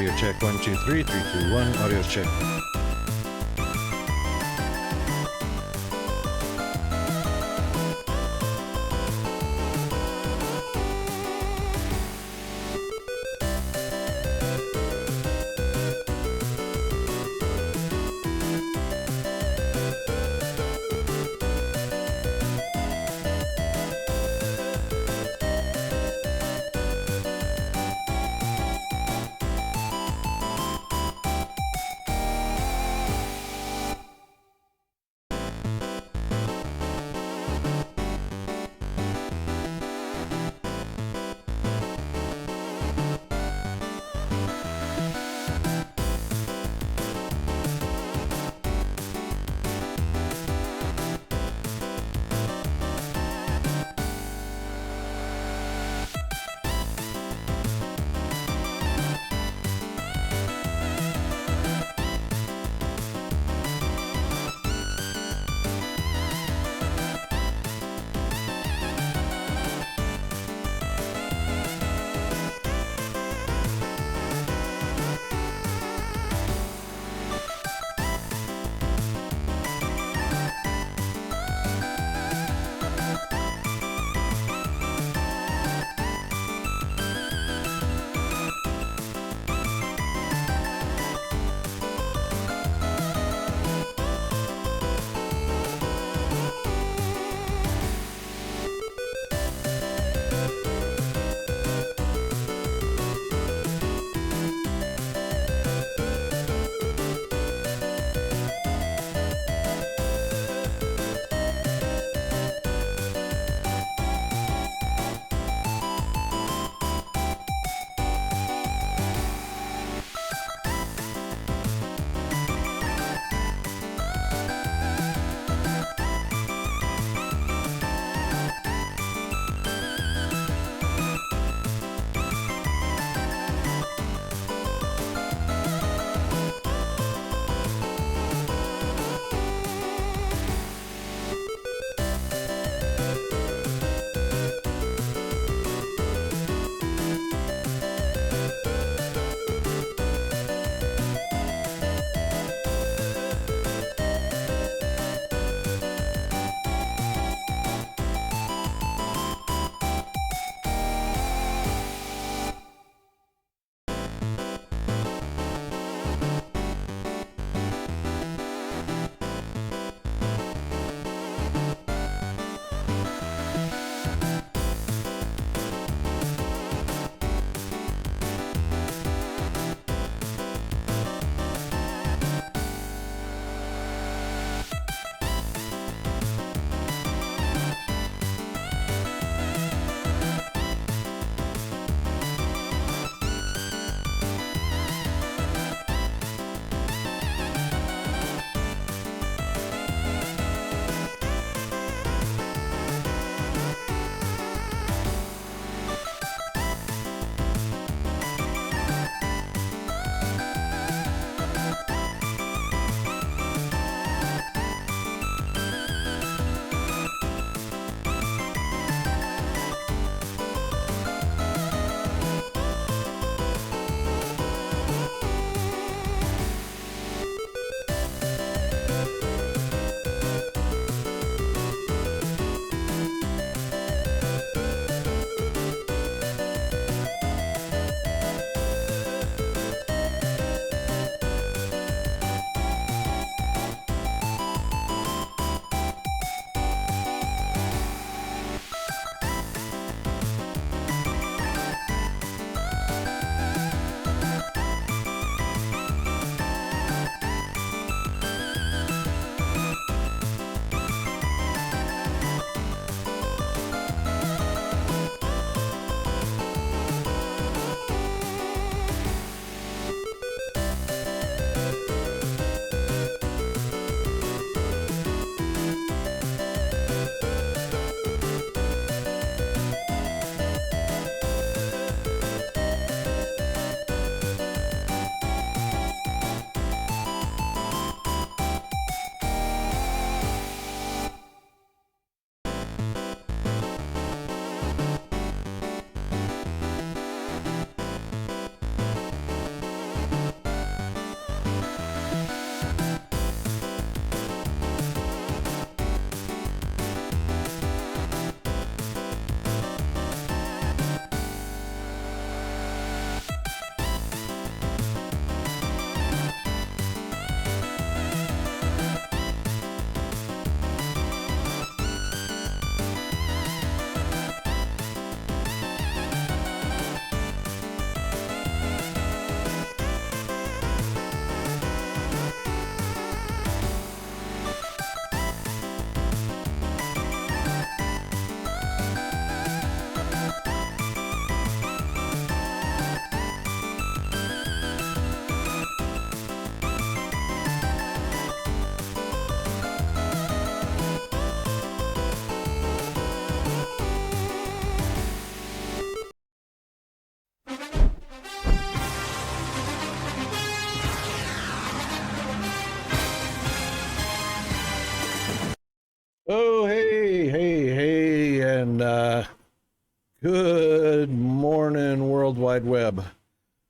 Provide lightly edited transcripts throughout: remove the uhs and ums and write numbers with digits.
Audio check. 1, 2, 3, 3, 2, 1. Audio check. Wide Web.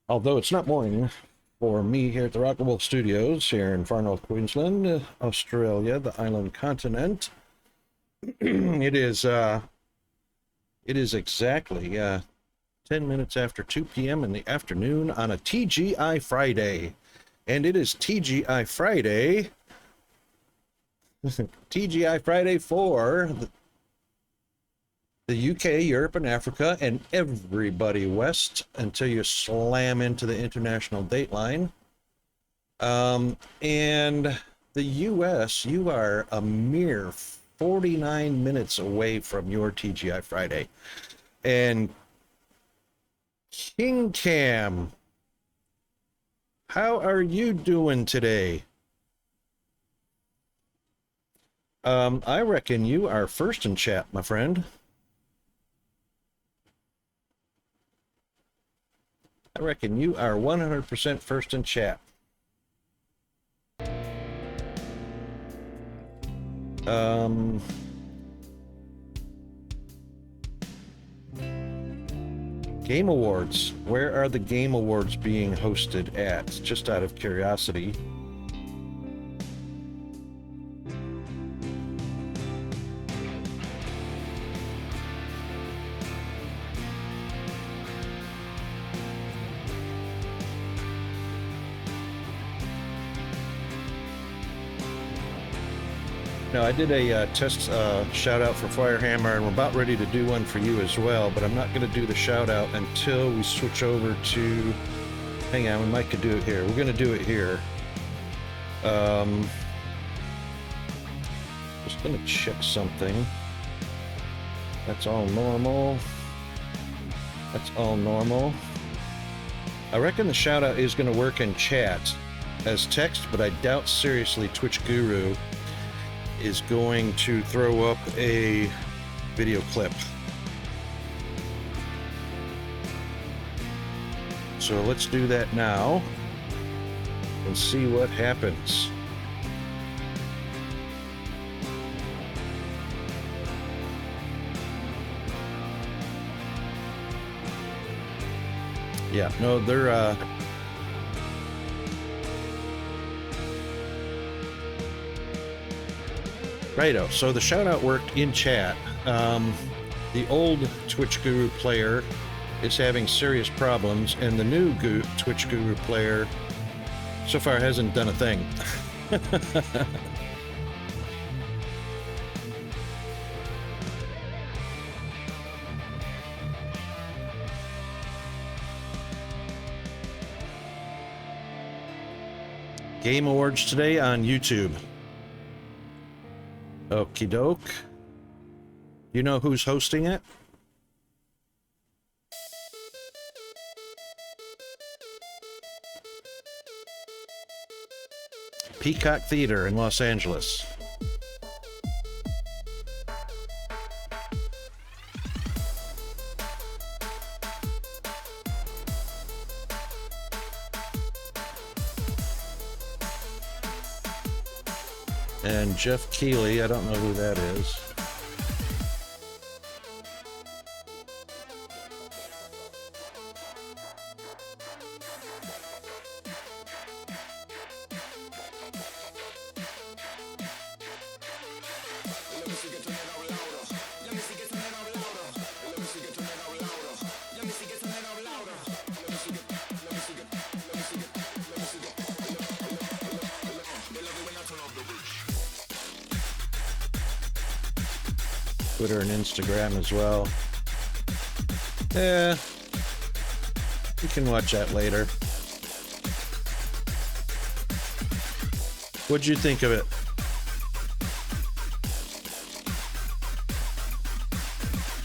Although it's not morning for me here at the Rock and Wolf Studios here in far north Queensland, Australia, the island continent. It is exactly 10 minutes after 2 p.m. in the afternoon on a TGI Friday. And it is TGI Friday. TGI Friday for the UK, Europe, and Africa, and everybody west until you slam into the international dateline. And the US, you are a mere 49 minutes away from your TGI Friday. And King Cam, how are you doing today? I reckon you are first in chat, my friend. I reckon you are 100% first in chat. Game Awards. Where are the Game Awards being hosted at? Just out of curiosity. Now, I did a test shout out for Firehammer, and we're about ready to do one for you as well, but I'm not going to do the shout out until we switch over to, hang on, we might could do it here. We're going to do it here. Just going to check something. That's all normal. That's all normal. I reckon the shout out is going to work in chat as text, but I doubt seriously Twitch Guru is going to throw up a video clip. So let's do that now and see what happens. Yeah, no, they're righto, so the shout out worked in chat. The old Twitch Guru player is having serious problems, and the new Twitch Guru player so far hasn't done a thing. Game Awards today on YouTube. Okie doke. You know who's hosting it? Peacock Theater in Los Angeles. And Jeff Keighley, I don't know who that is. Twitter and Instagram as well. Yeah, you can watch that later. What'd you think of it?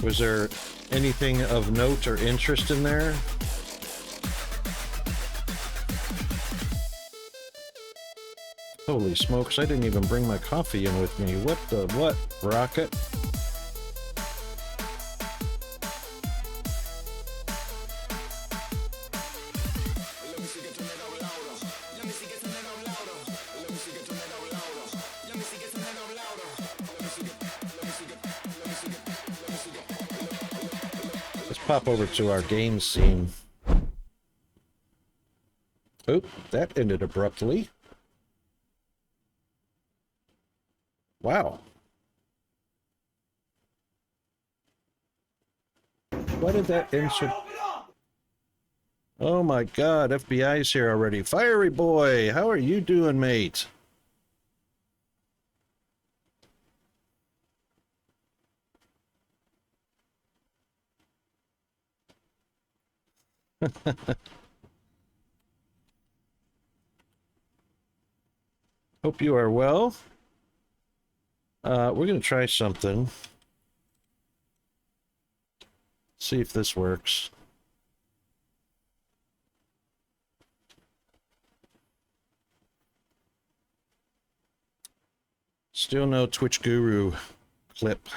Was there anything of note or interest in there? Holy smokes, I didn't even bring my coffee in with me. What the what, Rocket? Let's pop over to our game scene. Oop, that ended abruptly. Wow. Why did that end so... Oh my god, FBI's here already. Fiery boy, how are you doing, mate? Hope you are well. We're going to try something. See if this works. Still no Twitch Guru clip.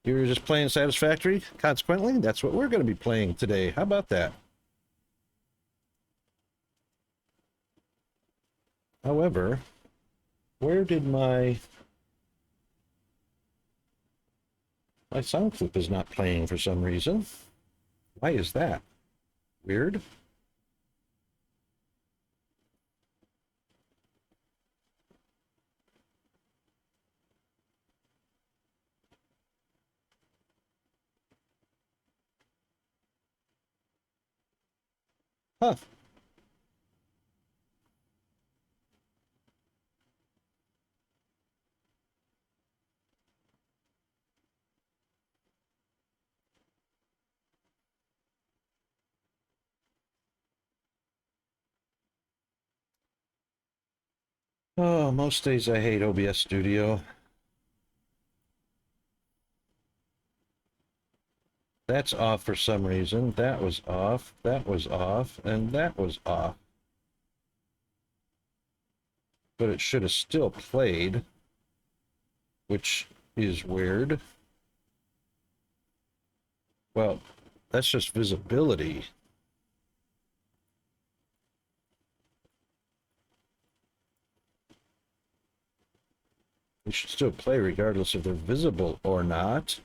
You were just playing Satisfactory? Consequently, that's what we're going to be playing today. How about that? However, where did my sound clip is not playing for some reason? Why is that? Weird. Huh. Oh, most days I hate OBS Studio. That's off for some reason. That was off, and that was off. But it should have still played, which is weird. Well, that's just visibility. They should still play regardless if they're visible or not.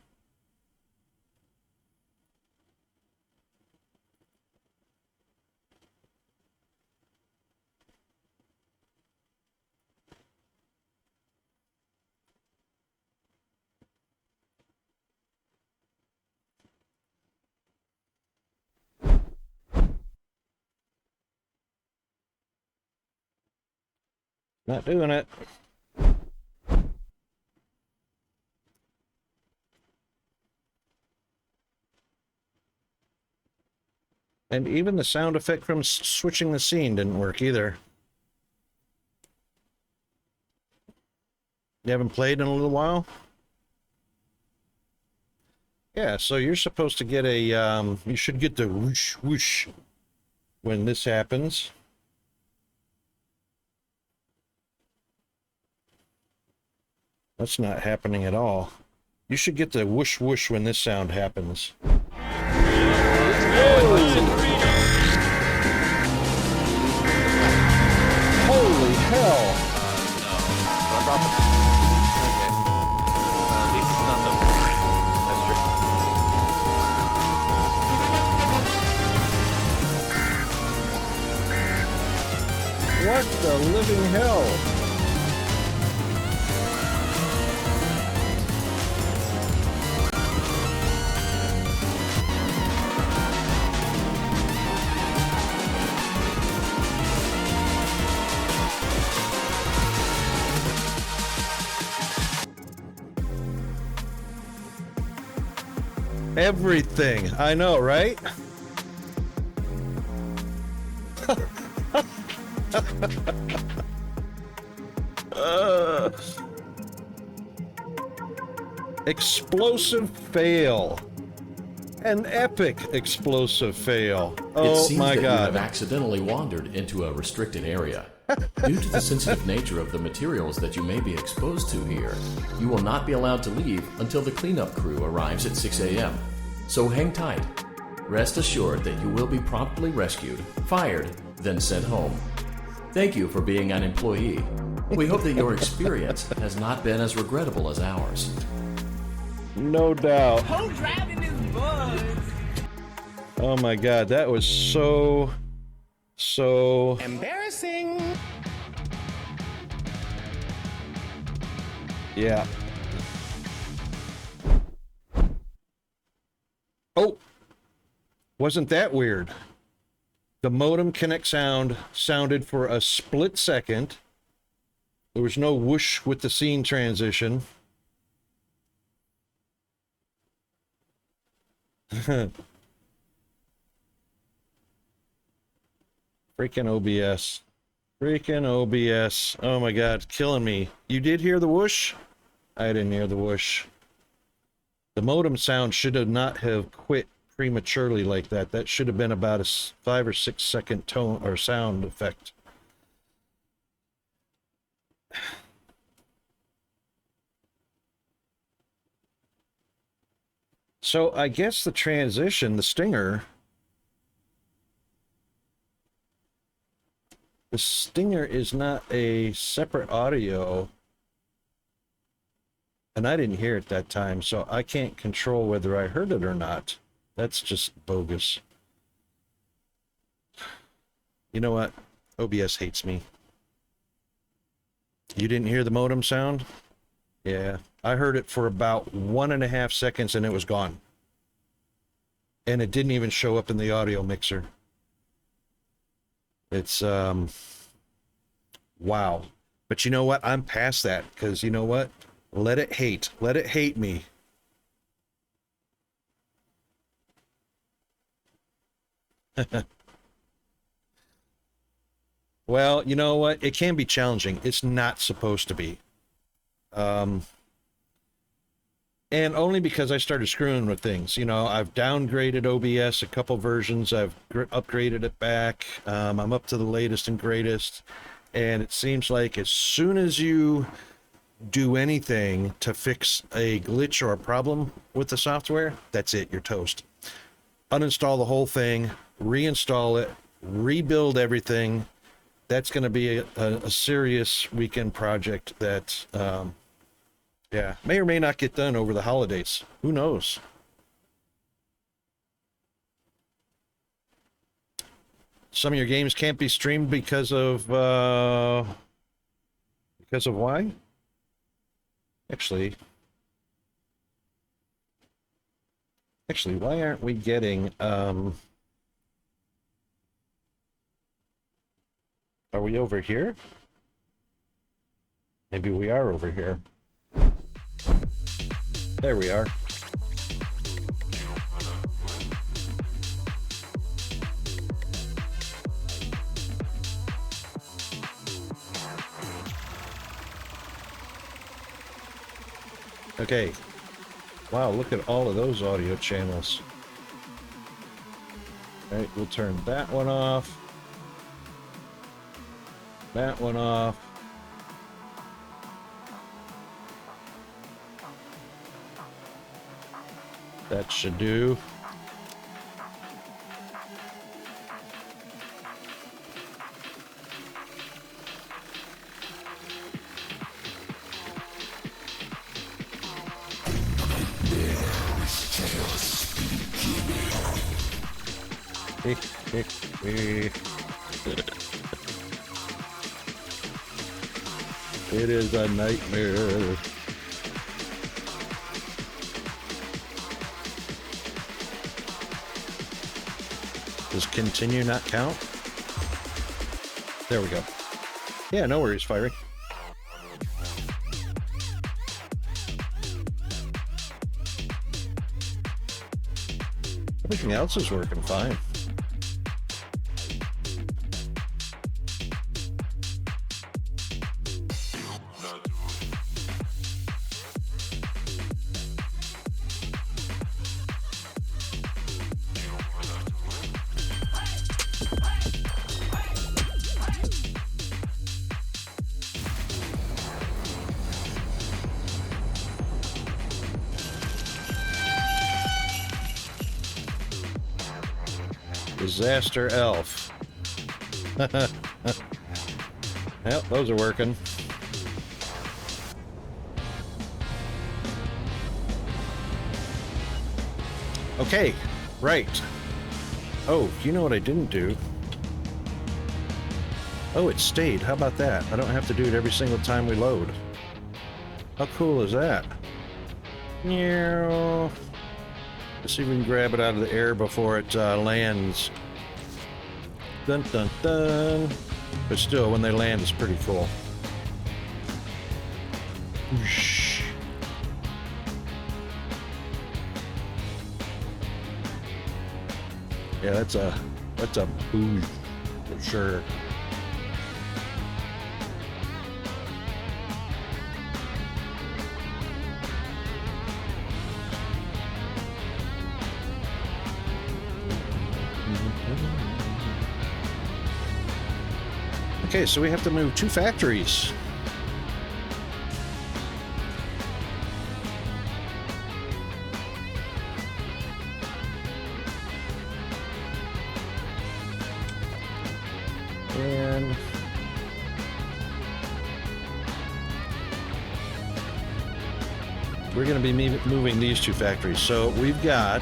Not doing it. And even the sound effect from switching the scene didn't work either. You haven't played in a little while? Yeah, so you're supposed to get a, you should get the whoosh whoosh when this happens. That's not happening at all. You should get the whoosh whoosh when this sound happens. Holy hell! No. Okay. At least it's not the... That's true. What the living hell? Everything. I know, right? Explosive fail. An epic explosive fail. Oh my God. You have accidentally wandered into a restricted area. Due to the sensitive nature of the materials that you may be exposed to here, you will not be allowed to leave until the cleanup crew arrives at 6 a.m. So hang tight. Rest assured that you will be promptly rescued, fired, then sent home. Thank you for being an employee. We hope that your experience has not been as regrettable as ours. No doubt. Who's driving this bus? Oh my god, that was so Embarrassing. yeah. Oh, wasn't that weird? The modem connect sound sounded for a split second. There was no whoosh with the scene transition. Freaking OBS. Freaking OBS. Oh my god, killing me. You did hear the whoosh? I didn't hear the whoosh. The modem sound should have not have quit prematurely like that. That should have been about a 5 or 6 second tone or sound effect. So I guess the transition, the stinger is not a separate audio, and I didn't hear it that time, so I can't control whether I heard it or not. That's just bogus. You know what? OBS hates me. You didn't hear the modem sound? Yeah, I heard it for about 1.5 seconds and it was gone. And it didn't even show up in the audio mixer. It's, wow. But you know what? I'm past that, because you know what? Let it hate. Let it hate me. Well, you know what? It can be challenging. It's not supposed to be. And only because I started screwing with things. You know, I've downgraded OBS a couple versions. I've upgraded it back. I'm up to the latest and greatest. And it seems like as soon as you do anything to fix a glitch or a problem with the software, that's it. You're toast. Uninstall the whole thing, reinstall it, rebuild everything. That's going to be a serious weekend project that... yeah, may or may not get done over the holidays. Who knows? Some of your games can't be streamed because of why? Actually, why aren't we getting are we over here? Maybe we are over here. There we are. Okay. Wow, look at all of those audio channels. All right, we'll turn that one off. That one off. That should do. It is a nightmare. Does continue not count? There we go. Yeah, no worries, Fiery. Everything else is working fine. Disaster Elf. Yep, those are working. Okay, right. Oh, you know what I didn't do? Oh, it stayed. How about that? I don't have to do it every single time we load. How cool is that? Meow. Let's see if we can grab it out of the air before it lands. Dun dun dun. But still, when they land, it's pretty cool. Whoosh. Yeah, that's a boost for sure. Okay, so we have to move 2 factories. And we're going to be moving these 2 factories. So we've got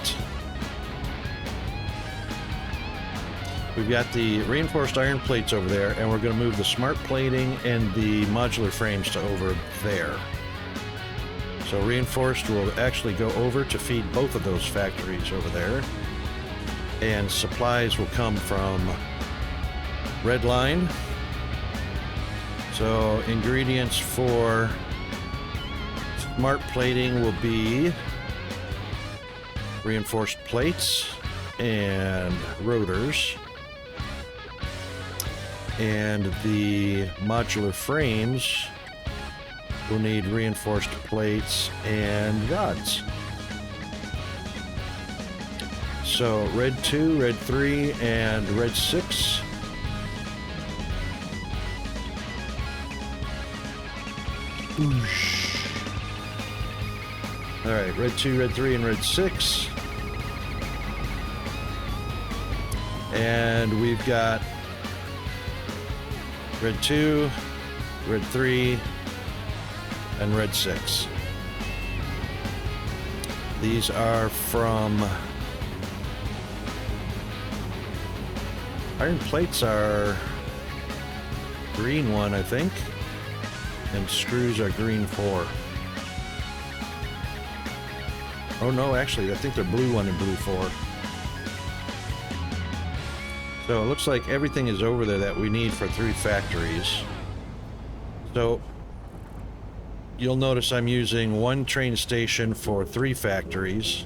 the reinforced iron plates over there, and we're going to move the smart plating and the modular frames to over there. So reinforced will actually go over to feed both of those factories over there. And supplies will come from red line. So ingredients for smart plating will be reinforced plates and rotors. And the modular frames will need reinforced plates and rods. So red 2, red 3, and red 6. Oosh. All right, red 2, red 3, and red 6. And we've got red 2, red 3, and red 6. These are from iron plates are green 1, I think, and screws are green 4. Oh no, actually, I think they're blue 1 and blue 4. So it looks like everything is over there that we need for 3 factories. So you'll notice I'm using 1 train station for 3 factories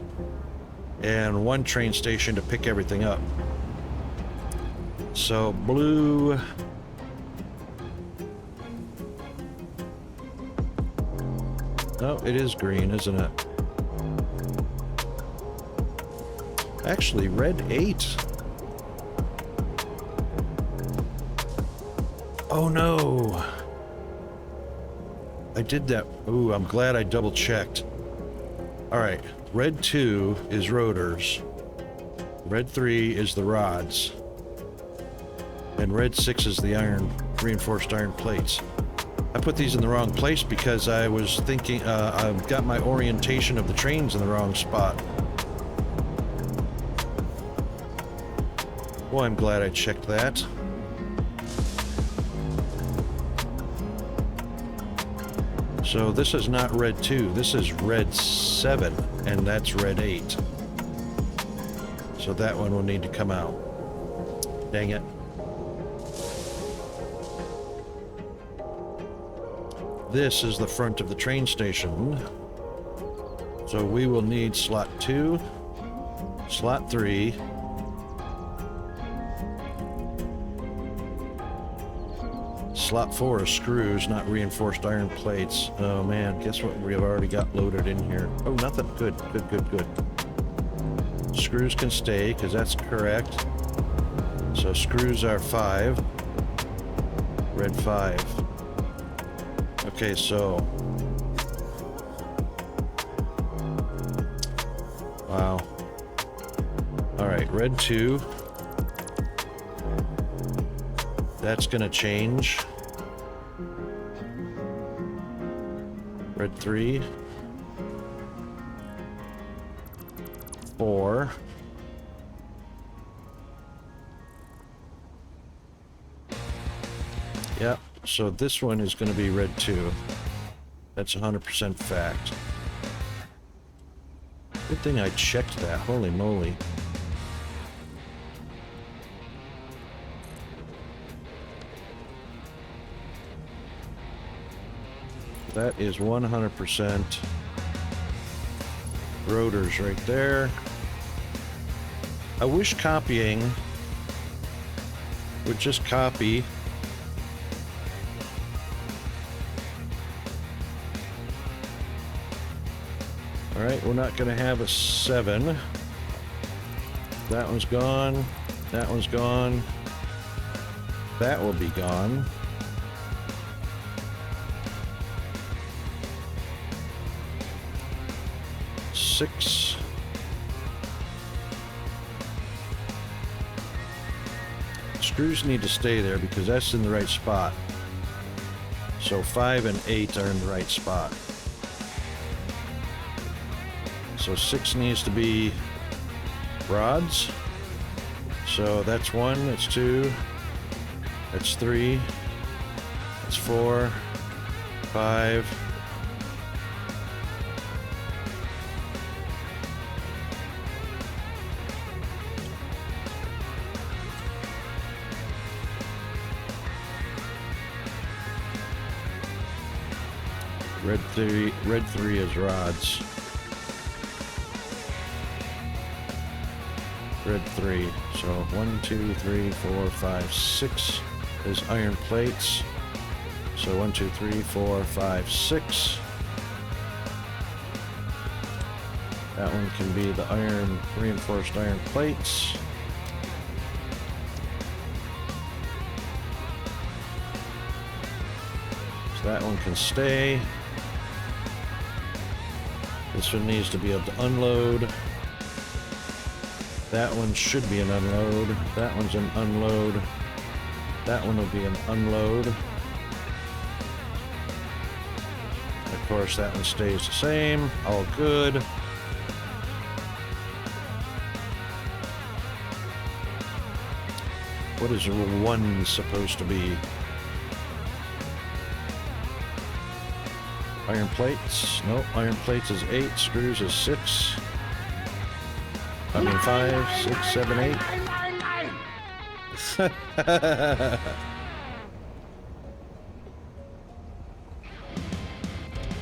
and 1 train station to pick everything up. So blue... Oh, it is green, isn't it? Actually, red 8. Oh no! I did that. Ooh, I'm glad I double checked. Alright, red 2 is rotors. Red 3 is the rods. And red 6 is the reinforced iron plates. I put these in the wrong place because I was thinking, I've got my orientation of the trains in the wrong spot. Boy, I'm glad I checked that. So this is not red 2, this is red 7, and that's red 8. So that one will need to come out. Dang it. This is the front of the train station. So we will need slot 2, slot 3, slot 4 is screws, not reinforced iron plates. Oh man, guess what we've already got loaded in here? Oh, nothing. Good, good, good, good. Screws can stay, because that's correct. So screws are 5. Red 5. Okay, so... Wow. Alright, red 2. That's gonna change. Red 3. 4. Yeah, so this one is going to be red too. That's 100% fact. Good thing I checked that. Holy moly. That is 100% rotors right there. I wish copying would just copy. All right, we're not going to have a 7. That one's gone. That one's gone. That will be gone. Six. Screws need to stay there because that's in the right spot. So 5 and 8 are in the right spot. So 6 needs to be rods. So that's 1, that's 2, that's 3, that's 4, 5. Red 3 is rods. Red 3. So 1, 2, 3, 4, 5, 6 is iron plates. So 1, 2, 3, 4, 5, 6. That one can be the iron, reinforced iron plates. So that one can stay. This one needs to be able to unload. That one should be an unload. That one's an unload. That one will be an unload. Of course, that one stays the same. All good. What is 1 supposed to be? Iron plates? Nope. Iron plates is 8. Screws is 6. I mean 5, 6, 7, 8.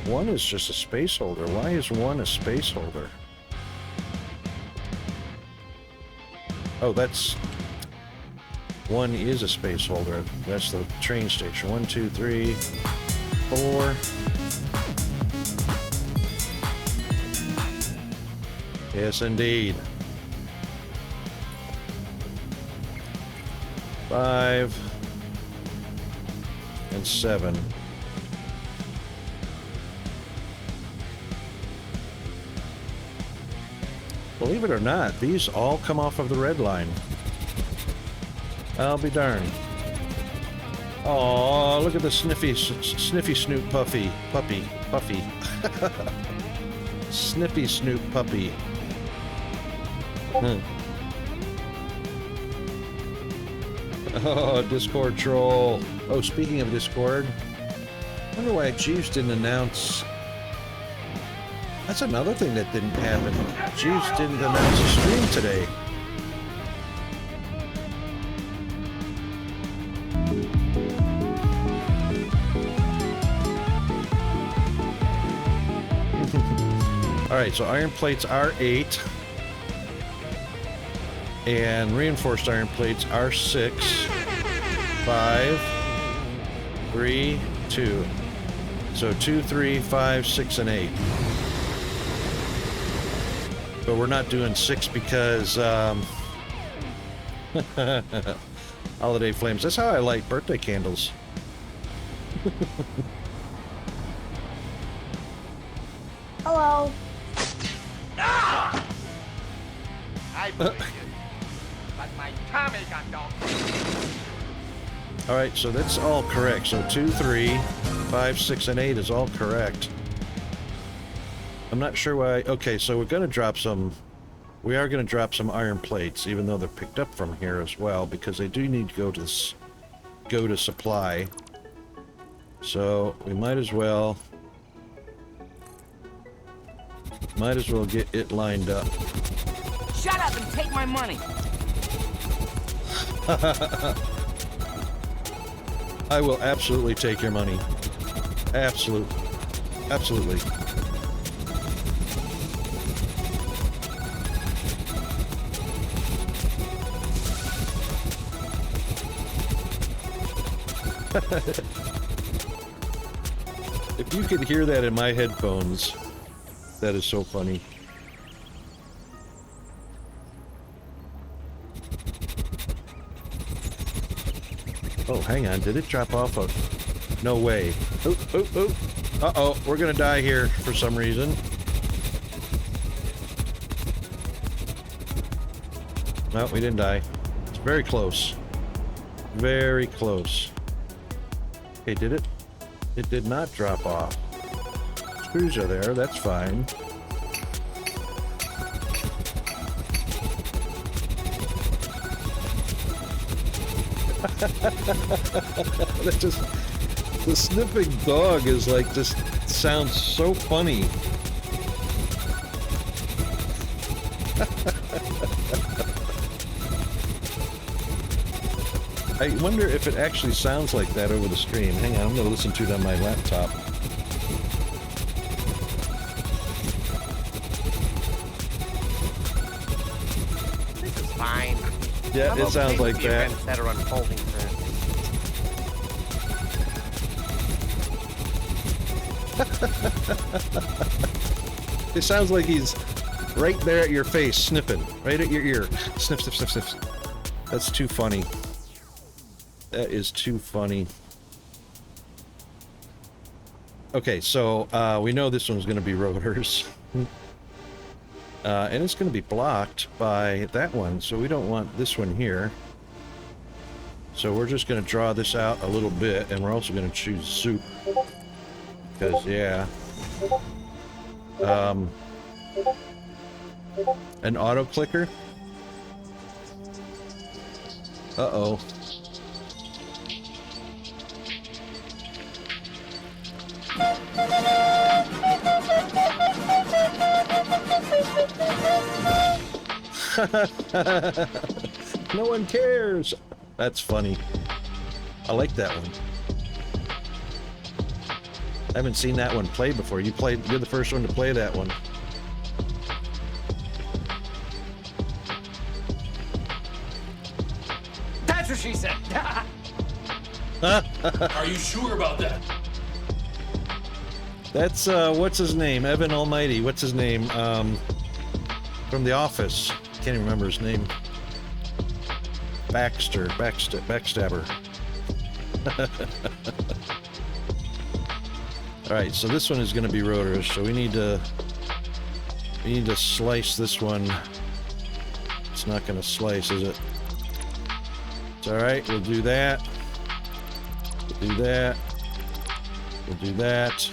One is just a space holder. Why is 1 a space holder? Oh, that's... 1 is a space holder. That's the train station. 1, 2, 3, 4. Yes, indeed. 5 and 7. Believe it or not, these all come off of the red line. I'll be darned. Oh, look at the sniffy snoot puppy. Sniffy snoot puppy. Oh, Discord troll. Oh, speaking of Discord, I wonder why Jeeves didn't announce... That's another thing that didn't happen. Jeeves didn't announce a stream today. Alright, so iron plates are 8. And reinforced iron plates are 6, 5, 3, 2. So 2, 3, 5, 6, and 8. But we're not doing 6 because holiday flames. That's how I light birthday candles. Hello. I believe you, but my Tommy got dog. All right, so that's all correct. So 2, 3, 5, 6, and 8 is all correct. I'm not sure why. Okay, so we're going to drop some... We are going to drop some iron plates, even though they're picked up from here as well, because they do need to go to supply. So we might as well get it lined up. Shut up and take my money. I will absolutely take your money. Absolutely. Absolutely. If you could hear that in my headphones, that is so funny. Oh, hang on. Did it drop off of... No way. Oop, oop, oop. Uh-oh. We're gonna die here for some reason. No, we didn't die. It's very close. Very close. Okay, did it? It did not drop off. Screws are there. That's fine. That just, the sniffing dog is like, just sounds so funny. I wonder if it actually sounds like that over the stream. Hang on, I'm gonna listen to it on my laptop. This is fine. Yeah, I'm it sounds okay like with the that. events that are unfolding currently. It sounds like he's right there at your face, sniffing, right at your ear. Sniff, sniff, sniff, sniff. That's too funny. That is too funny. Okay, so we know this one's going to be rotors. And it's going to be blocked by that one, so we don't want this one here. So we're just going to draw this out a little bit, and we're also going to choose soup. Because, yeah. An auto clicker? Uh-oh. No one cares. That's funny. I like that one. I haven't seen that one played before. You're the first one to play that one. That's what she said. Are you sure about that? That's what's his name? Evan Almighty. What's his name? From The Office. Can't even remember his name. Backstabber. All right, so this one is going to be rotors, so we need to slice this one. It's not going to slice, is it? It's all right. We'll do that. We'll do that. We'll do that.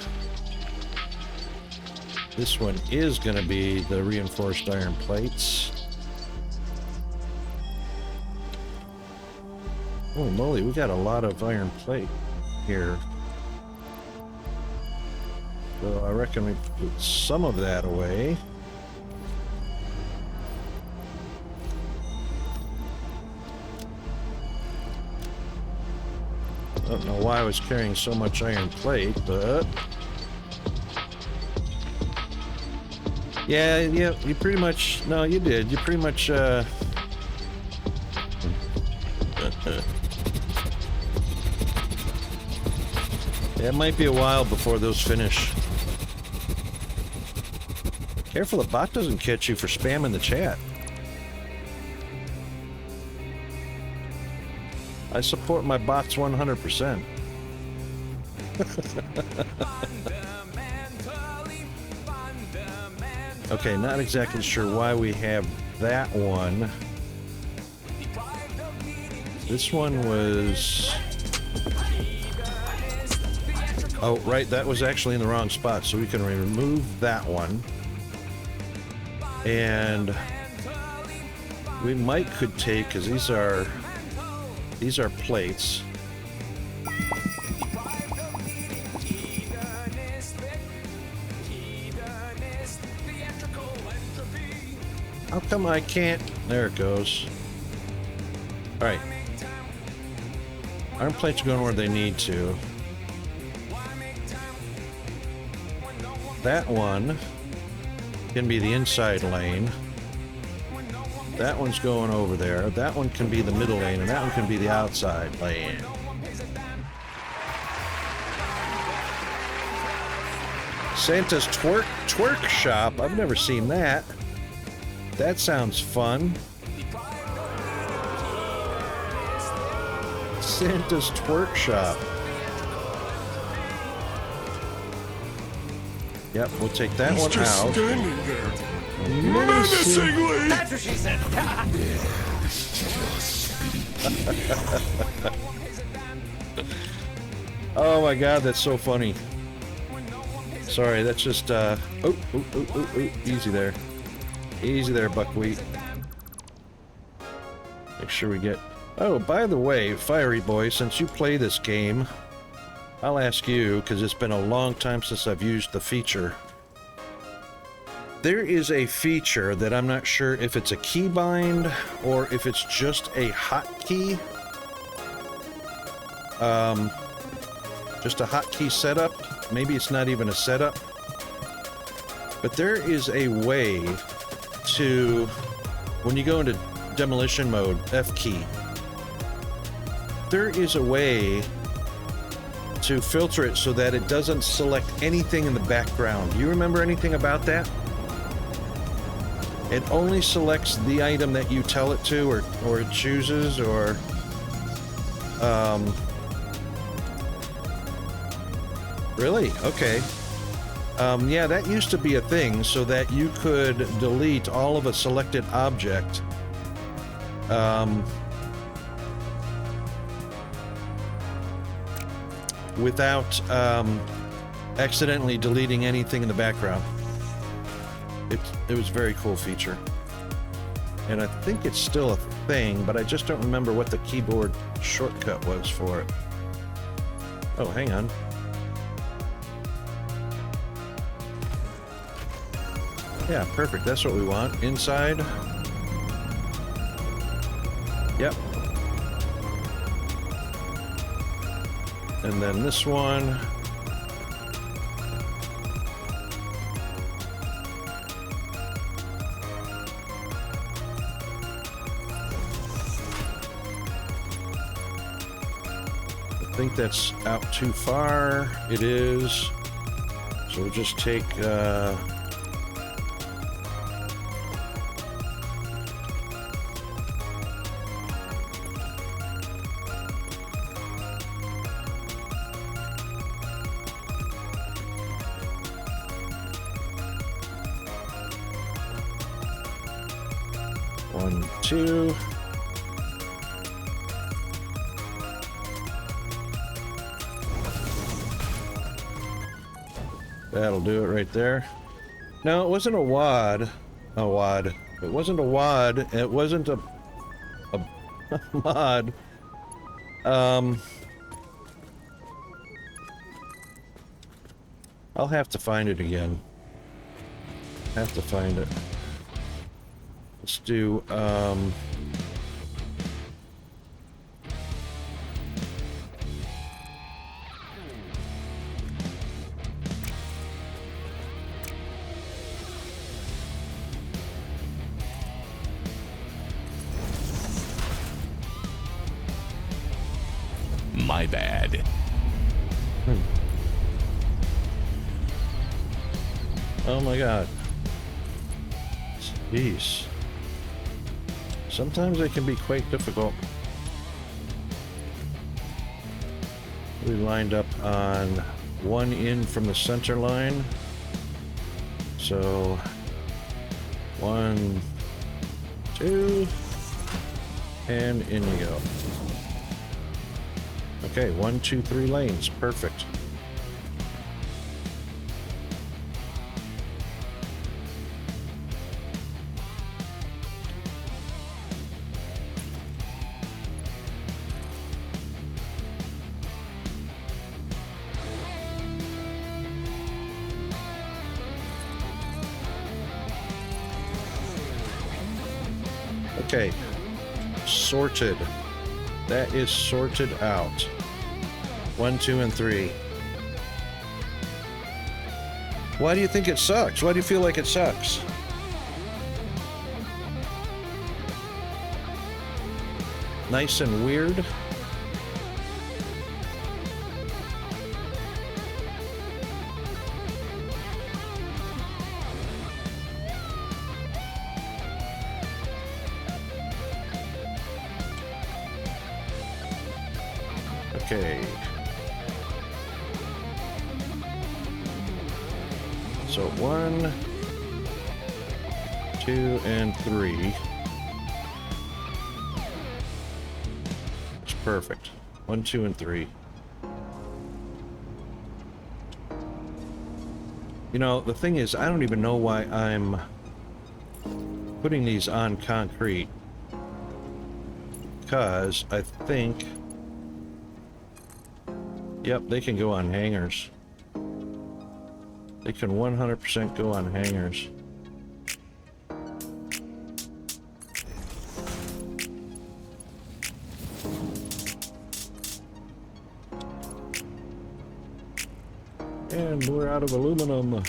This one is going to be the reinforced iron plates. Holy moly, we got a lot of iron plate here. So I reckon we put some of that away. I don't know why I was carrying so much iron plate, but... Yeah, you pretty much... No, you did. You pretty much, Yeah, it might be a while before those finish. Careful, the bot doesn't catch you for spamming the chat. I support my bots 100%. Okay, not exactly sure why we have that one. This one was... Oh, right, that was actually in the wrong spot, so we can remove that one. And we could take, because these are plates. How come I can't? There it goes. Alright. Arm plates are going where they need to. That one can be the inside lane. That one's going over there. That one can be the middle lane, and that one can be the outside lane. Santa's twerk shop. I've never seen that. That sounds fun. Santa's twerk shop. Yep, we'll take that one out. Standing there. Menacingly. That's what she said. Oh my god, that's so funny. Sorry, that's just, easy there. Easy there, buckwheat. Make sure we get... Oh, by the way, Fiery Boy, since you play this game, I'll ask you, because it's been a long time since I've used the feature. There is a feature that I'm not sure if it's a keybind or if it's just a hotkey. Just a hotkey setup. Maybe it's not even a setup. But there is a way to, when you go into demolition mode, F key, there is a way to filter it so that it doesn't select anything in the background. Do you remember anything about that? It only selects the item that you tell it to, or it chooses, or really? Okay. Yeah, that used to be a thing, so that you could delete all of a selected object. Without accidentally deleting anything in the background. It was a very cool feature. And I think it's still a thing, but I just don't remember what the keyboard shortcut was for it. Oh, hang on. Yeah, perfect. That's what we want. Inside. Yep. And then this one. I think that's out too far. It is. So we'll just take... one, two. That'll do it right there. No, it wasn't a wad. A wad. It wasn't a wad. It wasn't a mod. I'll have to find it again. Have to find it. Let's do, My bad. Oh my god. Jeez. Sometimes they can be quite difficult. We lined up on one in from the center line. So 1, 2, and in you go. Okay, 1, 2, 3 lanes. Perfect. Okay. Sorted. That is sorted out. 1, 2, and 3. Why do you think it sucks? Why do you feel like it sucks? Nice and weird. Okay. So 1, 2, and 3. It's perfect. 1, 2, and 3. You know, the thing is, I don't even know why I'm putting these on concrete. Because I think... Yep, they can go on hangers. They can 100% go on hangers. And we're out of aluminum.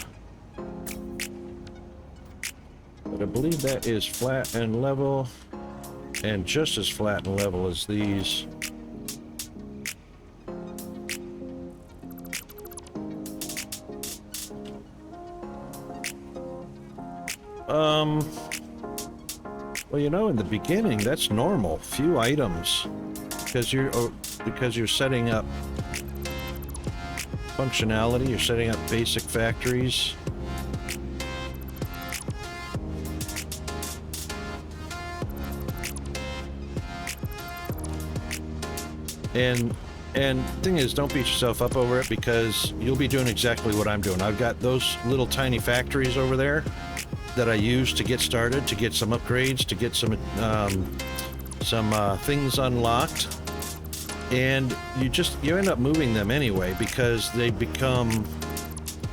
But I believe that is flat and level. And just as flat and level as these. Well, you know, in the beginning, that's normal. Few items, because you're setting up functionality. You're setting up basic factories. And thing is, don't beat yourself up over it, because you'll be doing exactly what I'm doing. I've got those little tiny factories over there that I use to get started, to get some upgrades, to get some things unlocked, and you end up moving them anyway, because they become,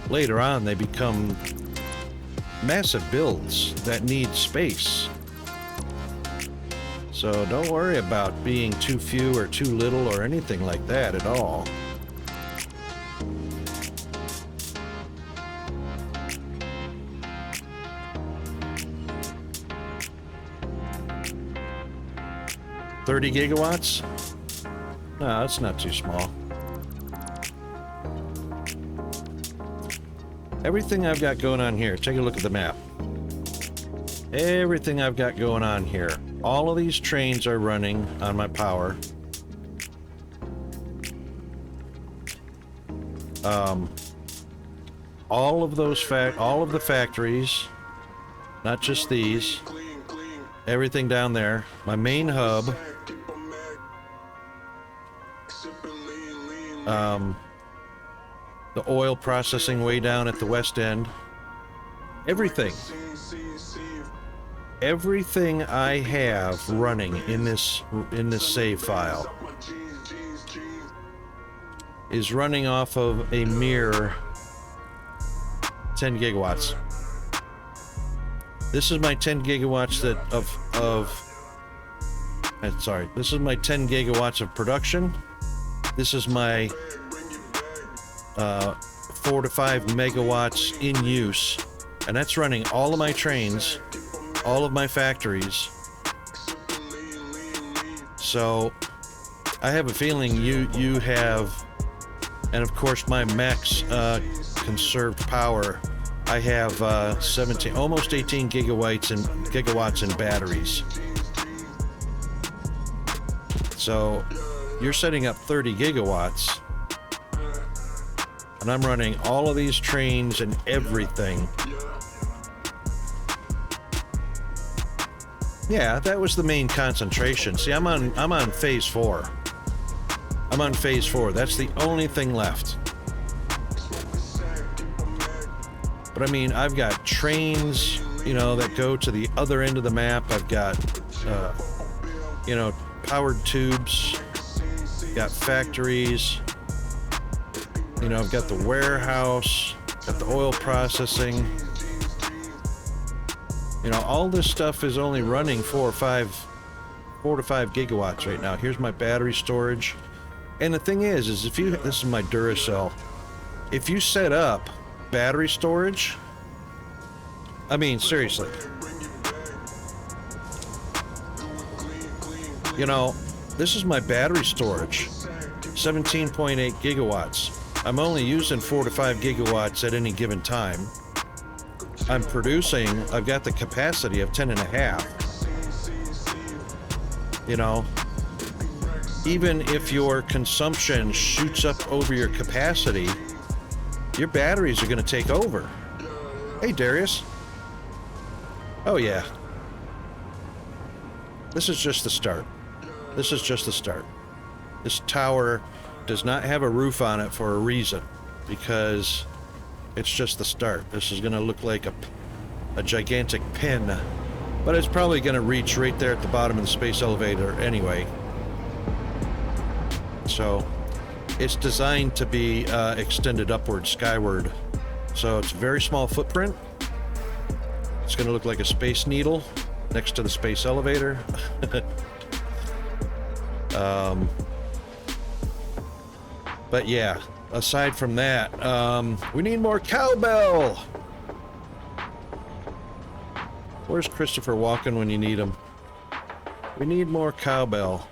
later on, they become massive builds that need space. So don't worry about being too few or too little or anything like that at all. $30 gigawatts? No, that's not too small. Everything I've got going on here, take a look at the map. Everything I've got going on here. All of these trains are running on my power. All of the factories, not just these. Everything down there. My main hub. The oil processing way down at the west end. Everything. Everything I have running in this save file is running off of a mere 10 gigawatts. This is my 10 gigawatts this is my 10 gigawatts of production. This is my 4 to 5 megawatts in use, and that's running all of my trains, all of my factories. So I have a feeling you have, and of course my max conserved power, I have 17, almost 18 gigawatts in batteries. So you're setting up 30 gigawatts, and I'm running all of these trains and everything. Yeah, that was the main concentration. See, I'm on phase 4. I'm on phase 4. That's the only thing left. But I mean, I've got trains, that go to the other end of the map. I've got, powered tubes. Got factories. I've got the warehouse. Got the oil processing. You know, all this stuff is only running 4 to 5 gigawatts right now. Here's my battery storage. And the thing is if you, this is my Duracell. If you set up battery storage, I mean, seriously. You know, this is my battery storage, 17.8 gigawatts. I'm only using 4 to 5 gigawatts at any given time. I'm producing, I've got the capacity of 10.5. You know, even if your consumption shoots up over your capacity, your batteries are going to take over. Hey, Darius. Oh, yeah. This is just the start. This is just the start. This tower does not have a roof on it for a reason, because it's just the start. This is going to look like a gigantic pin, but it's probably going to reach right there at the bottom of the space elevator anyway. So it's designed to be extended upward, skyward. So it's a very small footprint. It's going to look like a space needle next to the space elevator. But yeah, aside from that, we need more cowbell. Where's Christopher Walken when you need him? We need more cowbell.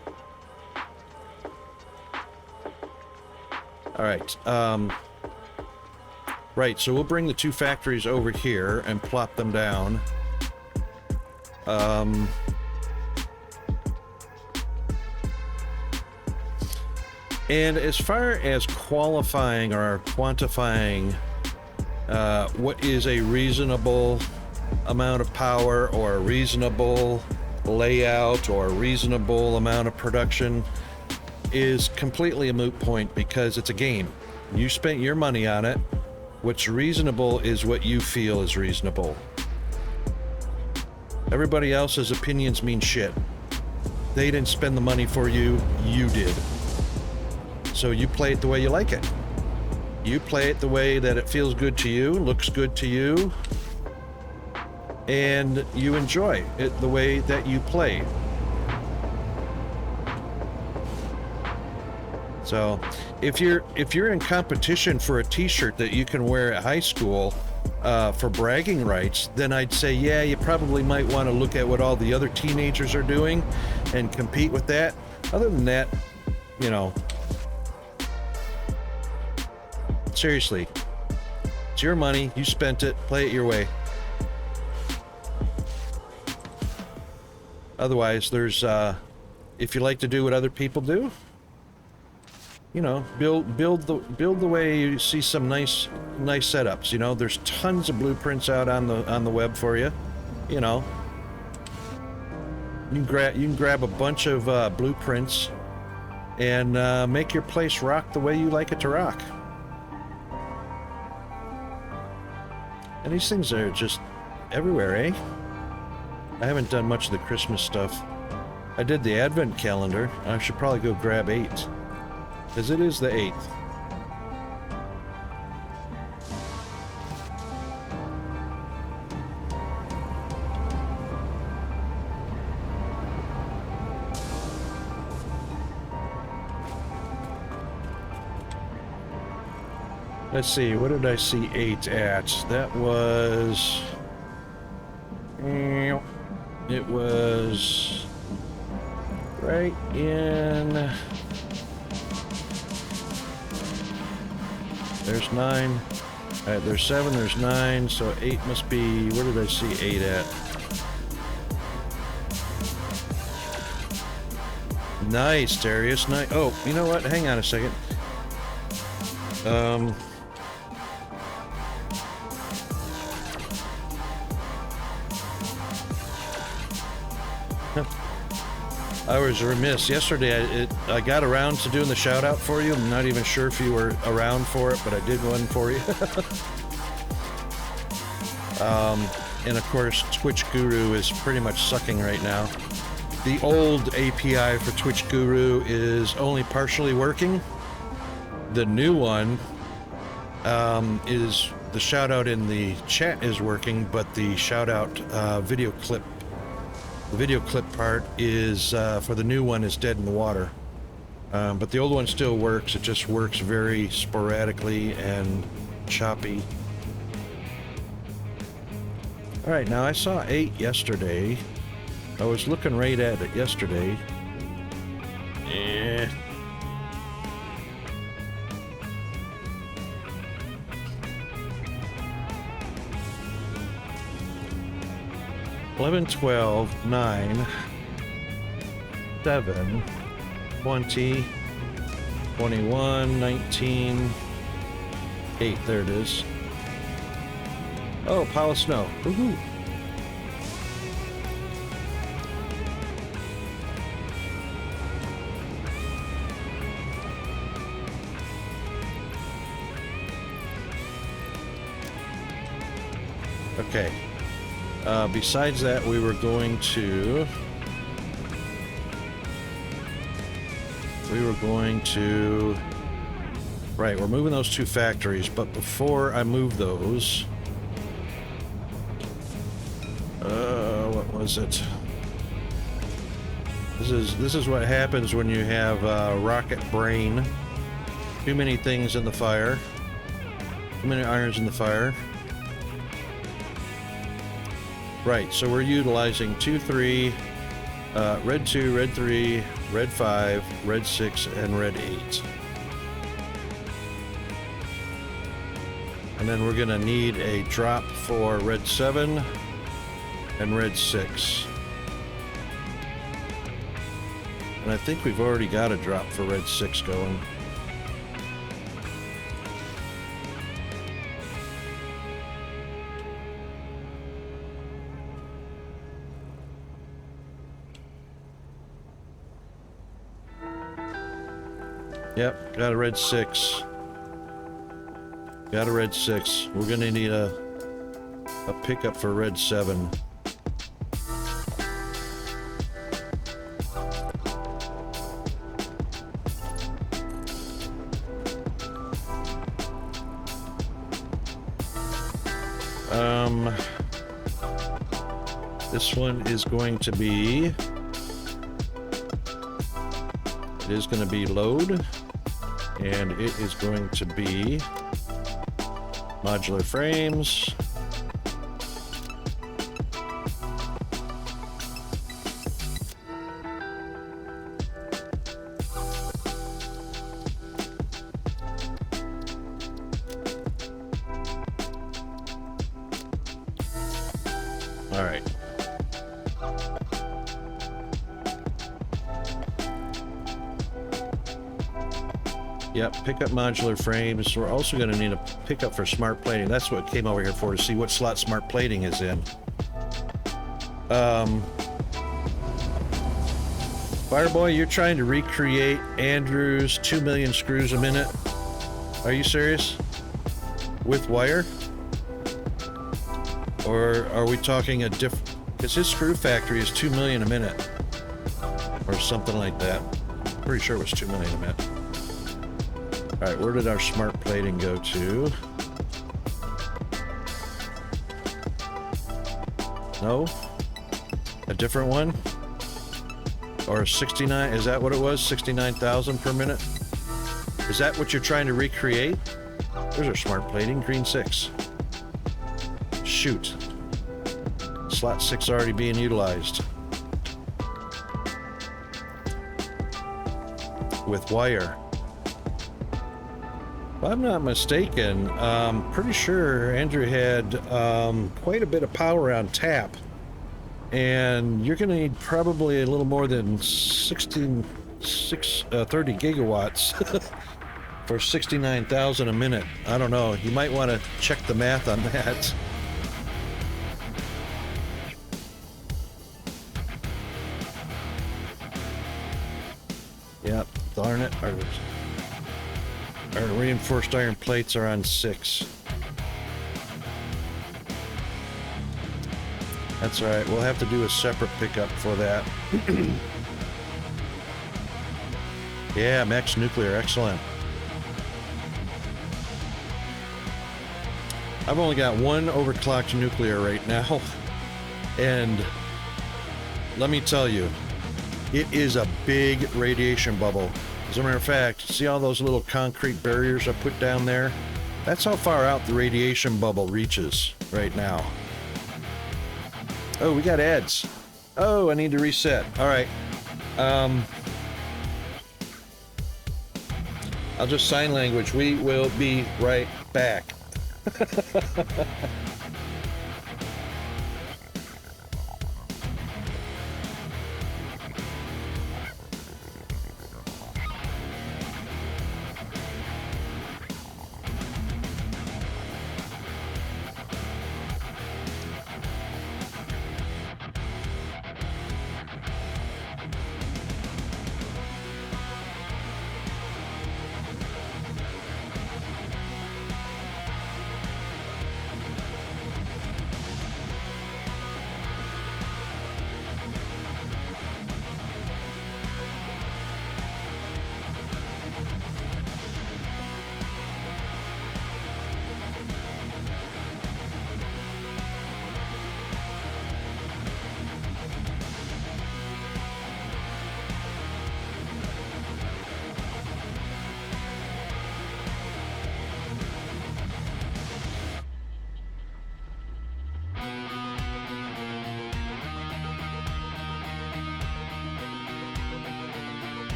All right. Right, so we'll bring the two factories over here and plop them down. And as far as qualifying or quantifying what is a reasonable amount of power or a reasonable layout or a reasonable amount of production is completely a moot point, because it's a game. You spent your money on it. What's reasonable is what you feel is reasonable. Everybody else's opinions mean shit. They didn't spend the money for you, you did. So you play it the way you like it. You play it the way that it feels good to you, looks good to you, and you enjoy it the way that you play. So if you're in competition for a t-shirt that you can wear at high school for bragging rights, then I'd say, yeah, you probably might want to look at what all the other teenagers are doing and compete with that. Other than that, you know, seriously, it's your money, you spent it, play it your way. Otherwise, there's if you like to do what other people do, you know, build the way you see some nice setups. You know, there's tons of blueprints out on the web for you. You know, you can grab a bunch of blueprints and make your place rock the way you like it to rock. And these things are just everywhere, eh? I haven't done much of the Christmas stuff. I did the Advent calendar. I should probably go grab 8. Because it is the 8th. Let's see, what did I see 8 at? That was... It was... right in... There's 9. Alright, there's 7, there's 9, so 8 must be... Where did I see 8 at? Nice, Darius. Nice. Oh, you know what? Hang on a second. I was remiss. Yesterday I got around to doing the shout out for you. I'm not even sure if you were around for it, but I did one for you. And of course, Twitch Guru is pretty much sucking right now. The old API for Twitch Guru is only partially working. The new one is the shout out in the chat is working, but the shout out video clip, the video clip part is for the new one is dead in the water. But the old one still works. It just works very sporadically and choppy. All right, now I saw 8 yesterday. I was looking right at it yesterday. Eh. $11, $12, $9, $7, $20, $21, $19, $8. There it is. Oh, pile of snow. Woohoo! Okay. Besides that, we were going to... Right, we're moving those 2 factories, but before I move those... what was it? This is what happens when you have rocket brain. Too many things in the fire. Too many irons in the fire. Right, so we're utilizing 2, 3, red 2, red 3, red 5, red 6, and red 8. And then we're gonna need a drop for red 7 and red 6. And I think we've already got a drop for red 6 going. Yep, got a red 6. Got a red 6. We're gonna need a pickup for red 7. This one is going to be... It is going to be load, and it is going to be modular frames. All right. Yep, pickup modular frames. We're also going to need a pickup for smart plating. That's what came over here for, to see what slot smart plating is in. Fireboy, you're trying to recreate Andrew's 2 million screws a minute? Are you serious? With wire? Or are we talking a different... Because his screw factory is 2 million a minute. Or something like that. Pretty sure it was 2 million a minute. Alright, where did our smart plating go to? No? A different one? Or 69, is that what it was? 69,000 per minute? Is that what you're trying to recreate? There's our smart plating, green 6. Shoot. Slot 6 already being utilized. With wire. If I'm not mistaken, pretty sure Andrew had quite a bit of power on tap. And you're going to need probably a little more than 30 gigawatts for 69,000 a minute. I don't know. You might want to check the math on that. Yep, darn it. Our reinforced iron plates are on 6. That's all right. We'll have to do a separate pickup for that. Yeah, Max Nuclear. Excellent. I've only got one overclocked nuclear right now, and let me tell you, it is a big radiation bubble. As a matter of fact, see all those little concrete barriers I put down there? That's how far out the radiation bubble reaches right now. Oh, we got ads. Oh, I need to reset. All right. I'll just sign language. We will be right back.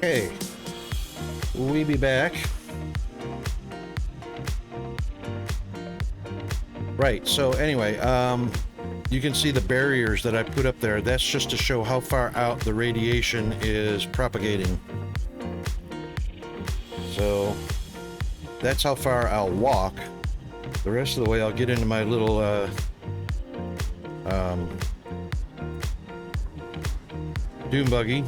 Okay. We be back. Right, so anyway, you can see the barriers that I put up there. That's just to show how far out the radiation is propagating. So that's how far I'll walk. The rest of the way I'll get into my little dune buggy.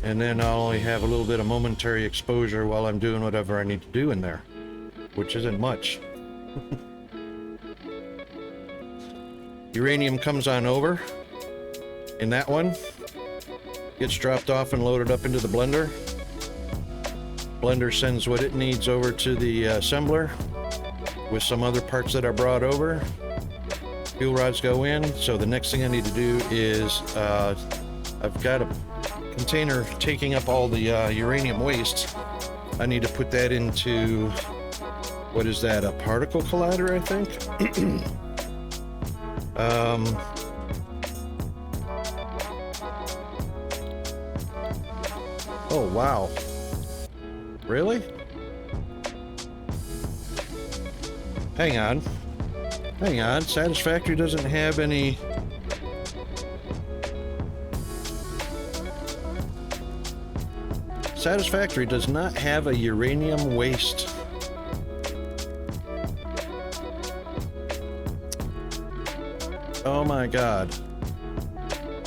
And then I'll only have a little bit of momentary exposure while I'm doing whatever I need to do in there, which isn't much. Uranium comes on over in that one, gets dropped off and loaded up into the blender. Blender sends what it needs over to the assembler with some other parts that are brought over. Fuel rods go in. So the next thing I need to do is I've got a container taking up all the uranium waste. I need to put that into, what is that, a particle collider, I think? Oh, wow. Really? Hang on. Hang on. Satisfactory doesn't have any... Satisfactory does not have a uranium waste. Oh my God.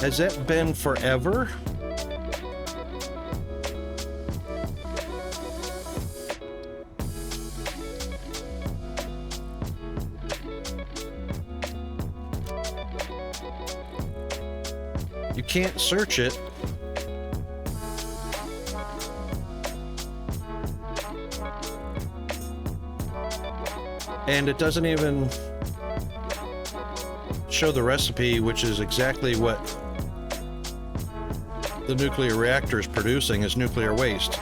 Has that been forever? You can't search it. And it doesn't even show the recipe, which is exactly what the nuclear reactor is producing, is nuclear waste.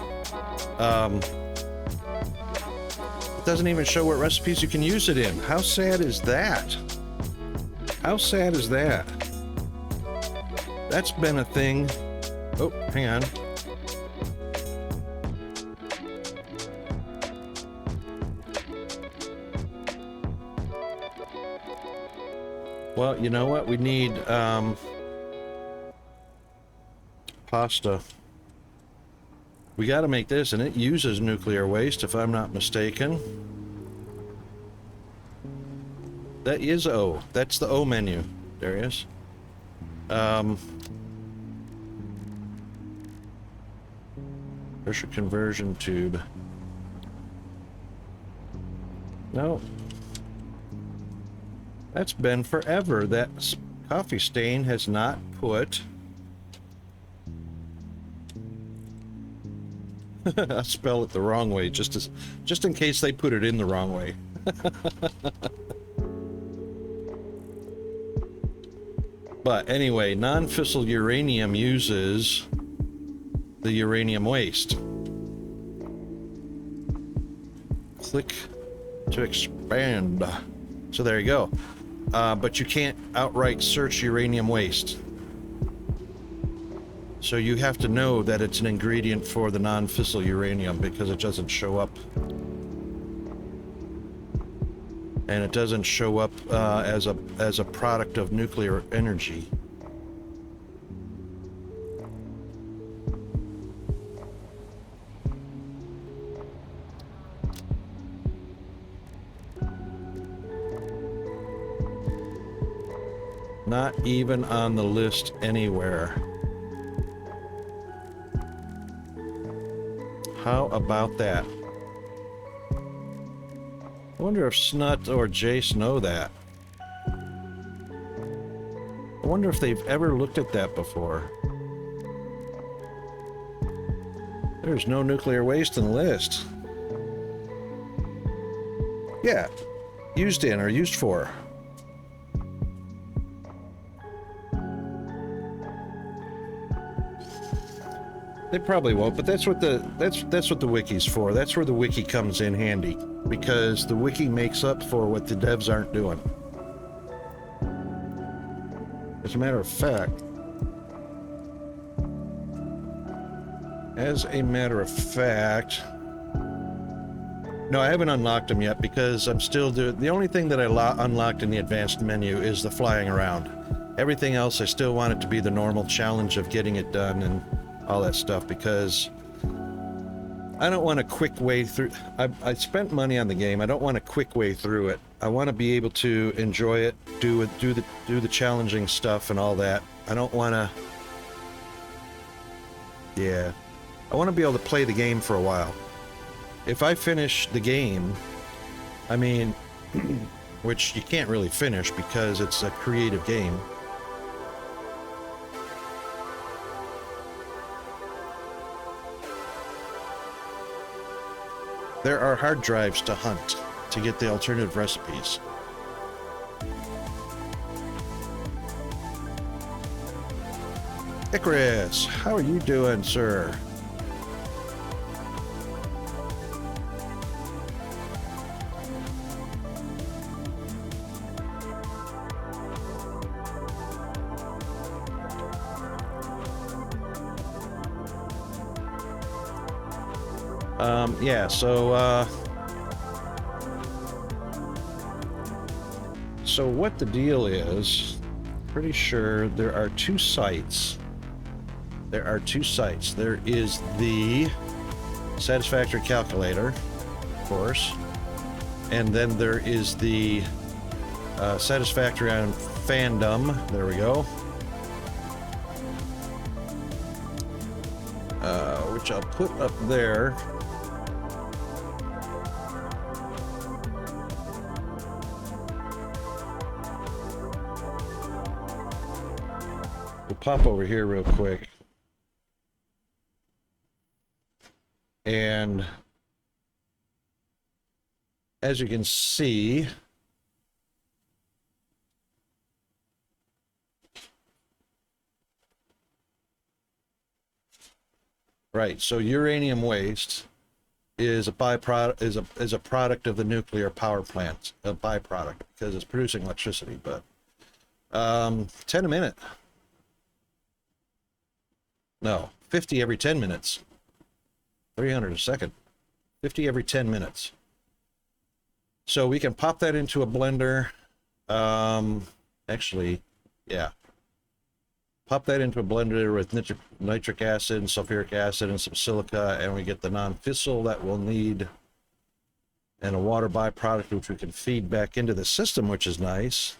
It doesn't even show what recipes you can use it in. How sad is that? How sad is that? That's been a thing. Oh, hang on. Well, you know what? We need pasta. We got to make this, and it uses nuclear waste, if I'm not mistaken. That is O. That's the O menu. There he is. Pressure conversion tube. No. That's been forever. That coffee stain has not put... I'll spell it the wrong way, just in case they put it in the wrong way. But anyway, non-fissile uranium uses the uranium waste. Click to expand. So there you go. But you can't outright search uranium waste. So you have to know that it's an ingredient for the non-fissile uranium because it doesn't show up. And it doesn't show up as a product of nuclear energy. Not even on the list anywhere. How about that? I wonder if Snut or Jace know that. I wonder if they've ever looked at that before. There's no nuclear waste in the list. Yeah, used in or used for. They probably won't, but that's what the wiki's for. That's where the wiki comes in handy, because the wiki makes up for what the devs aren't doing. As a matter of fact, As a matter of fact, no, I haven't unlocked them yet because I'm still doing. The only thing that I unlocked in the advanced menu is the flying around. Everything else, I still want it to be the normal challenge of getting it done and all that stuff because I don't want a quick way through. I spent money on the game. I don't want a quick way through it. I want to be able to enjoy it, do the challenging stuff and all that. I don't want to. Yeah, I want to be able to play the game for a while. If I finish the game, I mean, which you can't really finish because it's a creative game. There are hard drives to hunt to get the alternative recipes. Icarus, how are you doing, sir? Yeah, so what the deal is, pretty sure there are two sites. There are two sites. There is the Satisfactory Calculator, of course, and then there is the Satisfactory on Fandom. There we go. Which I'll put up there. We'll pop over here real quick. And as you can see, right, so uranium waste is a byproduct, is a product of the nuclear power plant, a byproduct because it's producing electricity, but 10 a minute. No, 50 every 10 minutes. 300 a second. 50 every 10 minutes. So we can pop that into a blender. Actually, yeah. Pop that into a blender with nitric acid and sulfuric acid and some silica, and we get the non-fissile that we'll need, and a water byproduct which we can feed back into the system, which is nice.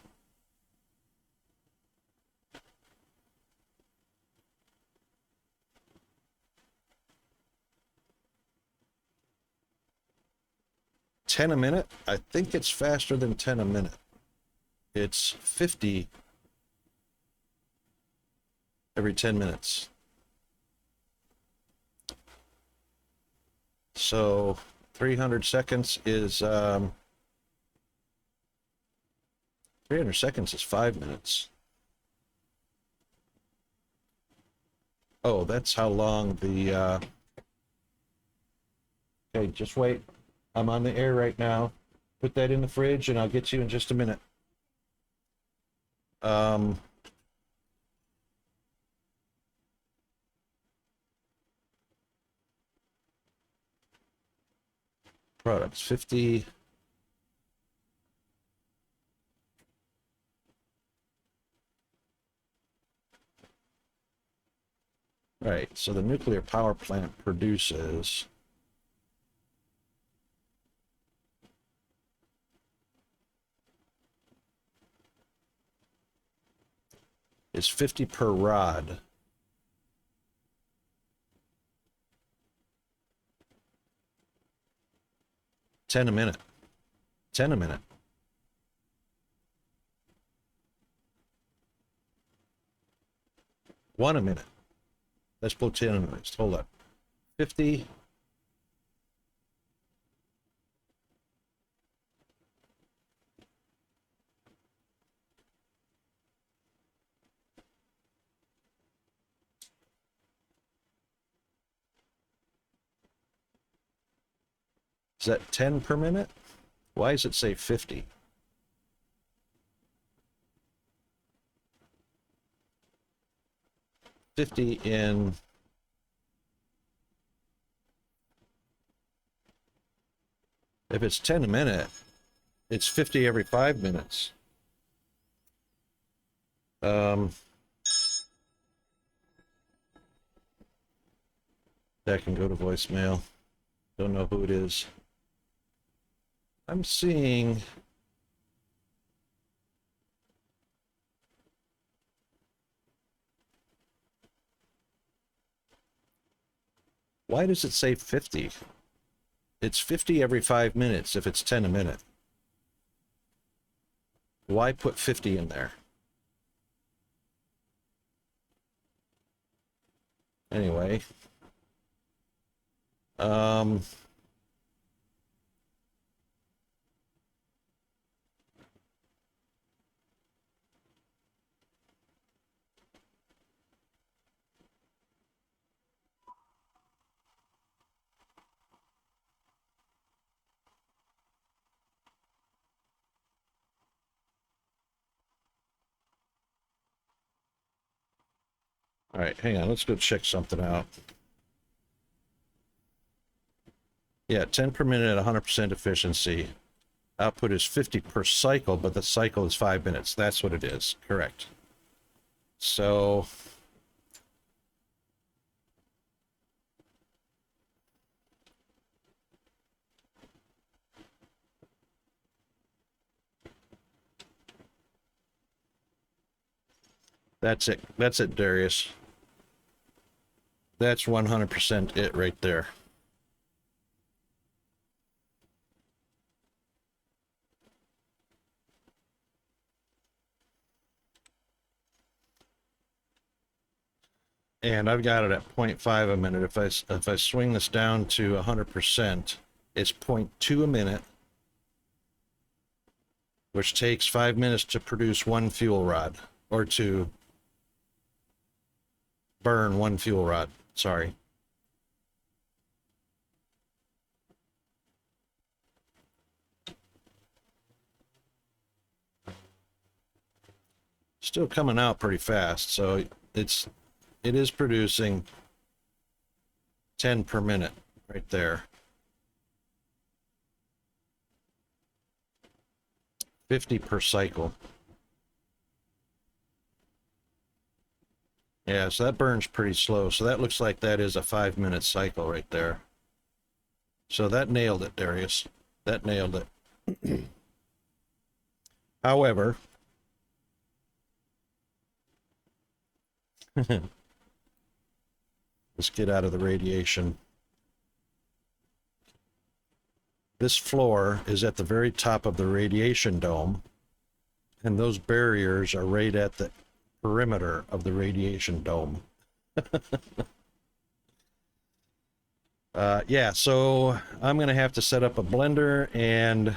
$10 a minute. I think it's faster than 10 a minute. It's 50 every 10 minutes. So 300 seconds is 300 seconds is 5 minutes. Oh, that's how long the okay, just wait. I'm on the air right now. Put that in the fridge and I'll get you in just a minute. Products 50. Right, so the nuclear power plant produces is 50 per rod. $10 a minute. 10 a minute. $1 a minute. Let's put 10 in this. Hold up. 50. Is that 10 per minute? Why does it say 50? $50 in If it's 10 a minute, it's 50 every 5 minutes. That can go to voicemail. Don't know who it is. I'm seeing... Why does it say 50? It's 50 every 5 minutes if it's 10 a minute. Why put 50 in there? Anyway. All right, hang on. Let's go check something out. Yeah, 10 per minute at 100% efficiency. Output is 50 per cycle, but the cycle is 5 minutes. That's what it is. Correct. So... That's it. That's it, Darius. That's 100% it right there. And I've got it at 0.5 a minute. If I swing this down to 100%, it's 0.2 a minute, which takes 5 minutes to produce one fuel rod, or to burn one fuel rod. Sorry. Still coming out pretty fast, so it is producing 10 per minute right there. 50 per cycle. Yeah, so that burns pretty slow. So that looks like that is a 5 minute cycle right there. So that nailed it, Darius. That nailed it. However, let's get out of the radiation. This floor is at the very top of the radiation dome, and those barriers are right at the perimeter of the radiation dome. Yeah, so I'm gonna have to set up a blender, and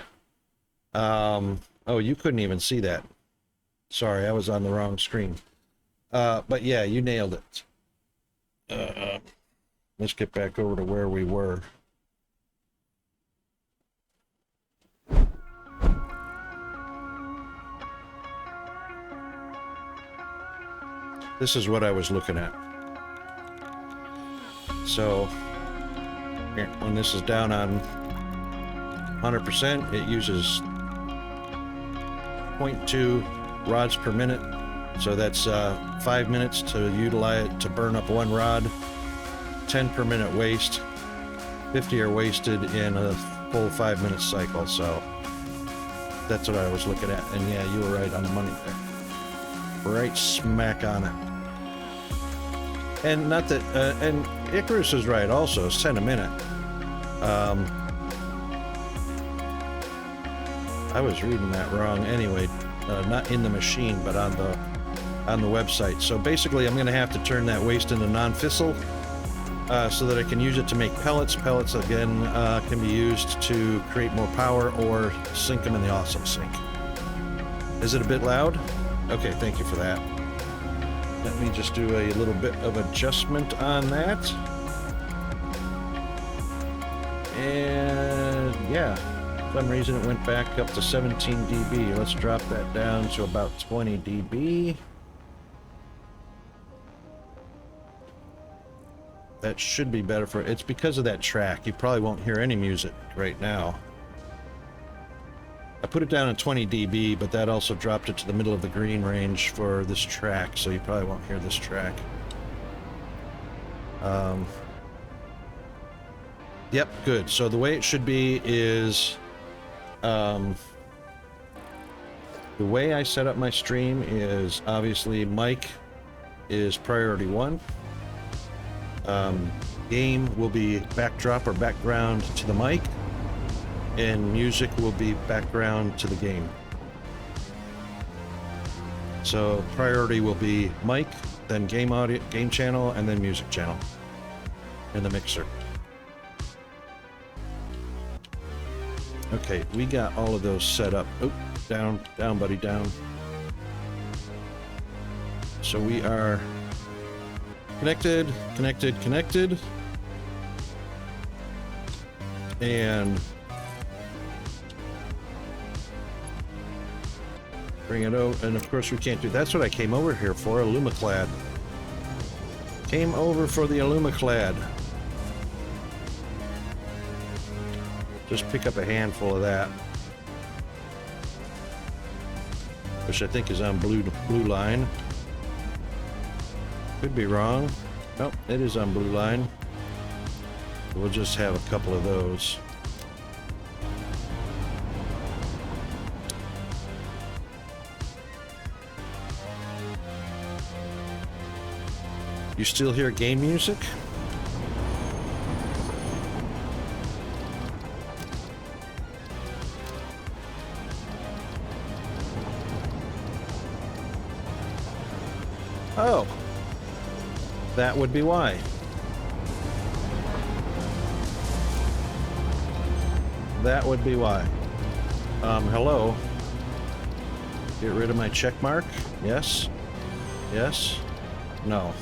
oh, you couldn't even see that. Sorry, I was on the wrong screen. But yeah, you nailed it. Let's get back over to where we were. This is what I was looking at. So, when this is down on 100%, it uses 0.2 rods per minute. So that's 5 minutes to utilize to burn up one rod. 10 per minute waste. 50 are wasted in a full 5 minute cycle. So that's what I was looking at. And yeah, you were right on the money there. Right smack on it. And not that, and Icarus is right also, it's 10 a minute. I was reading that wrong anyway, not in the machine, but on the website. So basically I'm gonna have to turn that waste into non-fissile, so that I can use it to make pellets. Pellets again can be used to create more power or sink them in the awesome sink. Is it a bit loud? Okay, thank you for that. Let me just do a little bit of adjustment on that. And yeah, for some reason it went back up to 17 dB. Let's drop that down to about 20 dB. That should be better for it's because of that track. You probably won't hear any music right now. put it down at 20 dB, but that also dropped it to the middle of the green range for this track, so you probably won't hear this track. Yep, good. So the way it should be is, the way I set up my stream is obviously mic is priority 1. Game will be backdrop or background to the mic, and music will be background to the game. So priority will be mic, then game audio, game channel, and then music channel in the mixer. Okay, we got all of those set up. Oh, down, buddy, down. So we are connected, and bring it out, and of course we can't do. That's what I came over here for, Illumiclad. Came over for the Illumiclad. Just pick up a handful of that, which I think is on blue line. Could be wrong. Nope, it is on blue line. We'll just have a couple of those. You still hear game music? Oh, that would be why. That would be why. Hello. Get rid of my check mark. Yes. Yes. No.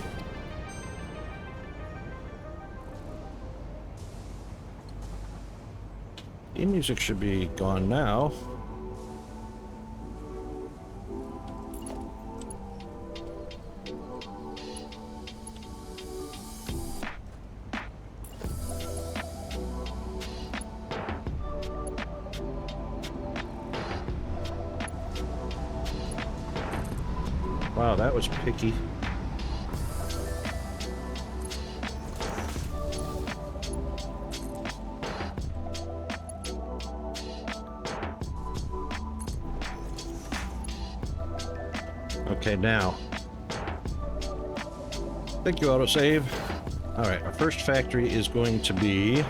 E-music should be gone now. Wow, that was picky. Okay, now. Thank you, autosave. Alright, our first factory is going to be...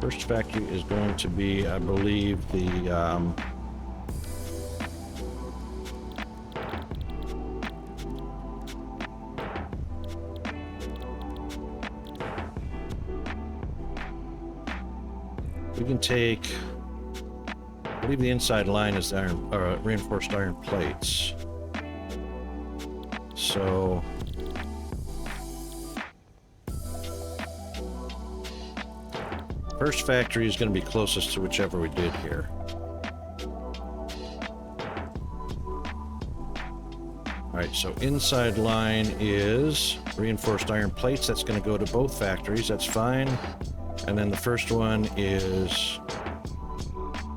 First factory is going to be, I believe, the... we can take... I believe the inside line is iron, or reinforced iron plates. So... first factory is going to be closest to whichever we did here. Alright, so inside line is reinforced iron plates. That's going to go to both factories. That's fine. And then the first one is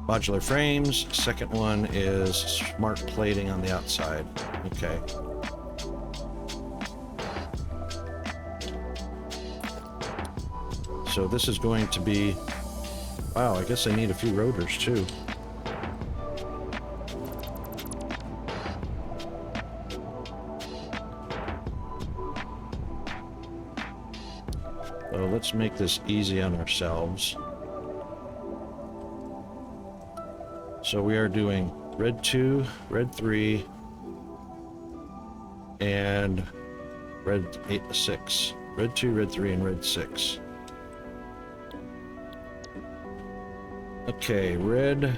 modular frames. Second one is smart plating on the outside. Okay. So this is going to be... wow, I guess I need a few rotors too. So let's make this easy on ourselves. So we are doing red 2, red 3, and red 6. Red 2, red 3, and red 6. Okay, red.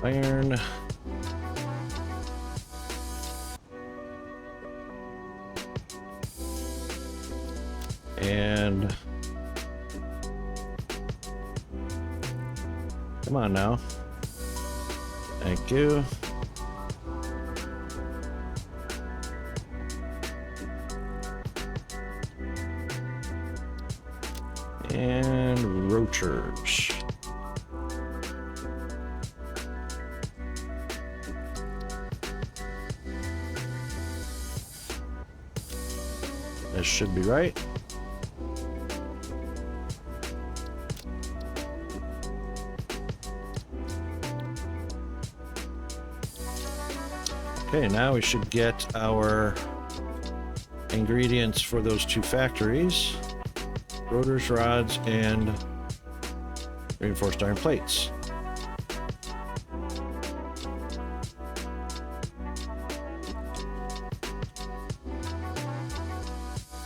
Iron. And come on now. Thank you. And roachers. This should be right. Okay, now we should get our ingredients for those two factories. Rotors, rods, and reinforced iron plates.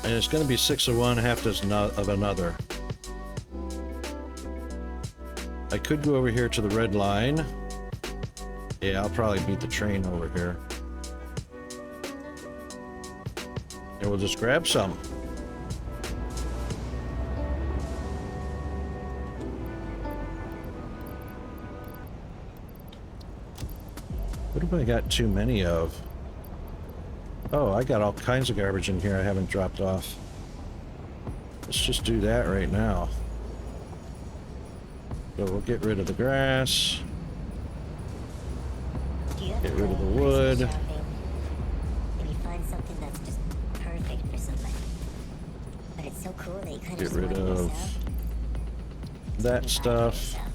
And it's going to be 6 of one, half dozen of another. I could go over here to the red line. Yeah, I'll probably beat the train over here. And we'll just grab some. What have I got too many of? Oh, I got all kinds of garbage in here I haven't dropped off. Let's just do that right now. So we'll get rid of the grass. Get rid of the wood. If you find something that's just perfect for somebody, but it's so cool that you kind of Get just rid want it of yourself. that You buy it for stuff. yourself.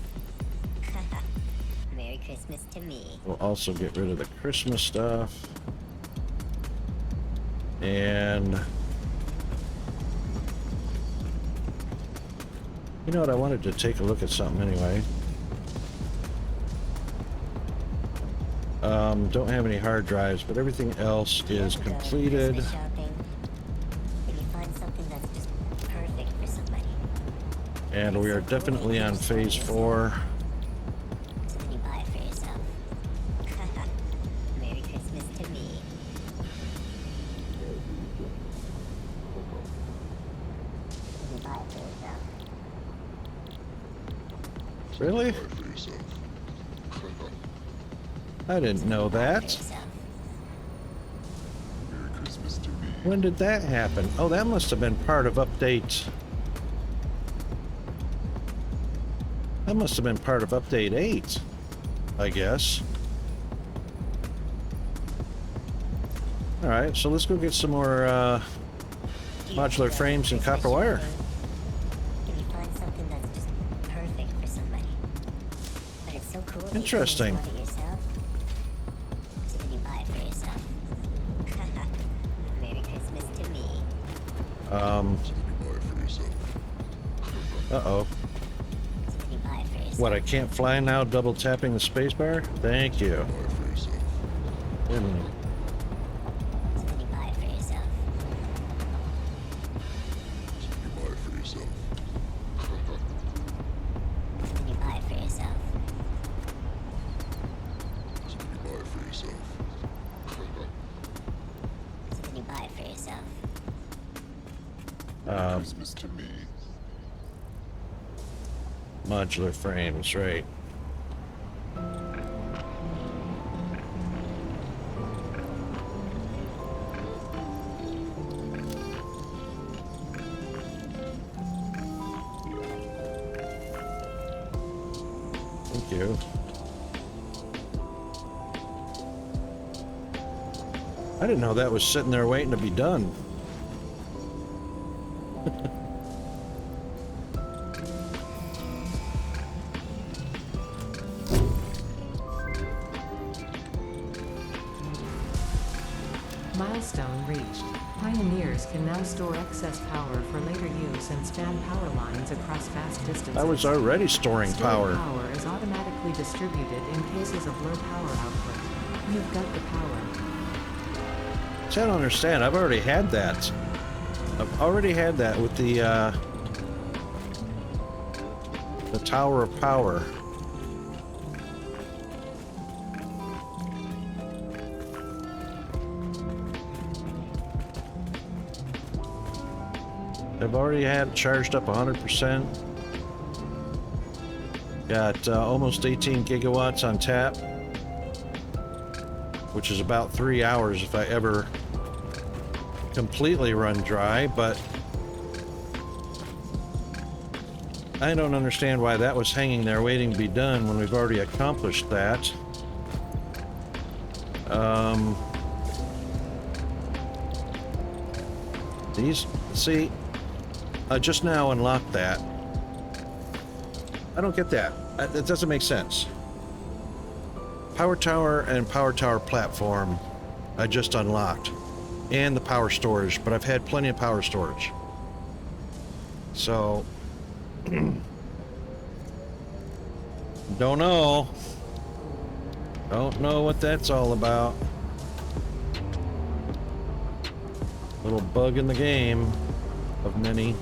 Merry Christmas to me. We'll also get rid of the Christmas stuff. And you know what? I wanted to take a look at something anyway. Don't have any hard drives, but everything else is You ever go completed. Christmas shopping, and you find something that's just perfect for somebody, And we are definitely on phase 4. so then you buy it for yourself. Merry Christmas to me. You buy it for yourself. Really? I didn't know Buy it for that. yourself. When did that happen? Oh, that must have been part of update. That must have been part of update 8, I guess. Alright, so let's go get some more modular frames and copper wire. If you find something that's just perfect for somebody, but it's so cool that you Interesting. can just want it yourself, so then you buy it for yourself. Merry Christmas to me. Uh-oh. So then you buy it for yourself. What, I can't fly now double tapping the spacebar? Thank you. Wait a minute. So then you buy it for yourself. So then you buy it for yourself. So then you buy it for yourself. Modular frames, right. Thank you. I didn't know that was sitting there waiting to be done. Milestone reached. Pioneers can now store excess power for later use and span power lines across vast distances. I was already storing Stored power. power is automatically distributed in cases of low power output. You've got the power. See, I don't understand. I've already had that. I've already had that with the Tower of Power. I've already had it charged up 100%. Got almost 18 gigawatts on tap, which is about 3 hours if I ever completely run dry, but I don't understand why that was hanging there waiting to be done when we've already accomplished that. These, see, I just now unlocked that. I don't get that. It doesn't make sense. Power tower and power tower platform I just unlocked. And the power storage, but I've had plenty of power storage. So, don't know. Don't know what that's all about. Little bug in the game of many.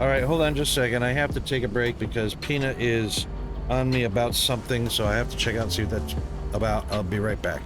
All right, hold on just a second. I have to take a break because Peanut is on me about something, so I have to check out and see what that's about. I'll be right back.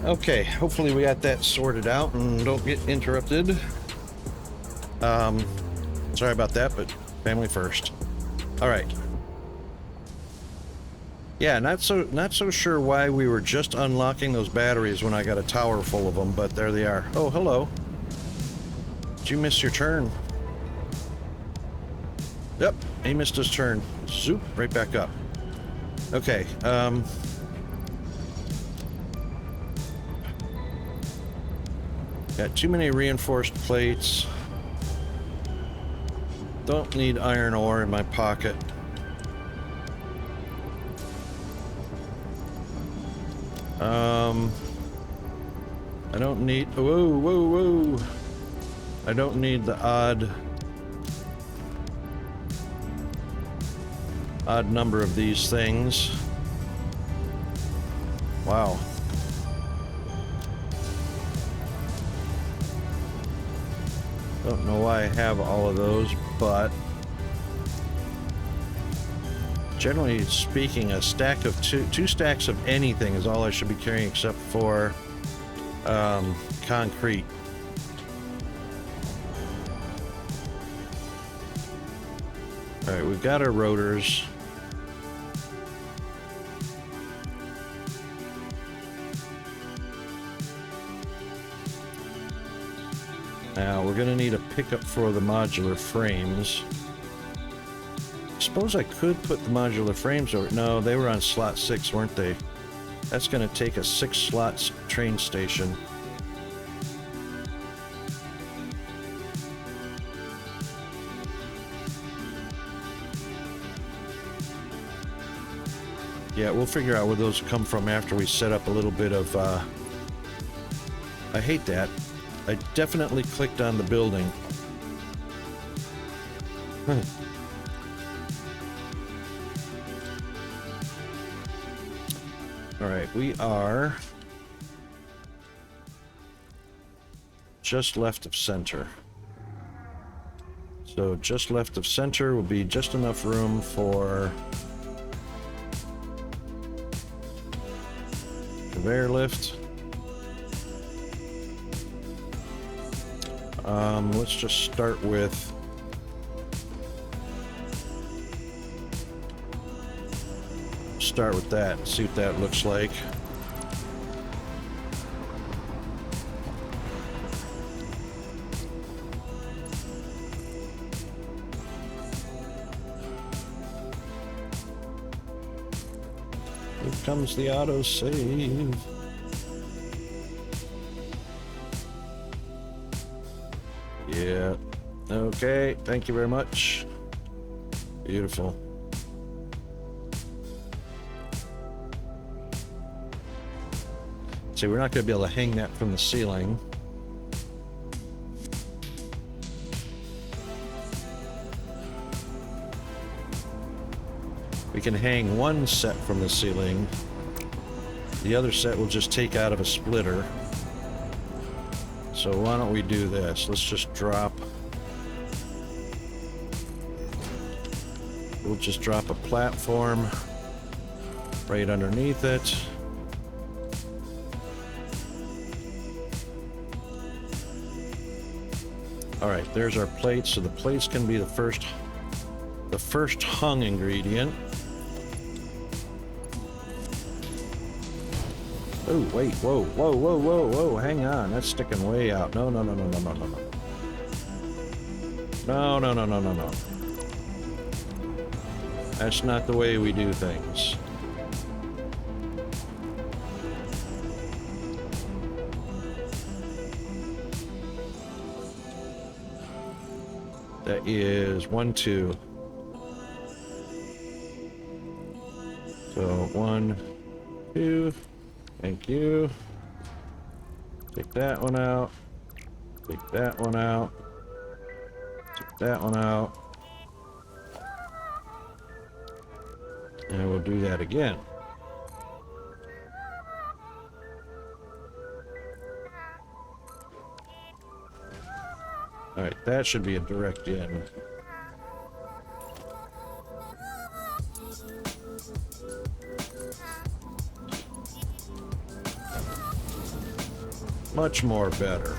Okay, hopefully we got that sorted out and don't get interrupted. Sorry about that, but family first. All right. Yeah, not so sure why we were just unlocking those batteries when I got a tower full of them, but there they are. Oh, hello. Did you miss your turn? Yep, he missed his turn. Zoop, right back up. Okay, Got too many reinforced plates. Don't need iron ore in my pocket. I don't need... Whoa. I don't need the odd number of these things. Wow. Don't know why I have all of those, but generally speaking, a stack of two stacks of anything is all I should be carrying except for concrete. All right, we've got our rotors. Now we're gonna need a pickup for the modular frames. Suppose I could put the modular frames over. No, they were on slot 6, weren't they? That's gonna take a 6 slots train station. Yeah, we'll figure out where those come from after we set up a little bit of, I hate that. I definitely clicked on the building. Alright, we are just left of center. So just left of center will be just enough room for conveyor lift. Let's just start with that and see what that looks like. Here comes the autosave. Yeah. Okay. Thank you very much. Beautiful. See, we're not going to be able to hang that from the ceiling. We can hang one set from the ceiling. The other set we'll just take out of a splitter. So why don't we do this? Let's just drop... We'll just drop a platform right underneath it. Alright, there's our plates. So the plates can be the first hung ingredient. Oh, wait, whoa, hang on. That's sticking way out. No. No. That's not the way we do things. That is 1, 2. So 1, 2. Thank you. Take that one out. Take that one out. Take that one out. And we'll do that again. Alright, that should be a direct in. Much more better.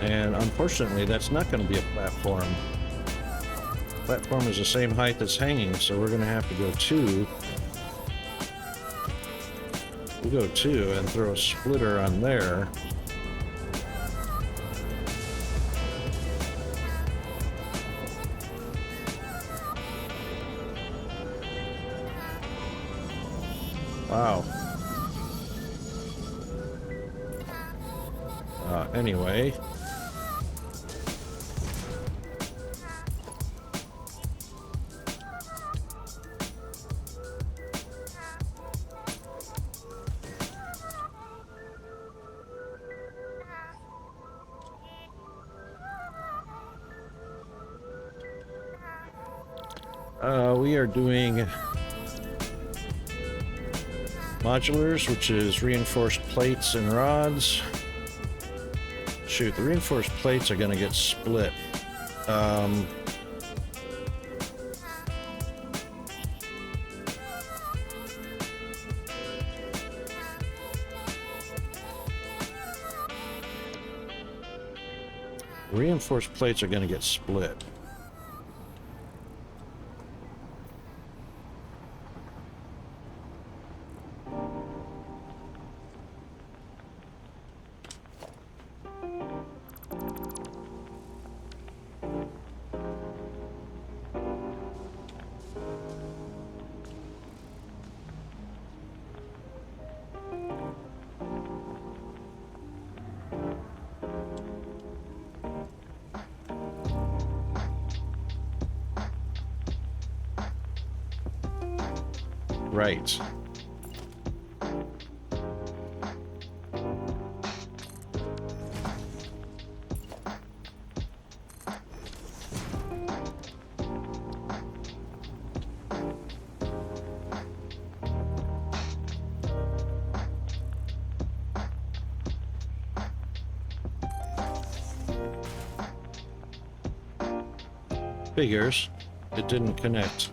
And unfortunately, that's not going to be a platform. Platform is the same height as hanging, so we're going to have to go 2. We'll go 2 and throw a splitter on there. Wow. Anyway. We are doing modulars, which is reinforced plates and rods. Shoot, the reinforced plates are going to get split. Reinforced plates are going to get split. Right. Figures. It didn't connect.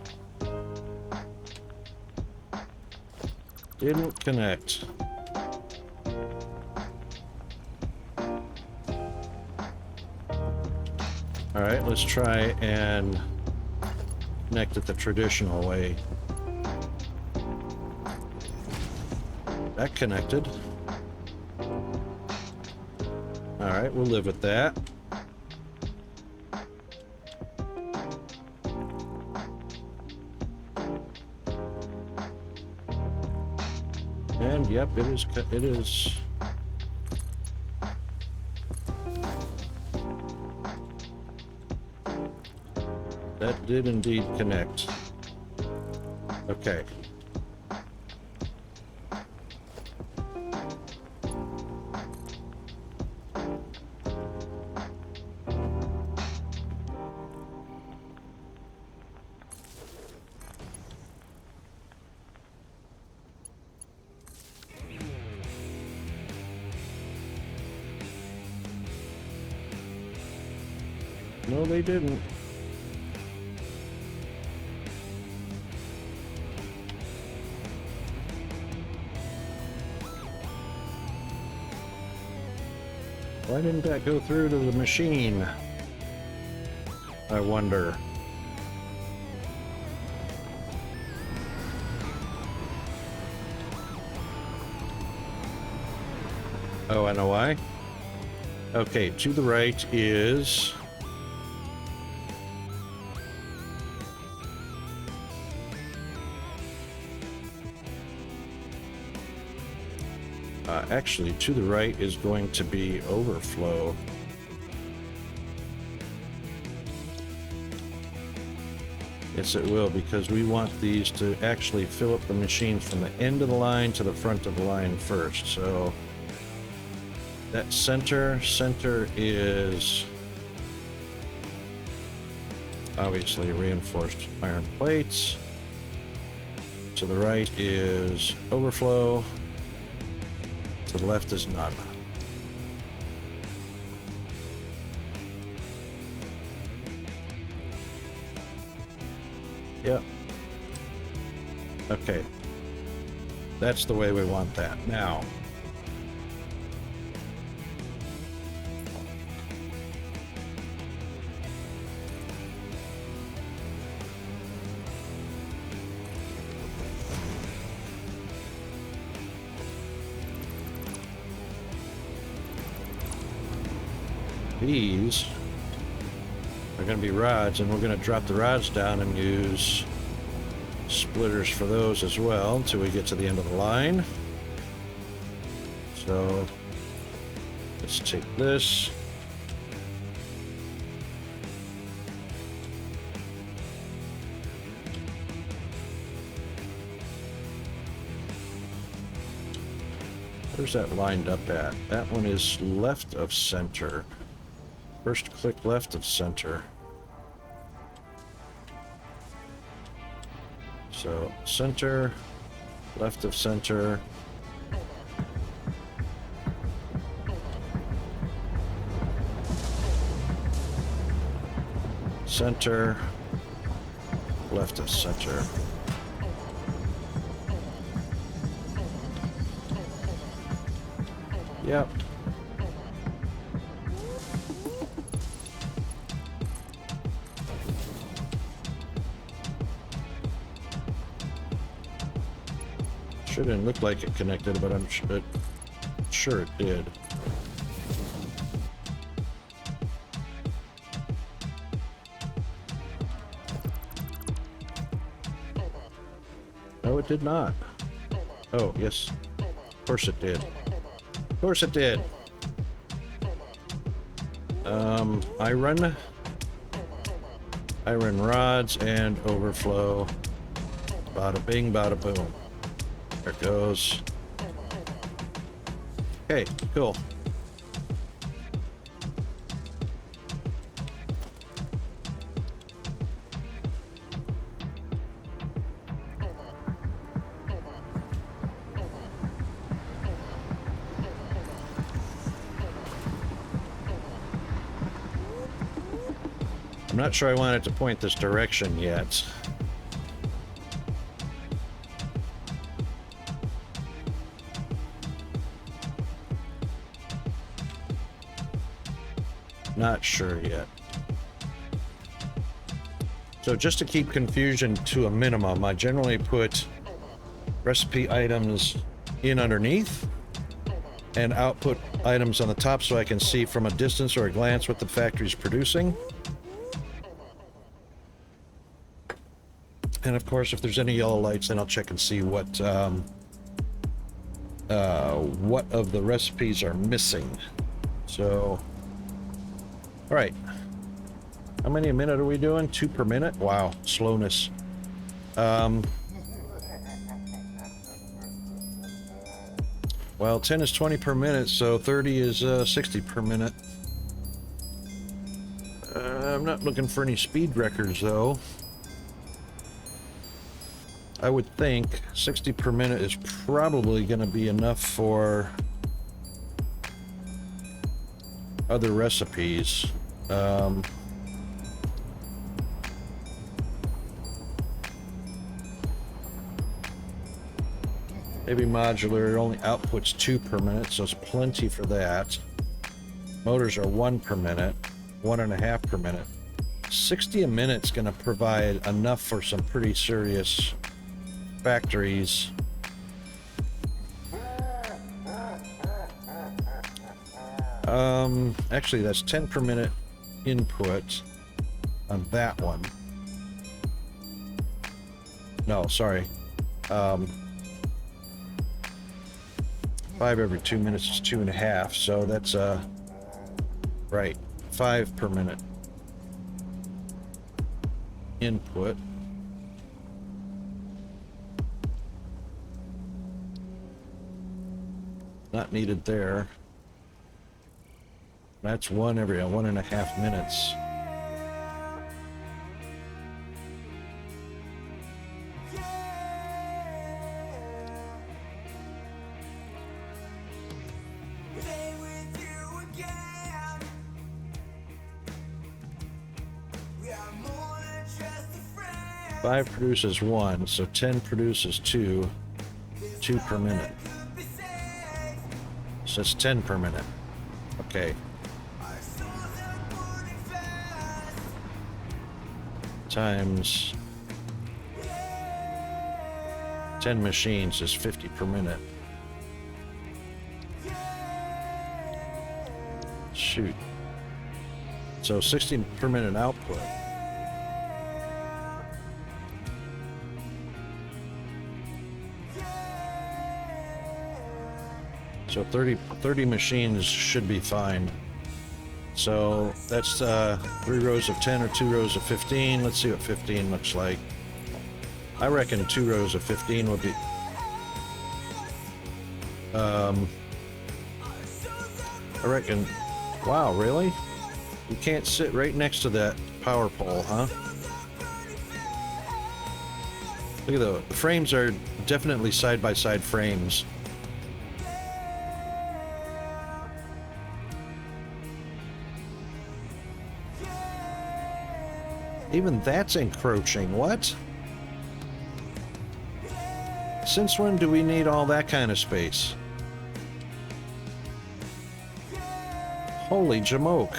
Didn't connect. Alright, let's try and connect it the traditional way. That connected. Alright, we'll live with that. And yep, it is. That did indeed connect. Okay. No, they didn't. Why didn't that go through to the machine? I wonder. Oh, I know why. Okay, to the right is... actually, to the right is going to be overflow. Yes, it will, because we want these to actually fill up the machine from the end of the line to the front of the line first. So that center is obviously reinforced iron plates. To the right is overflow. To the left is none. Yep. Okay. That's the way we want that. Now. These are going to be rods, and we're going to drop the rods down and use splitters for those as well until we get to the end of the line. So Let's take this. Where's that lined up at? That one is left of center. First click left of center. So center, left of center. Center, left of center. Yep. Sure didn't look like it connected, but I'm sure it did. No, it did not. Oh, yes. Of course it did. Of course it did. I run rods and overflow. Bada bing, bada boom. There it goes. Okay, cool. I'm not sure I want it to point this direction yet. Not sure yet. So just to keep confusion to a minimum, I generally put recipe items in underneath and output items on the top so I can see from a distance or a glance what the factory's producing. And of course, if there's any yellow lights, then I'll check and see what of the recipes are missing. So, all right. How many a minute are we doing? 2 per minute? Wow, slowness. Well, 10 is 20 per minute, so 30 is 60 per minute. I'm not looking for any speed records, though. I would think 60 per minute is probably going to be enough for other recipes. Maybe modular only outputs 2 per minute, so it's plenty for that. Motors are 1 per minute, 1.5 per minute. 60 a minute's going to provide enough for some pretty serious factories. Actually, that's 10 per minute input on that one. No, sorry. 5 every 2 minutes is 2.5, so that's right, 5 per minute input. Not needed there. That's 1 every 1.5 minutes. Five produces 1, so 10 produces 2. 2 per minute. So it's 10 per minute. Okay. Times 10 machines is 50 per minute. Shoot. So 60 per minute output. So 30 machines should be fine. So that's 3 rows of 10 or 2 rows of 15. Let's see what 15 looks like. I reckon 2 rows of 15 would be... I reckon... Wow, really? You can't sit right next to that power pole, huh? Look at the frames are definitely side-by-side frames. Even that's encroaching. What? Since when do we need all that kind of space? Holy jamoke.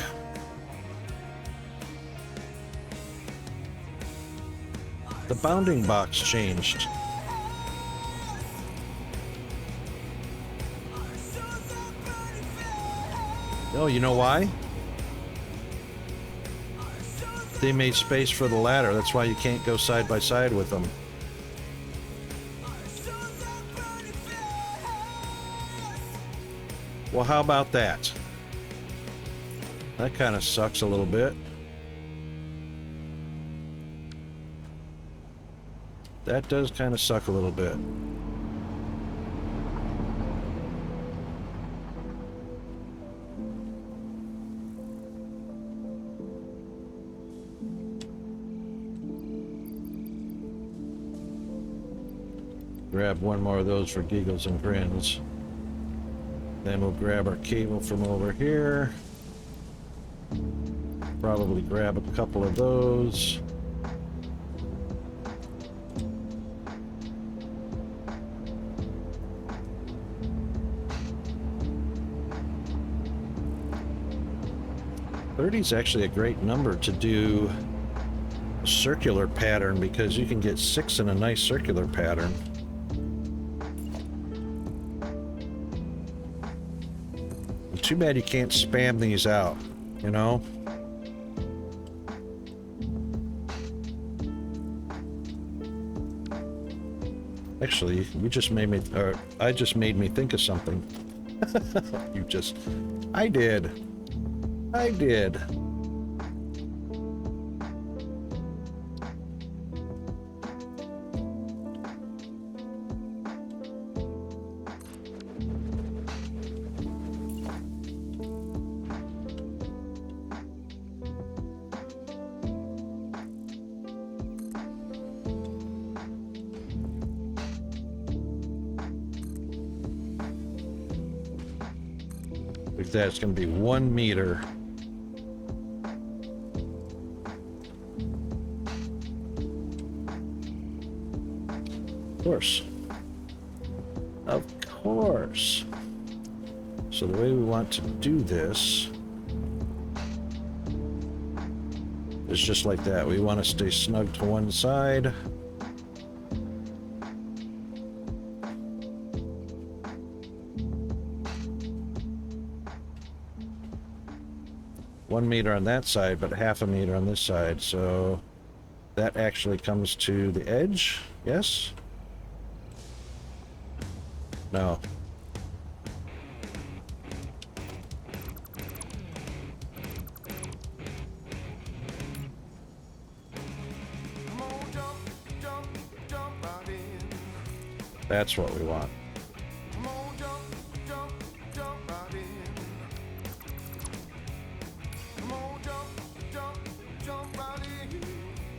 The bounding box changed. Oh, you know why? They made space for the ladder. That's why you can't go side by side with them. Well, how about that? That kind of sucks a little bit. That does kind of suck a little bit. Grab one more of those for giggles and grins. Then we'll grab our cable from over here. Probably grab a couple of those. $30 is actually a great number to do a circular pattern because you can get 6 in a nice circular pattern. Too bad you can't spam these out, you know? Actually, you just made me, or I just made me think of something. I did. Like that, it's going to be 1 meter. Of course. So the way we want to do this is just like that. We want to stay snug to one side. One meter on that side, but half a meter on this side. So that actually comes to the edge. Yes? No. That's what we want.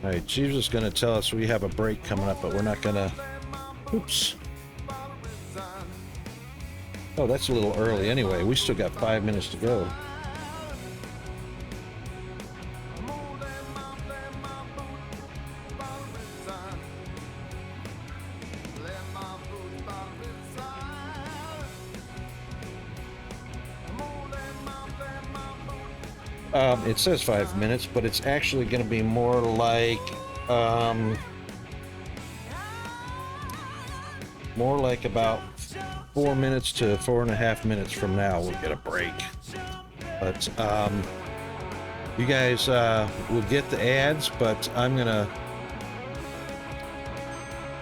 All right, Jeeves is going to tell us we have a break coming up, but we're not going to... Oops. Oh, that's a little early anyway. We still got 5 minutes to go. It says 5 minutes, but it's actually going to be more like about 4 minutes to 4.5 minutes from now we'll get a break. But you guys will get the ads, but I'm gonna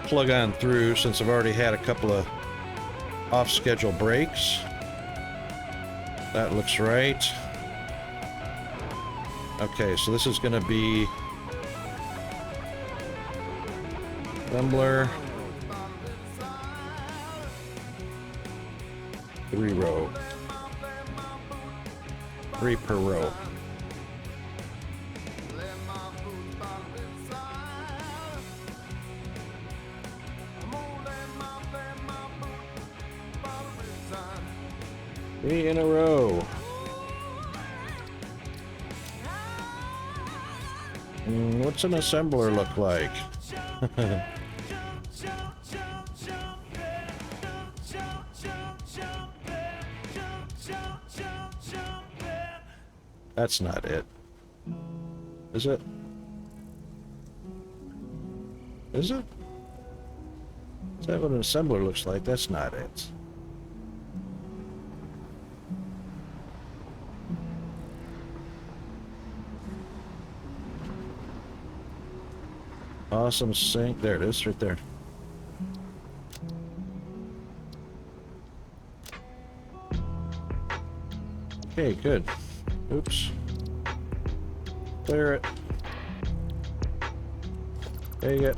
plug on through since I've already had a couple of off-schedule breaks. That looks right. Okay, so this is going to be assembler 3 row, 3 per row. Three in a row. What's an assembler look like? That's not it. Is it? Is it? Is that what an assembler looks like? That's not it. Awesome sync. There it is, right there. Okay, good. Oops. Clear it. There you go.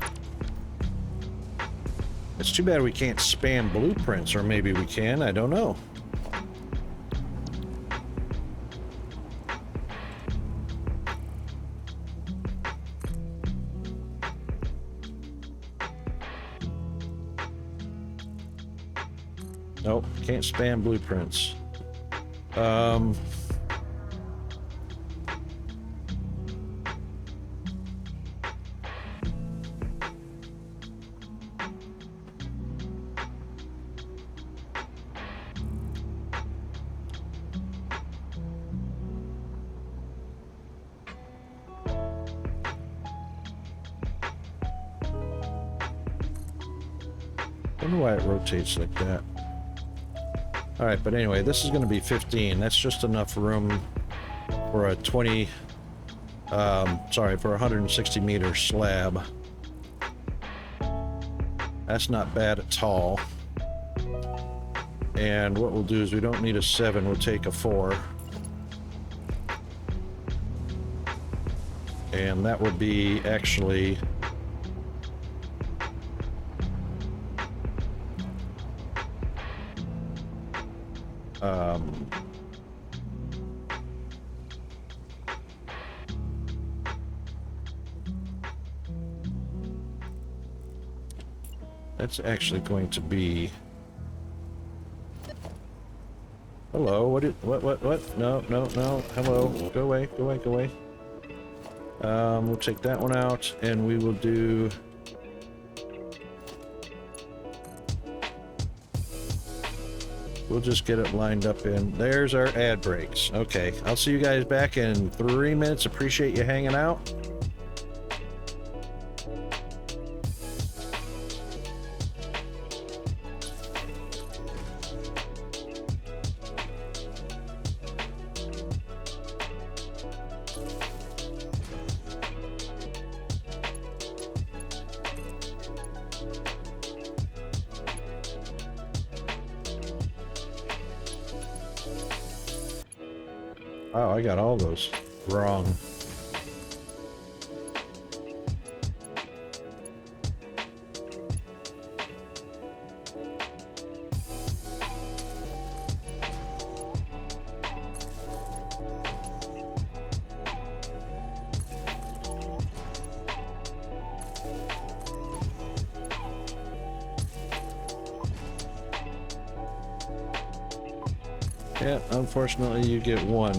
It's too bad we can't spam blueprints, or maybe we can, I don't know. Nope, can't spam blueprints. I don't know why it rotates like that. Alright, but anyway, this is going to be 15. That's just enough room for a 20... sorry, for a 160 meter slab. That's not bad at all. And what we'll do is we don't need a 7, we'll take a 4. And that would be actually... that's actually going to be... Hello, what? No, no, no. Hello, go away, go away, go away. We'll take that one out, and we will do... We'll just get it lined up in. There's our ad breaks. Okay, I'll see you guys back in 3 minutes. Appreciate you hanging out. Wow, I got all those wrong. Yeah, unfortunately you get one.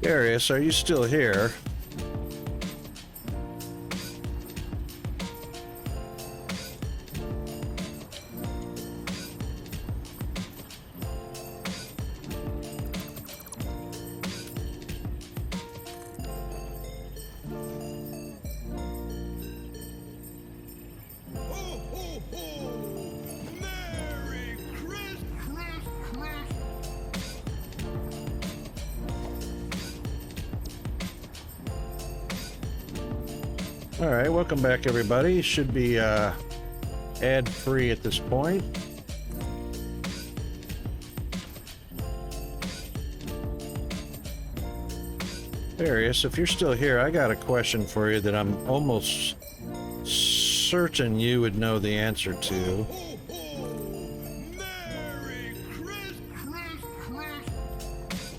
Darius, are you still here? All right, welcome back, everybody. Should be ad-free at this point. Darius, if you're still here, I got a question for you that I'm almost certain you would know the answer to.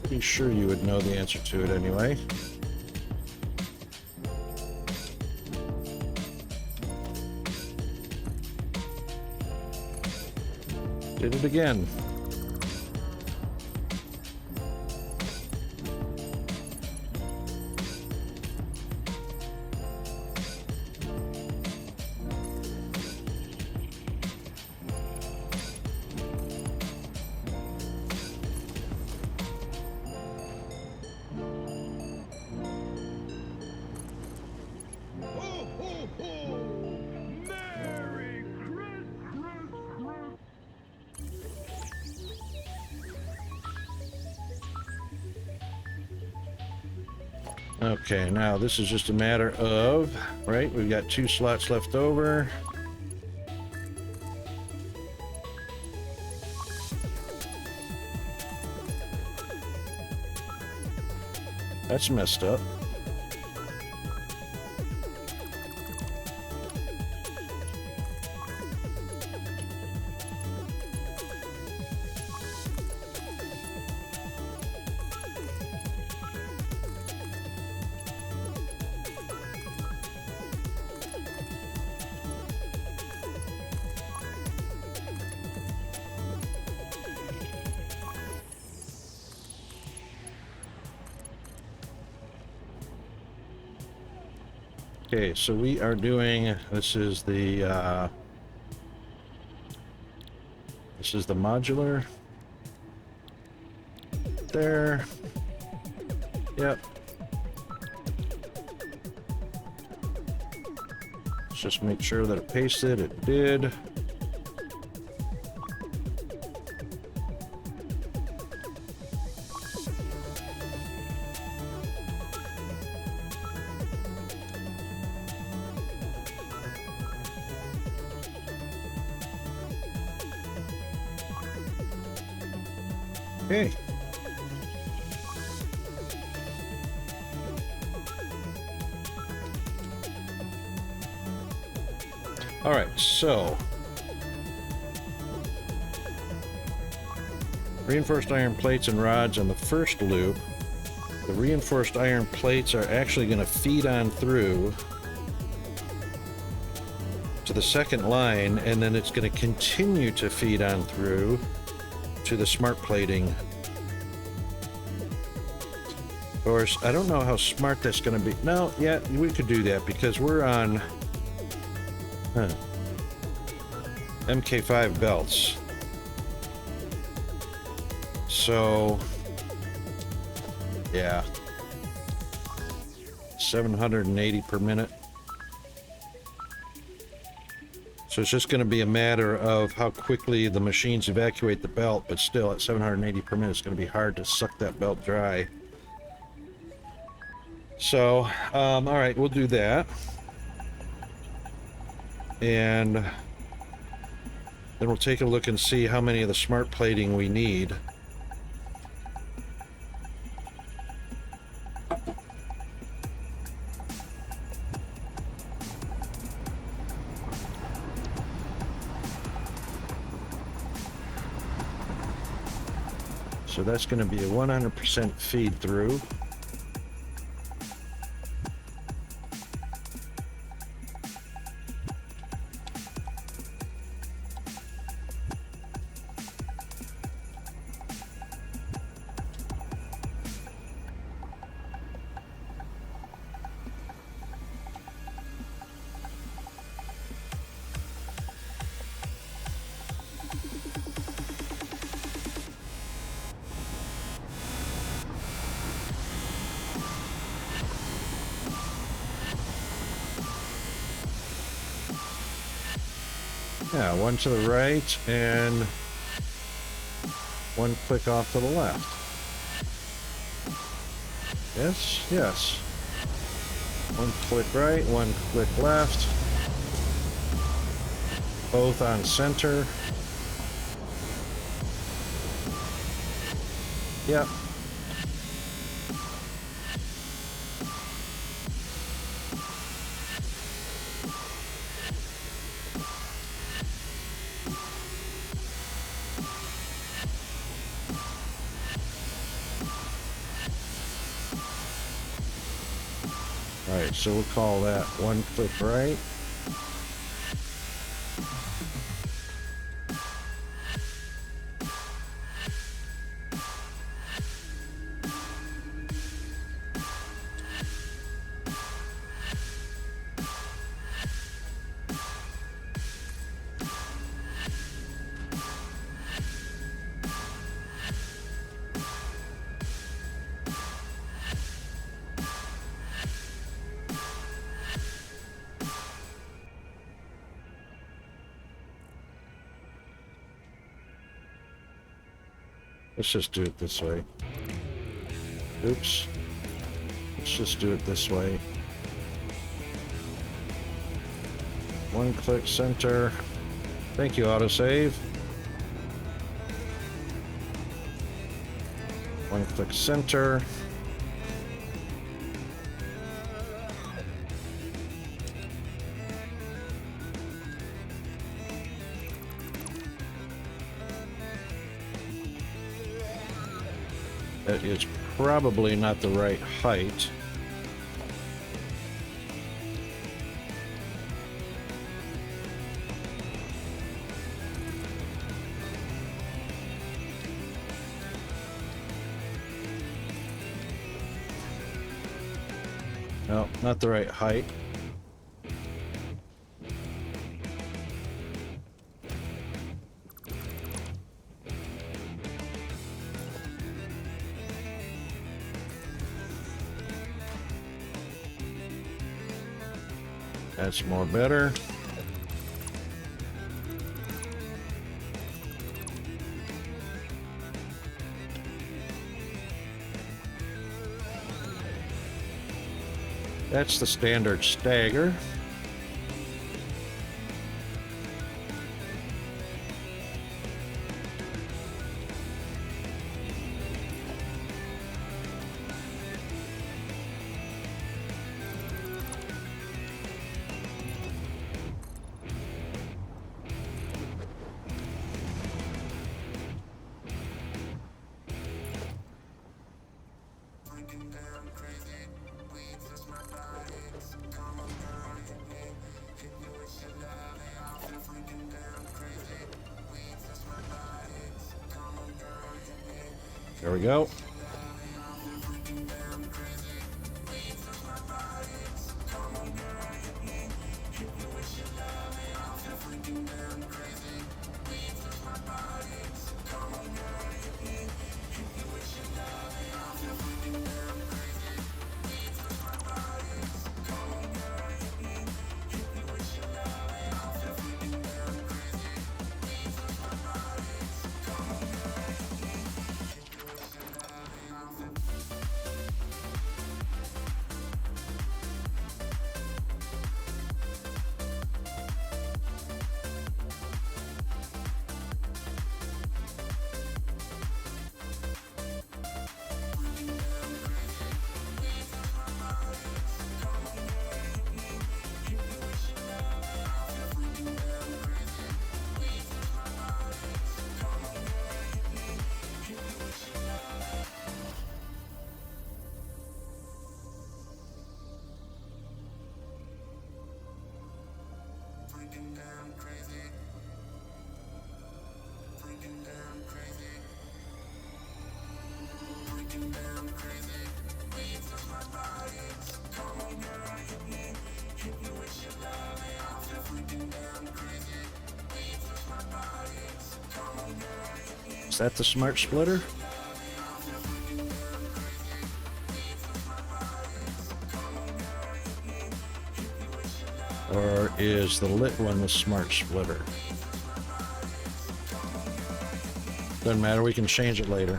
Pretty sure you would know the answer to it anyway. Did it again. Okay, now this is just a matter of, right, we've got 2 slots left over. That's messed up. Okay, so we are doing, this is the modular. There. Yep. Let's just make sure that it pasted. It did. Okay. All right, so reinforced iron plates and rods on the first loop. The reinforced iron plates are actually going to feed on through to the second line, and then it's going to continue to feed on through to the smart plating. Of course, I don't know how smart that's going to be. No, yeah, we could do that because we're on MK5 belts. So, yeah, 780 per minute. So it's just going to be a matter of how quickly the machines evacuate the belt, but still at 780 per minute, it's going to be hard to suck that belt dry. So, all right, we'll do that. And then we'll take a look and see how many of the smart plating we need. So that's going to be a 100% feed through. Yeah, one to the right and one click off to the left. Yes, yes. One click right, one click left. Both on center. Yep. Alright, so we'll call that one click right. Let's just do it this way. Oops. Let's just do it this way. One click center. Thank you, autosave. One click center. That is probably not the right height. No, not the right height. That's more better. That's the standard stagger. There we go. Is that the smart splitter? Or is the lit one the smart splitter? Doesn't matter, we can change it later.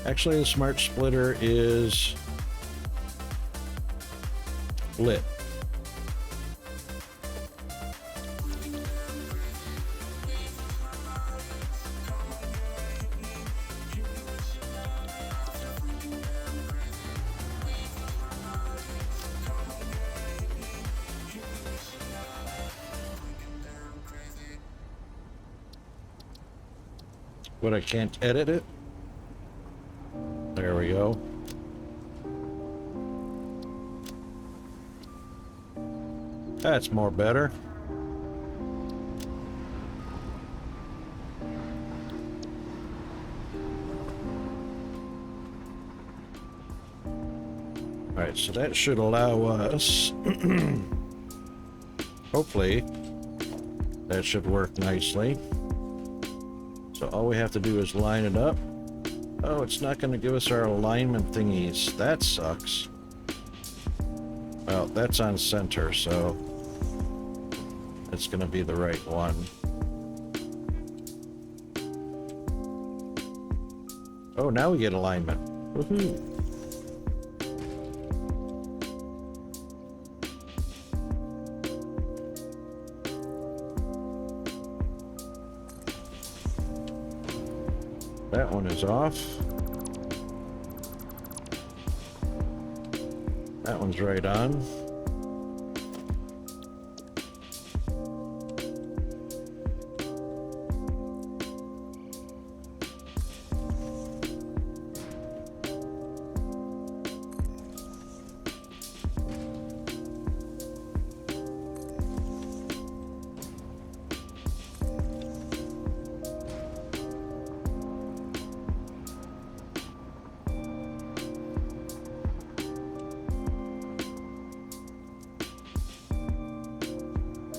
Actually, the smart splitter is lit. But I can't edit it. There we go. That's more better. Alright, so that should allow us, hopefully, that should work nicely. So all we have to do is line it up. Oh, it's not going to give us our alignment thingies. That sucks. Well, that's on center, so it's going to be the right one. Oh, now we get alignment. Woohoo! That one is off. That one's right on.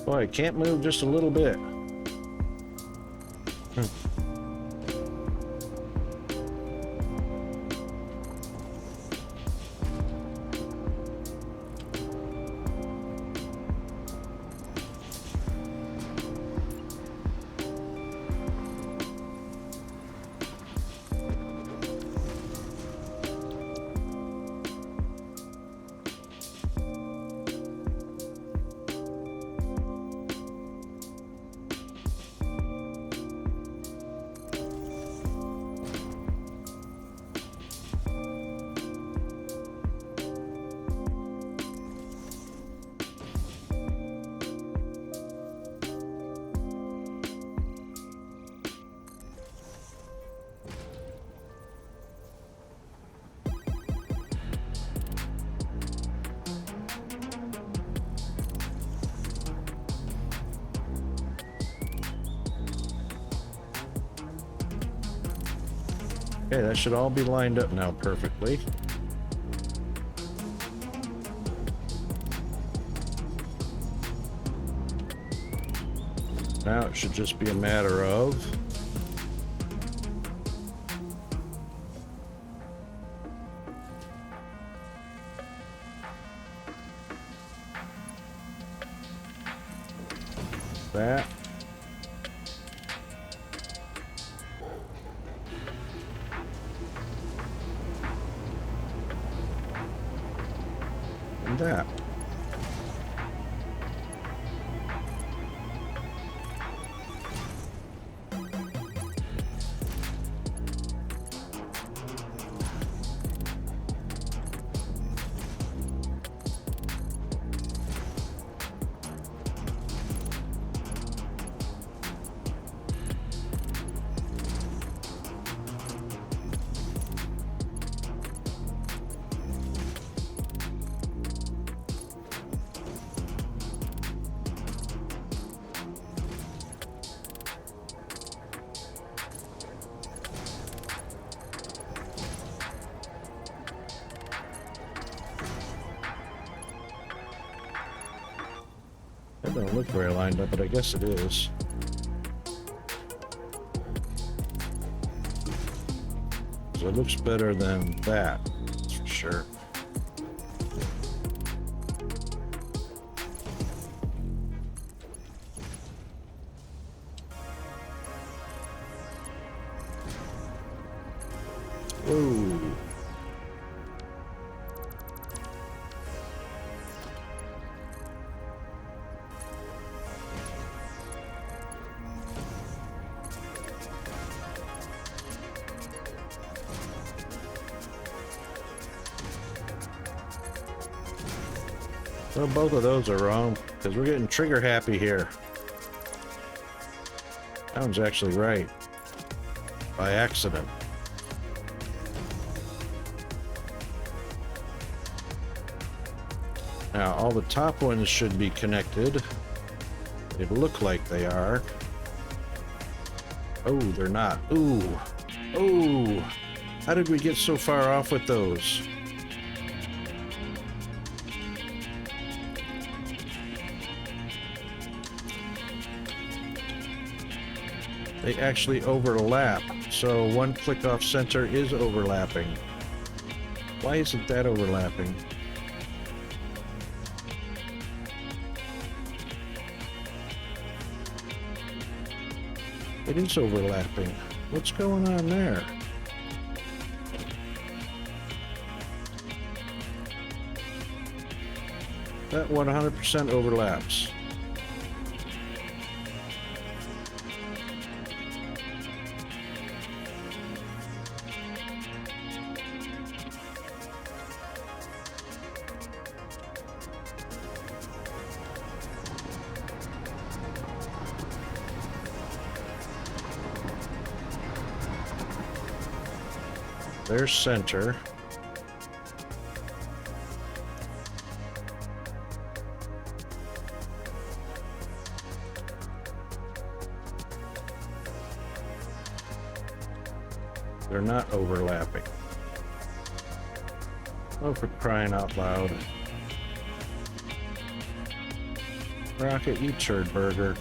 Boy, I can't move just a little bit. Okay, that should all be lined up now perfectly. Now it should just be a matter of that. And that. That doesn't look very lined up, but I guess it is. So it looks better than that, that's for sure. Whoa. Well, both of those are wrong, because we're getting trigger happy here. That one's actually right. By accident. Now, all the top ones should be connected. They look like they are. Oh, they're not. Ooh. Ooh. How did we get so far off with those? They actually overlap, so one click off center is overlapping. Why isn't that overlapping? It is overlapping. What's going on there? That 100% overlaps. There's center. They're not overlapping. Oh, for crying out loud. Rocket, you turd burger.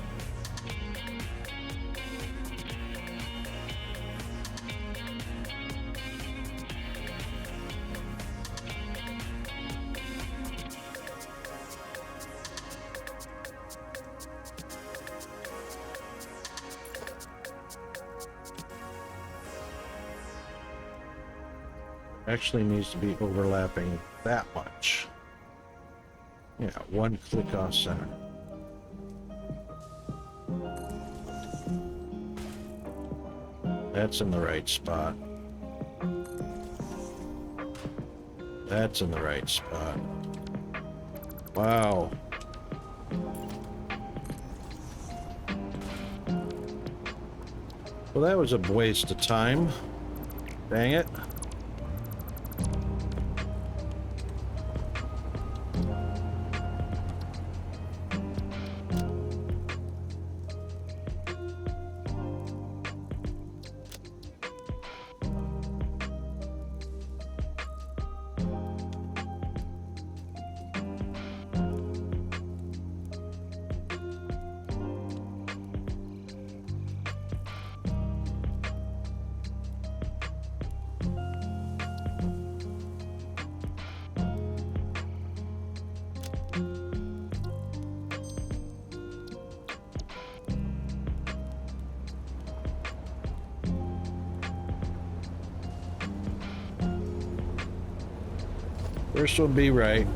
Actually needs to be overlapping that much. Yeah, one click off center. That's in the right spot. That's in the right spot. Wow. Well, that was a waste of time. Dang it. First will be right.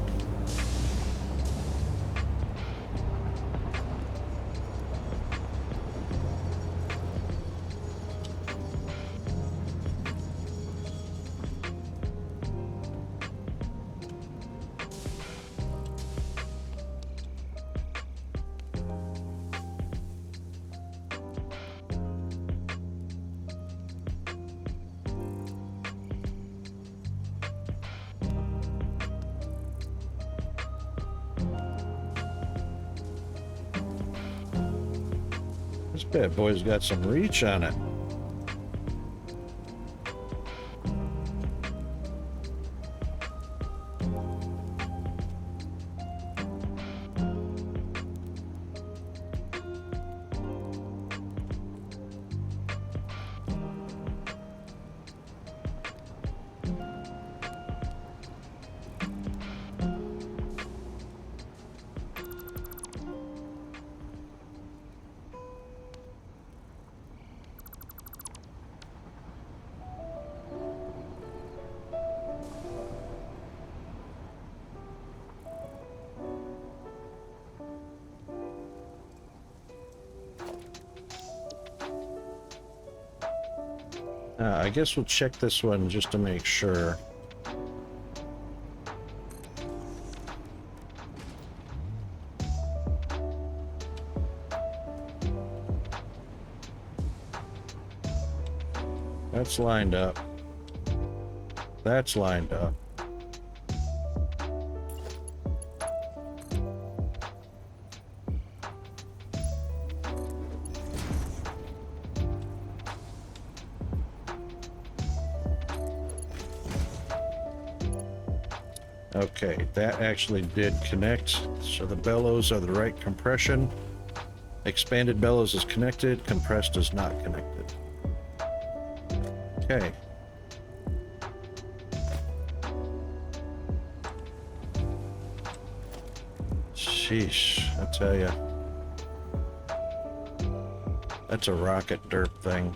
This bad boy's got some reach on it. I guess we'll check this one just to make sure. That's lined up. That's lined up. Okay, that actually did connect. So the bellows are the right compression. Expanded bellows is connected, compressed is not connected. Okay. Sheesh, I tell ya. That's a rocket derp thing.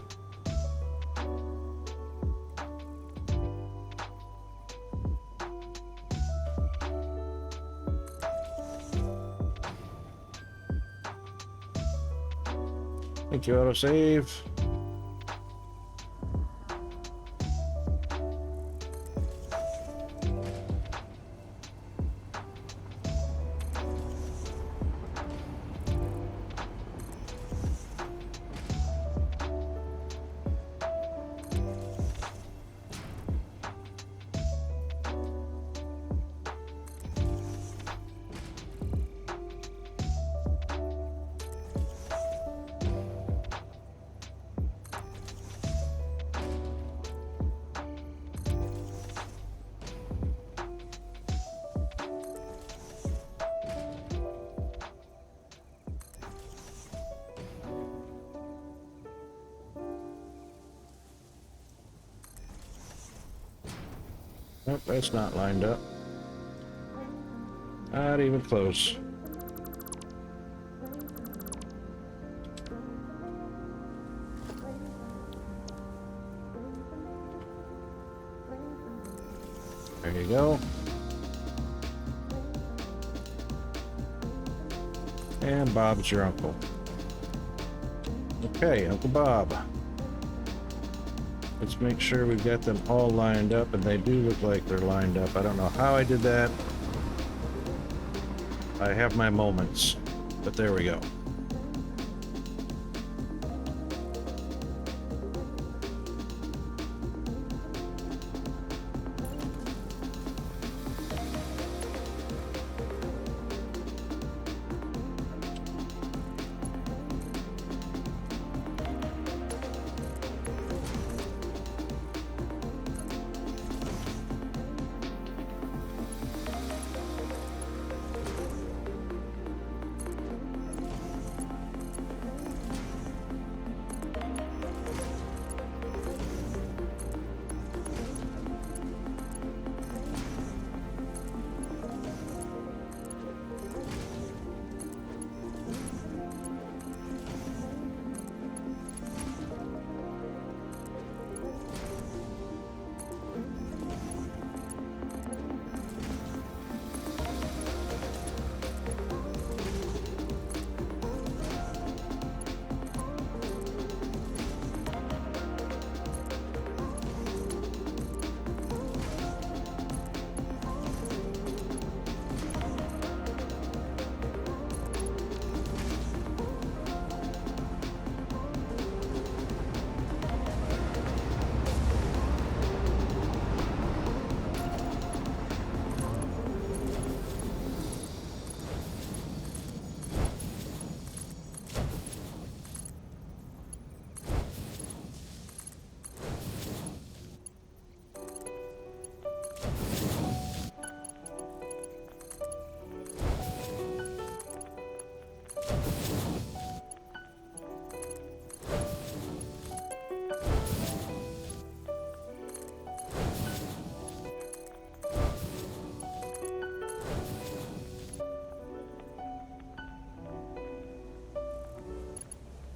Thank you, autosave. Nope, that's not lined up. Not even close. There you go. And Bob's your uncle. Okay, Uncle Bob. Let's make sure we've got them all lined up, and they do look like they're lined up. I don't know how I did that. I have my moments, but there we go.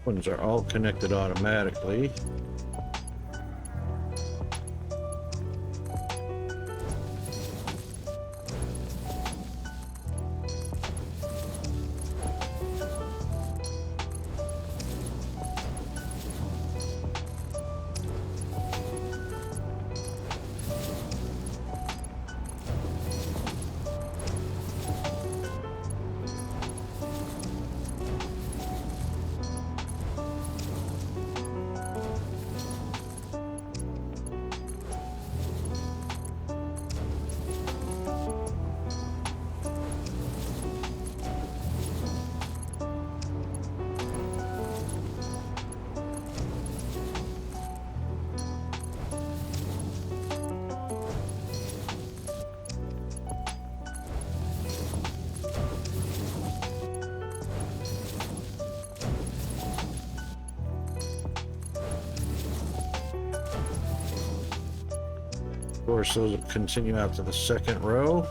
Ones are all connected automatically. course, those will continue out to the second row.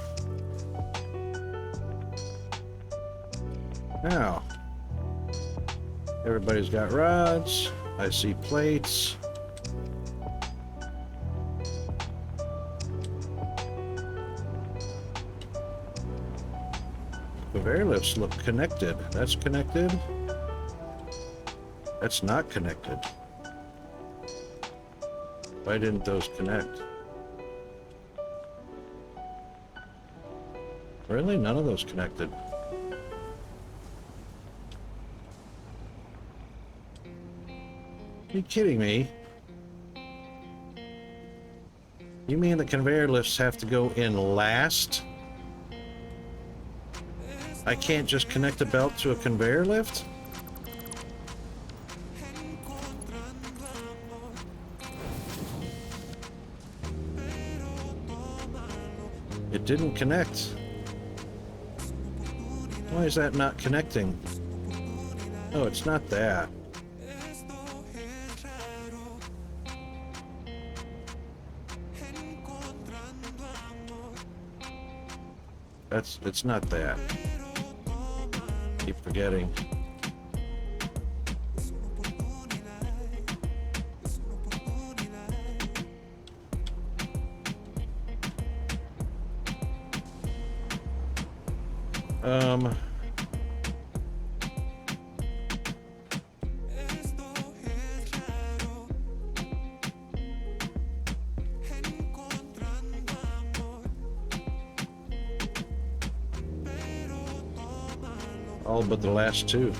Now, everybody's got rods. I see plates. Conveyor lifts look connected. That's connected. That's not connected. Why didn't those connect? Really? None of those connected. Are you kidding me? You mean the conveyor lifts have to go in last? I can't just connect a belt to a conveyor lift? It didn't connect. Why is that not connecting? Oh, it's not that. It's not that. Keep forgetting. All but the last two.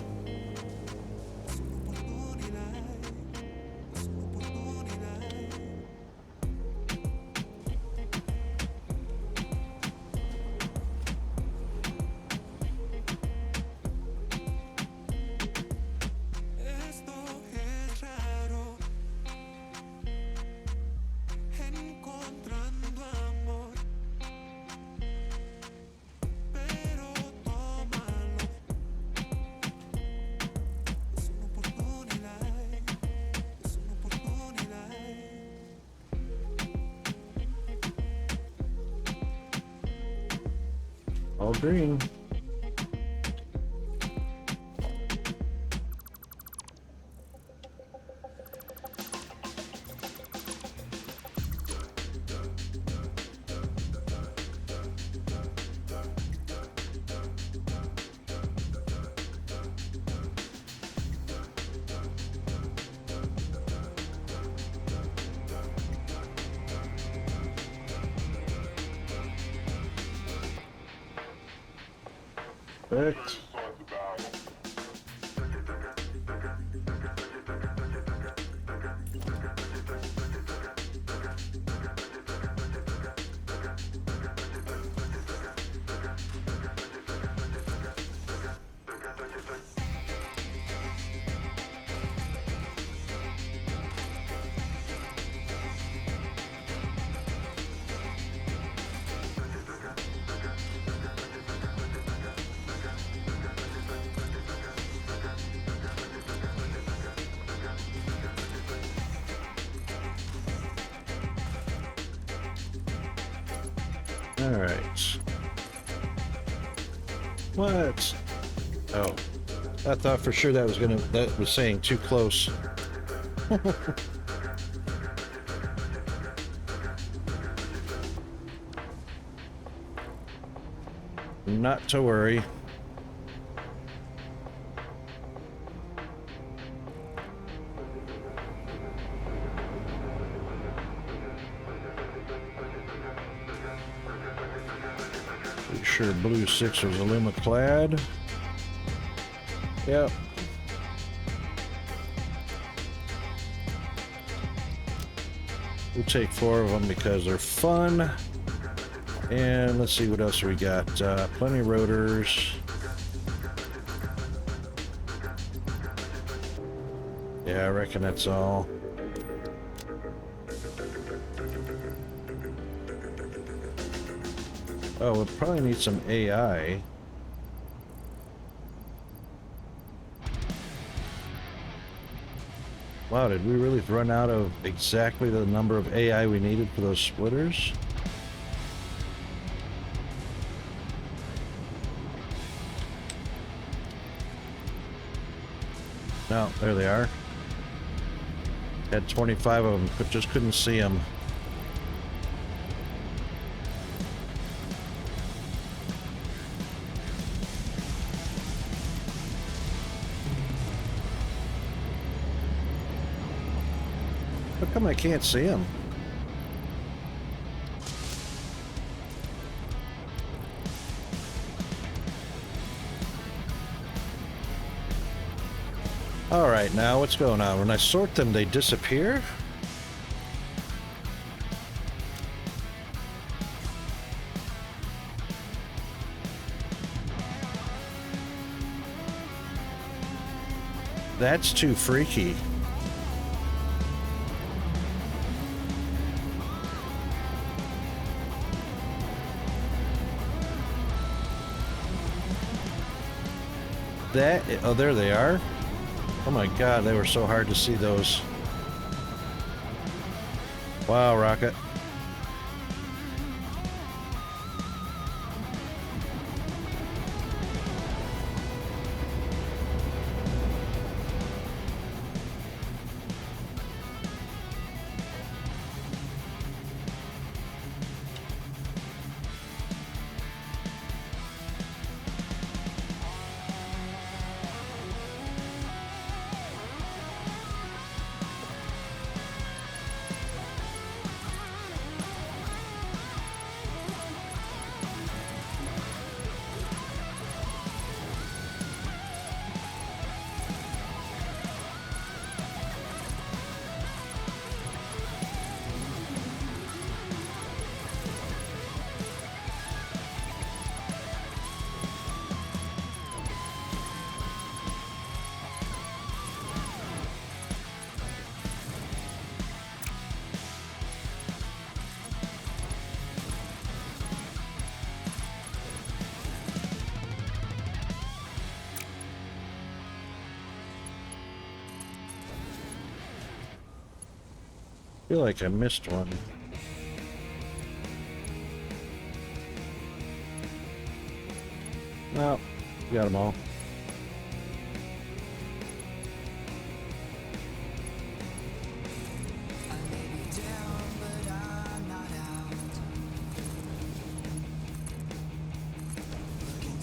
All green. Perfect. All right. What? Oh, I thought for sure that was saying too close. Not to worry. Pretty sure Blue 6 was aluminum-clad. Yep. We'll take 4 of them because they're fun. And let's see what else we got. Plenty of rotors. Yeah, I reckon that's all. Oh, we'll probably need some AI. Wow, did we really run out of exactly the number of AI we needed for those splitters? No, there they are. Had 25 of them, but just couldn't see them. How come I can't see them? All right, now what's going on? When I sort them, they disappear? That's too freaky. That, oh, there they are. Oh my god, they were so hard to see those. Wow, Rocket. I feel like I missed one. No, got them all.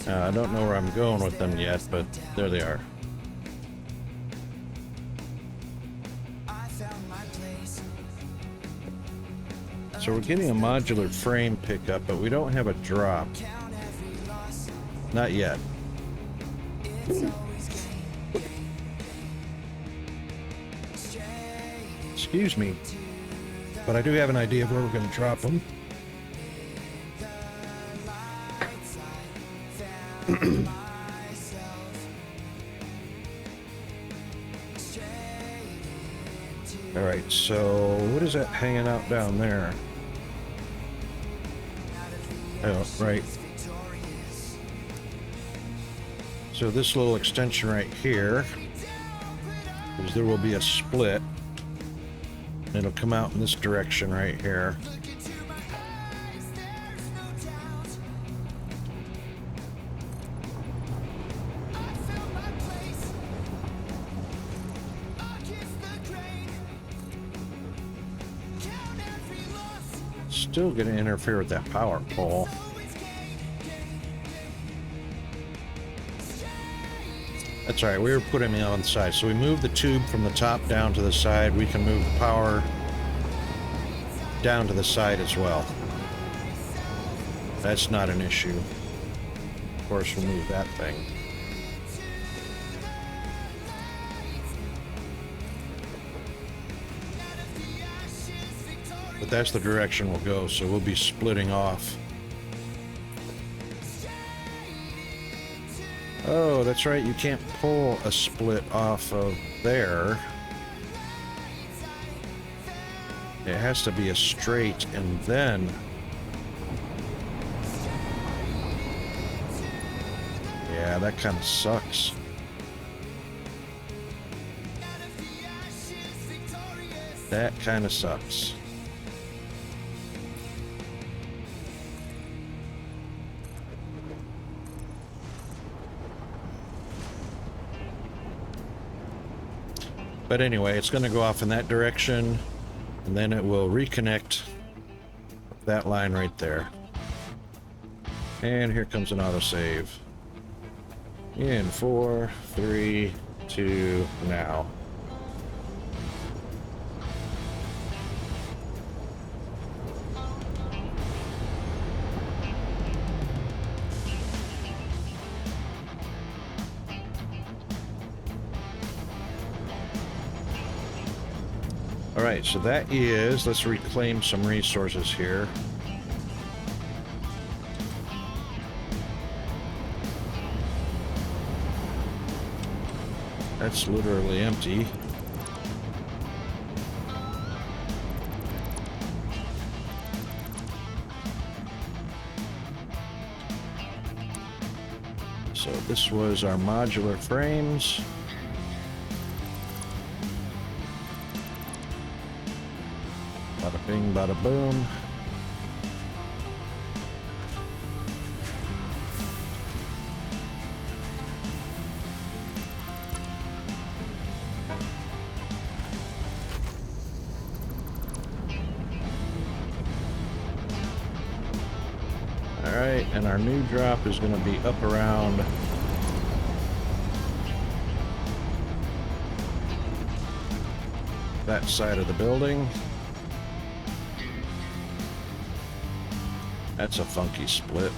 I don't know where I'm going with them yet, but there they are. So we're getting a modular frame pickup, but we don't have a drop. Not yet. Excuse me, but I do have an idea of where we're going to drop them. All right, so what is that hanging out down there? Oh, right. So this little extension right here, is there will be a split. It'll come out in this direction right here. Still going to interfere with that power pole. That's all right, we were putting it on the side. So we move the tube from the top down to the side. We can move the power down to the side as well. That's not an issue. Of course, we'll move that thing. But that's the direction we'll go, so we'll be splitting off. Oh, that's right, you can't pull a split off of there. It has to be a straight, and then... Yeah, that kind of sucks. That kind of sucks. But anyway, it's going to go off in that direction, and then it will reconnect that line right there. And here comes an autosave. In 4, 3, 2, now. Alright, so that is, let's reclaim some resources here. That's literally empty. So this was our modular frames. Bada bing, bada boom. Alright, and our new drop is going to be up around that side of the building. That's a funky split.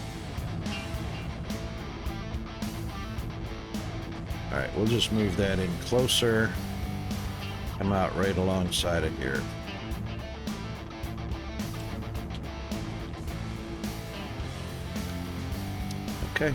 Alright, we'll just move that in closer. Come out right alongside it here. Okay.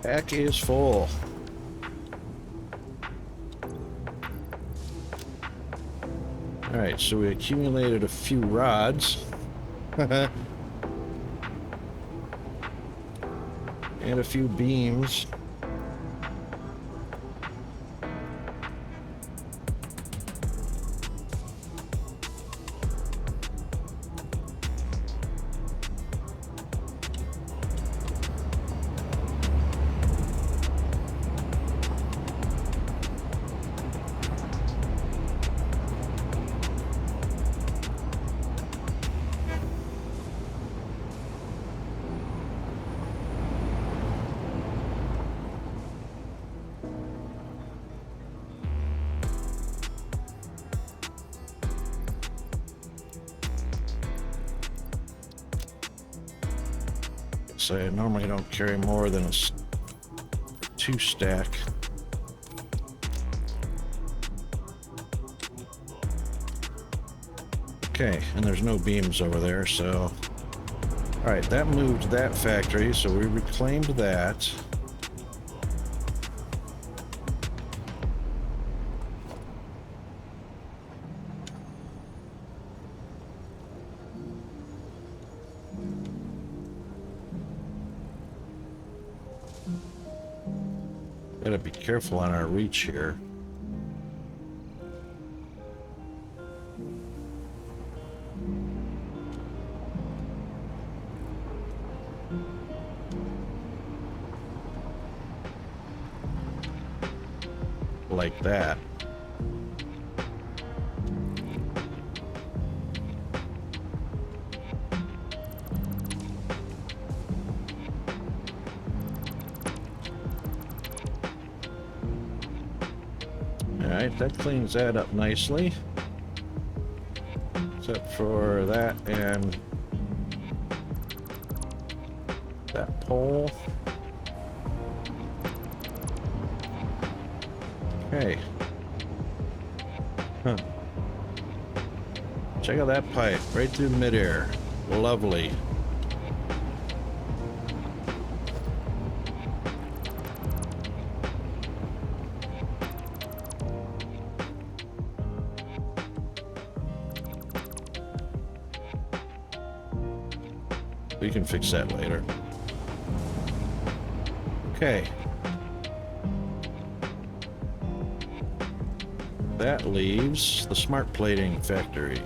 Pack is full. Alright, so we accumulated a few rods. And a few beams. So I normally don't carry more than a 2 stack. Okay, and there's no beams over there, so... Alright, that moved that factory, so we reclaimed that. Gotta be careful on our reach here. Like that. Alright, that cleans that up nicely. Except for that and that pole. Okay. Huh. Check out that pipe right through midair. Lovely. We can fix that later. Okay. That leaves the smart plating factory.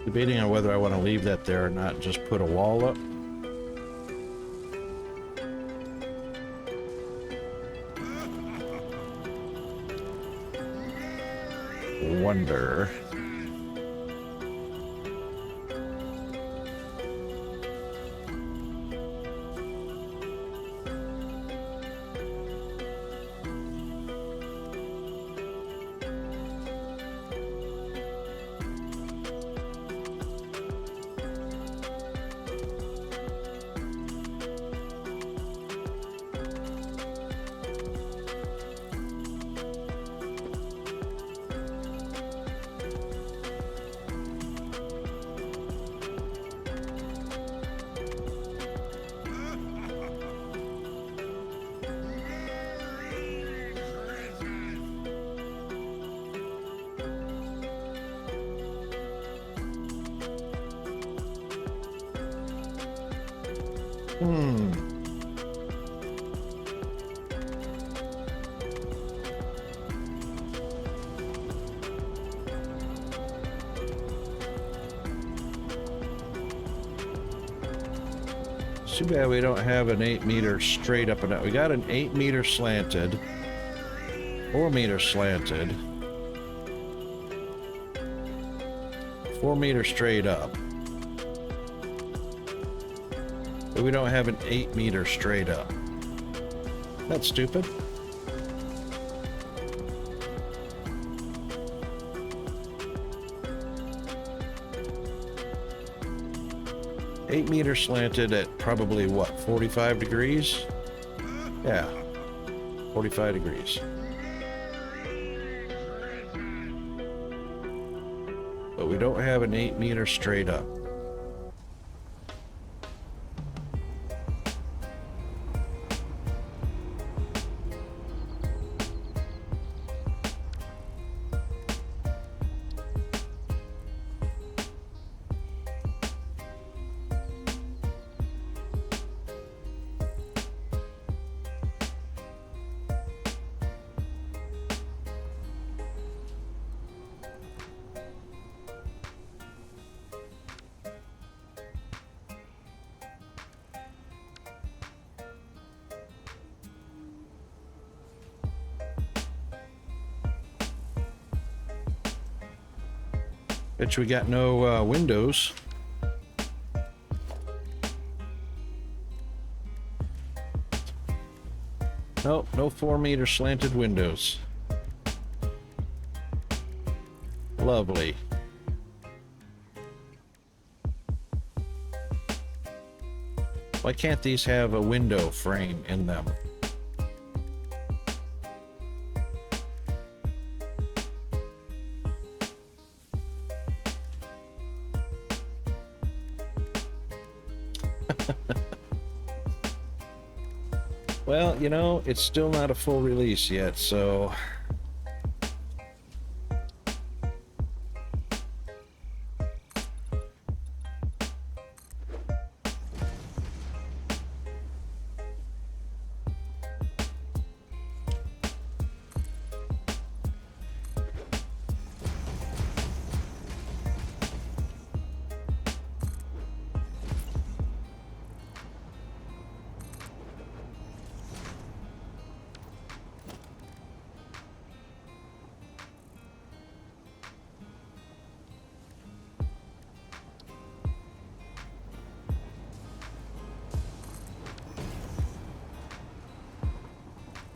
Debating on whether I want to leave that there or not, just put a wall up. Wonder. Too bad we don't have an 8 meter straight up and out. We got an 8 meter slanted, 4 meter slanted, 4 meter straight up. But we don't have an 8 meter straight up. That's stupid. Eight meter slanted at probably what, 45 degrees? Yeah, 45 degrees. But we don't have an 8 meter straight up. Bet we got no windows. Nope, no 4 meter slanted windows. Lovely. Why can't these have a window frame in them? Well, you know, it's still not a full release yet, so...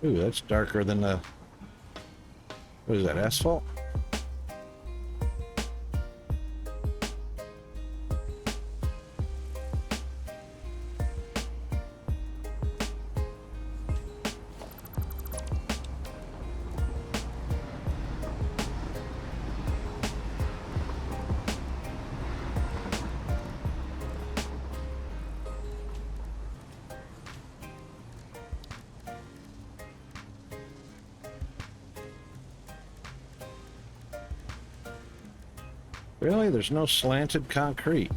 Ooh, that's darker than the... What is that, asphalt? Really? There's no slanted concrete.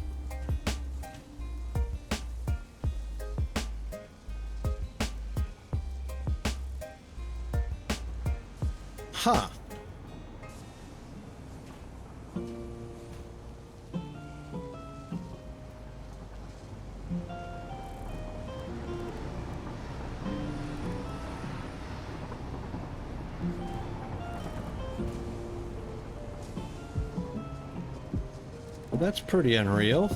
Huh. Well, that's pretty unreal.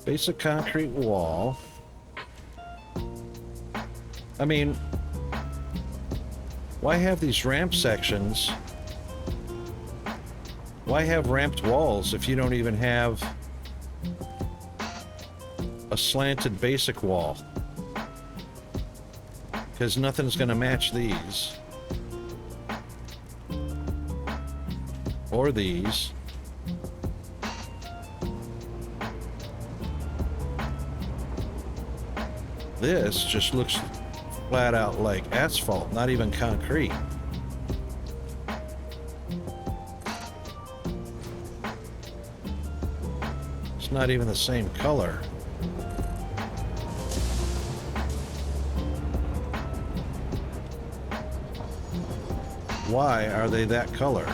Basic concrete wall. I mean, why have these ramp sections? Why have ramped walls if you don't even have a slanted basic wall? Because nothing's going to match these. Or these. This just looks flat out like asphalt, not even concrete. It's not even the same color. Why are they that color?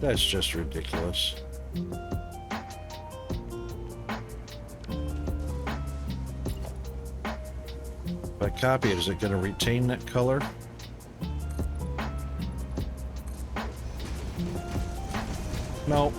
That's just ridiculous. If I copy it, is it going to retain that color? No.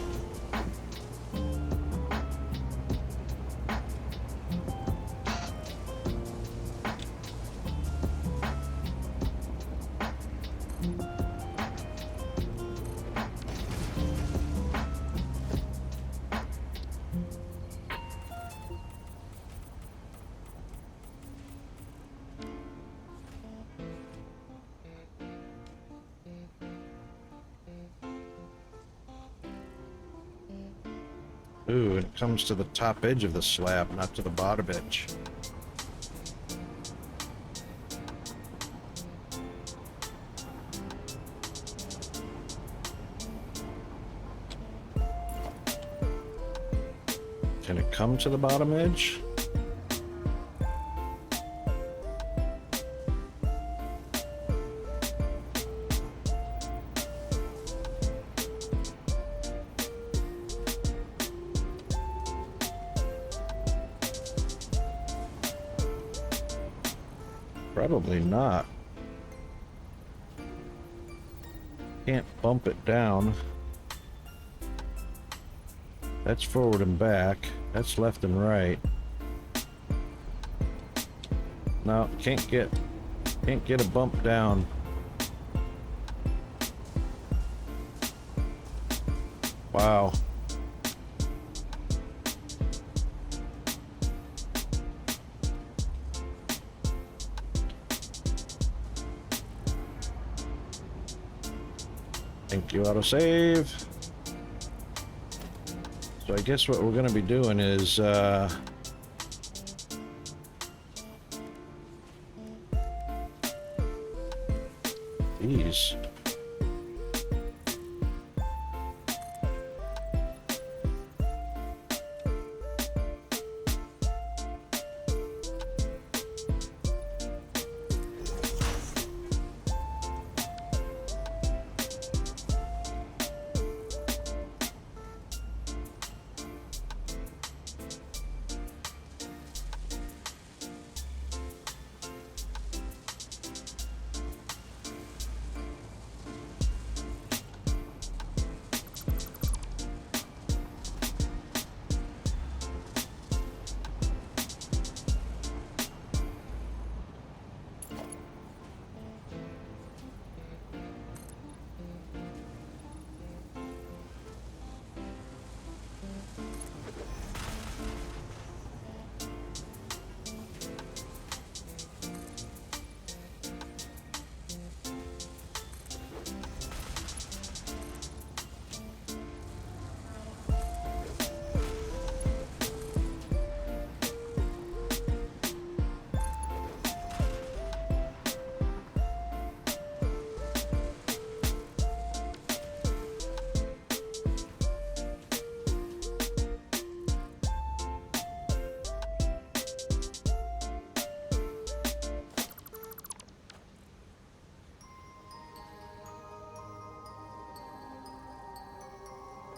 Ooh, and it comes to the top edge of the slab, not to the bottom edge. Can it come to the bottom edge? Probably not. can't bump it down. That's forward and back. That's left and right. No, can't get a bump down. Wow. Thank you, autosave. So I guess what we're going to be doing is these.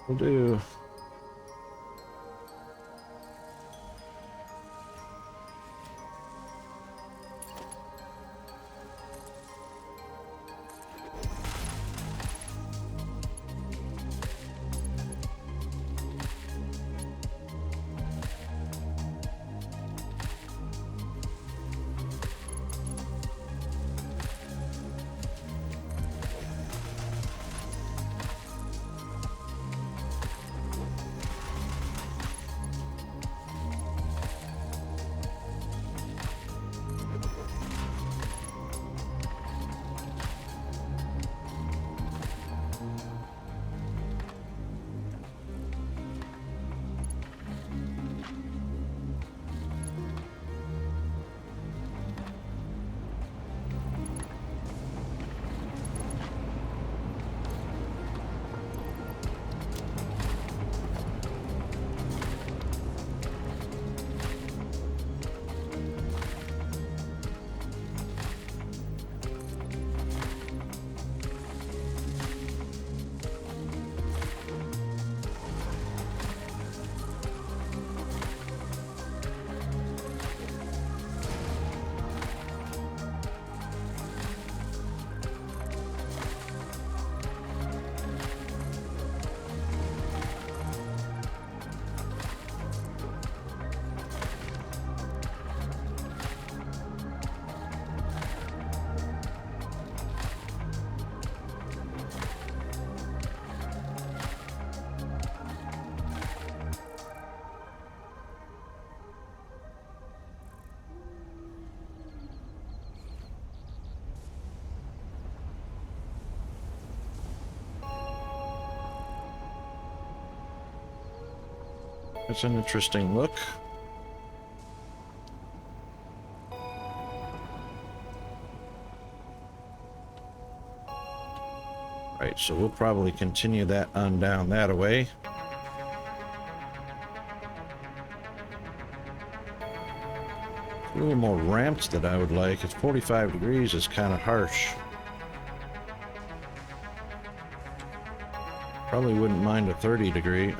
We'll do. That's an interesting look. Right, so we'll probably continue that on down that way. A little more ramped that I would like. It's 45 degrees is kind of harsh. Probably wouldn't mind a 30 degree.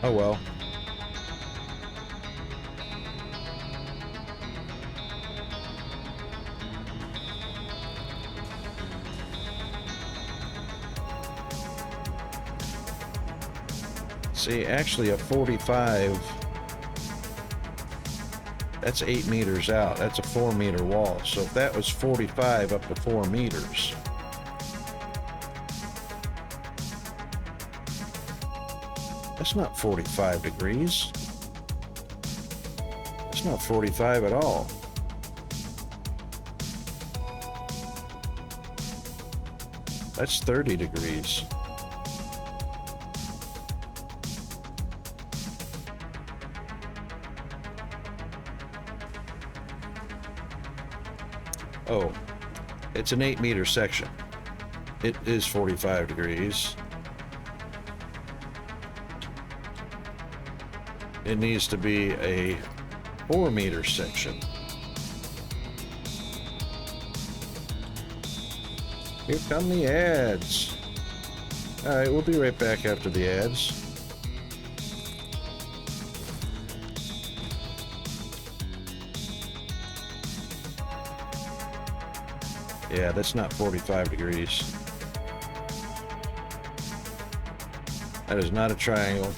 Oh well. See, actually a 45, that's 8 meters out. That's a 4-meter wall. So if that was 45 up to 4 meters, that's not 45 degrees. That's not 45 at all. That's 30 degrees. Oh, it's an 8-meter section. It is 45 degrees. It needs to be a 4-meter section. Here come the ads. All right, we'll be right back after the ads. Yeah, that's not 45 degrees. That is not a triangle.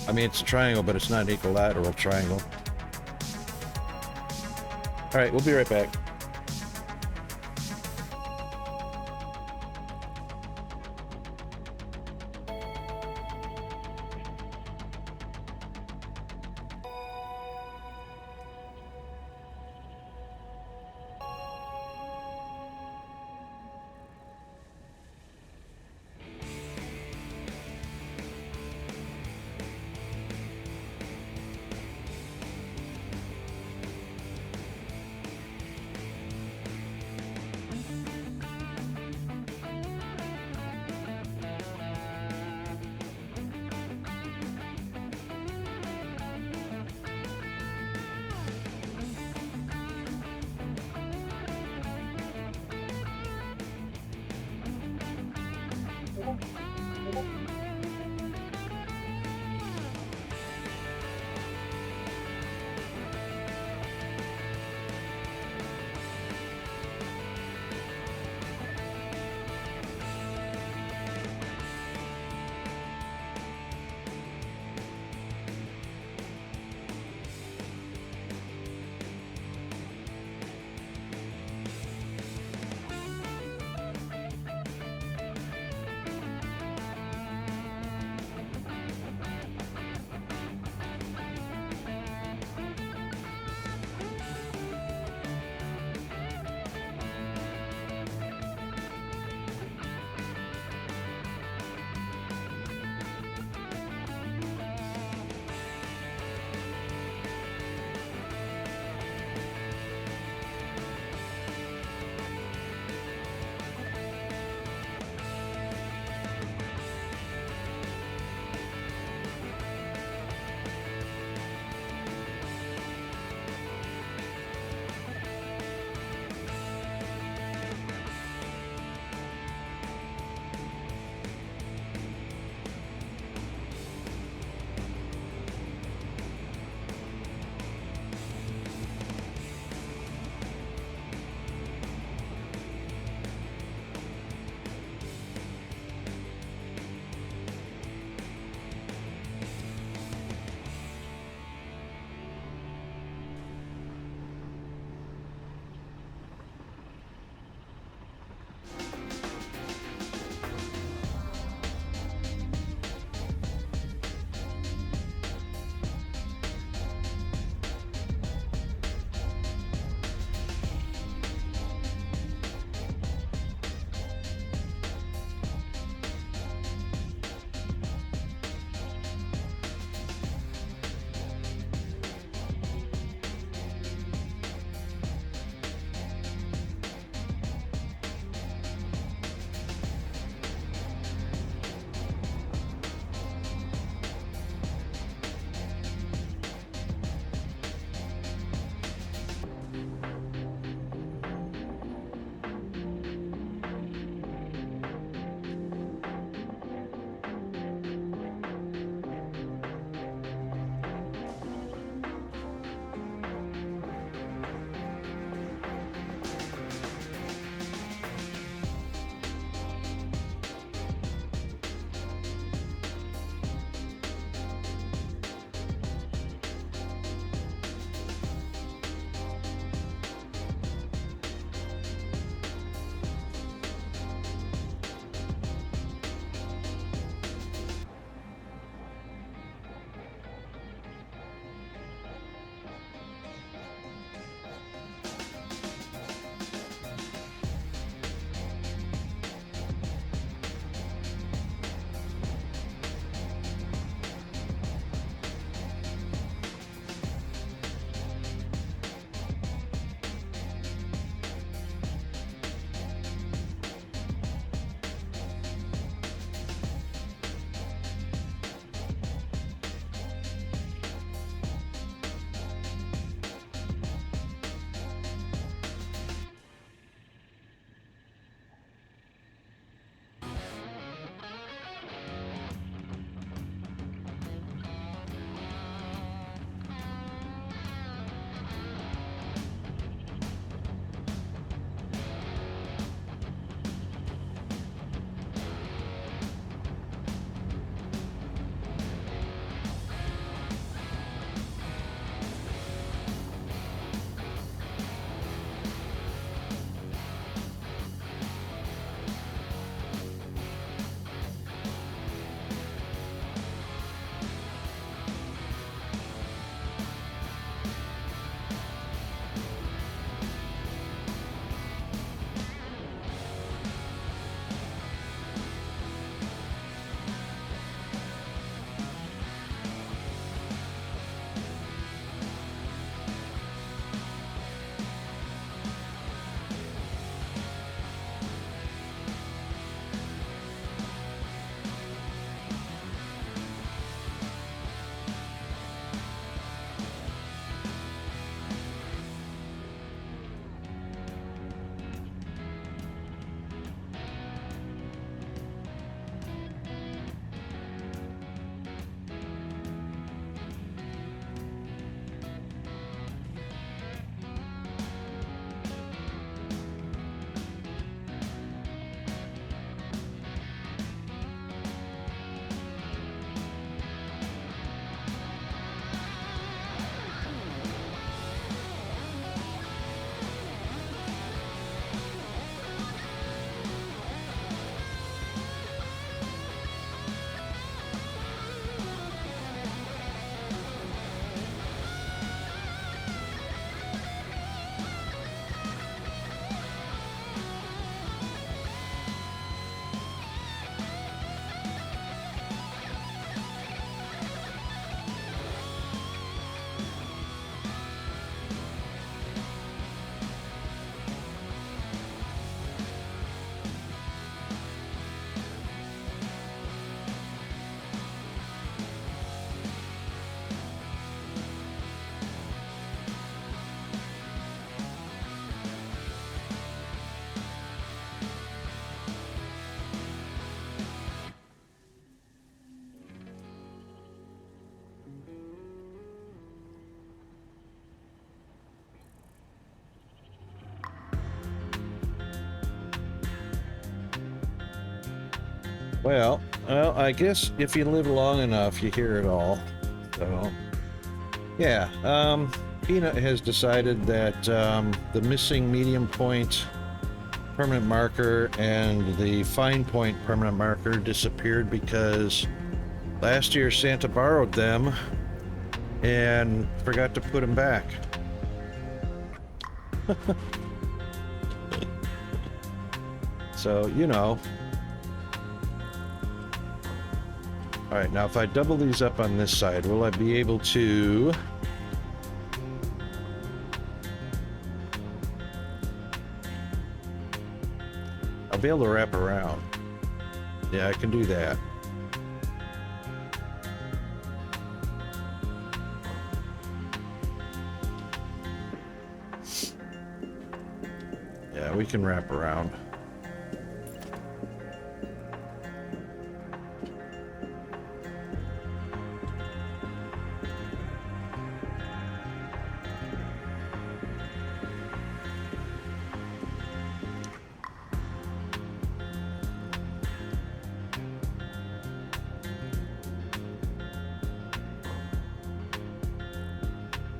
I mean, it's a triangle, but it's not an equilateral triangle. All right, we'll be right back. Well, I guess if you live long enough, you hear it all. So, yeah, Peanut has decided that the missing medium point permanent marker and the fine point permanent marker disappeared because last year Santa borrowed them and forgot to put them back. So, you know. Alright, now if I double these up on this side, will I be able to... I'll be able to wrap around. Yeah, I can do that. Yeah, we can wrap around.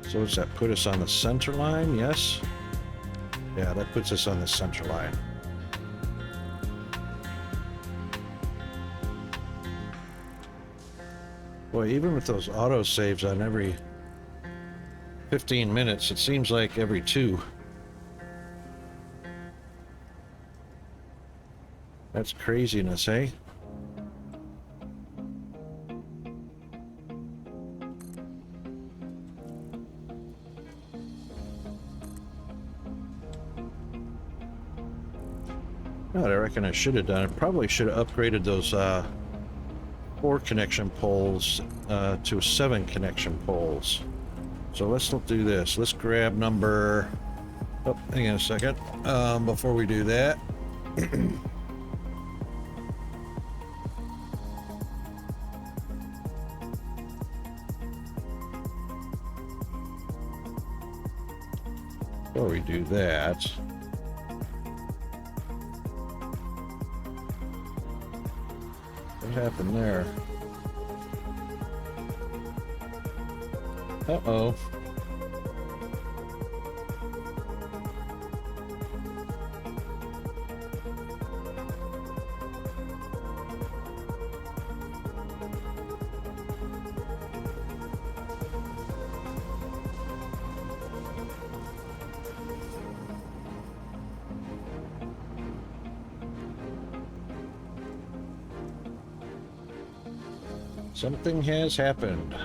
So does that put us on the center line? Yes? Yeah, that puts us on the center line. Boy, even with those auto saves on every 15 minutes, it seems like every 2. That's craziness, eh? What I reckon I should have done, I probably should have upgraded those 4 connection poles to 7 connection poles. So let's do this. Let's grab number... Oh, hang on a second. Before we do that... Before we do that... What happened there? Uh-oh. Something has happened.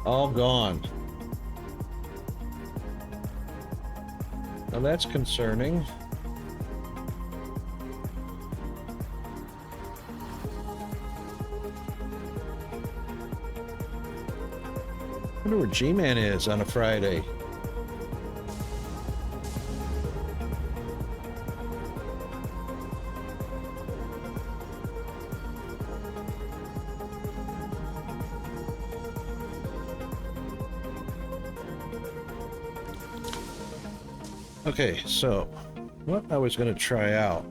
All gone. Now that's concerning. I wonder where G-Man is on a Friday. Okay, so what I was going to try out.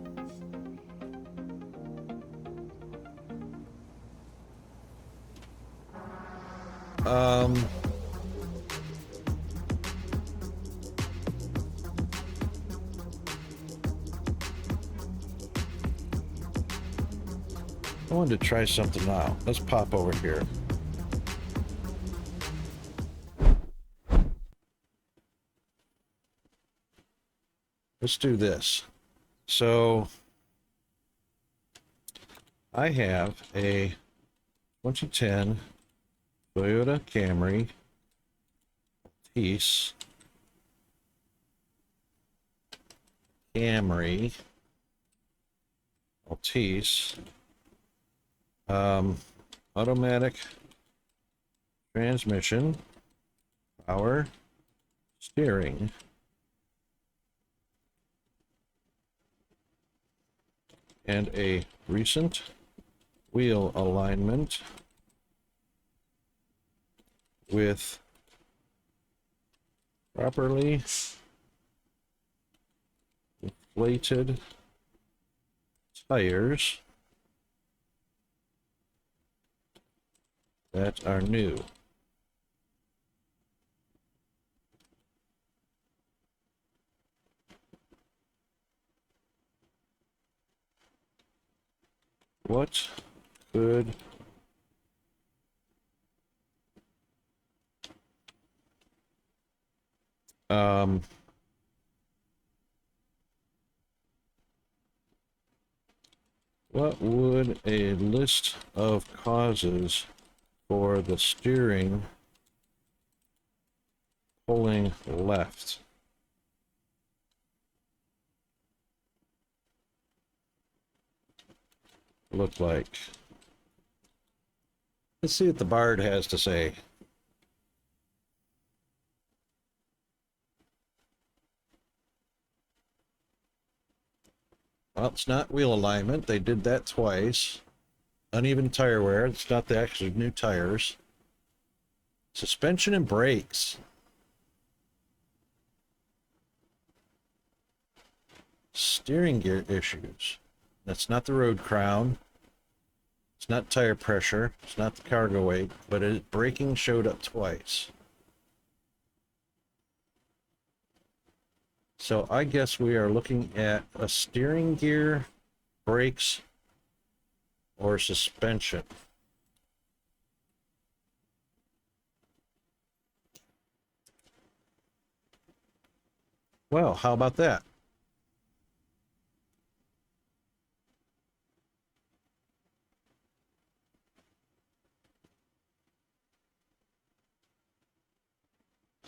I wanted to try something out. Let's pop over here. Let's do this. So I have a 2010 Toyota Camry Altice automatic transmission, power steering. and a recent wheel alignment with properly inflated tires that are new. What could what would a list of causes for the steering pulling left look like? Let's see what the Bard has to say. Well, it's not wheel alignment. They did that twice. Uneven tire wear. It's not the actual new tires. Suspension and brakes. Steering gear issues. That's not the road crown. It's not tire pressure. It's not the cargo weight. But braking showed up twice. So I guess we are looking at a steering gear, brakes, or suspension. Well, how about that?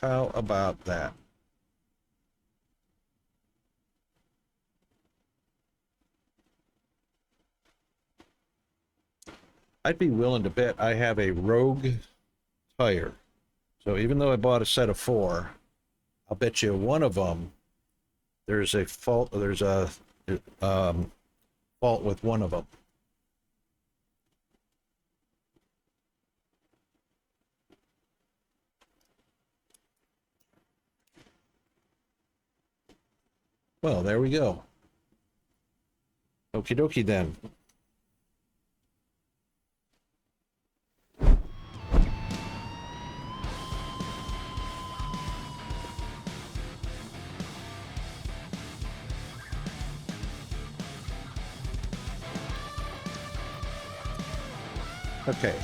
How about that? I'd be willing to bet I have a rogue tire. So even though I bought a set of 4, I'll bet you one of them there's a fault. There's a fault with one of them. Well, there we go. Okie dokie then. Okay.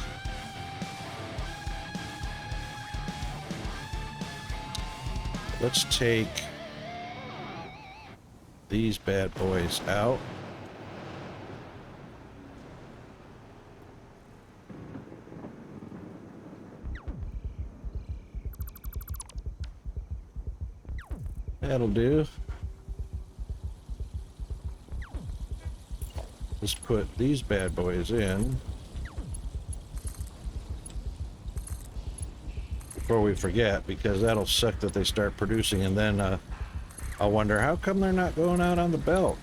Let's take these bad boys out. That'll do. Let's put these bad boys in before we forget, because that'll suck that they start producing, and then I'll wonder how come they're not going out on the belt.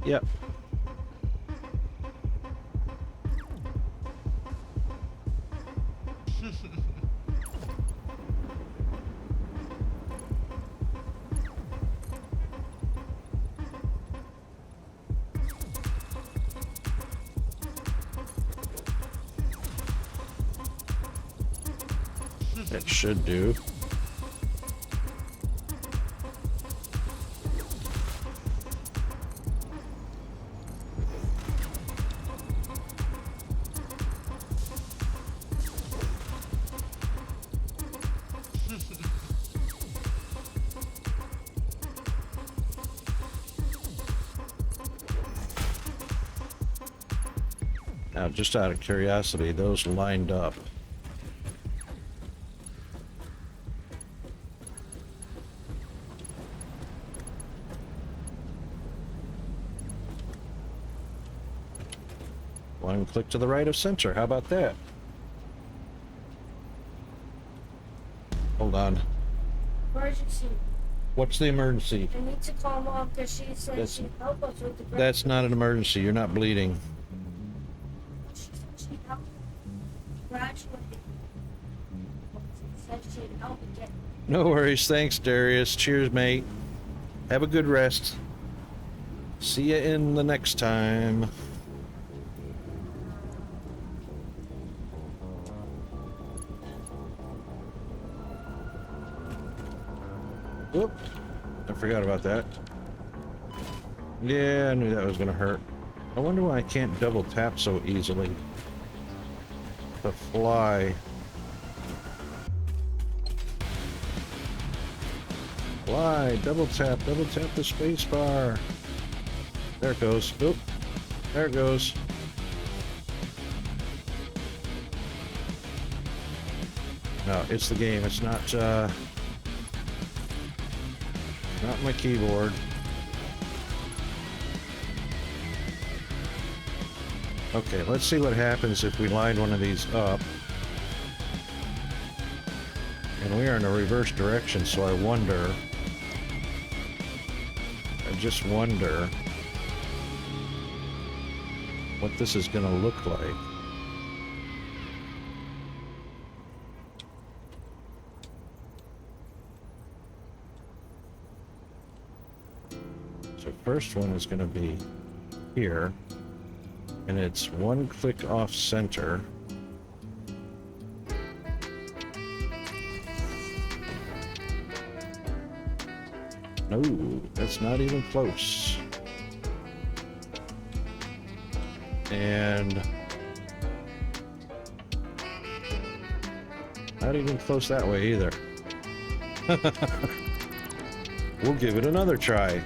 Yep. That should do. Now, just out of curiosity, those lined up. One click to the right of center. How about that? Hold on. Emergency. What's the emergency? I need to call Mom because she said That's- she'd help us with the break. That's not an emergency. You're not bleeding. She said she'd help graduate. She said she'd help me get. No worries. Thanks, Darius. Cheers, mate. Have a good rest. See ya in the next time. Oop. I forgot about that. Yeah, I knew that was gonna hurt. I wonder why I can't double tap so easily. The fly. Fly, double tap the space bar. There it goes. Oop. There it goes. No, it's the game. It's not my keyboard. Okay, let's see what happens if we line one of these up. And we are in a reverse direction, so I just wonder what this is gonna look like. So first one is gonna be here, and it's one click off center. No, that's not even close. And not even close that way either. We'll give it another try.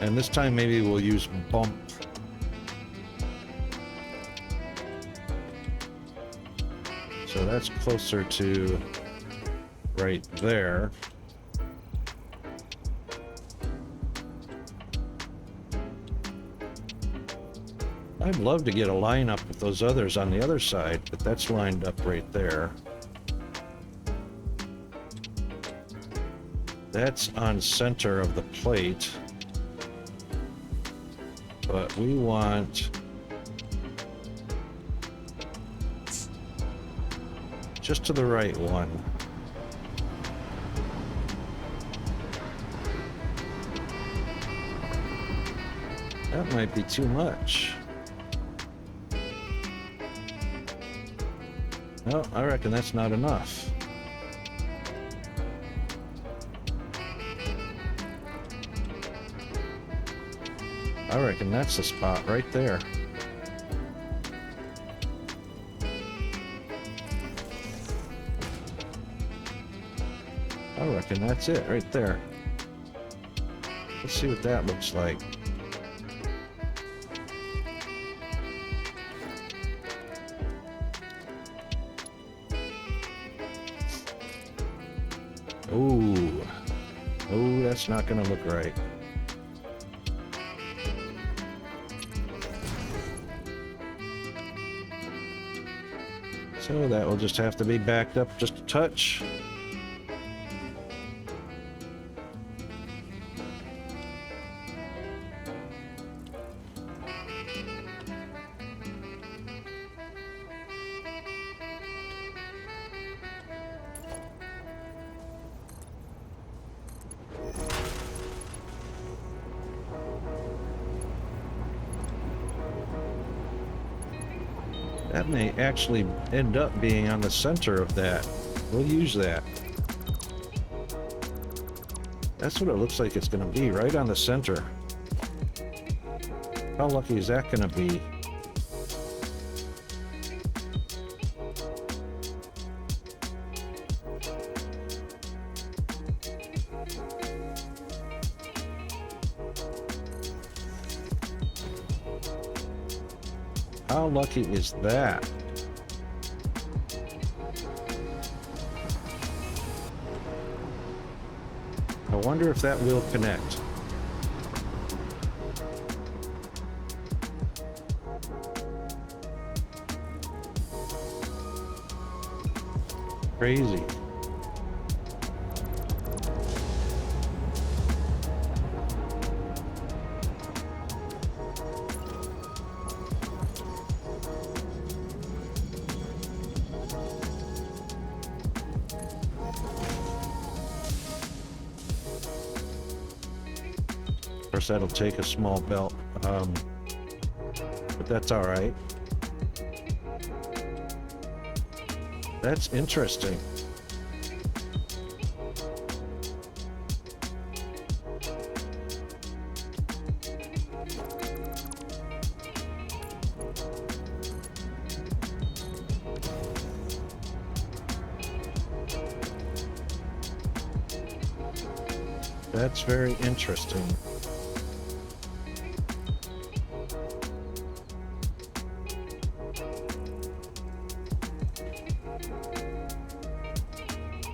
And this time maybe we'll use bump. So that's closer to right there. I'd love to get a line up with those others on the other side, but that's lined up right there. That's on center of the plate. But we want just to the right one. That might be too much. No, I reckon that's not enough. I reckon that's the spot right there. I reckon that's it right there. Let's see what that looks like. Ooh. Oh, that's not gonna look right. So that will just have to be backed up just a touch. That may actually end up being on the center of that. We'll use that. That's what it looks like it's going to be, right on the center. How lucky is that going to be? How lucky is that? I wonder if that will connect. crazy. Of course, that'll take a small belt, but that's all right. That's interesting. That's very interesting.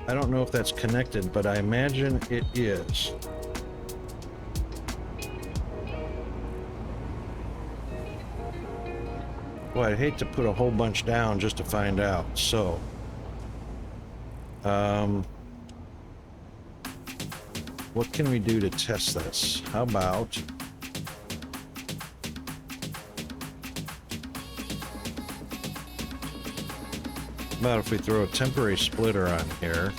I don't know if that's connected, but I imagine it is. Boy, I'd hate to put a whole bunch down just to find out. So, what can we do to test this? How about if we throw a temporary splitter on here?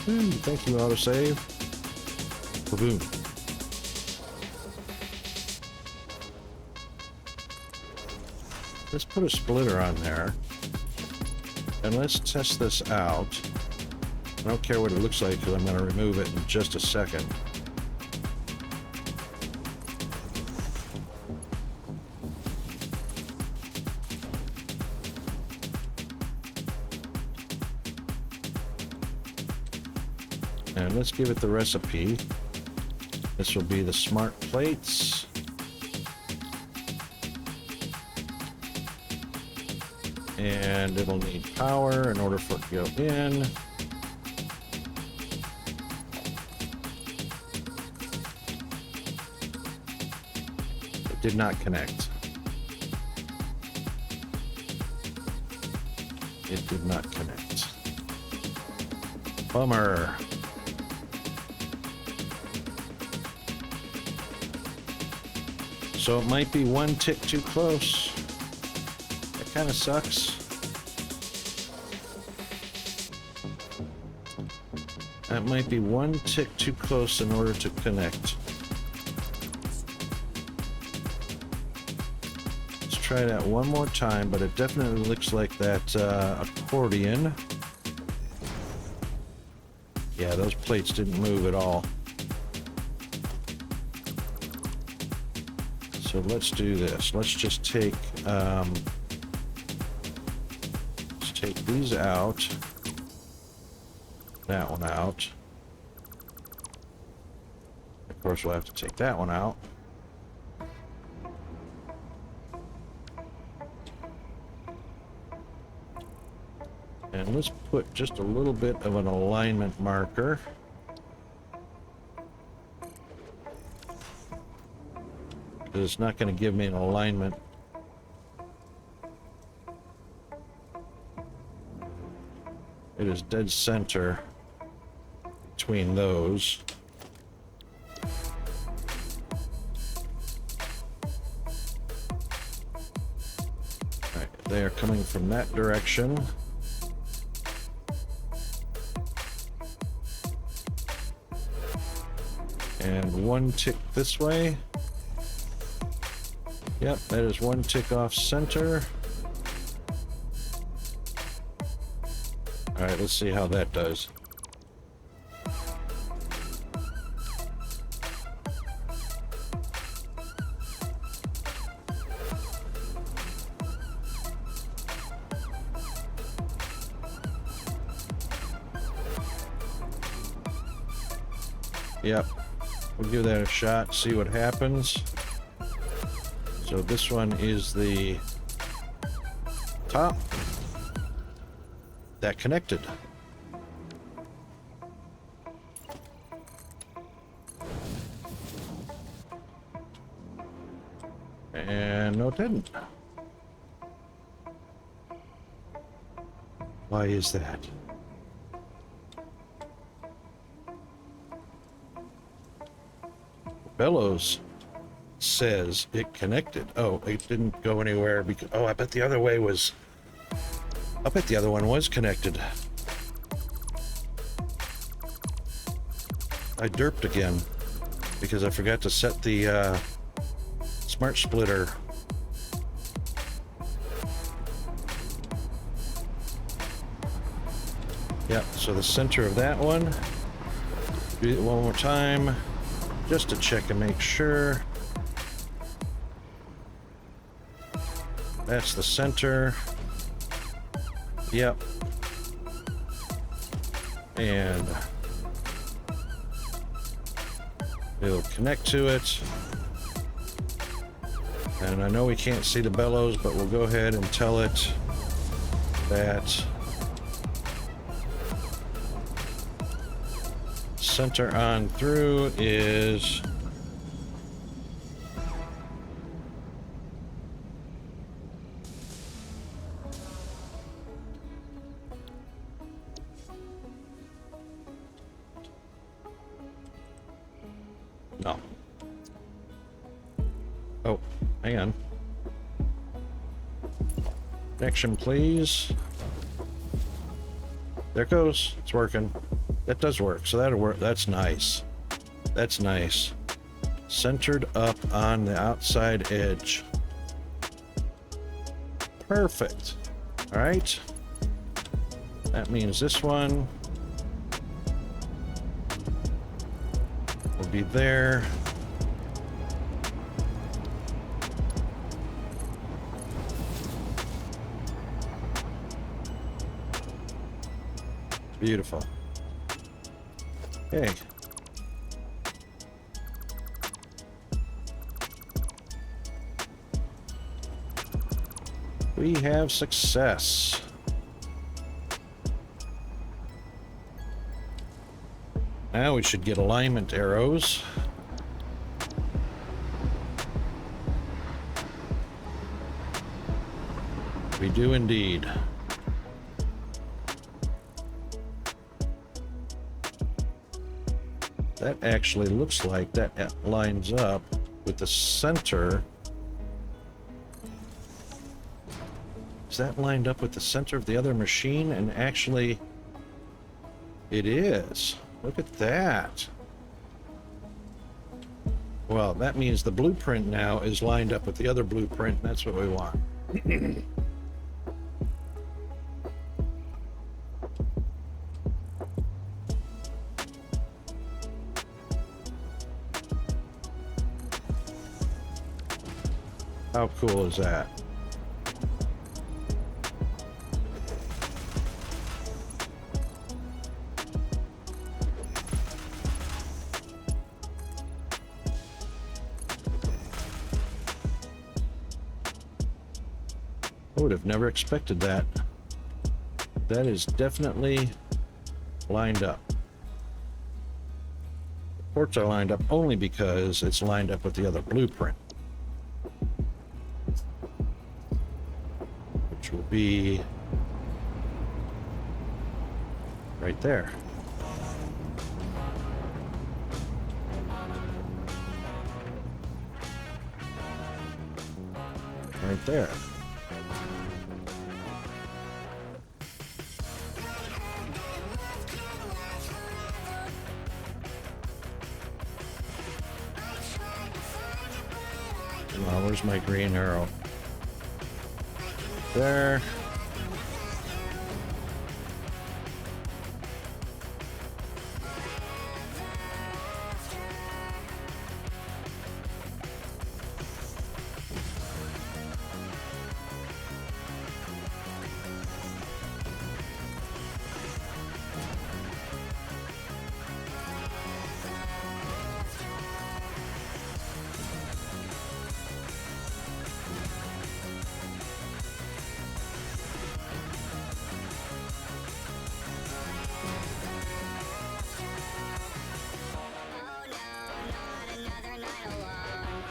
Thank you, autosave. Boom. Let's put a splitter on there. And let's test this out. I don't care what it looks like because I'm going to remove it in just a second. And let's give it the recipe. This will be the smart plates. And it'll need power in order for it to go in. It did not connect. It did not connect. Bummer. So it might be one tick too close. That kind of sucks. That might be one tick too close in order to connect. Let's try that one more time, but it definitely looks like that accordion. Yeah, those plates didn't move at all. So let's do this. Let's just take these out. That one out. Of course, we'll have to take that one out. And let's put just a little bit of an alignment marker. Because it's not going to give me an alignment. It is dead center between those. Alright, they are coming from that direction. And one tick this way. Yep, that is one tick off center. Alright, let's see how that does. Yep, we'll give that a shot, see what happens. So this one is the top. That connected. And no, it didn't. Why is that? Bellows says it connected. Oh, it didn't go anywhere because, oh, I bet the other way was, I bet the other one was connected. I derped again because I forgot to set the smart splitter. Yep, so the center of that one. Do it one more time just to check and make sure. That's the center. Yep. And it'll connect to it. And I know we can't see the bellows, but we'll go ahead and tell it that center on through is no. Oh, hang on. Connection, please. There it goes. It's working. That does work. So that'll work. That's nice. That's nice. Centered up on the outside edge. Perfect. All right. That means this one will be there. Beautiful. Okay. We have success. Now we should get alignment arrows. We do indeed. That actually looks like that lines up with the center. Is that lined up with the center of the other machine? And actually, it is. Look at that. Well, that means the blueprint now is lined up with the other blueprint, and that's what we want. How cool is that? I would have never expected that. That is definitely lined up. The ports are lined up only because it's lined up with the other blueprint, which will be right there. Right there. Where's my green arrow? There.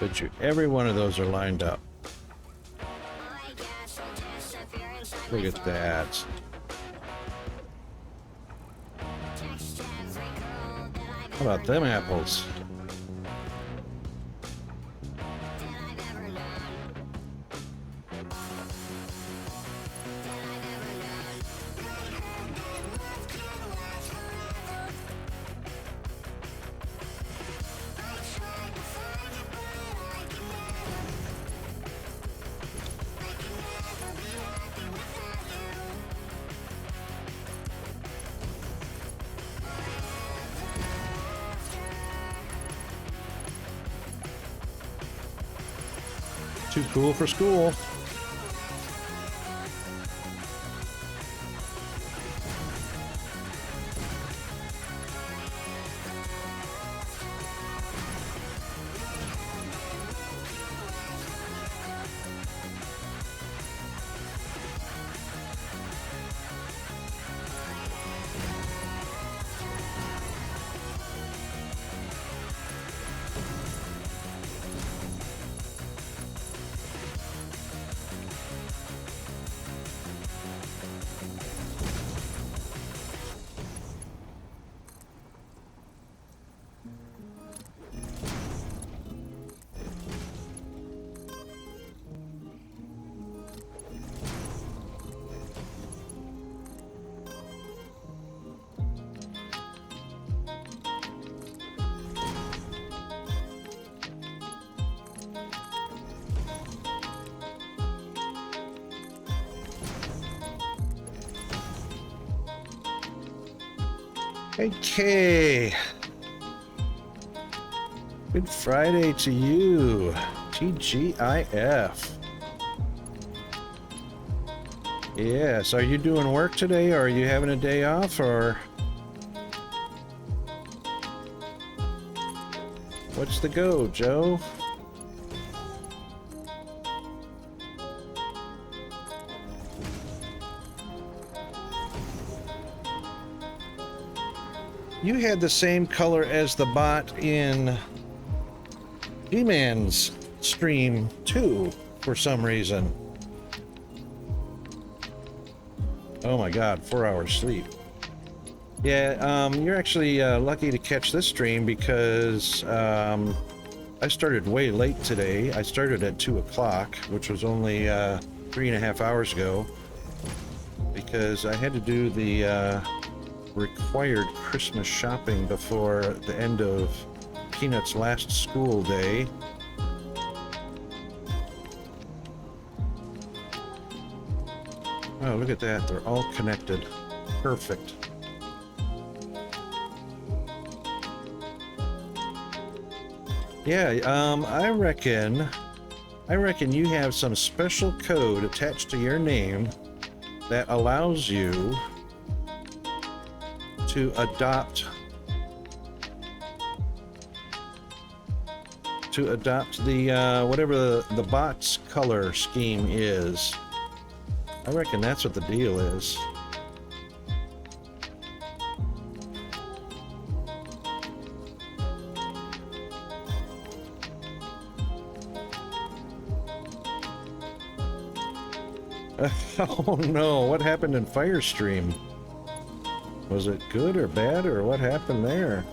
But every one of those are lined up. Look at that. How about them apples? Too cool for school. Okay. Good Friday to you. TGIF. Yes, are you doing work today, or are you having a day off, or what's the go, Joe? You had the same color as the bot in G-Man's stream too, for some reason. Oh my god, 4 hours sleep. Yeah, you're actually lucky to catch this stream because I started way late today. I started at 2 o'clock, which was only 3.5 hours ago, because I had to do the required Christmas shopping before the end of Peanut's last school day. Oh, look at that. They're all connected. Perfect. Yeah, I reckon you have some special code attached to your name that allows you to adopt the whatever the bot's color scheme is. I reckon that's what the deal is. Oh no, what happened in Firestream? Was it good or bad, or what happened there?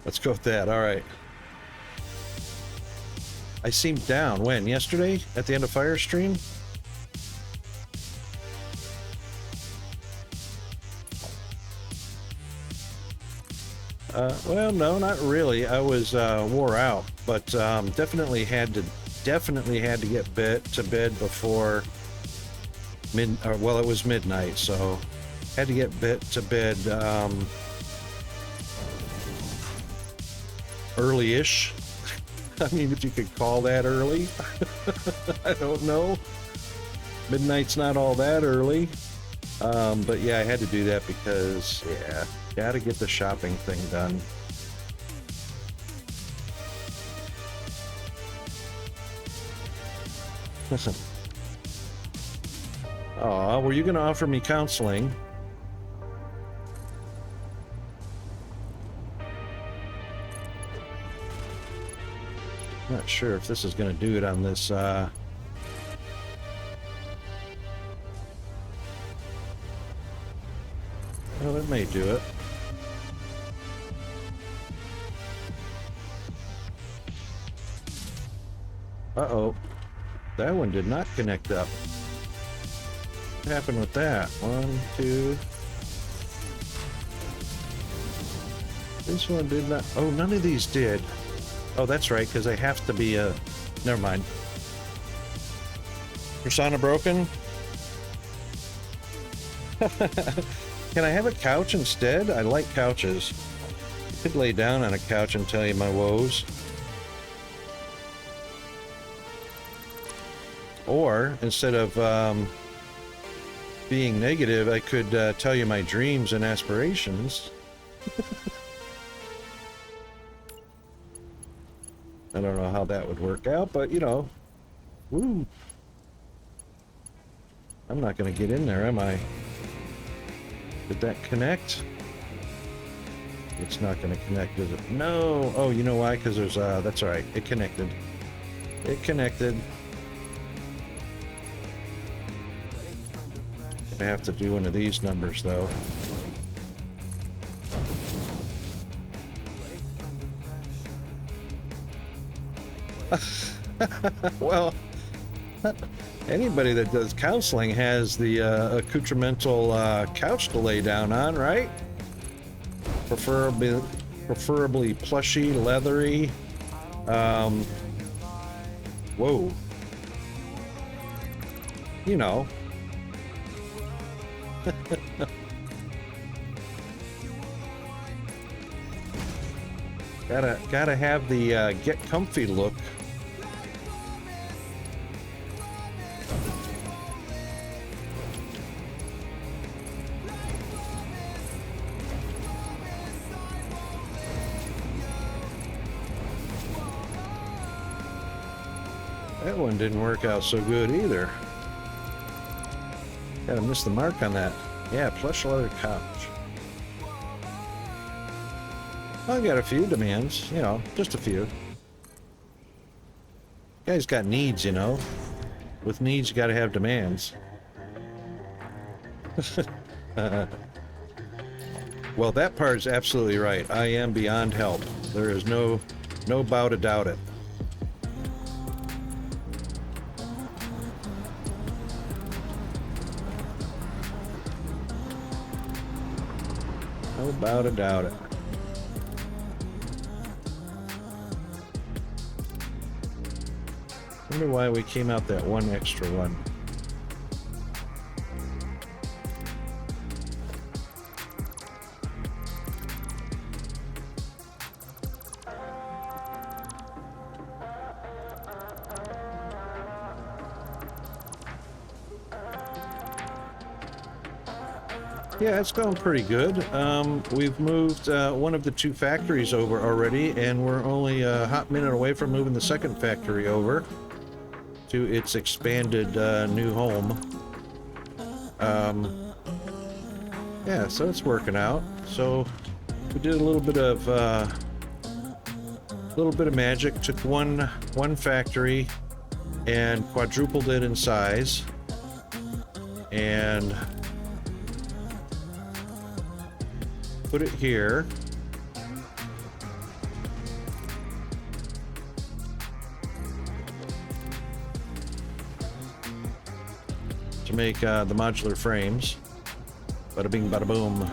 Let's go with that. All right. I seemed down. When? Yesterday? At the end of Firestream? Well, no, not really. I was wore out, but definitely had to get to bed before well, it was midnight, so had to get to bed early-ish. I mean, if you could call that early. I don't know. Midnight's not all that early. But yeah, I had to do that because, yeah, gotta get the shopping thing done. Listen. Aw, were you gonna offer me counseling? Not sure if this is going to do it on this. Oh, it may do it. Uh-oh. That one did not connect up. What happened with that? 1, 2. This one did not. Oh, none of these did. Oh, that's right, because they have to be never mind. Persona broken? Can I have a couch instead? I like couches. I could lay down on a couch and tell you my woes. Or, instead of being negative, I could tell you my dreams and aspirations. I don't know how that would work out, but, you know, woo. I'm not going to get in there, am I? Did that connect? It's not going to connect, is it? No! Oh, you know why? Because there's, that's all right. It connected. It connected. I have to do one of these numbers, though. Well, anybody that does counseling has the accoutramental couch to lay down on, right? Preferably plushy, leathery. Whoa. You know. Gotta have the get comfy look. That one didn't work out so good either. Gotta miss the mark on that. Yeah, plush leather couch. I've got a few demands, you know, just a few. Guy's got needs, you know. With needs, you gotta have demands. Well, that part is absolutely right. I am beyond help. There is no bow to doubt it. No bow to doubt it. Wonder why we came out that one extra one. Yeah, it's going pretty good. We've moved one of the two factories over already, and we're only a hot minute away from moving the second factory over to its expanded new home. Yeah, so it's working out. So we did a little bit of magic. Took one factory and quadrupled it in size, and put it here. To make the modular frames. Bada bing, bada boom.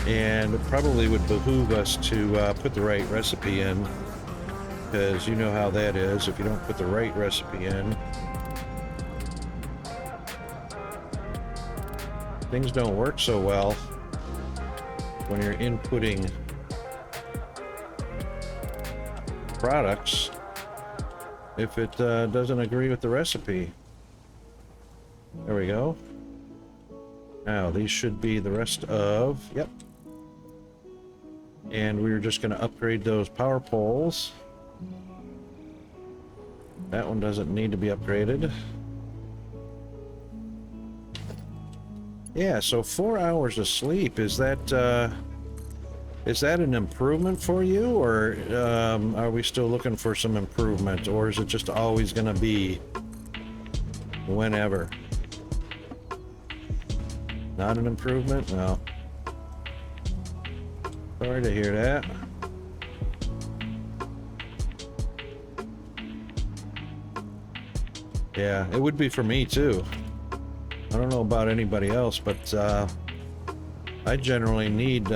And it probably would behoove us to put the right recipe in, because you know how that is. If you don't put the right recipe in, things don't work so well when you're inputting products if it doesn't agree with the recipe. There we go. Now these should be the rest of, yep. And we're just going to upgrade those power poles. That one doesn't need to be upgraded. Yeah, so 4 hours of sleep, is that Is that an improvement for you, or are we still looking for some improvement, or is it just always going to be whenever? Not an improvement? No. Sorry to hear that. Yeah, it would be for me too. I don't know about anybody else, but I generally need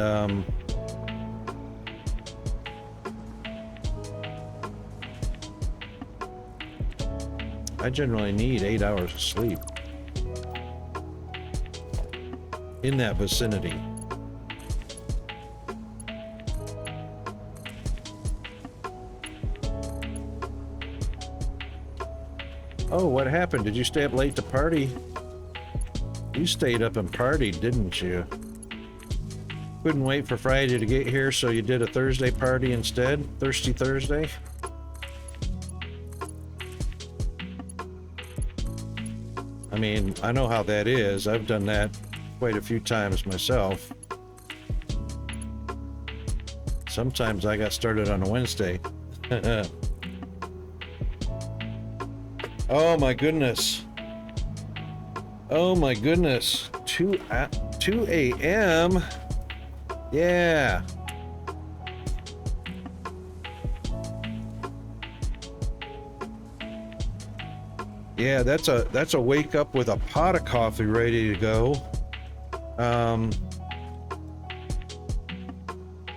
I generally need 8 hours of sleep. In that vicinity. Oh, what happened? Did you stay up late to party? You stayed up and partied, didn't you? Couldn't wait for Friday to get here, so you did a Thursday party instead? Thirsty Thursday? I mean, I know how that is. I've done that quite a few times myself. Sometimes I got started on a Wednesday. Oh my goodness. Oh my goodness. 2 a.m. Yeah. Yeah, that's a wake up with a pot of coffee ready to go.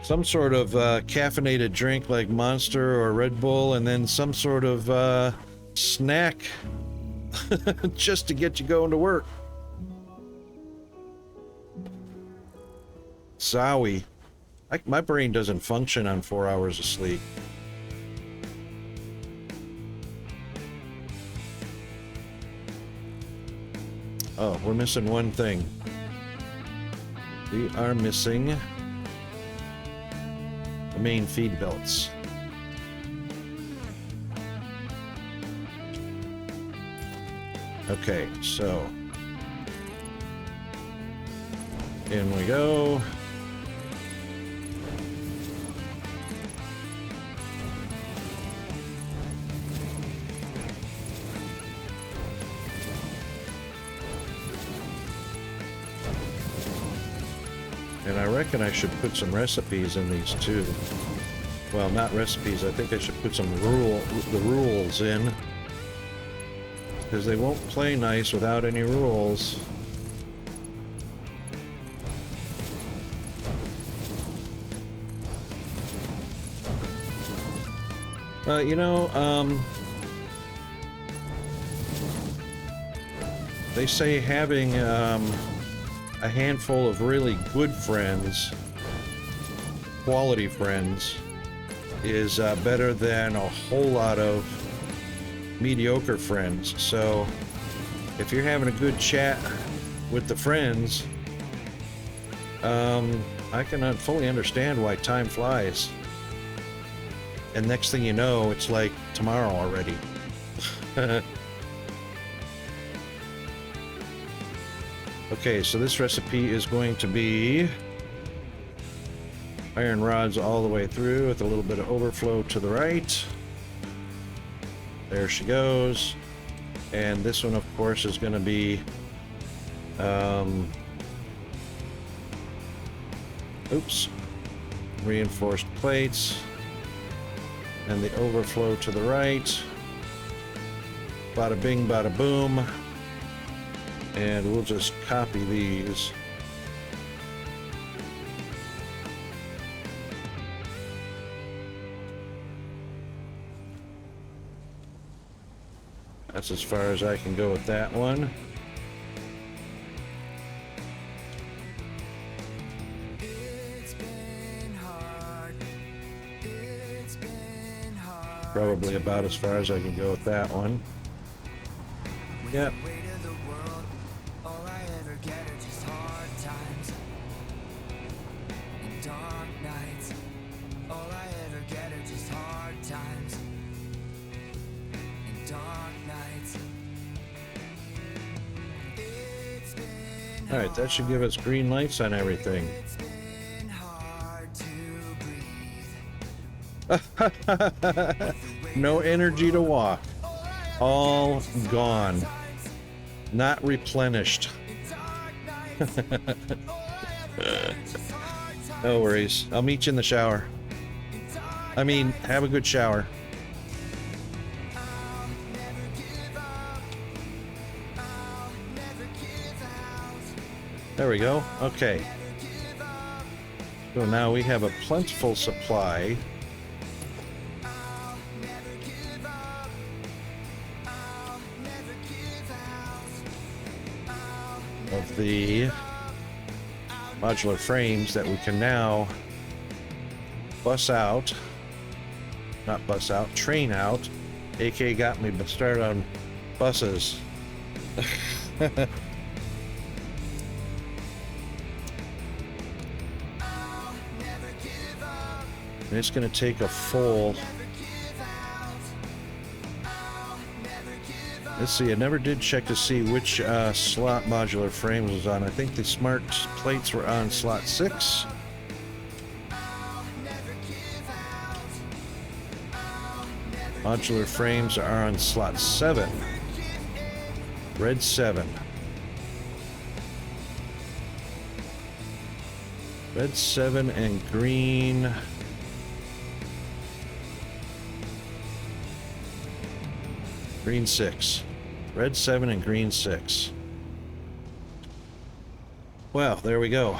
Some sort of caffeinated drink like Monster or Red Bull, and then some sort of snack just to get you going to work. Zowie. My brain doesn't function on 4 hours of sleep. Oh, we're missing one thing. We are missing the main feed belts. Okay, so in we go. And I reckon I should put some recipes in these too. Well, not recipes. I think I should put some rules in, because they won't play nice without any rules. They say having a handful of really good friends, quality friends, is better than a whole lot of mediocre friends. So if you're having a good chat with the friends, I can fully understand why time flies. And next thing you know, it's like tomorrow already. Okay, so this recipe is going to be iron rods all the way through with a little bit of overflow to the right. There she goes. And this one, of course, is going to be reinforced plates, and the overflow to the right. Bada bing, bada boom. And we'll just copy these. That's as far as I can go with that one. Probably about as far as I can go with that one. Yep. Alright, that should give us green lights on everything. No energy to walk. All gone. Not replenished. No worries. I'll meet you in the shower. I mean, have a good shower. There we go. Okay. So now we have a plentiful supply of the modular frames that we can now bus out. Not bus out, train out. AK got me started on buses. And it's going to take a full... Let's see, I never did check to see which slot modular frame was on. I think the smart plates were on slot 6. Modular frames are on slot 7. Red 7. Red 7 and green... Green 6. Red 7 and green 6. Well, there we go.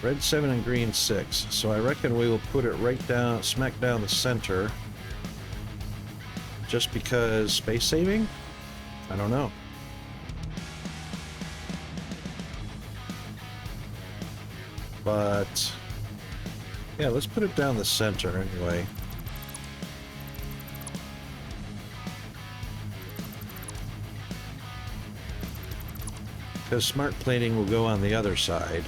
Red 7 and green 6. So I reckon we will put it right down, smack down the center. Just because space saving? I don't know. But yeah, let's put it down the center anyway. Because smart plating will go on the other side.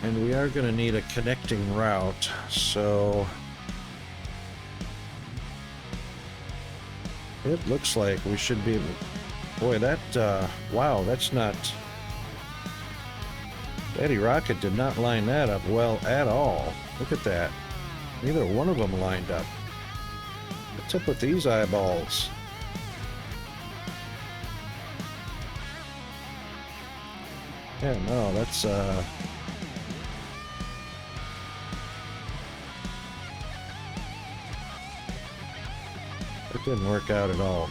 And we are going to need a connecting route, so it looks like we should be... Boy, that, wow, that's not... Daddy Rocket did not line that up well at all. Look at that. Neither one of them lined up. What's up with these eyeballs? Yeah, no, that's, it didn't work out at all.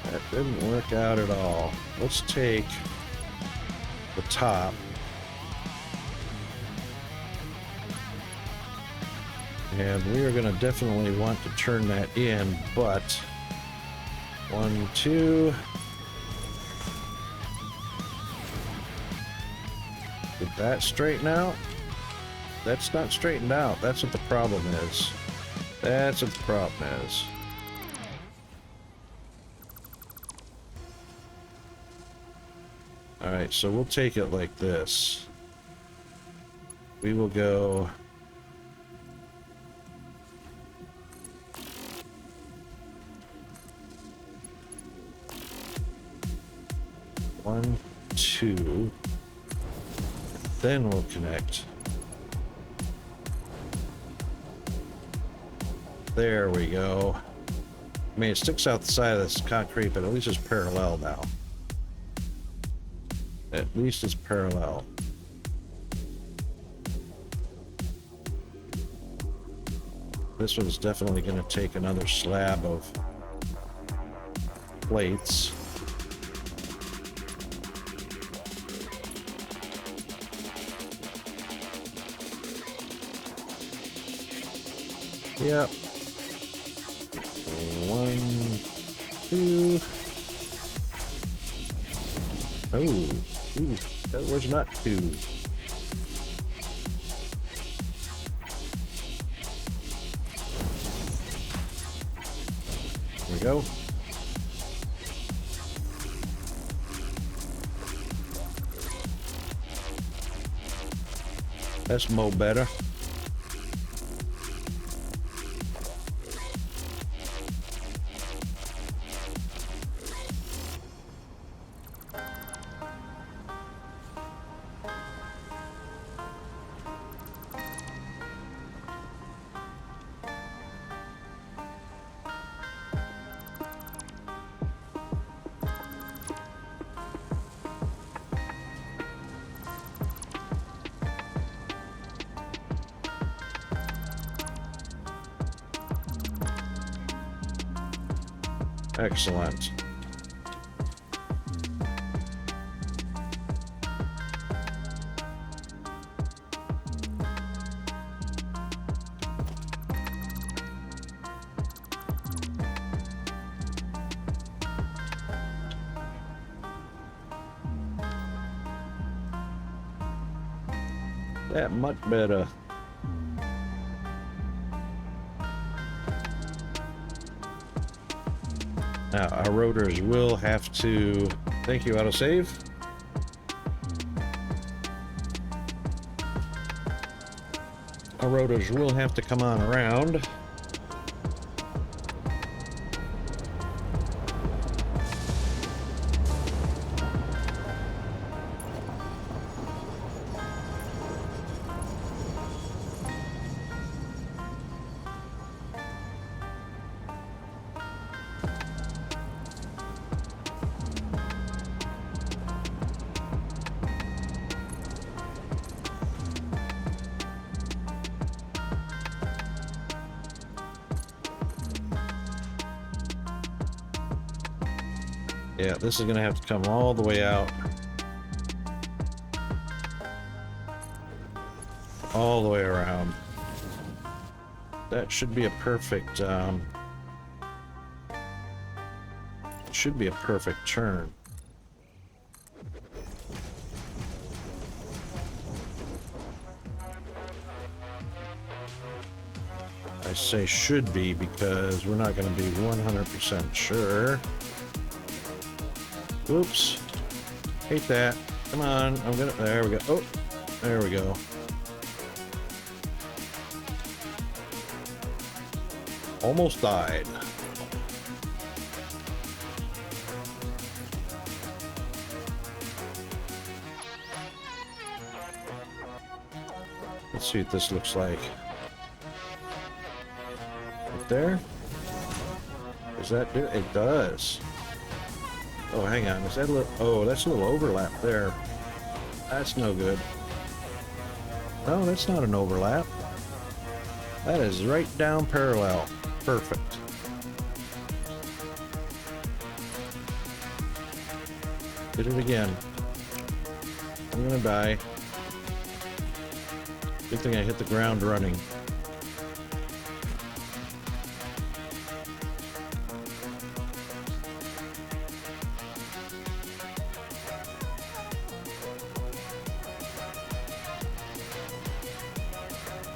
That didn't work out at all. Let's take the top. And we are going to definitely want to turn that in, but 1, 2. Did that straighten out? That's not straightened out. That's what the problem is. That's what the problem is. Alright, so we'll take it like this. We will go... One, 2, then we'll connect. There we go. I mean, it sticks out the side of this concrete, but at least it's parallel now. At least it's parallel. This one's definitely going to take another slab of plates. Yep. 1, 2. Oh, ooh, that was not 2. There we go. That's mo better. Excellent. That much better. Now, our rotors will have to... Thank you, autosave. Our rotors will have to come on around. Yeah, this is gonna have to come all the way out. All the way around. That should be a perfect, should be a perfect turn. I say should be because we're not gonna be 100% sure. Oops. Hate that. Come on. I'm gonna. There we go. Oh, there we go. Almost died. Let's see what this looks like. Right there. Does that do it? It does. Oh, hang on. Is that a little... Oh, that's a little overlap there. That's no good. No, that's not an overlap. That is right down parallel. Perfect. Did it again. I'm gonna die. Good thing I hit the ground running.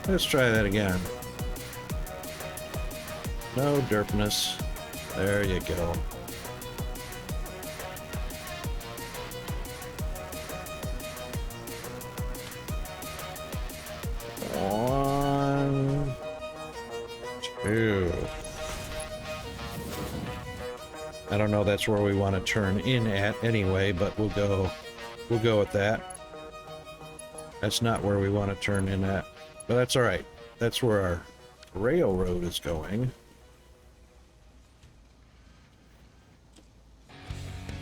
Let's try that again. No derpness. There you go. One, two. I don't know that's where we want to turn in at anyway, but we'll go with that. That's not where we want to turn in at. But that's all right. That's where our railroad is going.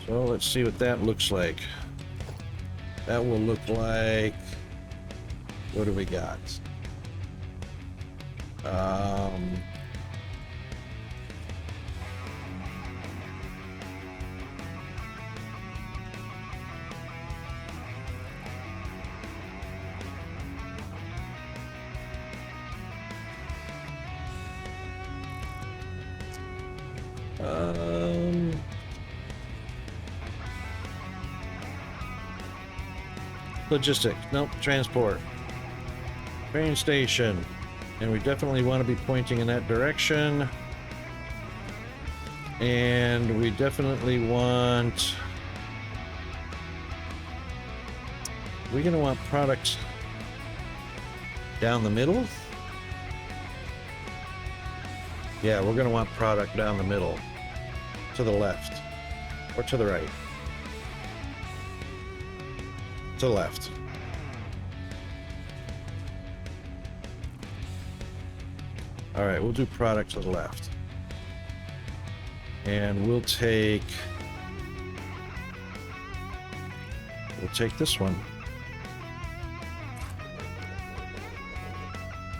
So let's see what that looks like. That will look like... What do we got? Logistics. Nope. Transport. Train station. And we definitely want to be pointing in that direction. And we definitely want... We're going to want products down the middle? Yeah, we're going to want product down the middle. To the left. Or to the right. To the left. Alright, we'll do product to the left. And we'll take this one.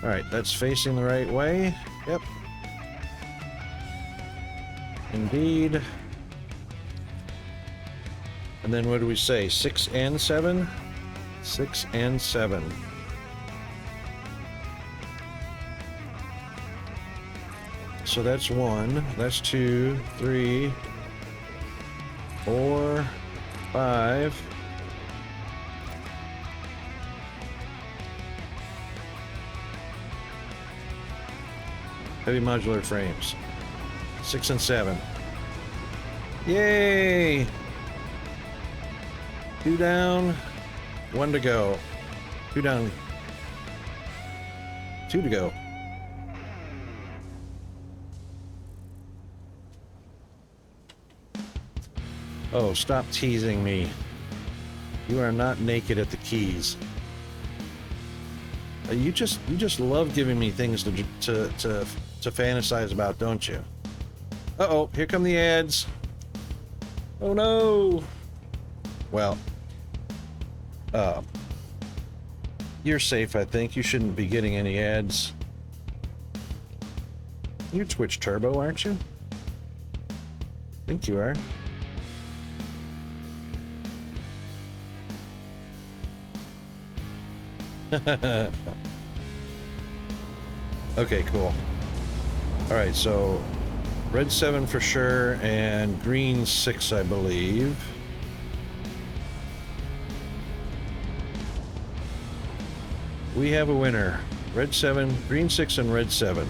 Alright, that's facing the right way. Yep. Indeed. And then what do we say? 6 and 7? 6 and 7. So that's 1, that's 2, 3, 4, 5. Heavy modular frames. 6 and 7. Yay! 2 down, 1 to go. 2 down, 2 to go. Oh, stop teasing me. You are not naked at the keys. You just love giving me things to fantasize about, don't you? Uh-oh, here come the ads. Oh no. Well, you're safe, I think. You shouldn't be getting any ads. You're Twitch Turbo, aren't you? I think you are. Okay, cool. Alright, so red 7 for sure, and green 6, I believe. We have a winner. Red 7, green 6, and red 7.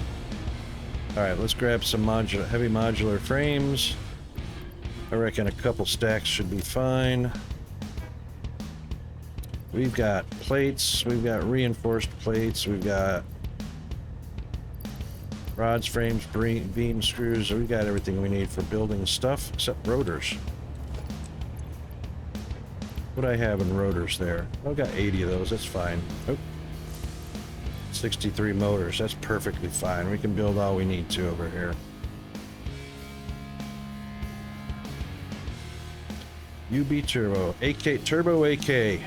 Alright, let's grab some heavy modular frames. I reckon a couple stacks should be fine. We've got plates, we've got reinforced plates, we've got rods, frames, beam screws. We've got everything we need for building stuff except rotors. What do I have in rotors there? I've got 80 of those, that's fine. Oh, 63 motors, that's perfectly fine. We can build all we need to over here. UB Turbo, AK, Turbo AK.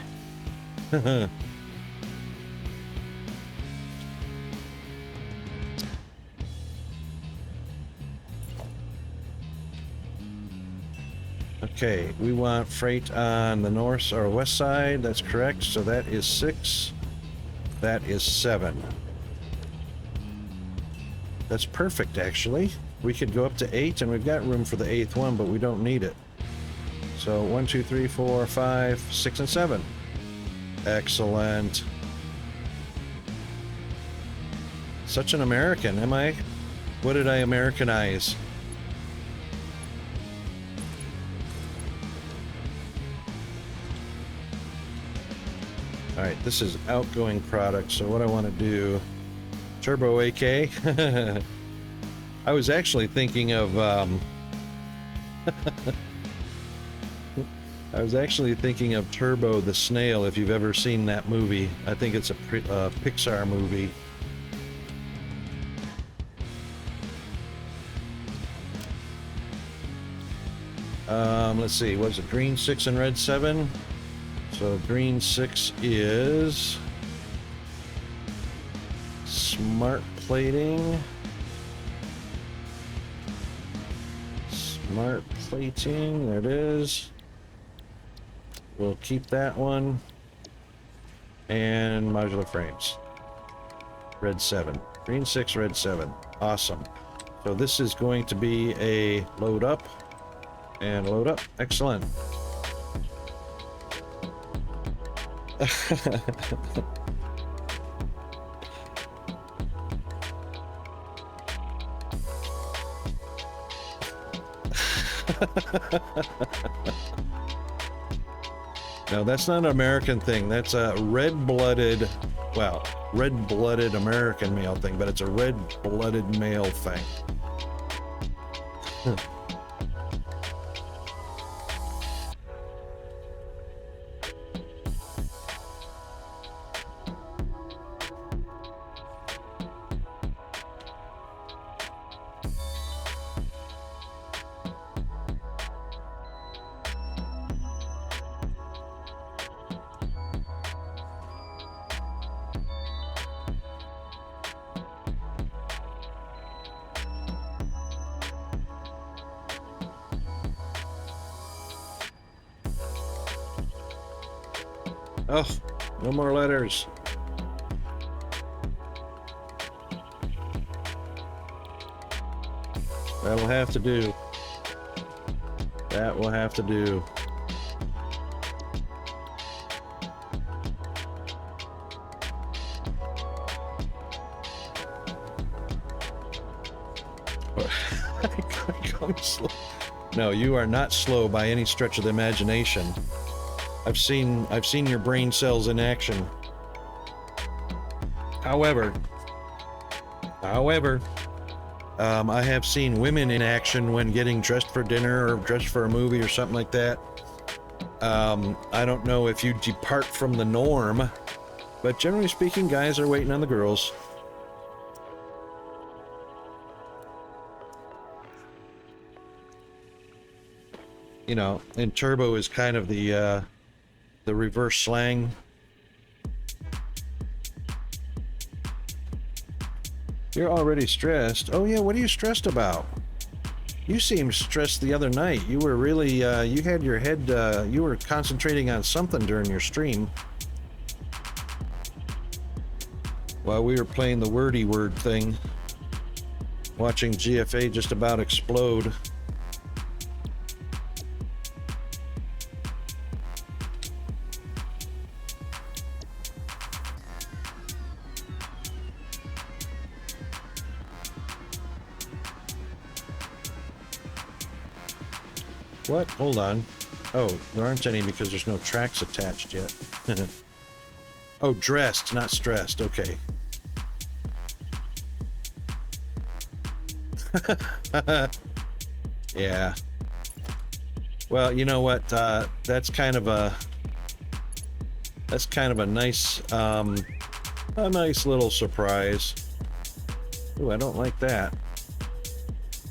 Okay, we want freight on the north or west side. That's correct. So that is 6. That is 7. That's perfect, actually. We could go up to 8, and we've got room for the 8th one, but we don't need it. So 1, 2, 3, 4, 5, 6, and 7. Excellent. Such an American, am I? What did I Americanize? Alright, this is outgoing product, so what I want to do... Turbo AK. I was actually thinking of... I was actually thinking of Turbo the Snail, if you've ever seen that movie. I think it's a Pixar movie. Let's see, what's it? Green 6 and red 7? So green 6 is... smart plating. Smart plating, there it is. We'll keep that one. And modular frames. Red 7. Green 6, red 7. Awesome. So this is going to be a load up. And load up. Excellent. No, that's not an American thing. That's a red-blooded, well, red-blooded American male thing, but it's a red-blooded male thing. Oh, no more letters. That will have to do. That will have to do. I'm slow. No, you are not slow by any stretch of the imagination. I've seen your brain cells in action. However, I have seen women in action when getting dressed for dinner or dressed for a movie or something like that. I don't know if you depart from the norm, but generally speaking, guys are waiting on the girls. You know, and turbo is kind of the reverse slang. You're already stressed. Oh yeah, what are you stressed about? You seemed stressed the other night. You were really, you had your head, you were concentrating on something during your stream. While we were playing the wordy word thing. Watching GFA just about explode. What? Hold on. Oh, there aren't any because there's no tracks attached yet. Oh, dressed, not stressed. Okay. Yeah. Well, you know what? That's kind of a nice, a nice little surprise. Ooh, I don't like that.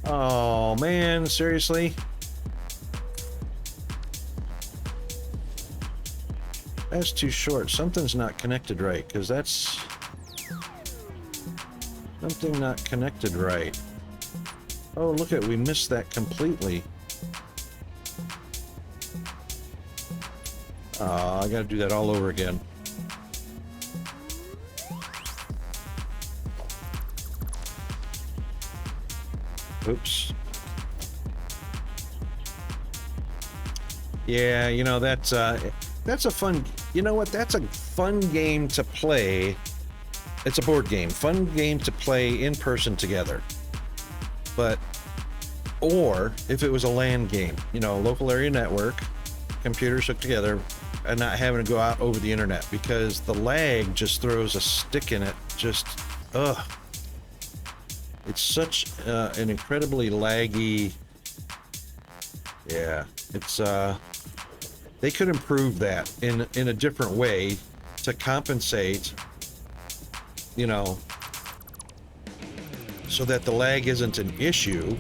Oh man, seriously? That's too short. Something's not connected right, because that's something not connected right. Oh, look at, we missed that completely. Oh, I gotta do that all over again. Oops. Yeah, you know, that's a fun, you know what, that's a fun game to play. It's a board game, fun game to play in person together. But, or if it was a LAN game, you know, local area network, computers hooked together, and not having to go out over the internet, because the lag just throws a stick in it. Just, ugh. It's such an incredibly laggy, yeah, it's, they could improve that in a different way to compensate, you know, so that the lag isn't an issue.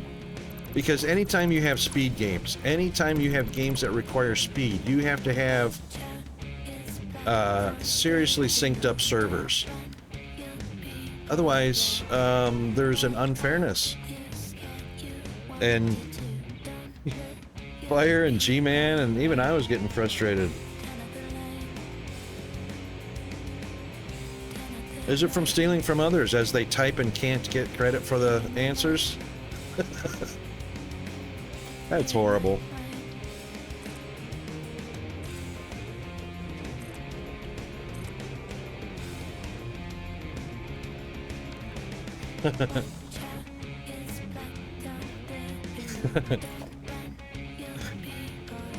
Because anytime you have speed games, anytime you have games that require speed, you have to have seriously synced up servers. Otherwise, there's an unfairness. And Fire and G-Man, and even I was getting frustrated. Is it from stealing from others as they type and can't get credit for the answers? That's horrible.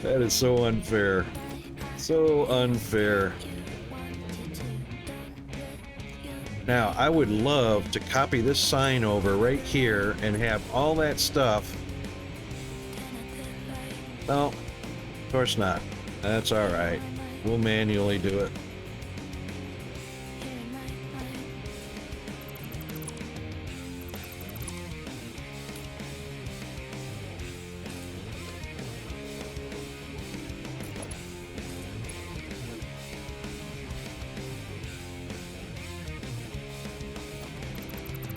That is so unfair. So unfair. Now, I would love to copy this sign over right here and have all that stuff. No, of course not. That's all right. We'll manually do it.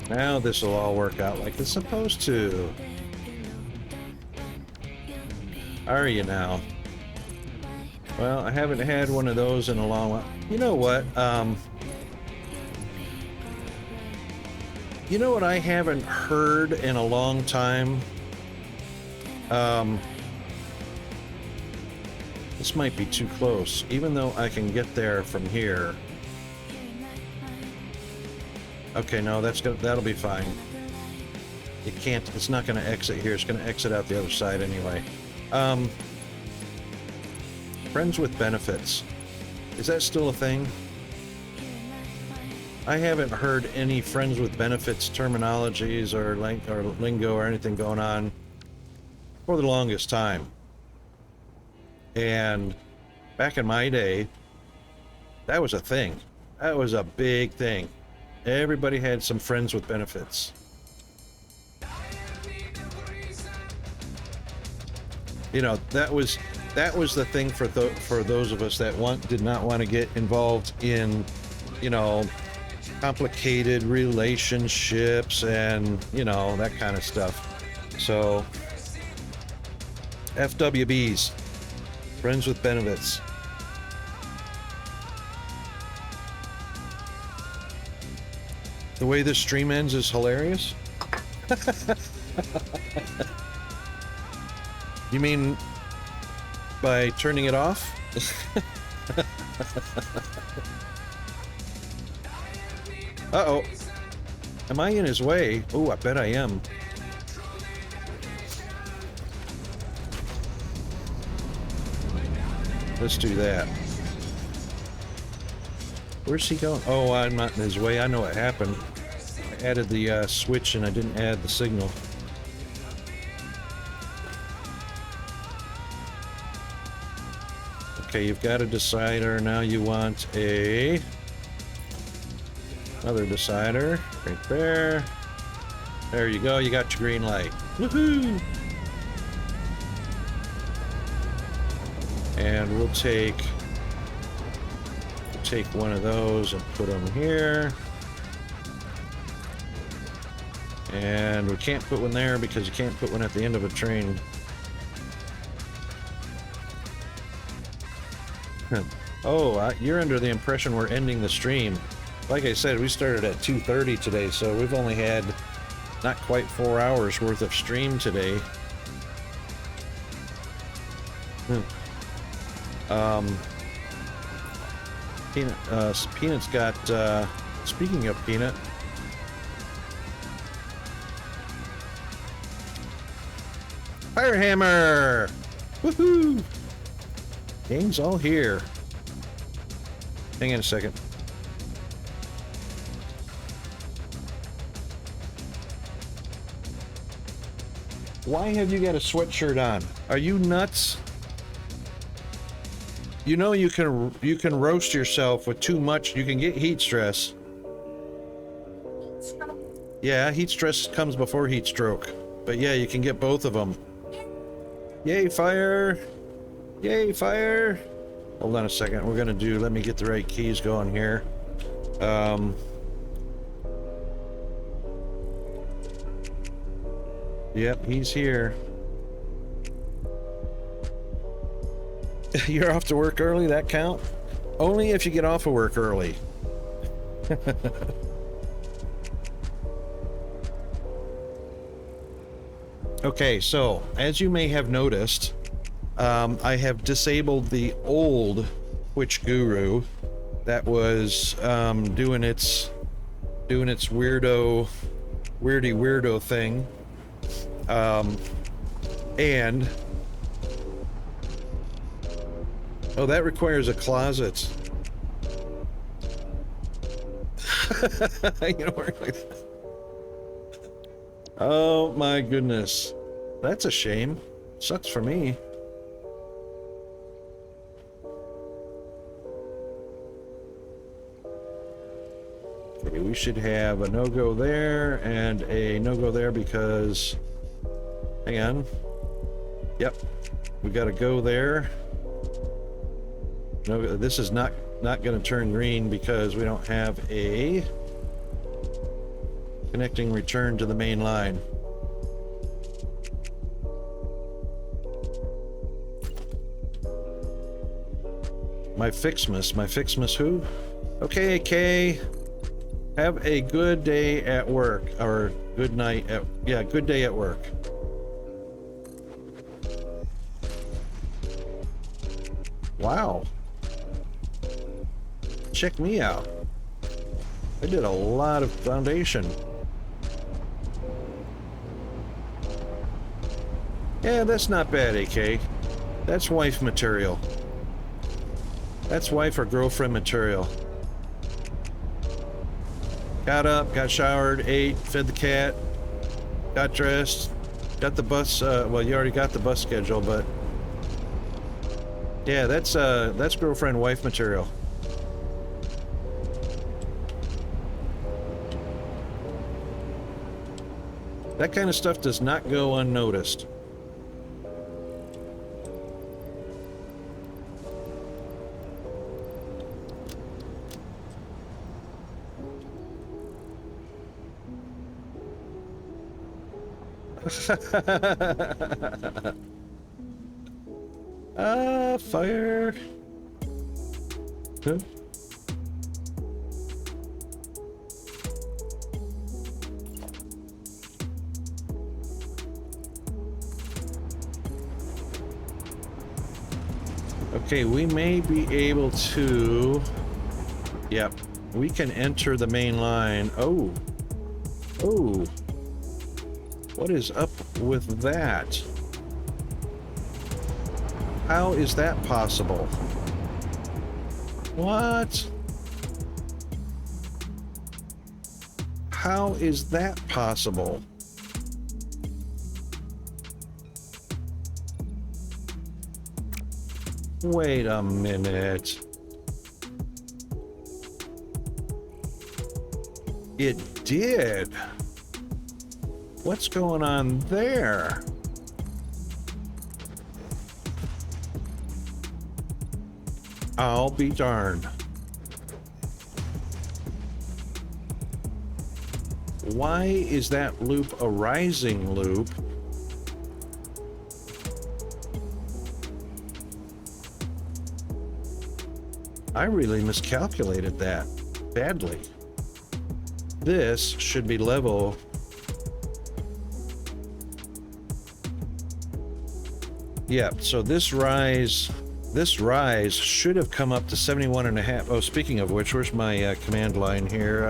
Now this will all work out like it's supposed to. Are you now? Well, I haven't had one of those in a long while. You know what? You know what I haven't heard in a long time? This might be too close, even though I can get there from here. Okay, no, that'll be fine. It can't, it's not gonna exit here, it's gonna exit out the other side anyway. Friends with benefits. Is that still a thing? I haven't heard any friends with benefits terminologies or lingo or anything going on for the longest time. And back in my day, that was a thing. That was a big thing. Everybody had some friends with benefits. You know, that was the thing for those of us that did not want to get involved in, you know, complicated relationships and, you know, that kind of stuff. So FWBs, friends with benefits. The way this stream ends is hilarious. You mean by turning it off? Uh-oh. Am I in his way? Oh, I bet I am. Let's do that. Where's he going? Oh, I'm not in his way. I know what happened. I added the switch and I didn't add the signal. Okay, you've got a decider. Now you want another decider right there. There you go. You got your green light. Woohoo! And we'll take one of those and put them here. And we can't put one there because you can't put one at the end of a train. Oh, you're under the impression we're ending the stream. Like I said, we started at 2:30 today, so we've only had not quite 4 hours worth of stream today. Peanut's got, speaking of Peanut, Fire Hammer! Woohoo! Game's all here. Hang on a second. Why have you got a sweatshirt on? Are you nuts? You know you can roast yourself with too much. You can get heat stress. Yeah, heat stress comes before heat stroke. But yeah, you can get both of them. Yay, fire! Yay, fire! Hold on a second. We're gonna do. Let me get the right keys going here. Yep, he's here. You're off to work early, that count? Only if you get off of work early. Okay, so, as you may have noticed, I have disabled the old Twitch Guru that was doing its weirdo weirdy weirdo thing. And oh, that requires a closet. You know, like that. Oh my goodness, that's a shame. Sucks for me. Okay, we should have a no-go there and a no-go there because, hang on. Yep, we got to go there. No, this is not going to turn green because we don't have a connecting return to the main line. My Fixmas who? Okay, AK. Have a good day at work, or good night at, yeah, good day at work. Wow. Check me out. I did a lot of foundation. Yeah, that's not bad, AK. That's wife material. That's wife or girlfriend material. Got up, got showered, ate, fed the cat, got dressed, got the bus, well, you already got the bus schedule, but yeah, that's girlfriend wife material. That kind of stuff does not go unnoticed. Fire. Huh? Okay, we may be able to... Yep, we can enter the main line. Oh. Oh. What is up with that? How is that possible? What? How is that possible? Wait a minute. It did. What's going on there? I'll be darned. Why is that loop a rising loop? I really miscalculated that badly. This should be level. Yeah, so this rise should have come up to 71.5. Oh, speaking of which, where's my command line here?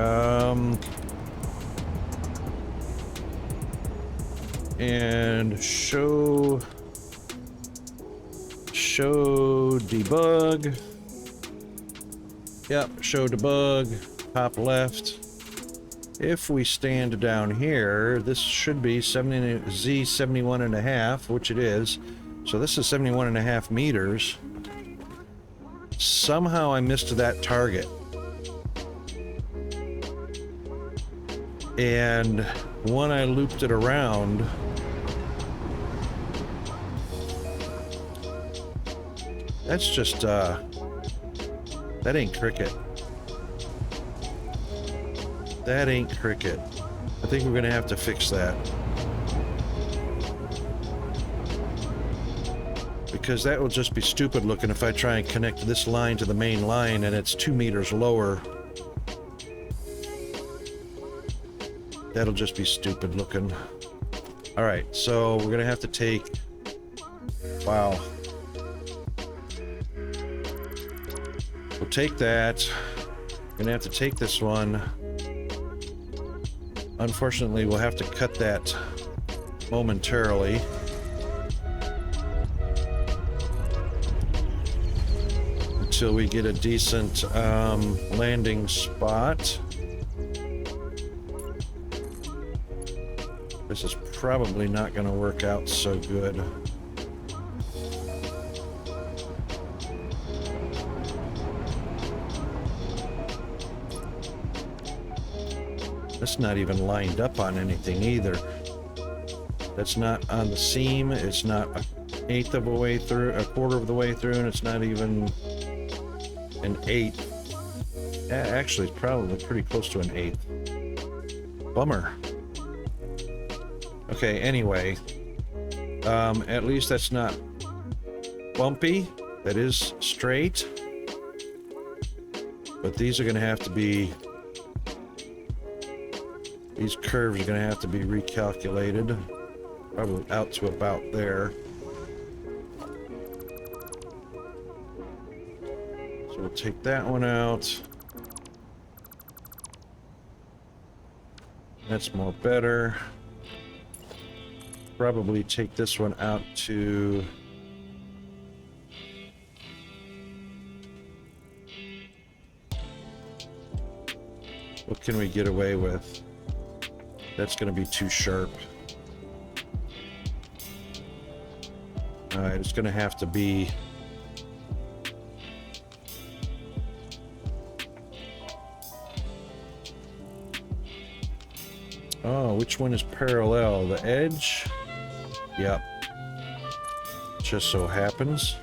And show debug. Yep, show debug, top left. If we stand down here, this should be 71.5, which it is. So this is 71.5 meters. Somehow I missed that target. And when I looped it around, that's just, that ain't cricket. That ain't cricket. I think we're gonna have to fix that. Because that will just be stupid looking if I try and connect this line to the main line and it's 2 meters lower. That'll just be stupid looking. Alright, so we're gonna have to take... Wow. We'll take that. We're gonna have to take this one. Unfortunately, we'll have to cut that momentarily. Until we get a decent landing spot. This is probably not going to work out so good. That's not even lined up on anything either. That's not on the seam. It's not an eighth of a way through, a quarter of the way through, and it's not even an eighth. Actually, it's probably pretty close to an eighth. Bummer. Okay, anyway. At least that's not bumpy. That is straight. But these are going to have to be... These curves are going to have to be recalculated. Probably out to about there. So we'll take that one out. That's more better. Probably take this one out to... What can we get away with? That's going to be too sharp. Alright, it's going to have to be... Oh, which one is parallel? The edge? Yep. Just so happens.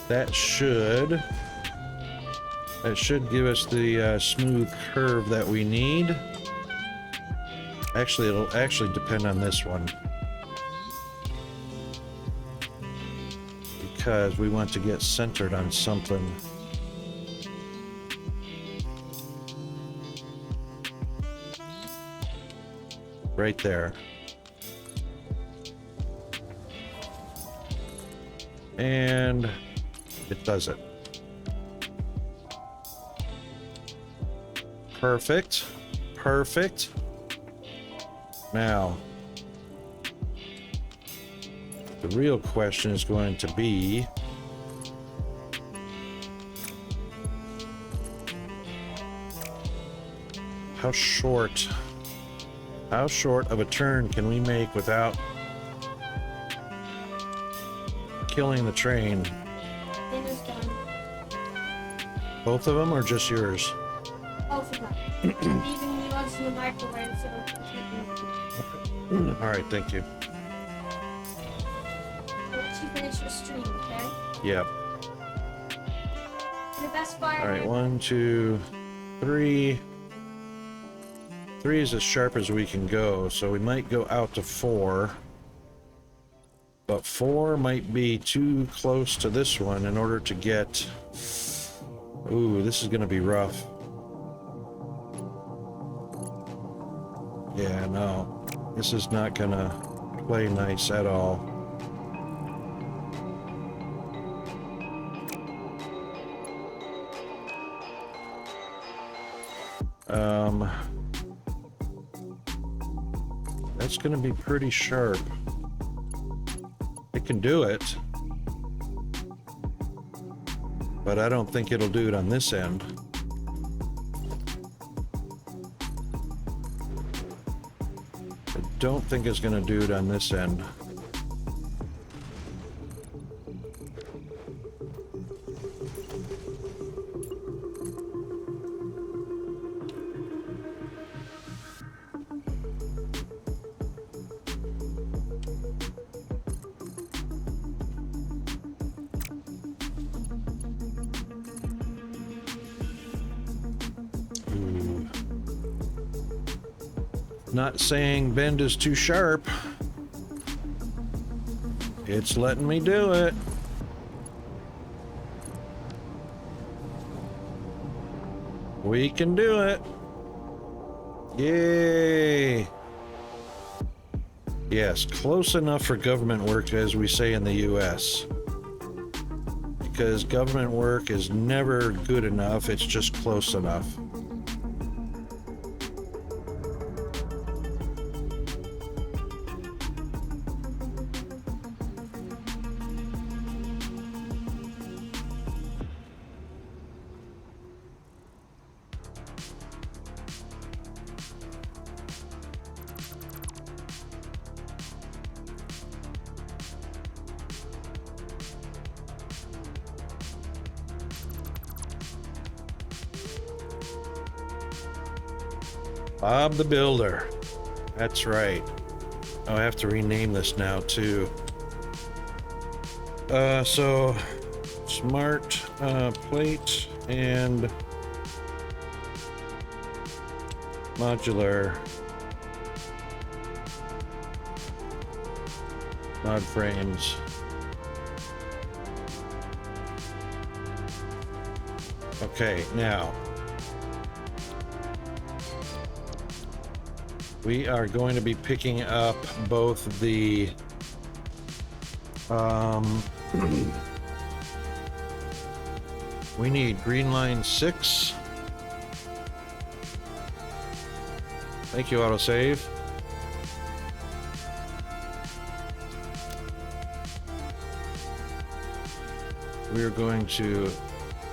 That should give us the smooth curve that we need. Actually, it'll actually depend on this one. Because we want to get centered on something. Right there. And it does it. Perfect. Perfect. Now, the real question is going to be, how short of a turn can we make without killing the train? Dinner's done. Both of them or just yours? Both of them. Even the ones in the microwave, so it's All right, thank you. I'll let you finish your stream, okay? Yep. And the best fire. All right, 1, 2, 3. 3 is as sharp as we can go, so we might go out to 4. But 4 might be too close to this one in order to get... Ooh, this is going to be rough. Yeah, no. This is not going to play nice at all. That's going to be pretty sharp. It can do it, but I don't think it'll do it on this end. I don't think it's going to do it on this end. Not saying bend is too sharp. It's letting me do it. We can do it. Yay! Yes, close enough for government work, as we say in the US. Because government work is never good enough, it's just close enough. Bob the Builder. That's right. Oh, I have to rename this now too. So smart plate and modular mod frames. Okay, now we are going to be picking up both the we need green line 6. Thank you, autosave. We're going to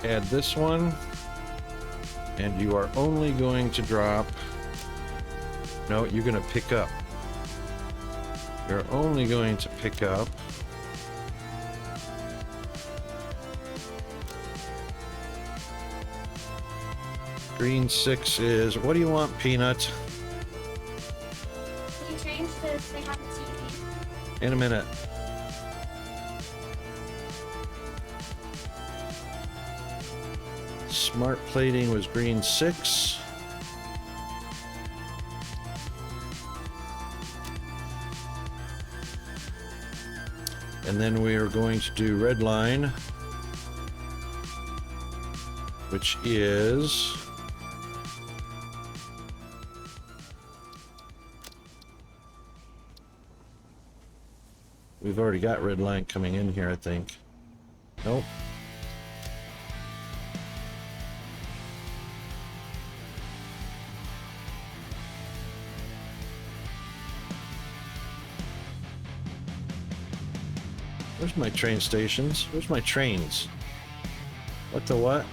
add this one, and you are only going to drop. No, you're going to pick up. You're only going to pick up green 6 is, what do you want, Peanut? Can you change the thing on the TV? In a minute. Smart plating was green 6. And then we are going to do red line, which is we've already got red line coming in here, I think. Nope. Where's my train stations? Where's my trains? What the what?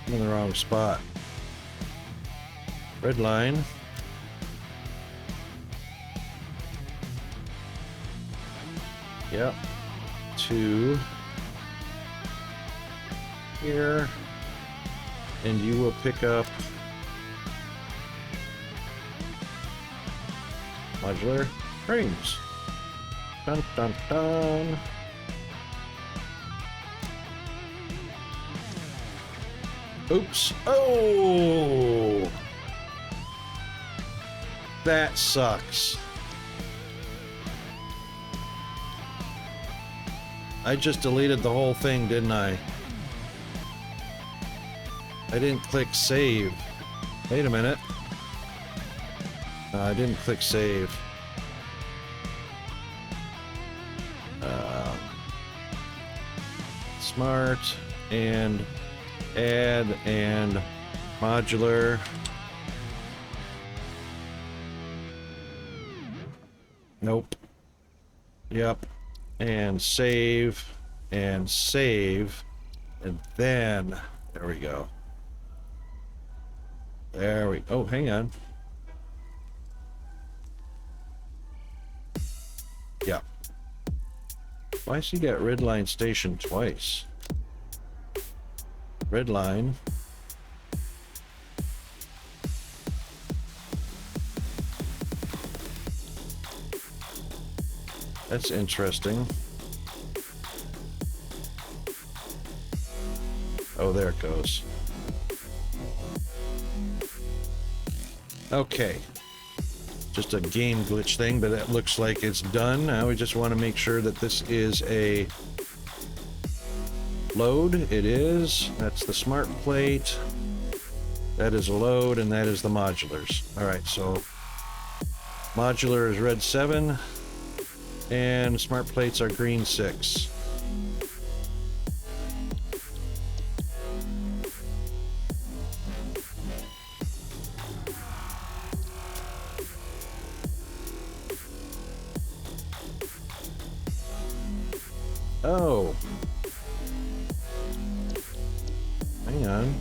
I'm in the wrong spot. Red line. Yep. 2 here. And you will pick up modular frames. Dun dun dun. Oops. Oh! That sucks. I just deleted the whole thing, didn't I? I didn't click save. Wait a minute. I didn't click save. Smart and add and modular. Nope. Yep. And save and save. And then there we go. There we go. Oh, hang on. Yeah. Why has he got red line station twice? Red line. That's interesting. Oh, there it goes. Okay. Just a game glitch thing, but it looks like it's done. Now we just want to make sure that this is a load. It is. That's the smart plate. That is a load, and that is the modulars. All right, so modular is red 7, and smart plates are green 6. Oh. Hang on.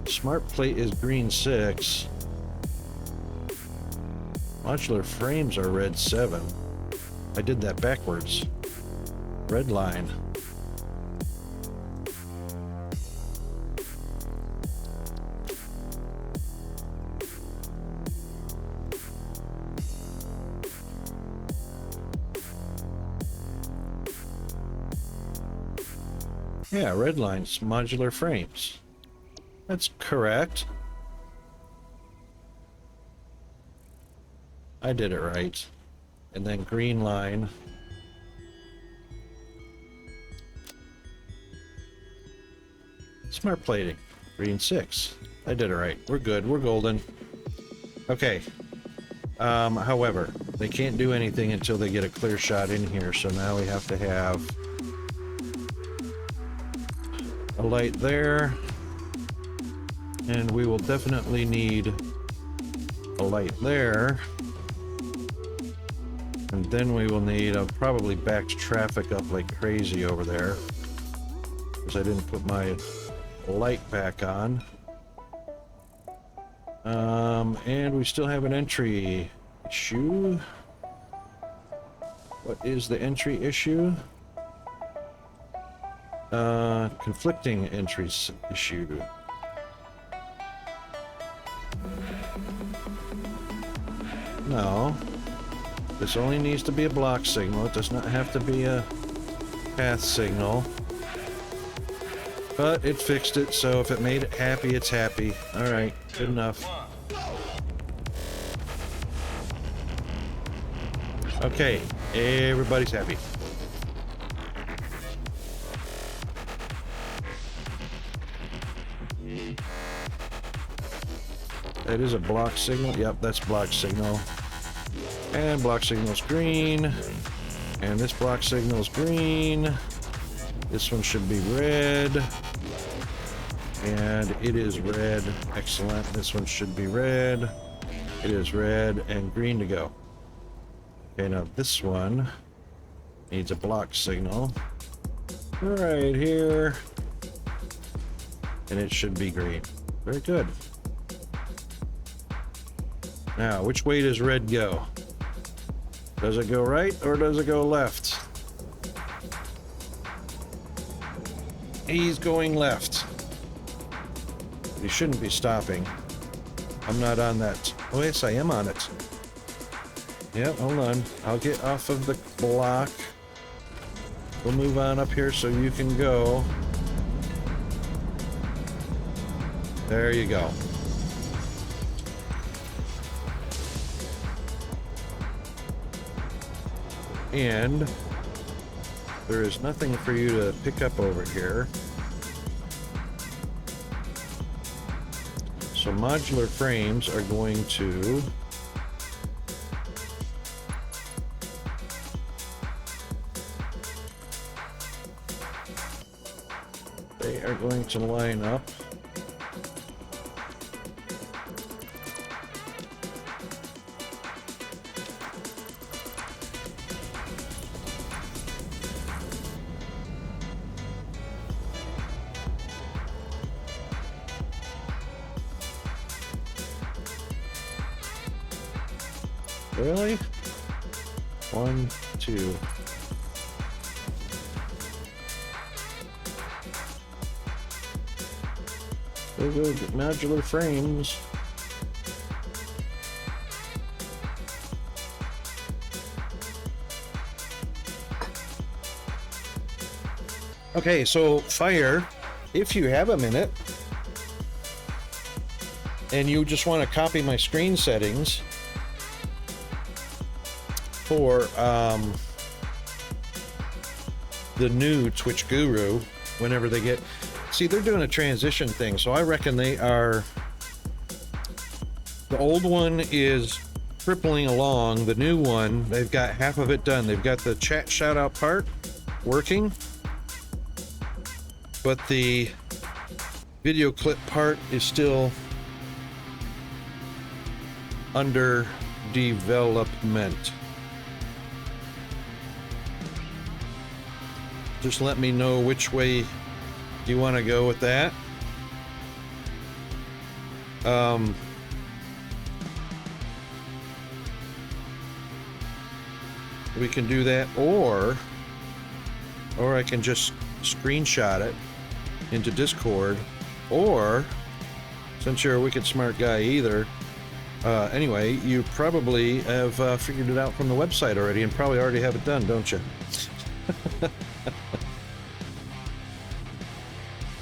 Smart plate is green 6. Modular frames are red 7. I did that backwards. Red line. Yeah, red lines, modular frames. That's correct. I did it right. And then green line. Smart plating. Green 6. I did it right. We're good. We're golden. Okay. However, they can't do anything until they get a clear shot in here, so now we have to have a light there. And we will definitely need a light there. And then we will need, I'll probably back traffic up like crazy over there, because I didn't put my light back on. And we still have an entry issue. What is the entry issue? Conflicting entries issue. No. This only needs to be a block signal. It does not have to be a path signal. But it fixed it, so if it made it happy, it's happy. Alright, good enough. Okay, everybody's happy. That is a block signal. Yep, that's block signal. And block signal's green. And this block signal's green. This one should be red. And it is red. Excellent. This one should be red. It is red and green to go. Okay, now this one needs a block signal. Right here. And it should be green. Very good. Now, which way does red go? Does it go right or does it go left? He's going left. He shouldn't be stopping. I'm not on that. Oh, yes, I am on it. Yep, hold on. I'll get off of the block. We'll move on up here so you can go. There you go. And there is nothing for you to pick up over here. So modular frames are going to line up. Really? 1, 2. There go modular frames. Okay, so fire, if you have a minute and you just want to copy my screen settings for the new Twitch Guru, whenever they get See, they're doing a transition thing, so I reckon they are... The old one is crippling along. The new one, they've got half of it done. They've got the chat shout-out part working, but the video clip part is still under development. Just let me know which way you want to go with that. We can do that, or I can just screenshot it into Discord, or since you're a wicked smart guy either, anyway, you probably have figured it out from the website already and probably already have it done, don't you?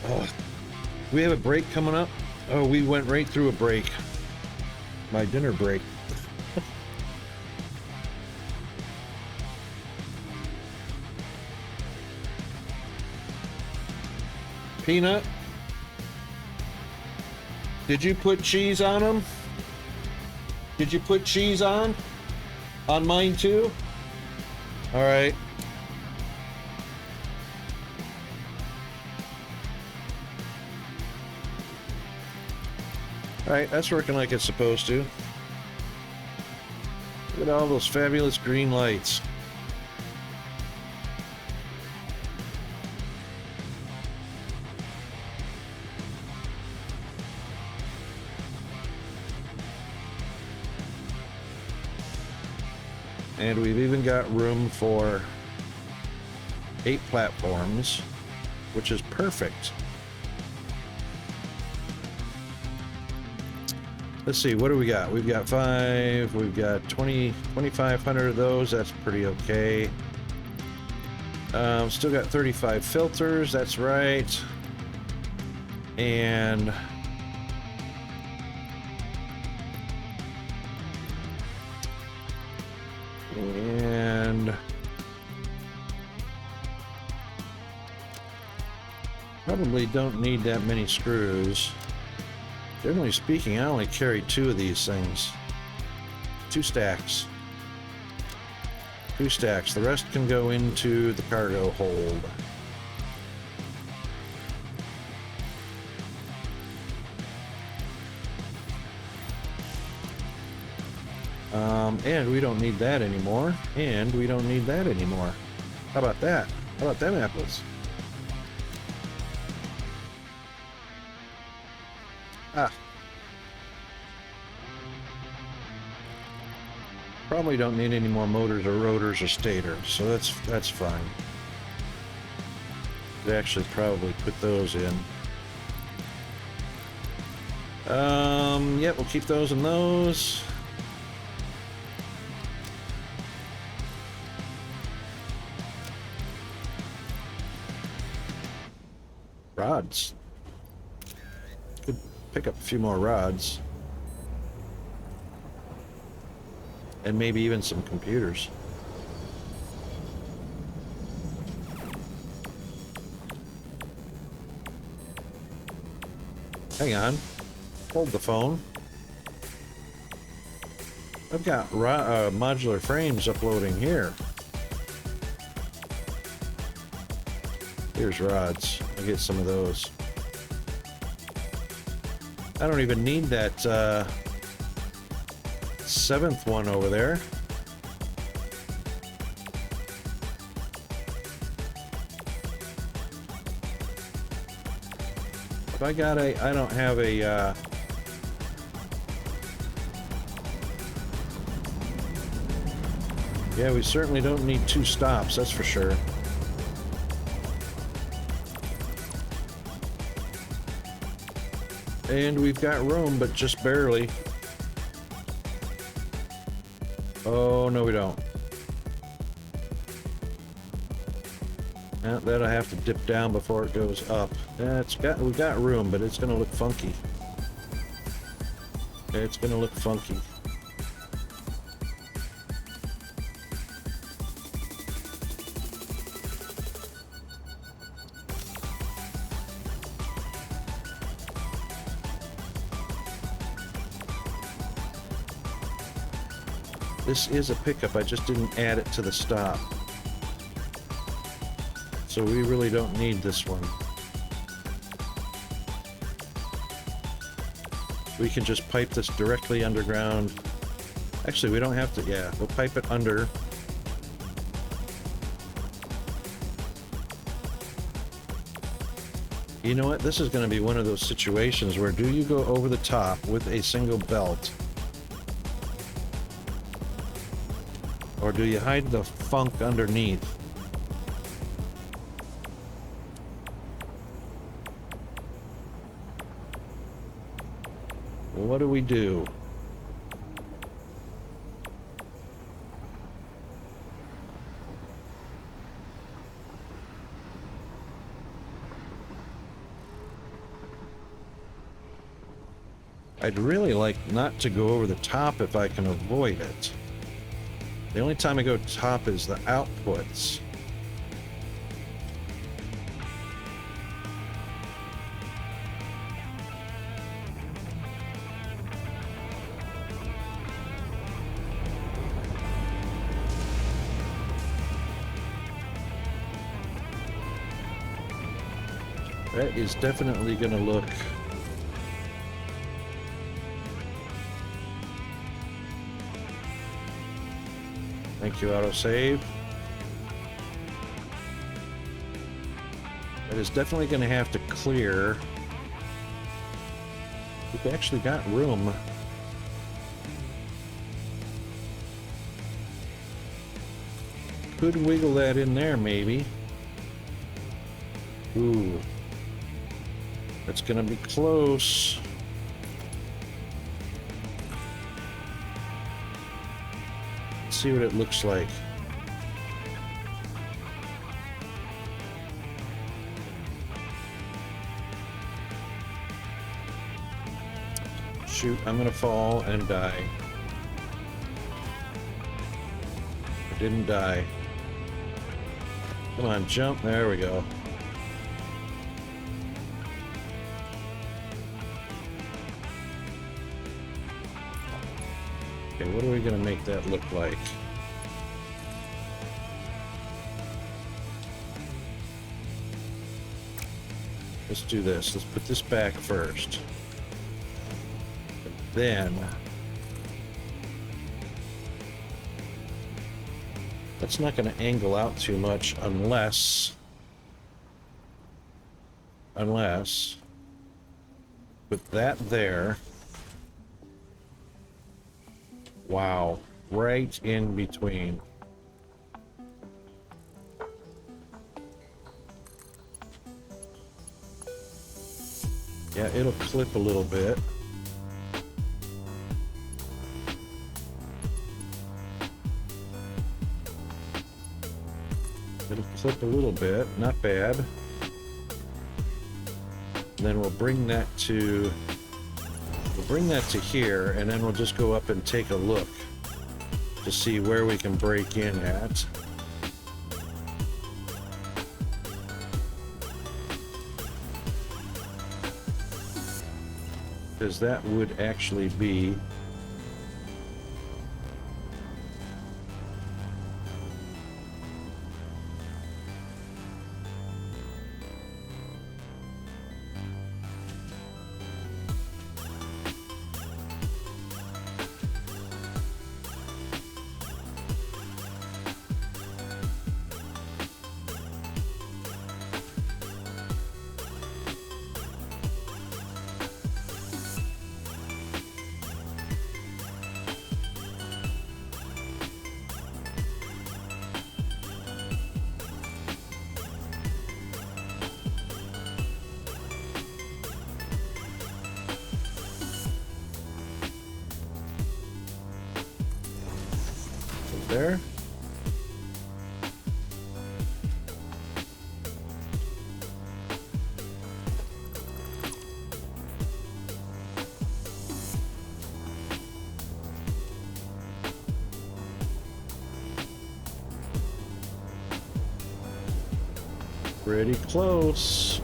Oh, we have a break coming up. Oh, we went right through a break. My dinner break. Peanut, did you put cheese on them? Did you put cheese on mine too? All right. All right, that's working like it's supposed to. Look at all those fabulous green lights. And we've even got room for 8 platforms, which is perfect. Let's see, what do we got? We've got 5, we've got 2,500 of those, that's pretty okay. Still got 35 filters, that's right. And probably don't need that many screws. Generally speaking, I only carry 2 of these things. 2 stacks. 2 stacks. The rest can go into the cargo hold. And we don't need that anymore. And we don't need that anymore. How about that? How about them apples? Ah. Probably don't need any more motors or rotors or stators, so that's fine. Could actually probably put those in. Yep, we'll keep those and those. Rods. Could pick up a few more rods. And maybe even some computers. Hang on. Hold the phone. I've got modular frames uploading here. Here's rods. I'll get some of those. I don't even need that 7th one over there. If I got I don't have a yeah, we certainly don't need 2 stops, that's for sure. And we've got room, but just barely. Oh, no we don't. Now, that'll have to dip down before it goes up. We've got room, but it's gonna look funky. It's gonna look funky. This is a pickup, I just didn't add it to the stop. So we really don't need this one. We can just pipe this directly underground. Actually, we don't have to, yeah, we'll pipe it under. You know what? This is going to be one of those situations where do you go over the top with a single belt? Or do you hide the funk underneath? Well, what do we do? I'd really like not to go over the top if I can avoid it. The only time I go top is the outputs. That is definitely going to look... Thank you, autosave. That is definitely going to have to clear. We've actually got room. Could wiggle that in there, maybe. Ooh. That's going to be close. See what it looks like. Shoot, I'm gonna fall and die. I didn't die. Come on, jump. There we go. Okay, what are we gonna make that look like? Let's do this. Let's put this back first. And then that's not gonna angle out too much unless put that there. Wow, right in between. Yeah, it'll clip a little bit. It'll clip a little bit, not bad. And then we'll bring that to here, and then we'll just go up and take a look to see where we can break in at. Because that would actually be there. Pretty close.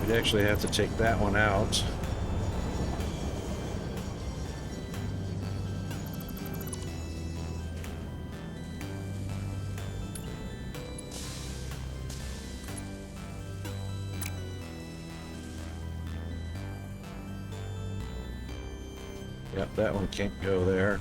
We'd actually have to take that one out. Yep, that one can't go there.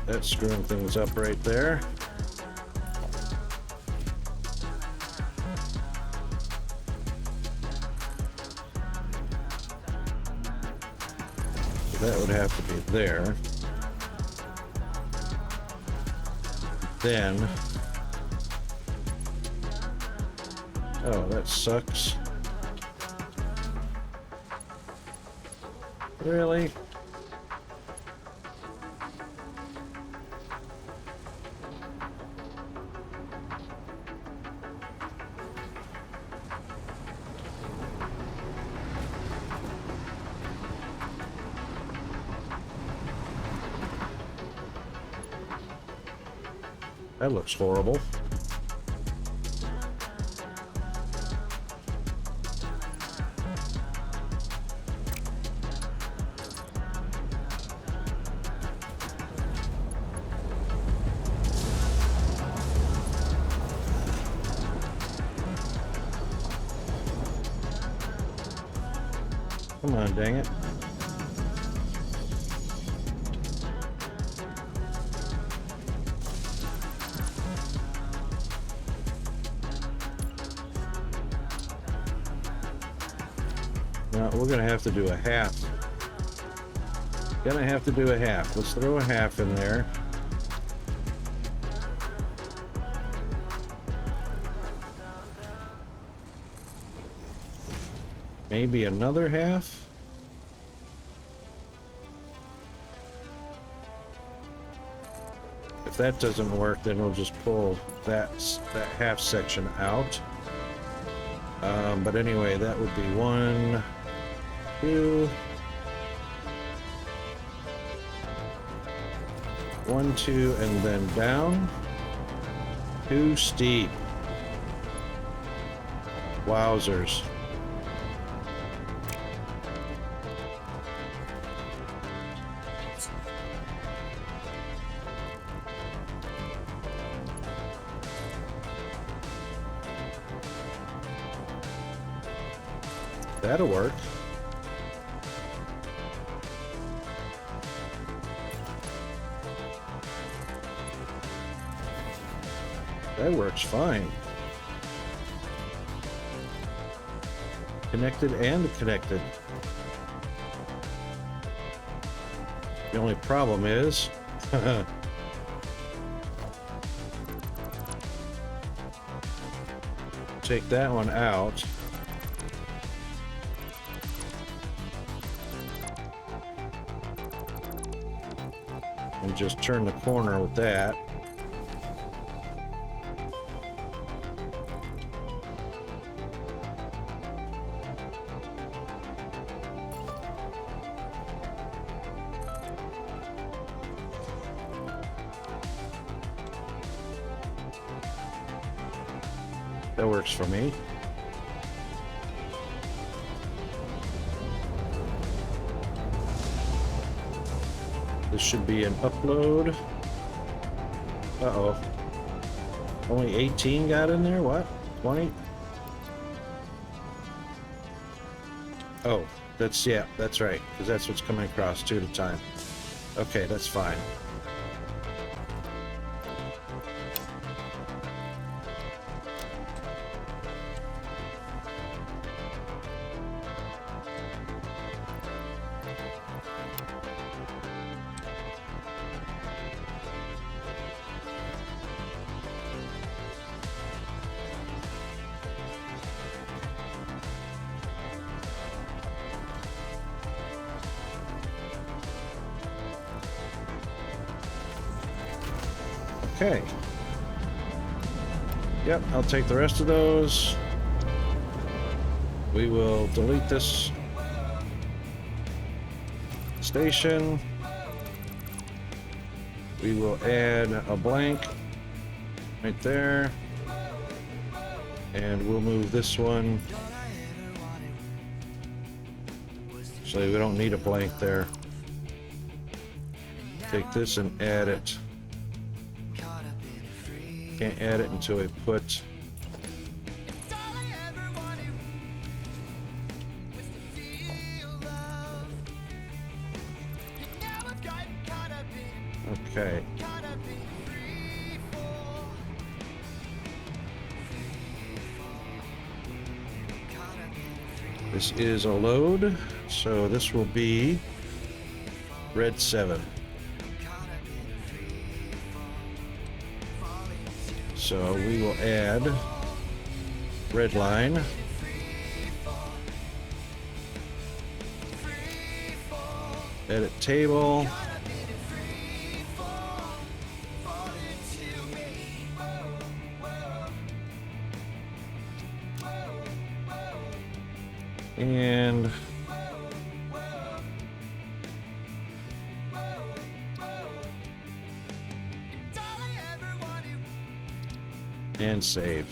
That's screwing things up right there. So that would have to be there. Then, oh, that sucks. Really? That looks horrible. Come on, dang it. Now, we're gonna have to do a half. Gonna have to do a half. Let's throw a half in there. Maybe another half? If that doesn't work, then we'll just pull that half section out. But anyway, that would be 1, 2, 1, 2, and then down. Too steep. Wowzers. That'll work. That works fine. Connected and connected. The only problem is take that one out. And just turn the corner with that. That works for me. This should be an upload. Uh-oh. Only 18 got in there? What? 20? Oh, that's, yeah, that's right. Because that's what's coming across 2 at a time. Okay, that's fine. Okay. Yep, I'll take the rest of those. We will delete this station. We will add a blank right there. And we'll move this one. Actually, we don't need a blank there. Take this and add it. Can't add it until we put okay. This is a load, so this will be red 7. So we will add red line. Edit table. And save.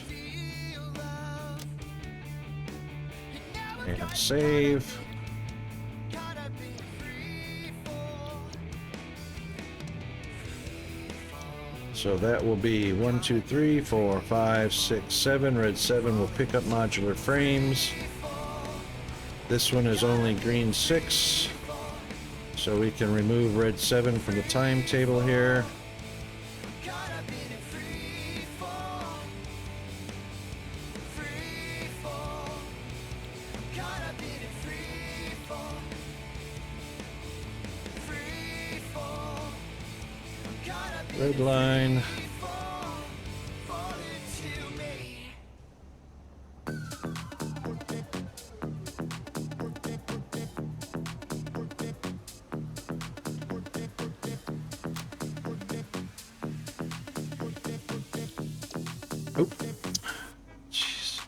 And save. So that will be 1, 2, 3, 4, 5, 6, 7. Red 7 will pick up modular frames. This one is only green 6. So we can remove red 7 from the timetable here. Red line. Oh. Jeez.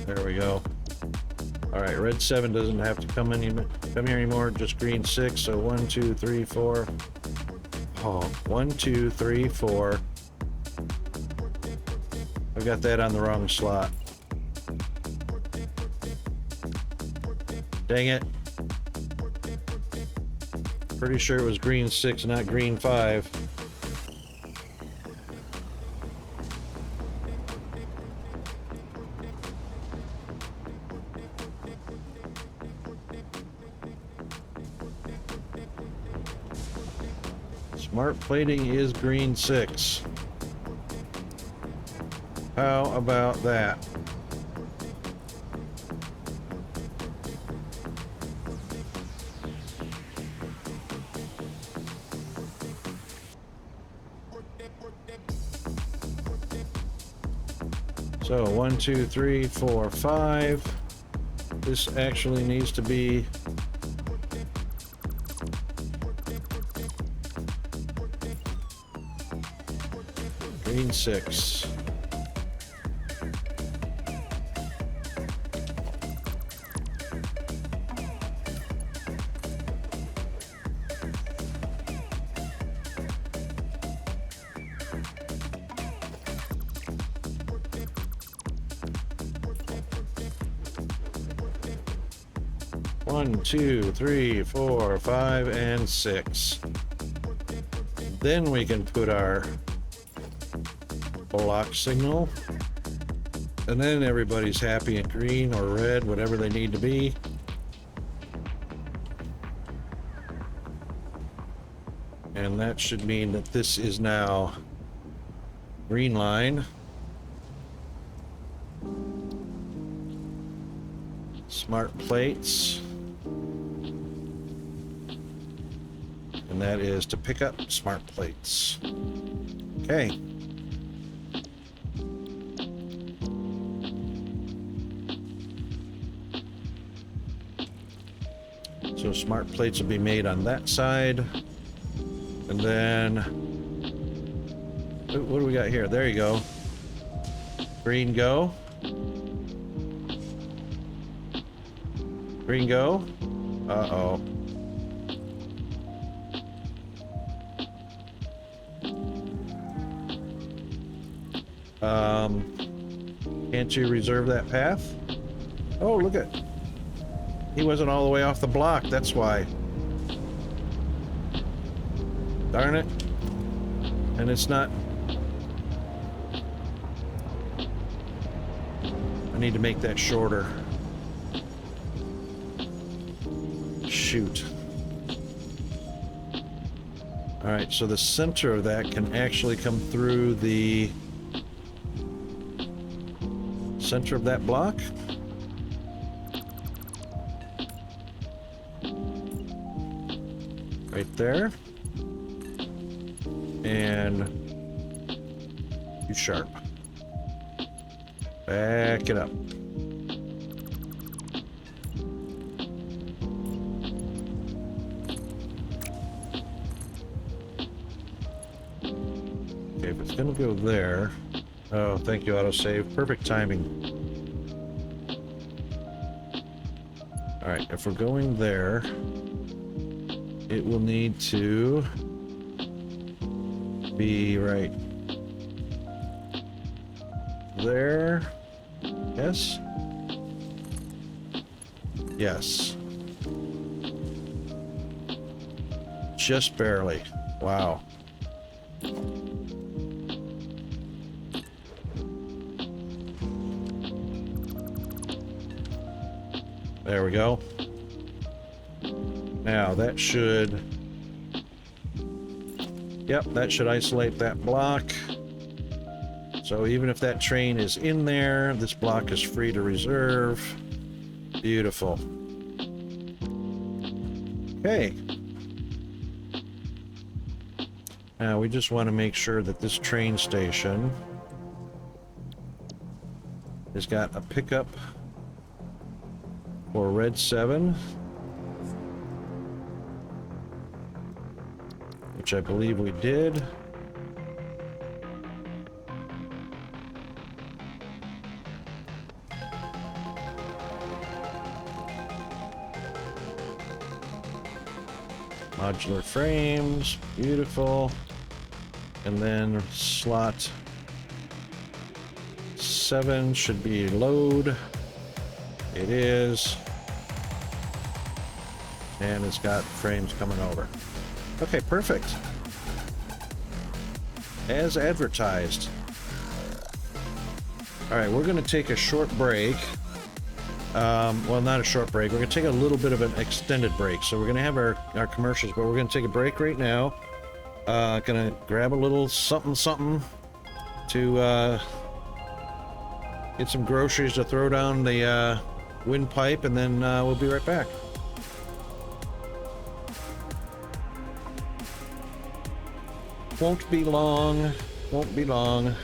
There we go. All right, red 7 doesn't have to come here anymore, just green 6. So 1, 2, 3, 4. Oh, 1, 2, 3, 4. I've got that on the wrong slot. Dang it. Pretty sure it was green 6, not green 5. Smart plating is green 6. How about that? So 1, 2, 3, 4, 5. This actually needs to be green 6. One, 2, 3, 4, 5, and 6. Then we can put our block signal, and then everybody's happy in green or red, whatever they need to be. And that should mean that this is now green line. Smart plates. And that is to pick up smart plates. Okay. So smart plates will be made on that side. And then What do we got here? There you go. Green go. Green go. Uh-oh. Can't you reserve that path? Oh, look at... He wasn't all the way off the block, that's why. Darn it. And it's not... I need to make that shorter. Shoot. Alright, so the center of that can actually come through the center of that block. Right there. And you sharp. Back it up. Okay, if it's gonna go there. Oh, thank you, autosave. Perfect timing. Alright, if we're going there, it will need to be right there. Yes? Yes. Just barely. Wow. There we go. Now that should... Yep, that should isolate that block. So even if that train is in there, this block is free to reserve. Beautiful. Okay. Now we just want to make sure that this train station has got a pickup for Red 7. Which I believe we did. Modular frames, beautiful. And then slot 7 should be load. It is. And it's got frames coming over. Okay, perfect. As advertised. Alright, we're going to take a short break. Well, not a short break. We're going to take a little bit of an extended break. So we're going to have our commercials, but we're going to take a break right now. Going to grab a little something to get some groceries to throw down the windpipe, and then we'll be right back. Won't be long. Won't be long.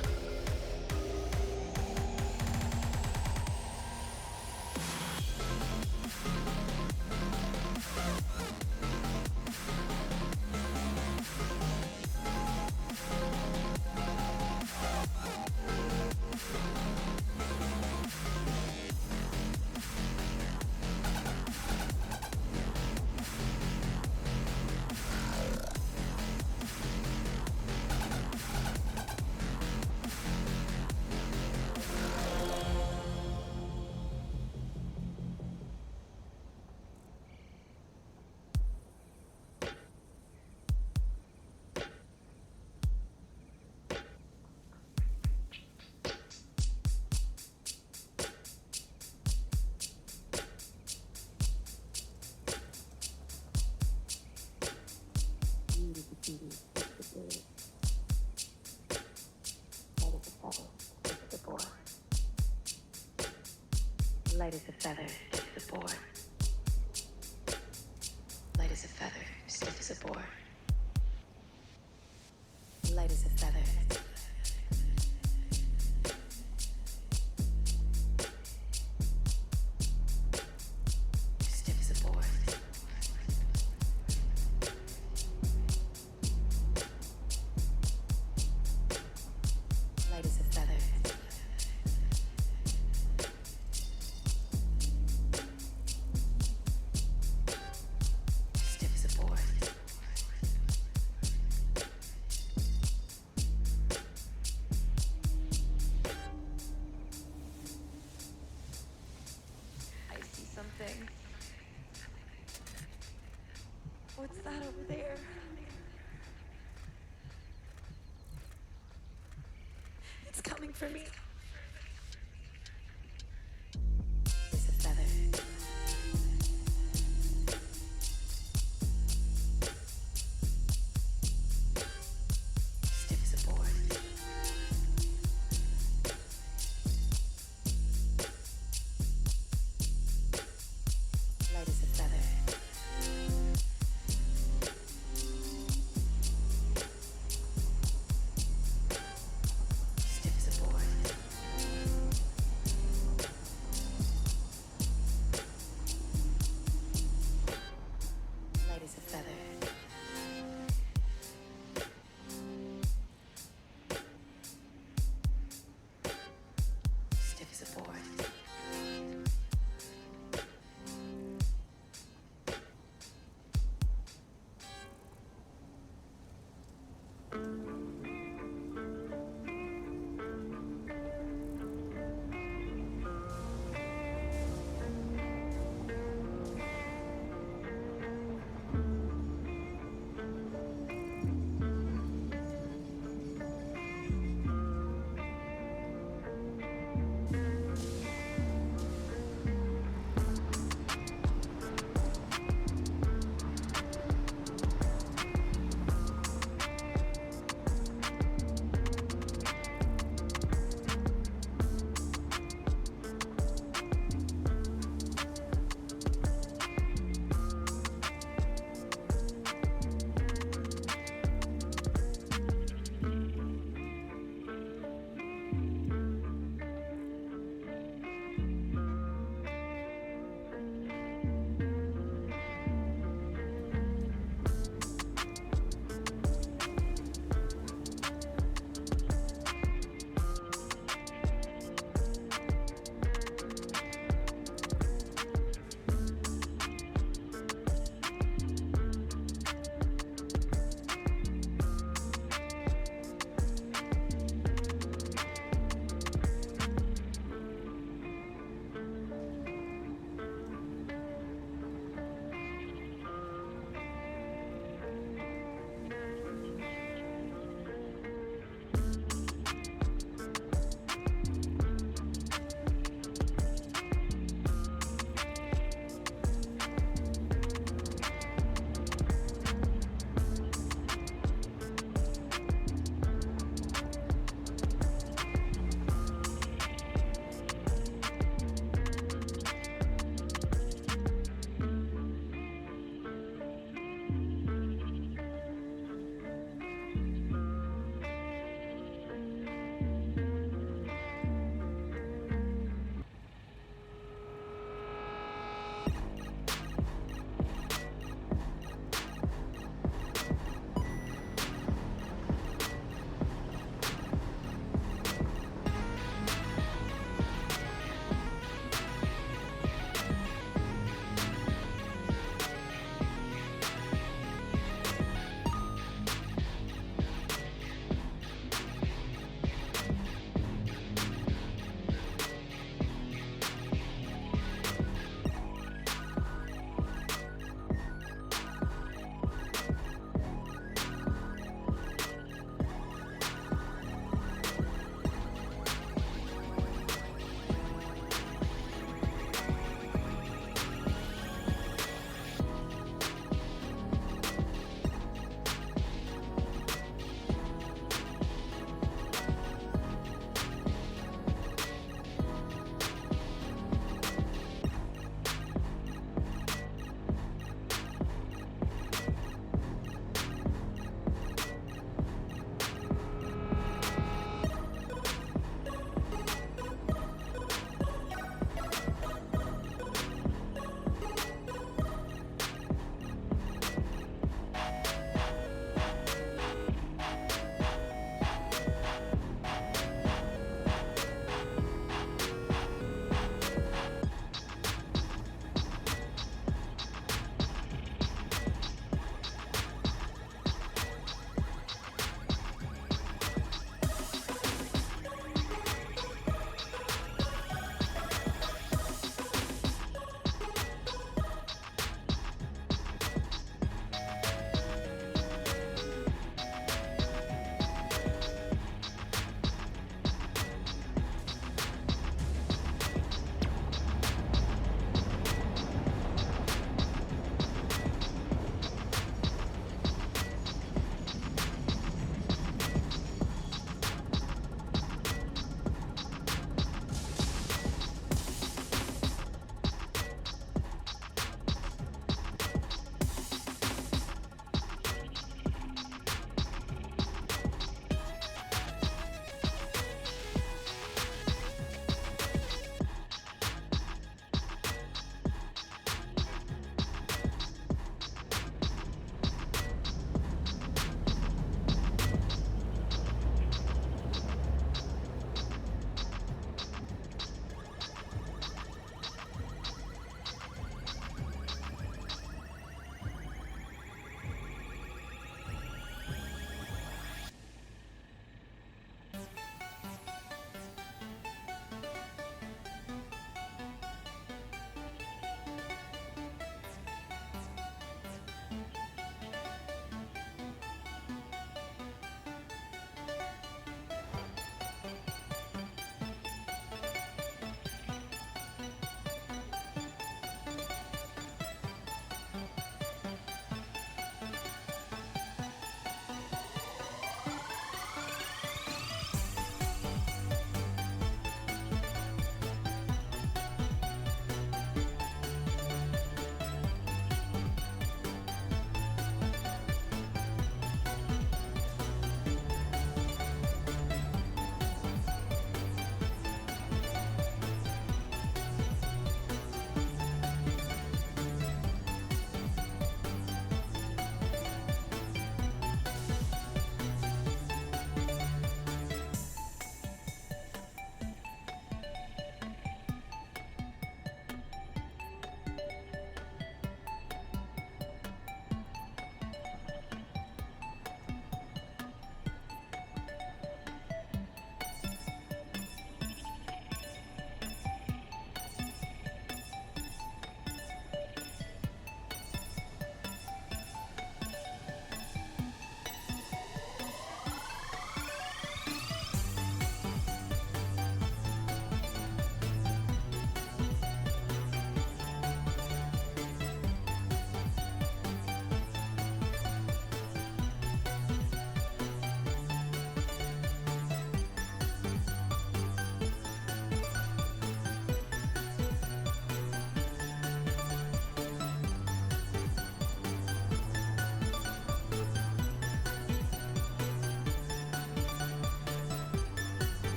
Light as a feather, stiff as a boar. Light as a feather, stiff as a boar. Light as a feather. Stiff as a boar. coming for me. Is a feather. Stiff as a board. Light as a feather. Stiff as a board.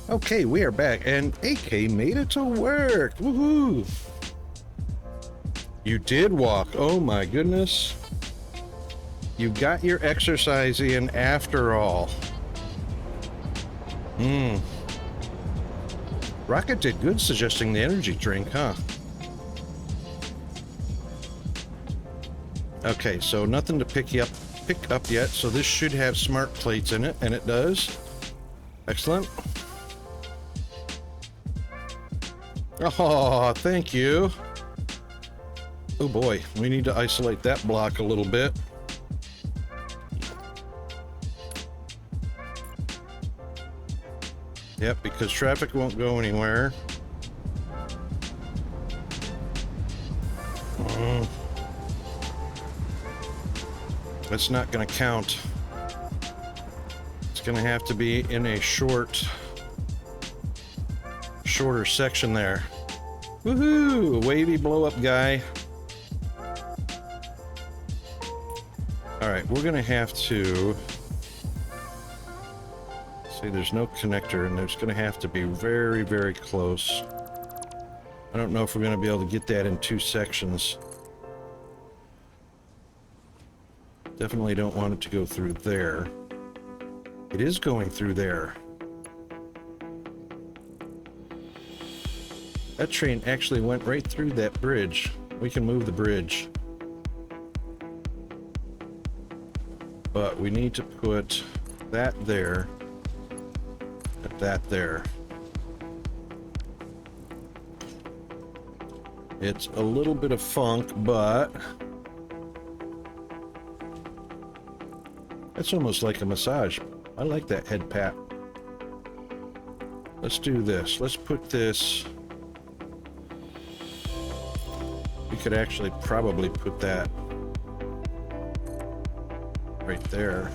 Okay, we are back, and AK made it to work. Woohoo! You did walk. Oh my goodness. You got your exercise in after all. Rocket did good suggesting the energy drink, huh? Okay, so nothing to pick up yet, so this should have smart plates in it, and it does. Excellent. Oh, thank you. Oh boy, we need to isolate that block a little bit. Yep, because traffic won't go anywhere. That's not going to count. It's going to have to be in a shorter section there. Woohoo! Wavy blow-up guy. Alright, we're going to have to... See, there's no connector, and there's going to have to be very, very close. I don't know if we're going to be able to get that in 2 sections. Definitely don't want it to go through there. It is going through there. That train actually went right through that bridge. We can move the bridge. But we need to put that there. And that there. It's a little bit of funk, but... It's almost like a massage. I like that head pat. Let's do this. Let's put this... We could actually probably put that right there.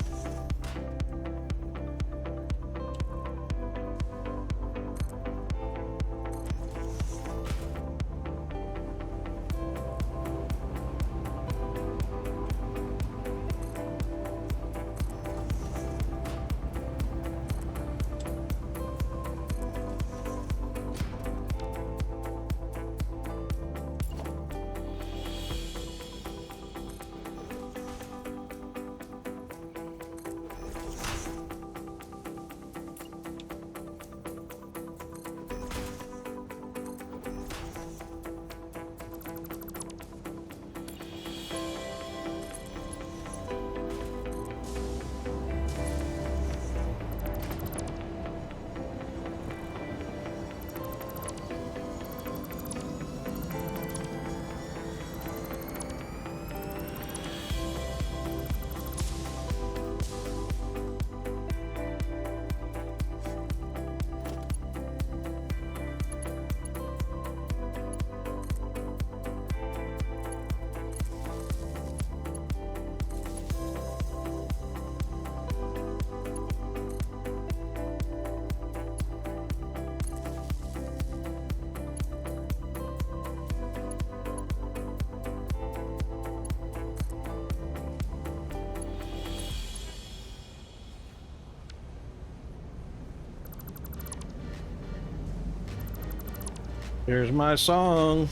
Here's my song.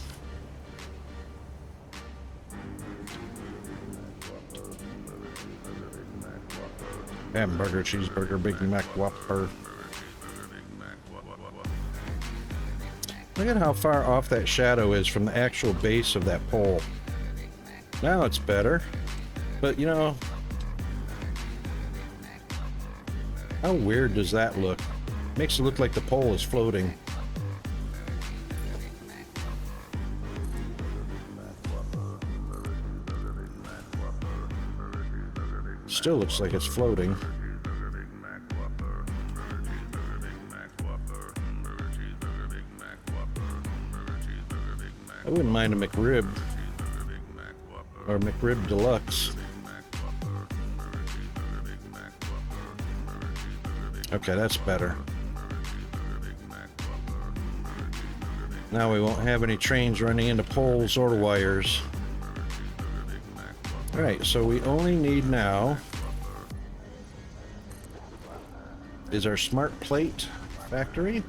Hamburger, cheeseburger, Big Mac, Whopper. Look at how far off that shadow is from the actual base of that pole. Now it's better. But, you know, how weird does that look? Makes it look like the pole is floating. Still looks like it's floating. I wouldn't mind a McRib. Or McRib Deluxe. Okay, that's better. Now we won't have any trains running into poles or wires. Alright, so we only need now is our smart plate factory.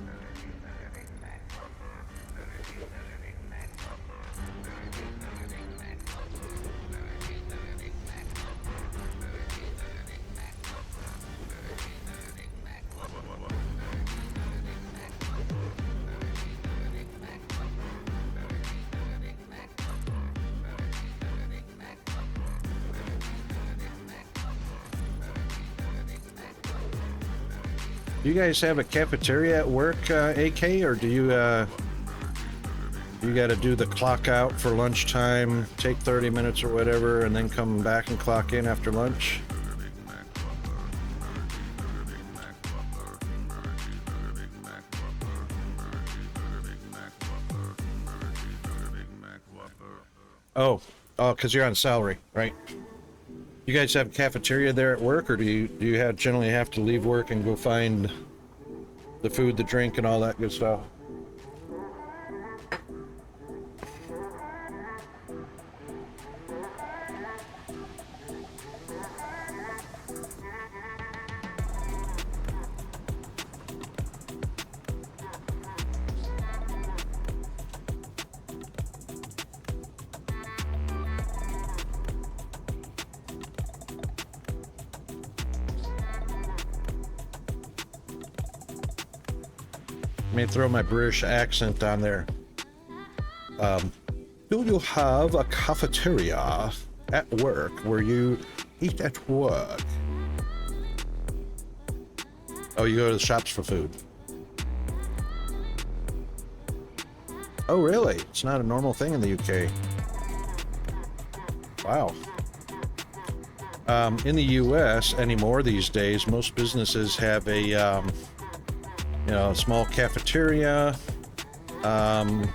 Do you guys have a cafeteria at work, AK, or do you got to do the clock out for lunchtime, take 30 minutes or whatever, and then come back and clock in after lunch? Oh, because you're on salary, right? You guys have a cafeteria there at work, or do you generally have to leave work and go find the food, the drink, and all that good stuff? Let me throw my British accent on there. Do you have a cafeteria at work where you eat at work? Oh, you go to the shops for food. Oh, really? It's not a normal thing in the UK. Wow. In the US anymore these days, most businesses have a a small cafeteria, and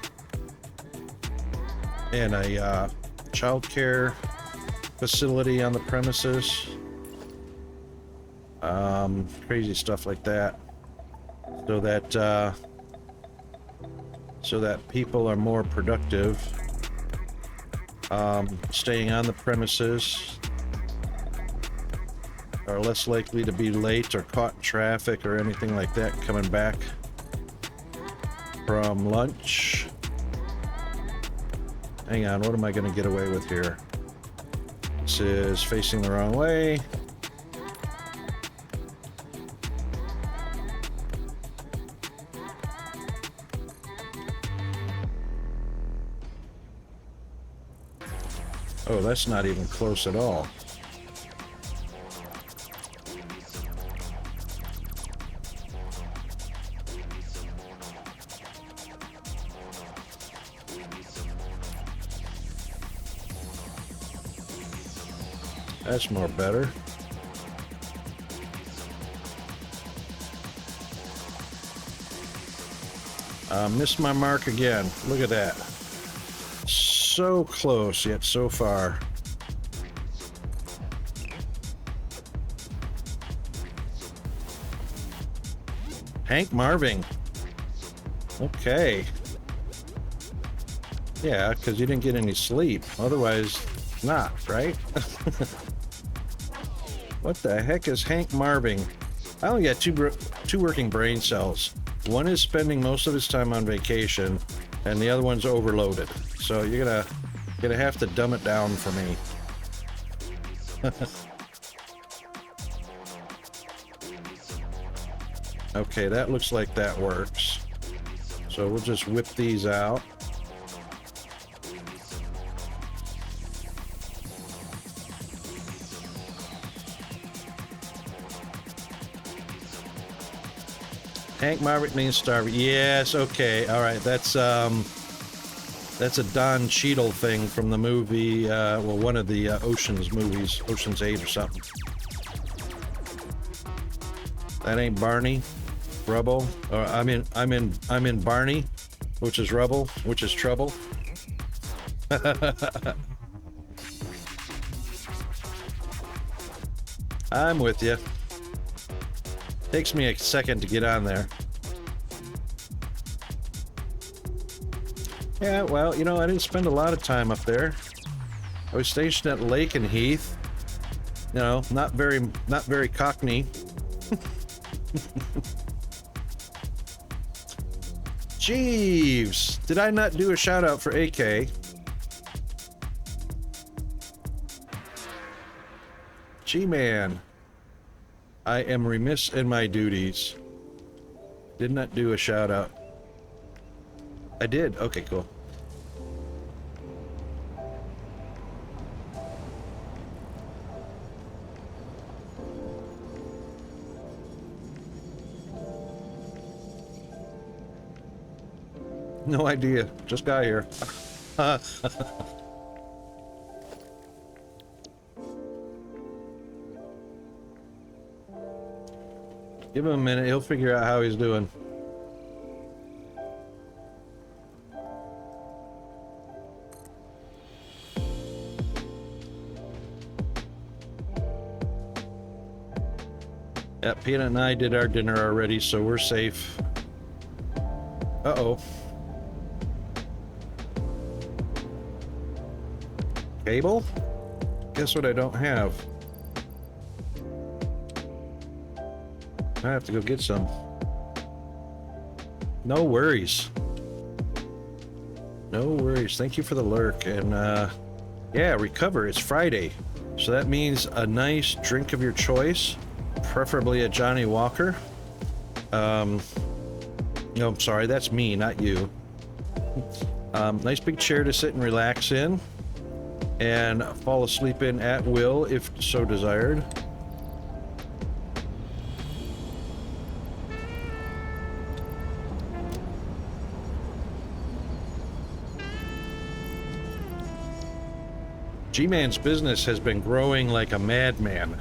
a childcare facility on the premises. Crazy stuff like that, so that people are more productive, staying on the premises, are less likely to be late or caught in traffic or anything like that coming back from lunch. Hang on, what am I going to get away with here? This is facing the wrong way. Oh, that's not even close at all. That's more better. Missed my mark again. Look at that. So close, yet so far. Hank Marvin. Okay. Yeah, because you didn't get any sleep. Otherwise, not, right? What the heck is Hank Marvin? I only got two working brain cells. One is spending most of his time on vacation, and the other one's overloaded. So you're gonna have to dumb it down for me. Okay, that looks like that works. So we'll just whip these out. Hank Marvin means starving. Yes, okay, all right. That's a Don Cheadle thing from the movie. Well, one of the Ocean's movies, Ocean's 8 or something. That ain't Barney, Rubble. Or I'm in Barney, which is Rubble, which is trouble. I'm with you. Takes me a second to get on there. Yeah, well, I didn't spend a lot of time up there. I was stationed at Lake and Heath. Not very Cockney. Jeeves! Did I not do a shout out for AK? G-Man. I am remiss in my duties. Did not do a shout out. I did. Okay, cool. No idea. Just got here. Give him a minute. He'll figure out how he's doing. Yeah, Peanut and I did our dinner already, so we're safe. Uh-oh. Cable? Guess what I don't have? I have to go get some. No worries. No worries. Thank you for the lurk. And, yeah, recover. It's Friday. So that means a nice drink of your choice, preferably a Johnny Walker. No, I'm sorry. That's me, not you. Nice big chair to sit and relax in and fall asleep in at will if so desired. G-Man's business has been growing like a madman.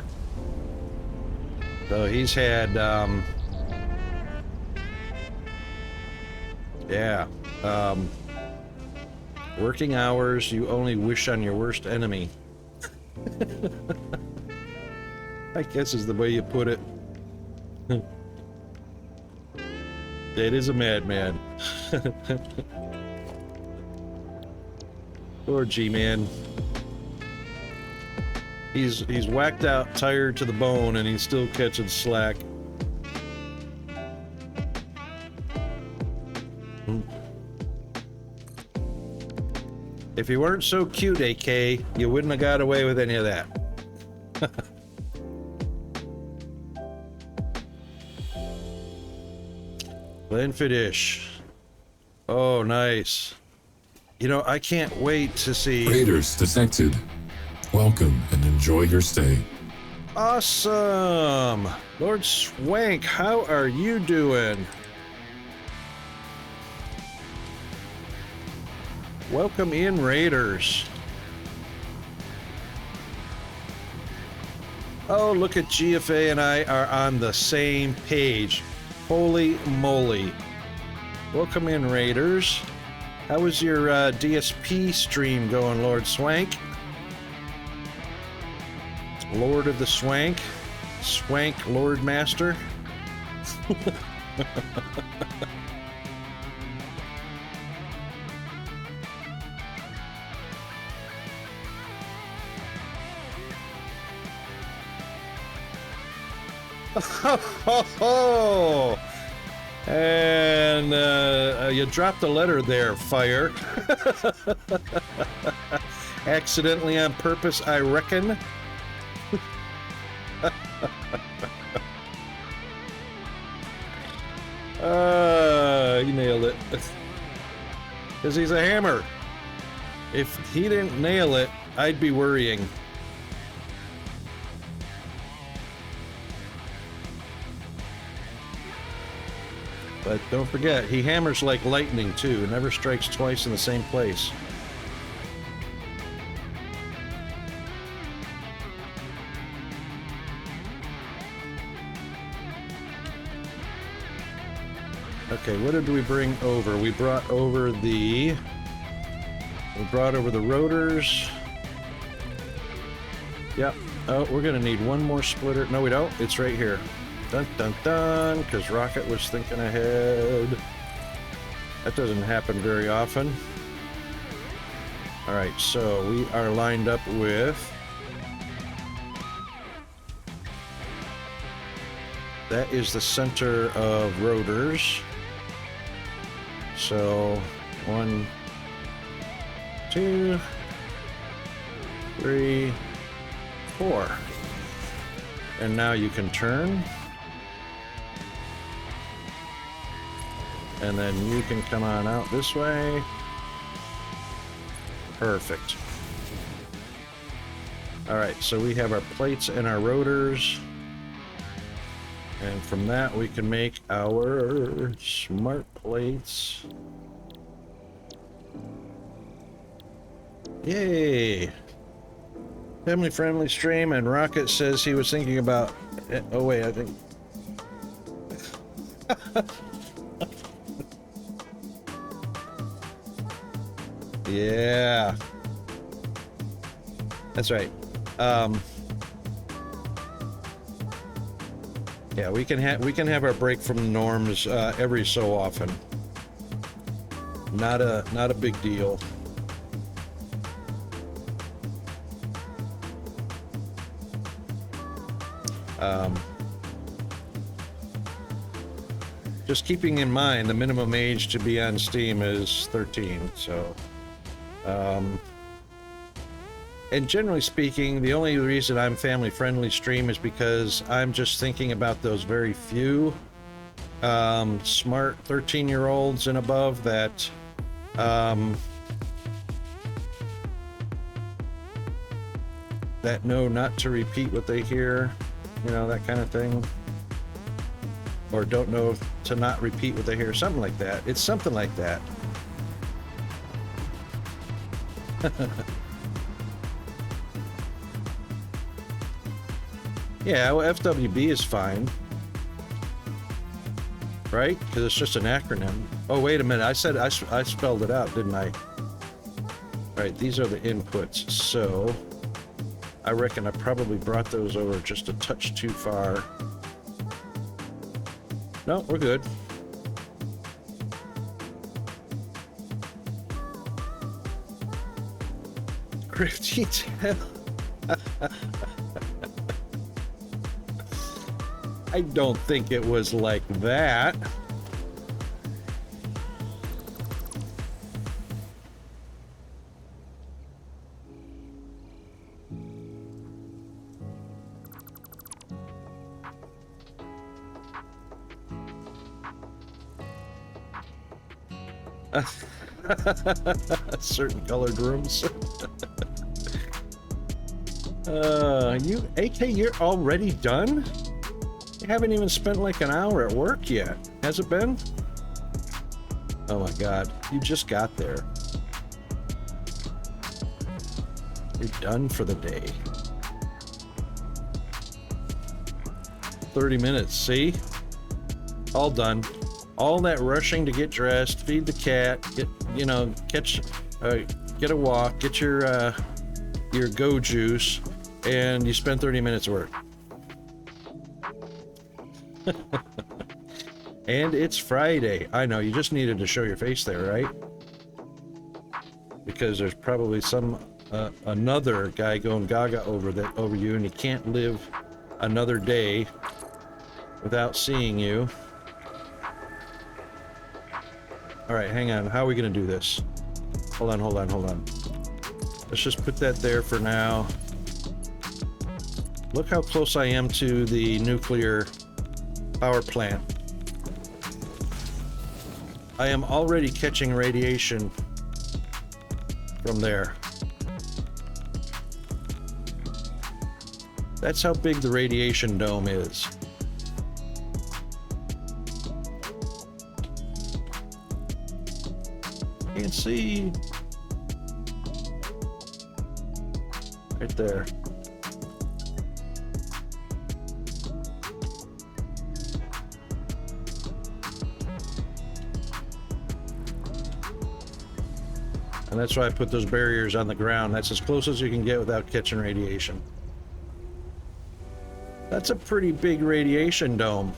So he's had, working hours you only wish on your worst enemy. I guess is the way you put it. It is a madman. Poor G-Man. He's whacked out, tired to the bone, and he's still catching slack. If you weren't so cute, AK, you wouldn't have got away with any of that. Glenfiddich. Oh, nice. You know, I can't wait to see... Raiders detected. Welcome and enjoy your stay. Awesome! Lord Swank, how are you doing? Welcome in, Raiders. Oh, look at GFA and I are on the same page. Holy moly. Welcome in, Raiders. How was your DSP stream going, Lord Swank? Lord of the Swank. Swank Lord Master. And you dropped a letter there, Fire. Accidentally on purpose, I reckon. He nailed it. Because he's a hammer. If he didn't nail it, I'd be worrying. But don't forget, he hammers like lightning too, never strikes twice in the same place. Okay, what did we bring over? We brought over the rotors. Yep. Oh, we're gonna need one more splitter. No, we don't. It's right here. Dun dun dun, because Rocket was thinking ahead. That doesn't happen very often. Alright, so we are lined up with... That is the center of rotors. So 1, 2, 3, 4. And now you can turn. And then you can come on out this way. Perfect. All right, so we have our plates and our rotors. And from that, we can make our smart plates. Yay! Family-friendly stream, and Rocket says he was thinking about... Oh, wait, I think... Yeah. That's right. Yeah, we can have our break from the norms every so often. Not a big deal. Just keeping in mind the minimum age to be on Steam is 13, so and generally speaking, the only reason I'm family friendly stream is because I'm just thinking about those very few smart 13-year-olds and above that that know not to repeat what they hear, you know, that kind of thing, or don't know to not repeat what they hear, something like that. It's something like that. Yeah, well, FWB is fine, right? Because it's just an acronym. Oh, wait a minute. I said I spelled it out, didn't I? All right, these are the inputs. So I reckon I probably brought those over just a touch too far. No, we're good. Grave detail. I don't think it was like that. Certain colored rooms. you're already done? You haven't even spent like an hour at work yet, has it been? Oh my god, you just got there. You're done for the day. 30 minutes, see? All done. All that rushing to get dressed, feed the cat, get a walk, get your go juice, and you spend 30 minutes of work. And it's Friday. I know, you just needed to show your face there, right? Because there's probably some another guy going gaga over you, and he can't live another day without seeing you. All right, hang on. How are we gonna do this? Hold on. Let's just put that there for now. Look how close I am to the nuclear power plant. I am already catching radiation from there. That's how big the radiation dome is. Can't see. Right there. And that's why I put those barriers on the ground. That's as close as you can get without catching radiation. That's a pretty big radiation dome.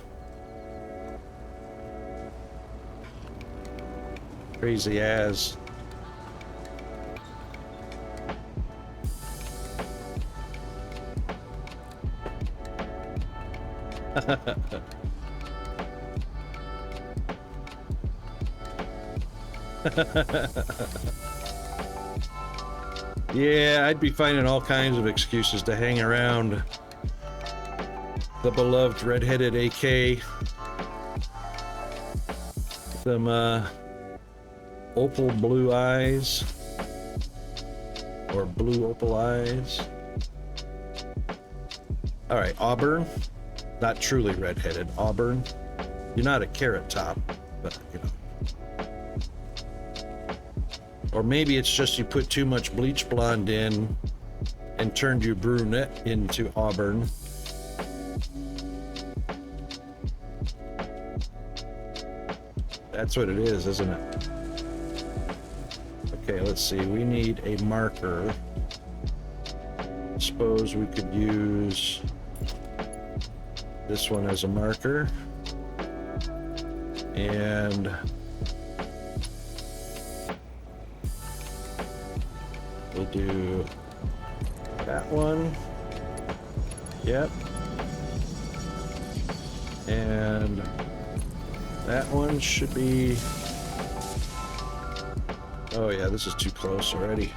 Crazy as. Yeah, I'd be finding all kinds of excuses to hang around the beloved red-headed AK. Some opal blue eyes, or blue opal eyes. All right, auburn, not truly red-headed, auburn. You're not a carrot top, but you know. Or maybe it's just you put too much bleach blonde in and turned your brunette into auburn. That's what it is, isn't it? Okay, let's see. We need a marker. Suppose we could use this one as a marker. And we'll do that one. Yep. And that one should be... Oh yeah, this is too close already.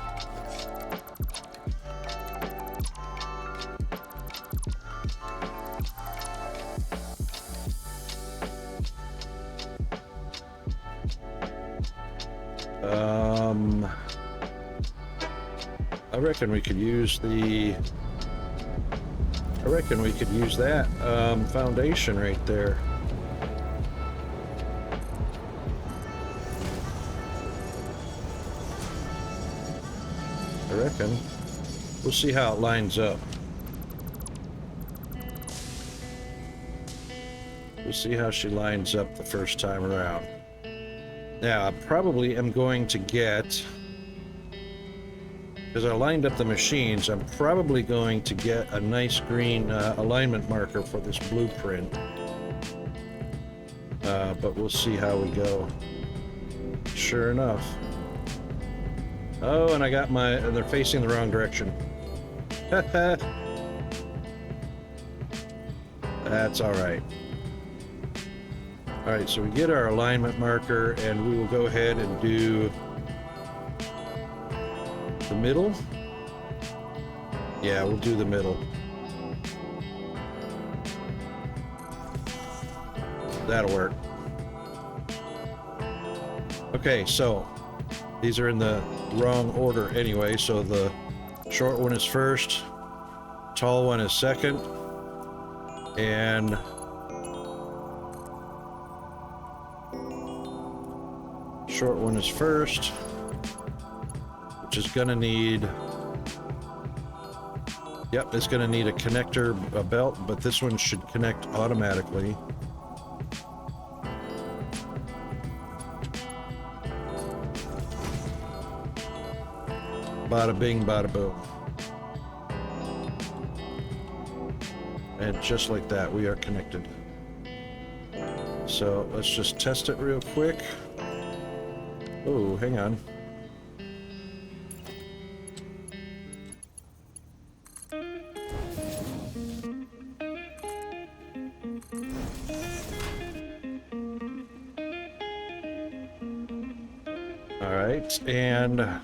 I reckon we could use the... I reckon we could use that foundation right there. I reckon. We'll see how it lines up. We'll see how she lines up the first time around. Now, I probably am going to get... Because I lined up the machines, I'm probably going to get a nice green alignment marker for this blueprint. But we'll see how we go. Sure enough. Oh, and I got my... They're facing the wrong direction. That's alright. Alright, so we get our alignment marker, and we will go ahead and do... the middle? Yeah, we'll do the middle. That'll work. Okay, so these are in the wrong order anyway, so the short one is first, tall one is second, and short one is first, which is gonna need, yep, it's gonna need a connector, a belt, but this one should connect automatically. Bada bing, bada boom. And just like that, we are connected. So let's just test it real quick. Oh, hang on. All right, and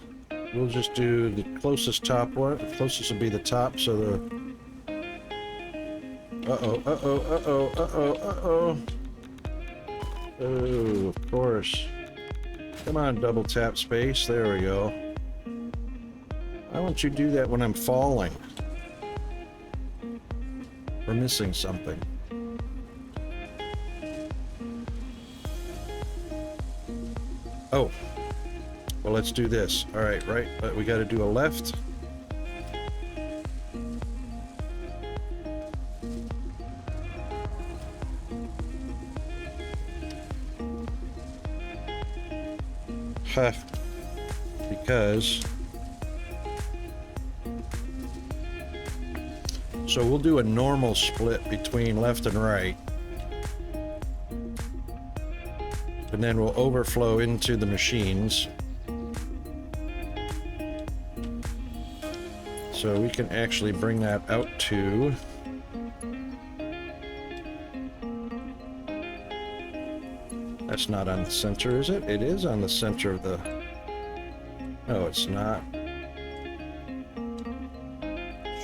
we'll just do the closest top one. The closest will be the top, so the... Uh-oh, uh-oh, uh-oh, uh-oh, uh-oh. Oh, of course. Come on, double tap space. There we go. Why won't you do that when I'm falling? We're missing something. Oh. Well, let's do this. All right, right? But we got to do a left. Huh. Because... So we'll do a normal split between left and right. And then we'll overflow into the machines. So we can actually bring that out to... That's not on the center, is it? It is on the center of the... No, it's not.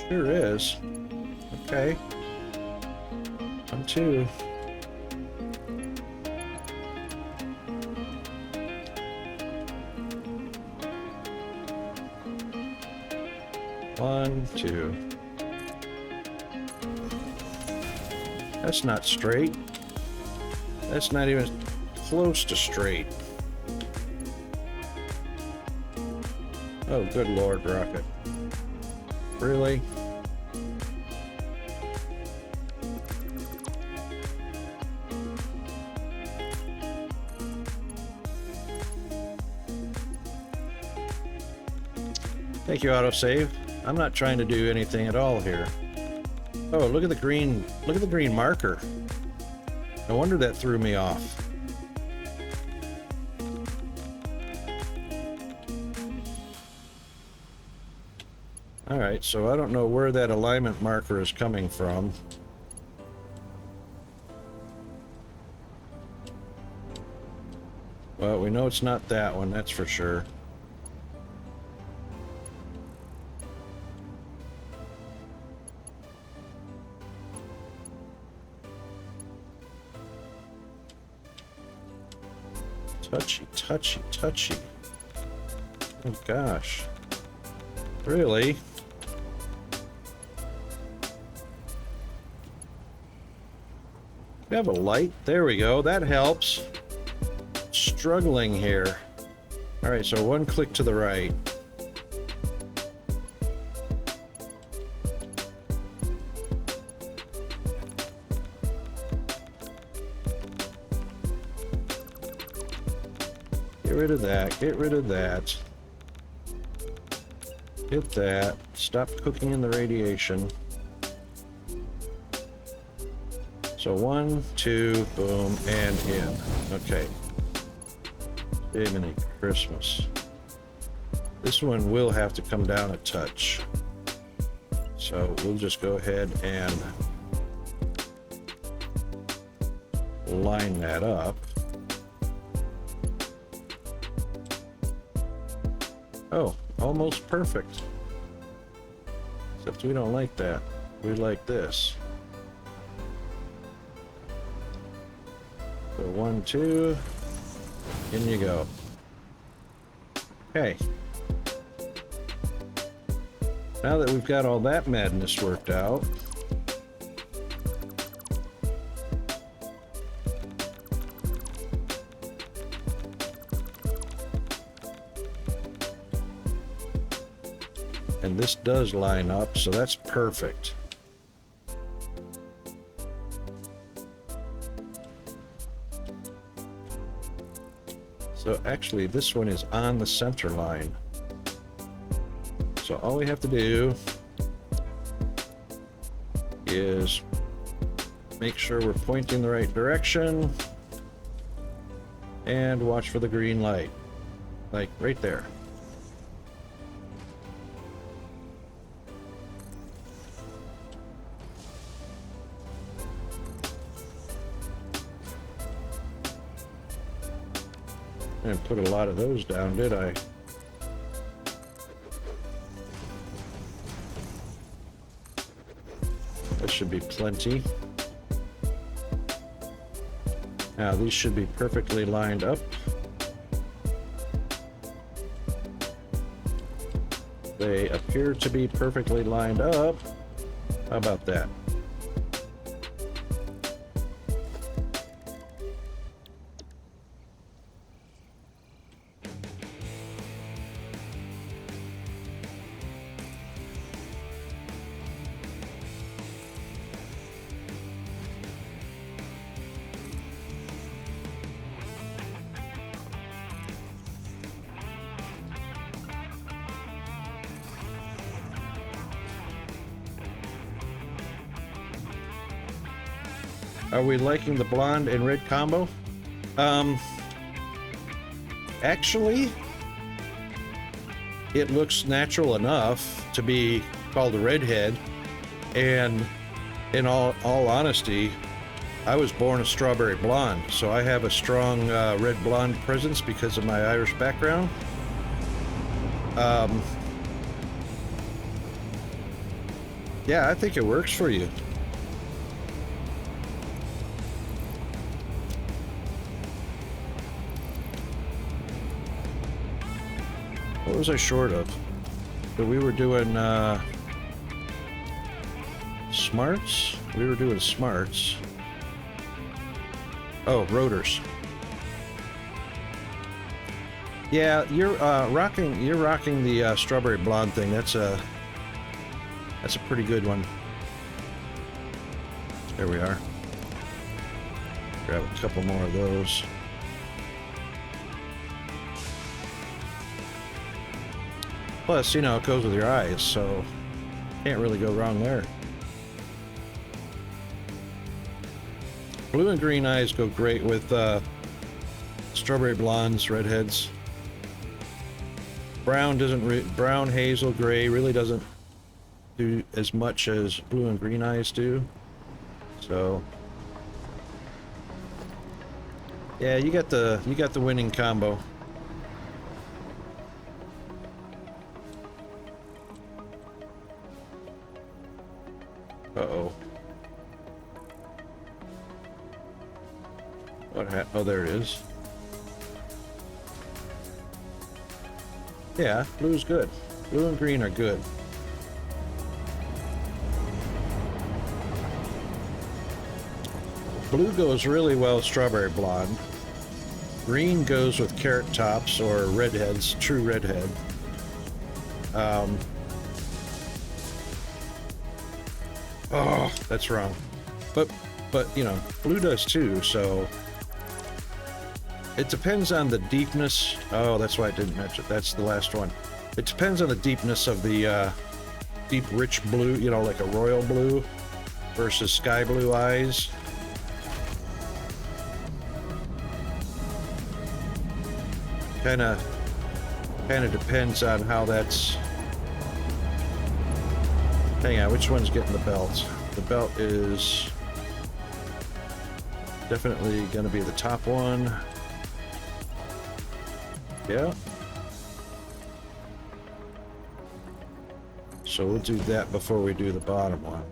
Sure is. Okay. 1, 2. One, two. That's not straight. That's not even close to straight. Oh, good Lord, Rocket. Really? Thank you, autosave. I'm not trying to do anything at all here. Oh, look at the green marker. No wonder that threw me off. Alright, so I don't know where that alignment marker is coming from. Well, we know it's not that one, that's for sure. Touchy, touchy, touchy. Oh gosh. Really? We have a light. There we go. That helps. Struggling here. Alright, so one click to the right. Get rid of that. Get rid of that. Hit that. Stop cooking in the radiation. So 1, 2, boom, and in. Okay. Jiminy Christmas. This one will have to come down a touch. So we'll just go ahead and line that up. Oh, almost perfect. Except we don't like that. We like this. So 1, 2, in you go. Okay. Now that we've got all that madness worked out, and this does line up, so that's perfect. So actually, this one is on the center line. So all we have to do is make sure we're pointing the right direction and watch for the green light, like right there. I didn't put a lot of those down, did I? That should be plenty. Now these should be perfectly lined up. They appear to be perfectly lined up. How about that? Are we liking the blonde and red combo? Actually, it looks natural enough to be called a redhead, and in all honesty, I was born a strawberry blonde, so I have a strong red blonde presence because of my Irish background. Yeah, I think it works for you. What was I short of? So we were doing smarts. We were doing smarts. Oh, rotors. Yeah, you're rocking the strawberry blonde thing. That's a pretty good one. There we are. Grab a couple more of those. Plus, you know, it goes with your eyes, so can't really go wrong there. Blue and green eyes go great with strawberry blondes, redheads. Brown doesn't. Brown, hazel, gray really doesn't do as much as blue and green eyes do. So, yeah, you got the winning combo. Uh-oh. What happened? Oh, there it is. Yeah, blue's good. Blue and green are good. Blue goes really well with strawberry blonde. Green goes with carrot tops or redheads, true redhead. Oh, that's wrong. But you know, blue does too, so it depends on the deepness. Oh, that's why I didn't mention. That's the last one. It depends on the deepness of the deep, rich blue, you know, like a royal blue versus sky blue eyes. Kind of depends on how that's. Hang on, which one's getting the belt? The belt is definitely going to be the top one. Yeah. So we'll do that before we do the bottom one.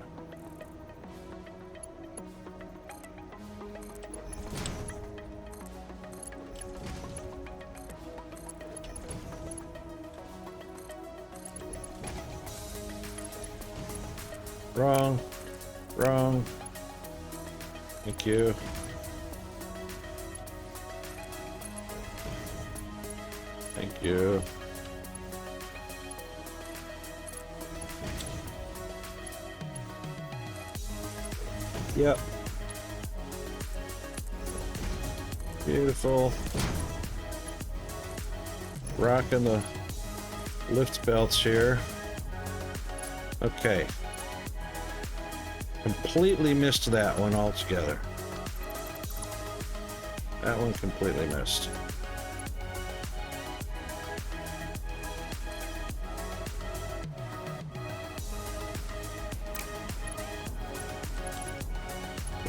Wrong. Wrong. Thank you. Thank you. Yep. Beautiful. Rocking the lift belts here. Okay. Completely missed that one altogether. That one completely missed.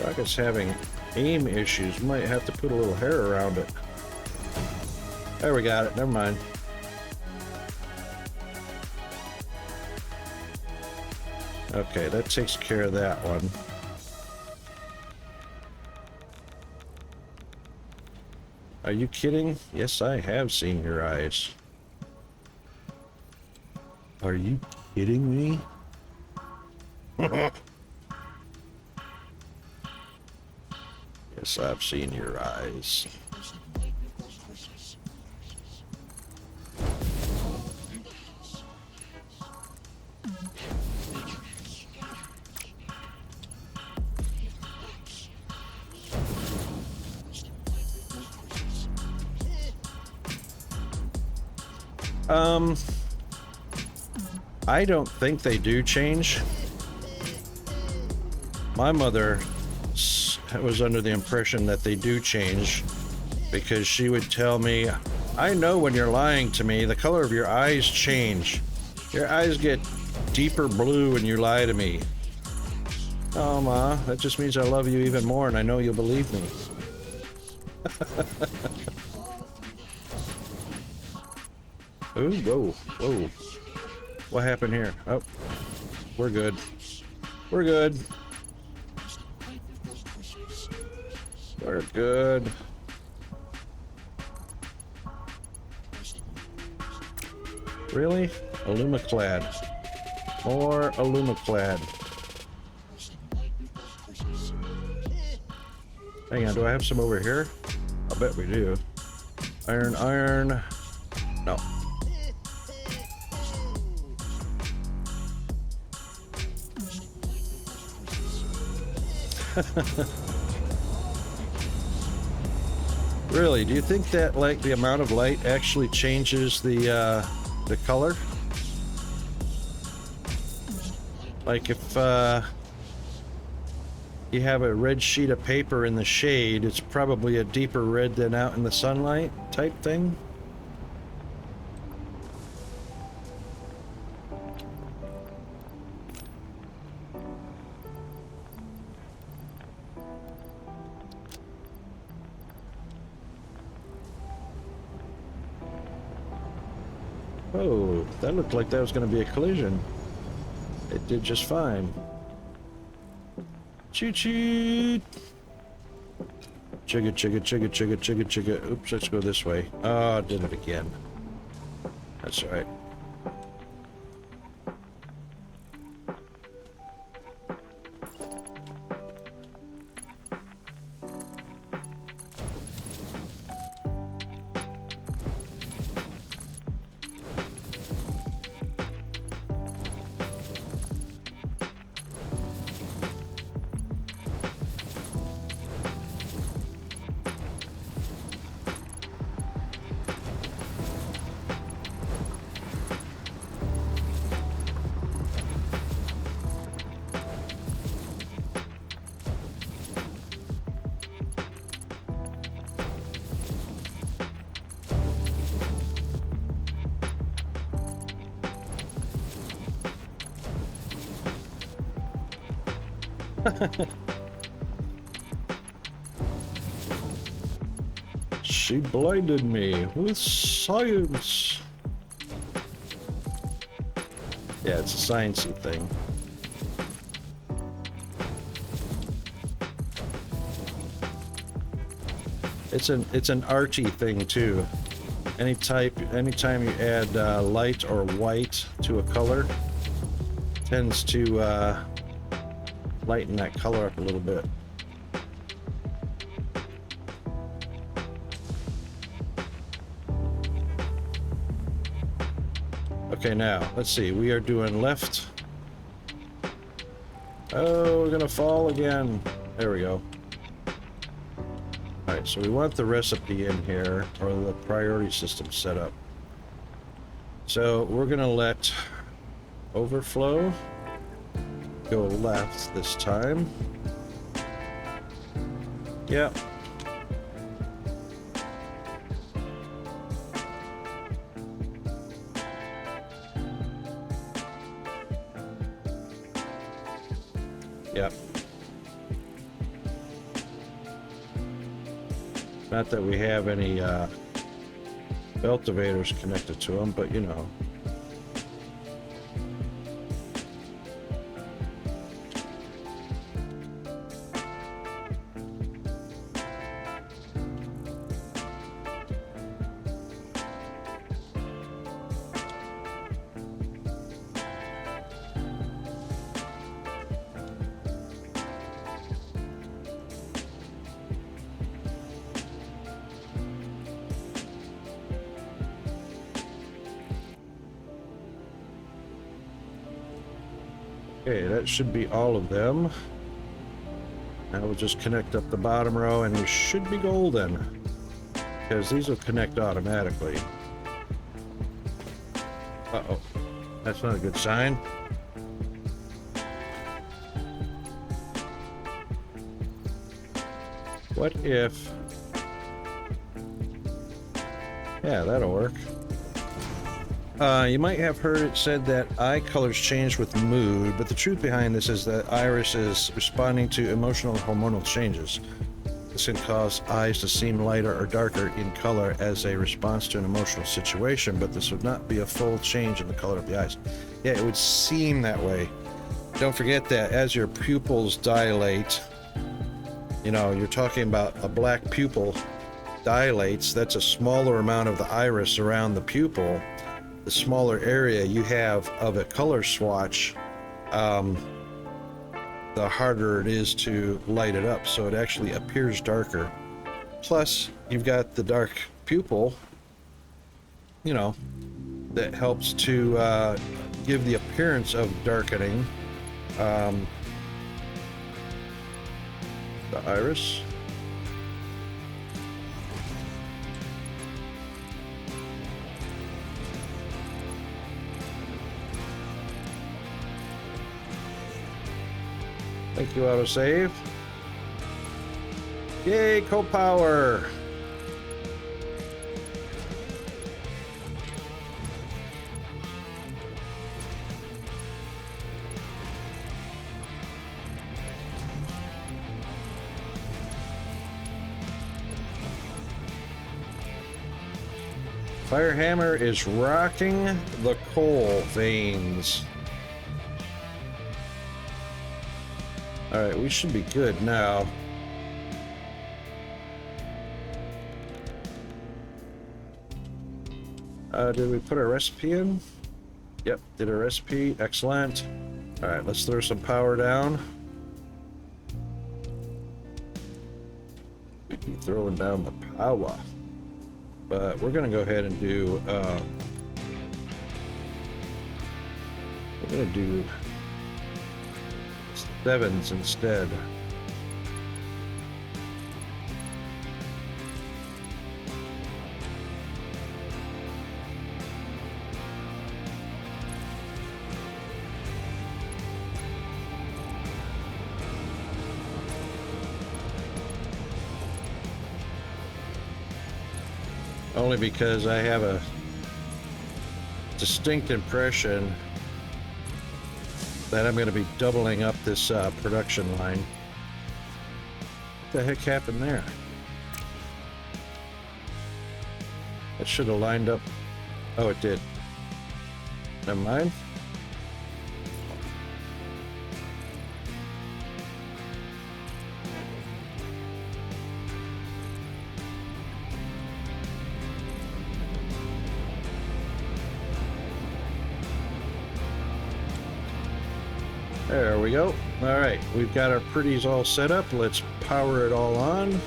Rocket's having aim issues. Might have to put a little hair around it. There, we got it. Never mind. Okay, that takes care of that one. Are you kidding? Yes, I have seen your eyes. Are you kidding me? Yes, I've seen your eyes. I don't think they do change. My mother was under the impression that they do change because she would tell me, I know when you're lying to me, the color of your eyes change. Your eyes get deeper blue when you lie to me. Oh, Ma, that just means I love you even more, and I know you'll believe me. Ooh, whoa, whoa. What happened here? Oh, we're good. We're good. We're good. Really? Alumaclad. More Alumaclad. Hang on, do I have some over here? I bet we do. Iron, iron. No. Really? Do you think that, like, the amount of light actually changes the color? Like, if you have a red sheet of paper in the shade, it's probably a deeper red than out in the sunlight type thing? Oh, that looked like that was going to be a collision. It did just fine. Choo-choo! Chugga, chugga, chugga, chugga, chugga, chugga. Oops, let's go this way. Oh, I did it again. That's all right. She blinded me with science. Yeah, it's a sciencey thing. It's an arty thing too. Anytime you add light or white to a color, tends to lighten that color up a little bit. Okay, now, let's see. We are doing left. Oh, we're gonna fall again. There we go. Alright, so we want the recipe in here, or the priority system set up. So we're gonna let overflow go left this time. Yep. Yep. Not that we have any belt evaders connected to them, but you know. Okay, that should be all of them. Now we'll just connect up the bottom row and we should be golden. Because these will connect automatically. Uh-oh. That's not a good sign. What if... Yeah, that'll work. You might have heard it said that eye colors change with mood, but the truth behind this is that iris is responding to emotional and hormonal changes. This can cause eyes to seem lighter or darker in color as a response to an emotional situation, but this would not be a full change in the color of the eyes. Yeah, it would seem that way. Don't forget that as your pupils dilate, you know, you're talking about a black pupil dilates, that's a smaller amount of the iris around the pupil. The smaller area you have of a color swatch, the harder it is to light it up, so it actually appears darker. Plus, you've got the dark pupil, you know, that helps to give the appearance of darkening the iris. Thank you, autosave. Yay, co-power! Firehammer is rocking the coal veins. Alright, we should be good now. Did we put our recipe in? Yep, did our recipe. Excellent. Alright, let's throw some power down. We keep throwing down the power. But we're going to go ahead and do... we're going to do... 7s instead. Only because I have a distinct impression that I'm going to be doubling up this production line. What the heck happened there? It should have lined up. Oh, it did. Never mind. There we go. All right, we've got our pretties all set up. Let's power it all on.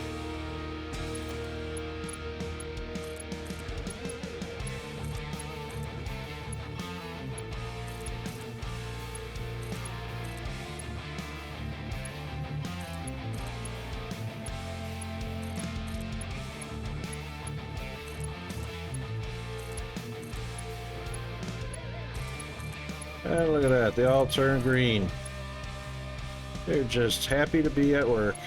And look at that, they all turn green. They're just happy to be at work.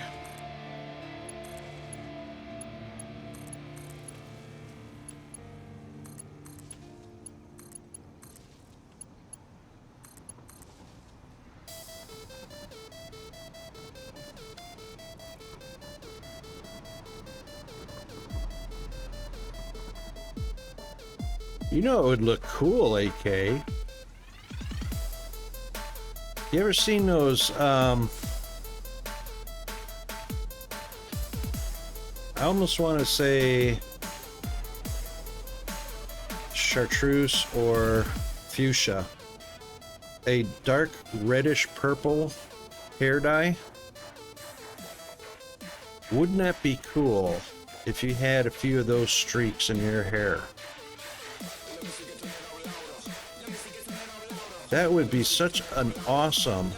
You know it would look cool, AK. You ever seen those, I almost want to say chartreuse or fuchsia. A dark reddish purple hair dye. Wouldn't that be cool if you had a few of those streaks in your hair? That would be such an awesome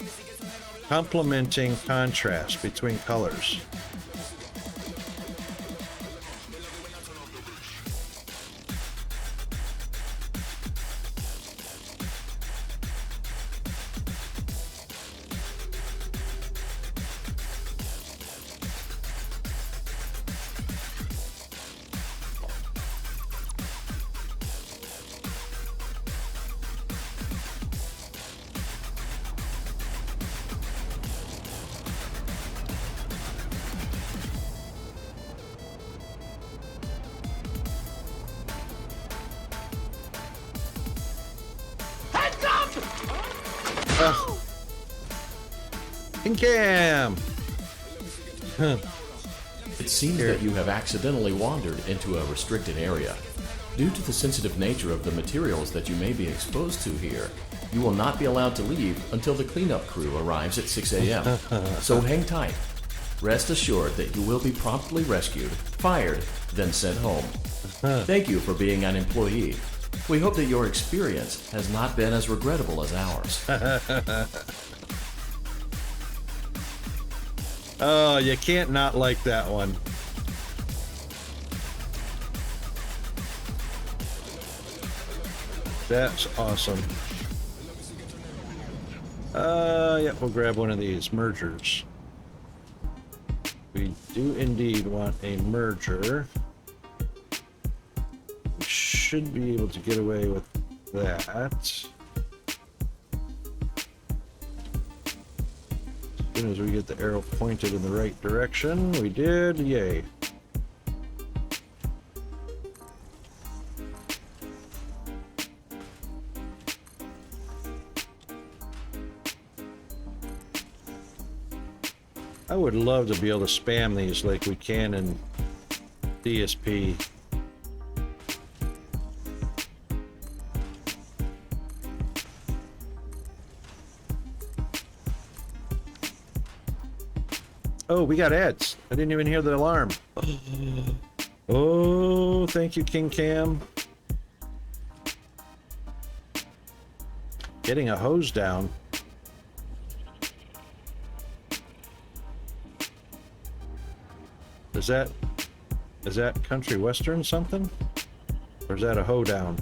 complementing contrast between colors. Cam! It seems that you have accidentally wandered into a restricted area. Due to the sensitive nature of the materials that you may be exposed to here, you will not be allowed to leave until the cleanup crew arrives at 6 a.m. So hang tight. Rest assured that you will be promptly rescued, fired, then sent home. Thank you for being an employee. We hope that your experience has not been as regrettable as ours. Oh, you can't not like that one. That's awesome. Yep, we'll grab one of these mergers. We do indeed want a merger. We should be able to get away with that. As soon as we get the arrow pointed in the right direction, we did. Yay. I would love to be able to spam these like we can in DSP. Oh, we got ads. I didn't even hear the alarm. Oh, thank you, King Cam. Getting a hose down. Is that country western something? Or is that a hoedown?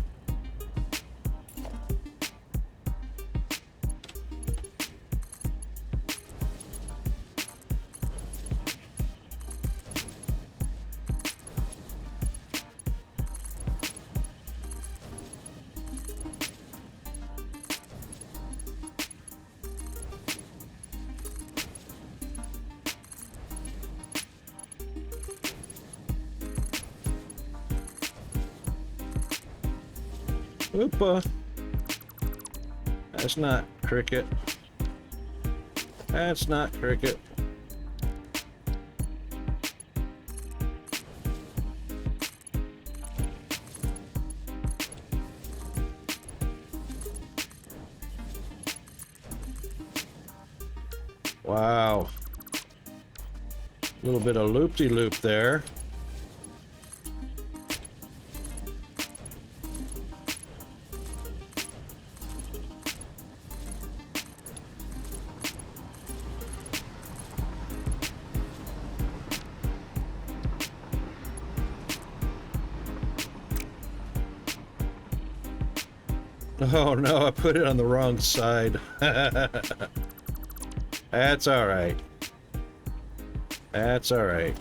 Oopa. That's not cricket. That's not cricket. Wow. A little bit of loop-de-loop there. Oh no, I put it on the wrong side. That's all right. That's all right.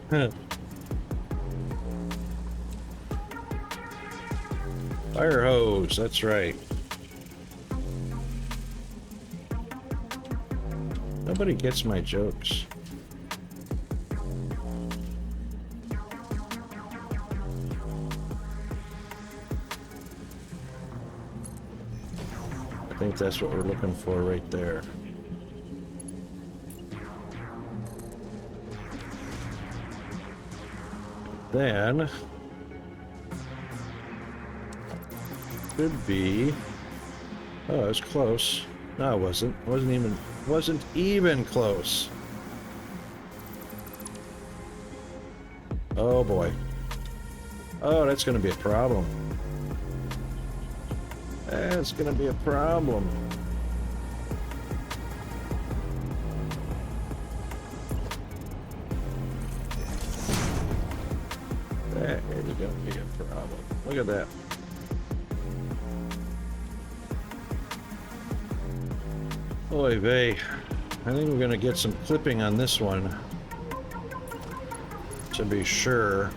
Huh. Fire hose, that's right. Nobody gets my jokes. I think that's what we're looking for right there. Then could be. Oh, it was close. No, it wasn't. Wasn't even close. Oh boy. Oh, that's gonna be a problem. That's gonna be a problem. That is gonna be a problem. Look at that. Oy vey. I think we're gonna get some clipping on this one, to be sure.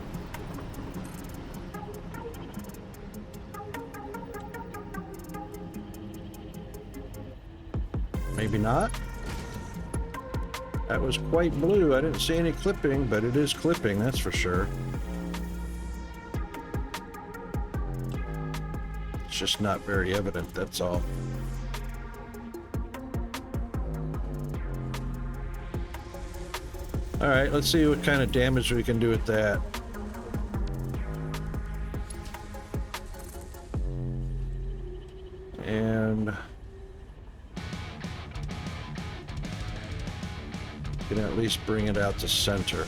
Maybe not? That was quite blue. I didn't see any clipping, but it is clipping, that's for sure. It's just not very evident, that's all. Alright, let's see what kind of damage we can do with that. And can at least bring it out to center.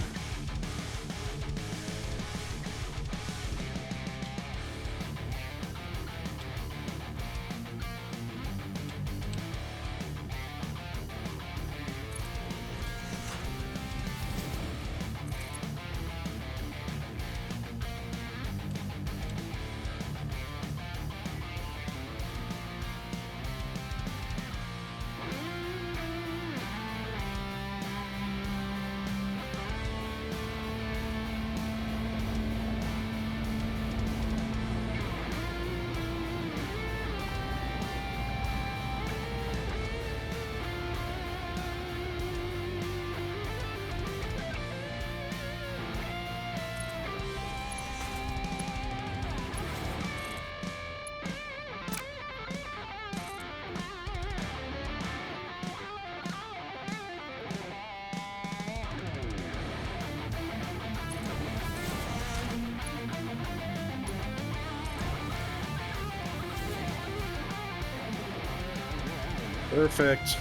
Perfect.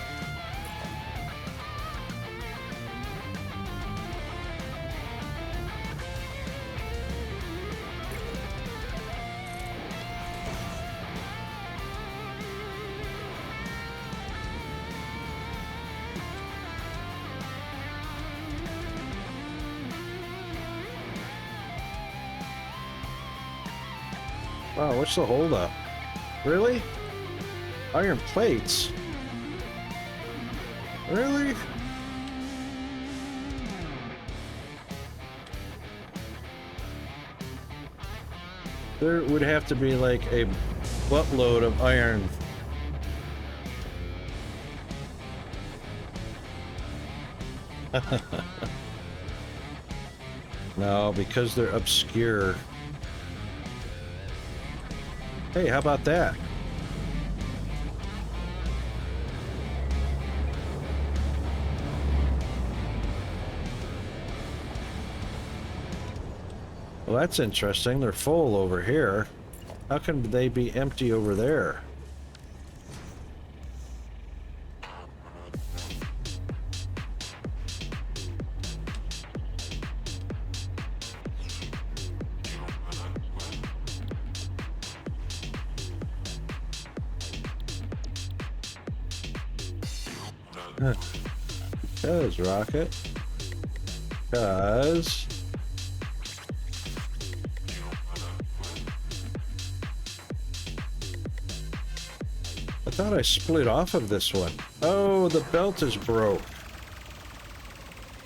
Wow, what's the holdup? Really? Iron plates? Really? There would have to be like a buttload of iron. No, because they're obscure. Hey, how about that? Well, that's interesting. They're full over here. How can they be empty over there? Because, Rocket. Because... I thought I split off of this one. Oh, the belt is broke.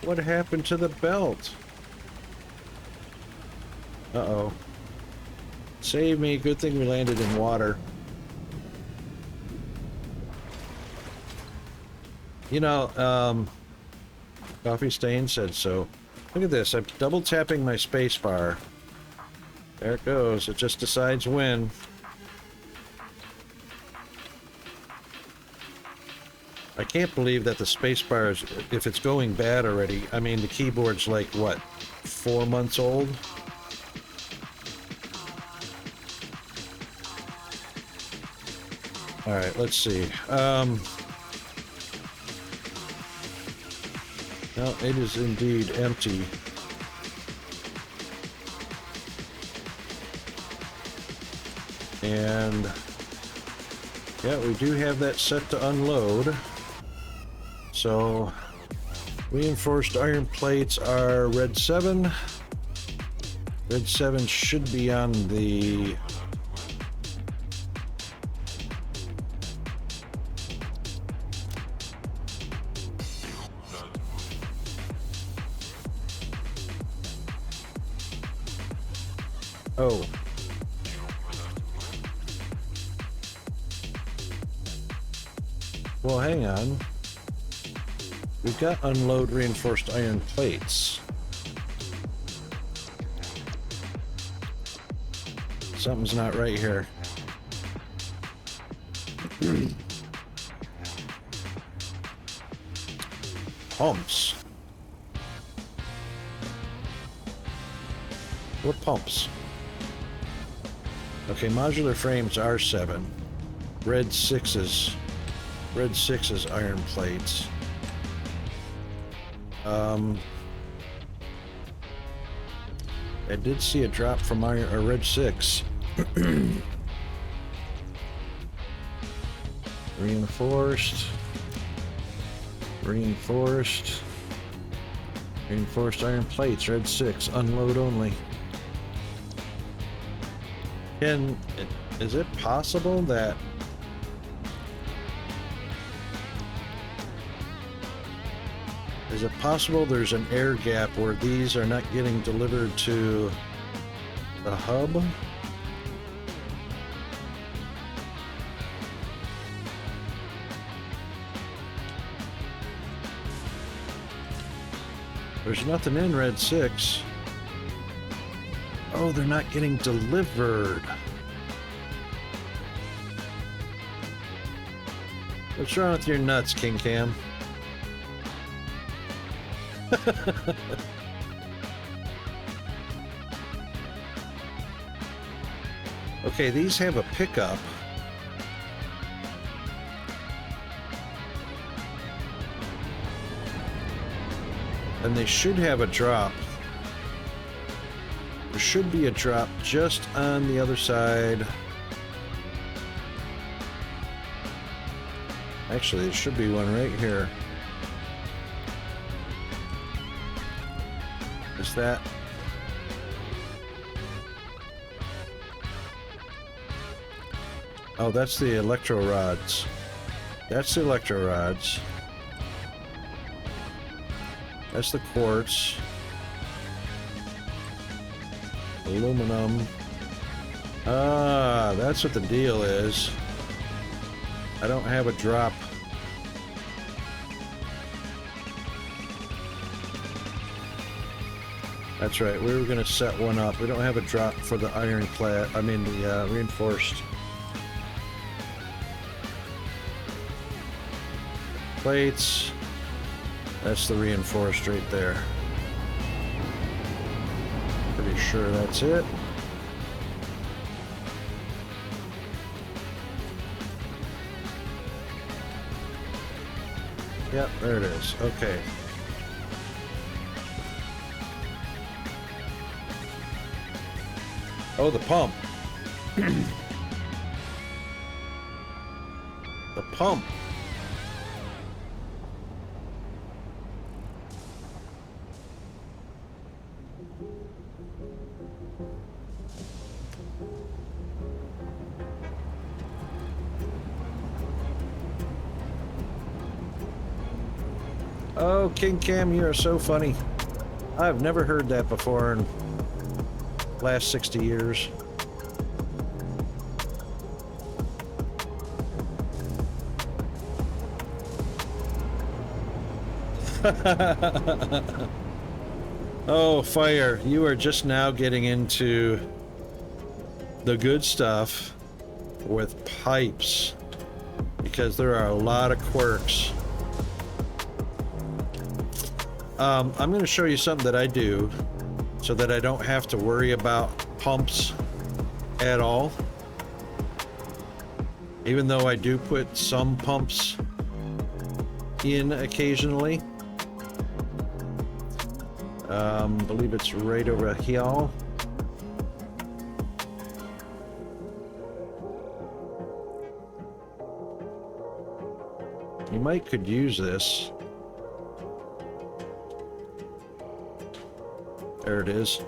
What happened to the belt? Uh-oh. Save me. Good thing we landed in water. You know, Coffee Stain said so. Look at this. I'm double tapping my space bar. There it goes. It just decides when. I can't believe that the spacebar is, if it's going bad already, I mean, the keyboard's like, what, 4 months old? Alright, let's see. No, it is indeed empty. And, yeah, we do have that set to unload. So, reinforced iron plates are red 7. Red 7 should be on the... Oh. Well, hang on. We've got unload reinforced iron plates. Something's not right here. Pumps. What pumps? Okay, modular frames R7. Red 6s. Red 6s iron plates. I did see a drop from iron or red 6. Reinforced. Reinforced. Reinforced iron plates, red 6, unload only. Is it possible that there's an air gap where these are not getting delivered to the hub? There's nothing in red 6. Oh, they're not getting delivered. What's wrong with your nuts, King Cam? Okay, these have a pickup. And they should have a drop. There should be a drop just on the other side. Actually, there should be one right here. Is that? Oh, that's the electro rods. That's the electro rods. That's the quartz. Aluminum. Ah, that's what the deal is. I don't have a drop. That's right, we were going to set one up. We don't have a drop for the ironclad, I mean the reinforced plates. That's the reinforced right there. Pretty sure that's it. Yep, there it is. Okay. Oh, the pump. The pump. Oh, King Cam, you are so funny. I've never heard that before in the last 60 years. Oh, Fire, you are just now getting into the good stuff with pipes, because there are a lot of quirks. I'm going to show you something that I do so that I don't have to worry about pumps at all. Even though I do put some pumps in occasionally. I believe it's right over here. You might could use this. There it is.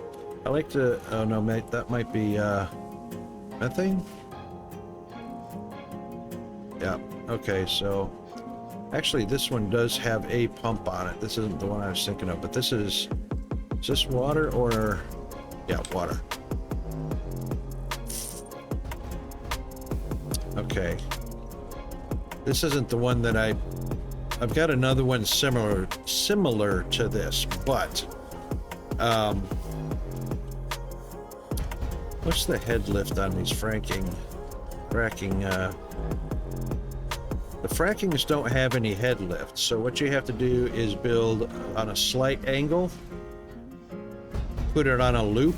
I like to, oh no, mate, that might be methane? Yeah, okay, so actually this one does have a pump on it. This isn't the one I was thinking of, but this is this water or, yeah, water. Okay. This isn't the one that I I've got another one similar to this, but what's the head lift on these fracking? The frackings don't have any head lift, so what you have to do is build on a slight angle, put it on a loop,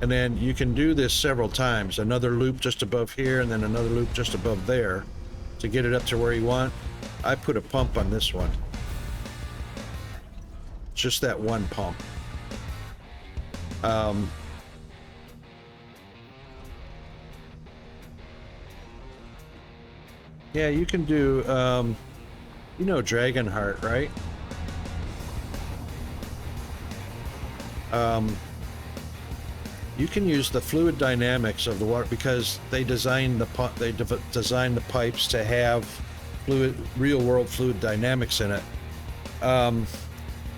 and then you can do this several times. Another loop just above here, and then another loop just above there to get it up to where you want. I put a pump on this one. Just that one pump. Yeah, you can do, you know Dragonheart, right? You can use the fluid dynamics of the water because they designed the designed the pipes to have real-world fluid dynamics in it.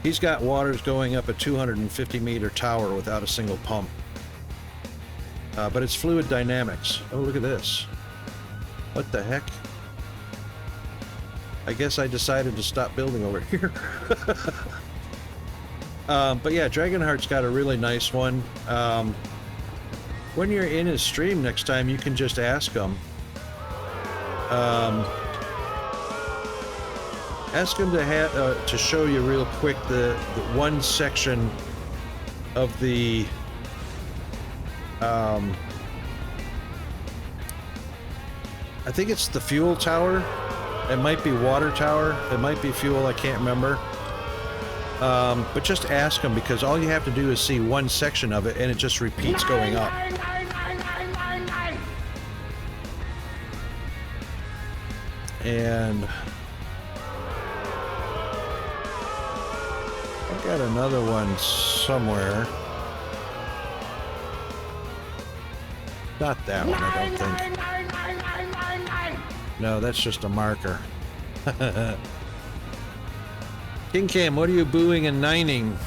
He's got waters going up a 250-meter tower without a single pump. But it's fluid dynamics. Oh, look at this. What the heck? I guess I decided to stop building over here. But yeah, Dragonheart's got a really nice one. When you're in his stream next time, you can just ask him. Ask him to show you real quick the one section of the I think it's the fuel tower. It might be water tower. It might be fuel. I can't remember. But just ask him because all you have to do is see one section of it and it just repeats going up. And I've got another one somewhere. Not that one, I don't think. No, that's just a marker. King Cam, what are you booing and nining?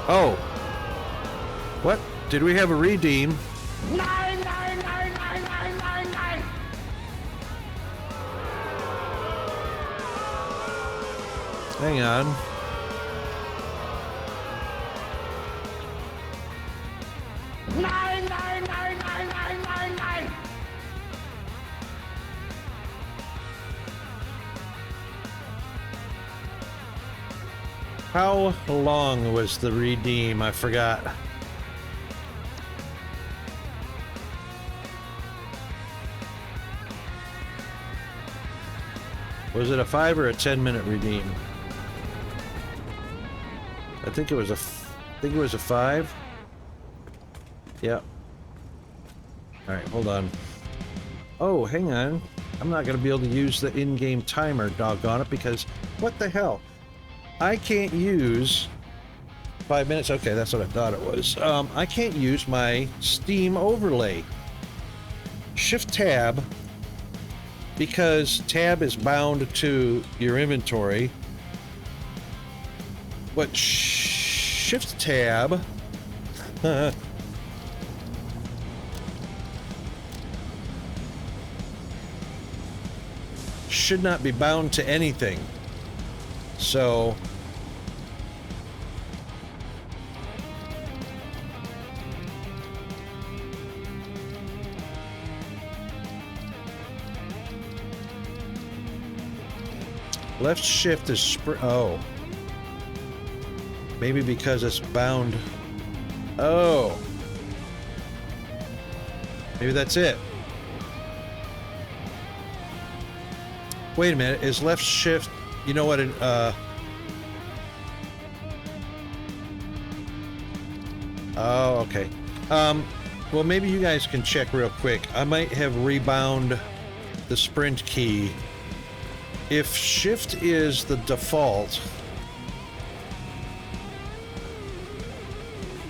Oh. What? Did we have a redeem? Hang on. How long was the redeem? I forgot. Was it a 5 or a 10-minute redeem? I think it was a 5. Yep. All right, hold on. Oh, hang on. I'm not going to be able to use the in-game timer, doggone it, because what the hell? I can't use 5 minutes. Okay, that's what I thought it was. I can't use my Steam overlay. Shift tab, because tab is bound to your inventory. But shift tab should not be bound to anything. So left shift is oh. Maybe because it's bound. Oh. Maybe that's it. Wait a minute, is left shift, you know what it, oh, okay. Well, maybe you guys can check real quick. I might have rebound the sprint key. If shift is the default,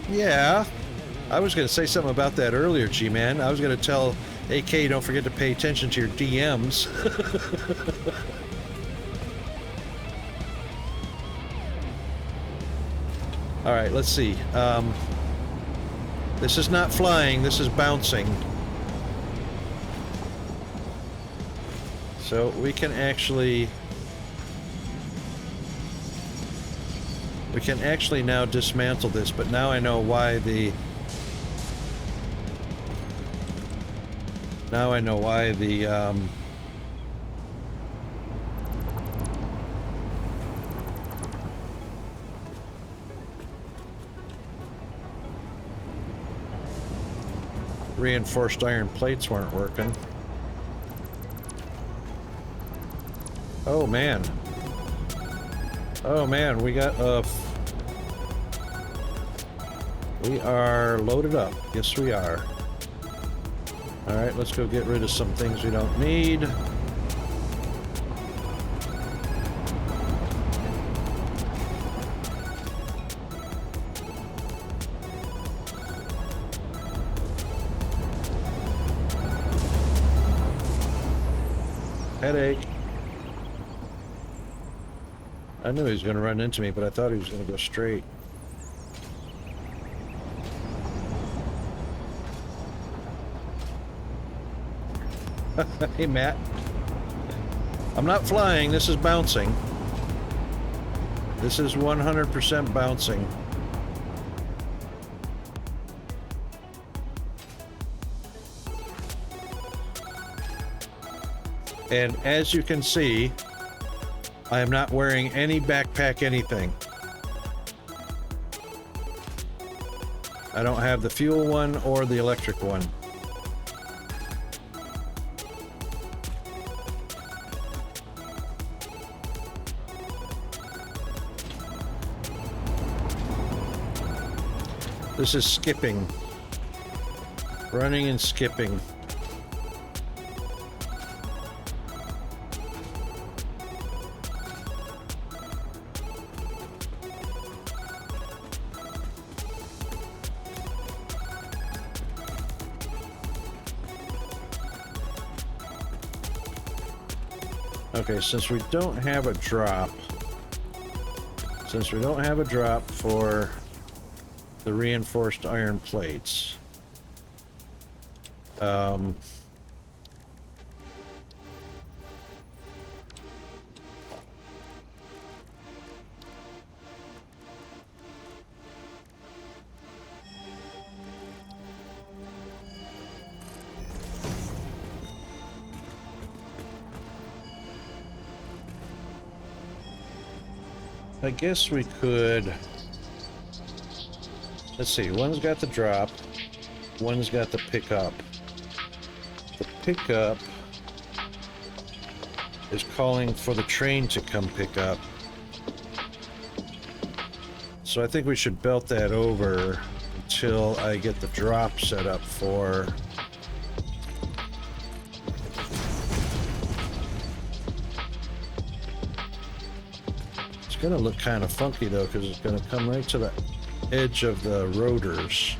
yeah, I was going to say something about that earlier, G-Man. I was going to tell AK, don't forget to pay attention to your DMs. All right, let's see. This is not flying, this is bouncing. So we can actually now dismantle this, but now I know why the reinforced iron plates weren't working. Oh man. Oh man, we are loaded up. Yes, we are. Alright, let's go get rid of some things we don't need. Headache. I knew he was going to run into me, but I thought he was going to go straight. Hey, Matt. I'm not flying. This is bouncing. This is 100% bouncing. And as you can see, I am not wearing any backpack anything. I don't have the fuel one or the electric one. This is skipping. Running and skipping. Okay, since we don't have a drop for the reinforced iron plates, I guess we could, let's see, one's got the drop, one's got the pickup. The pickup is calling for the train to come pick up. So I think we should belt that over until I get the drop set up for... It's gonna look kind of funky though, because it's gonna come right to the edge of the rotors,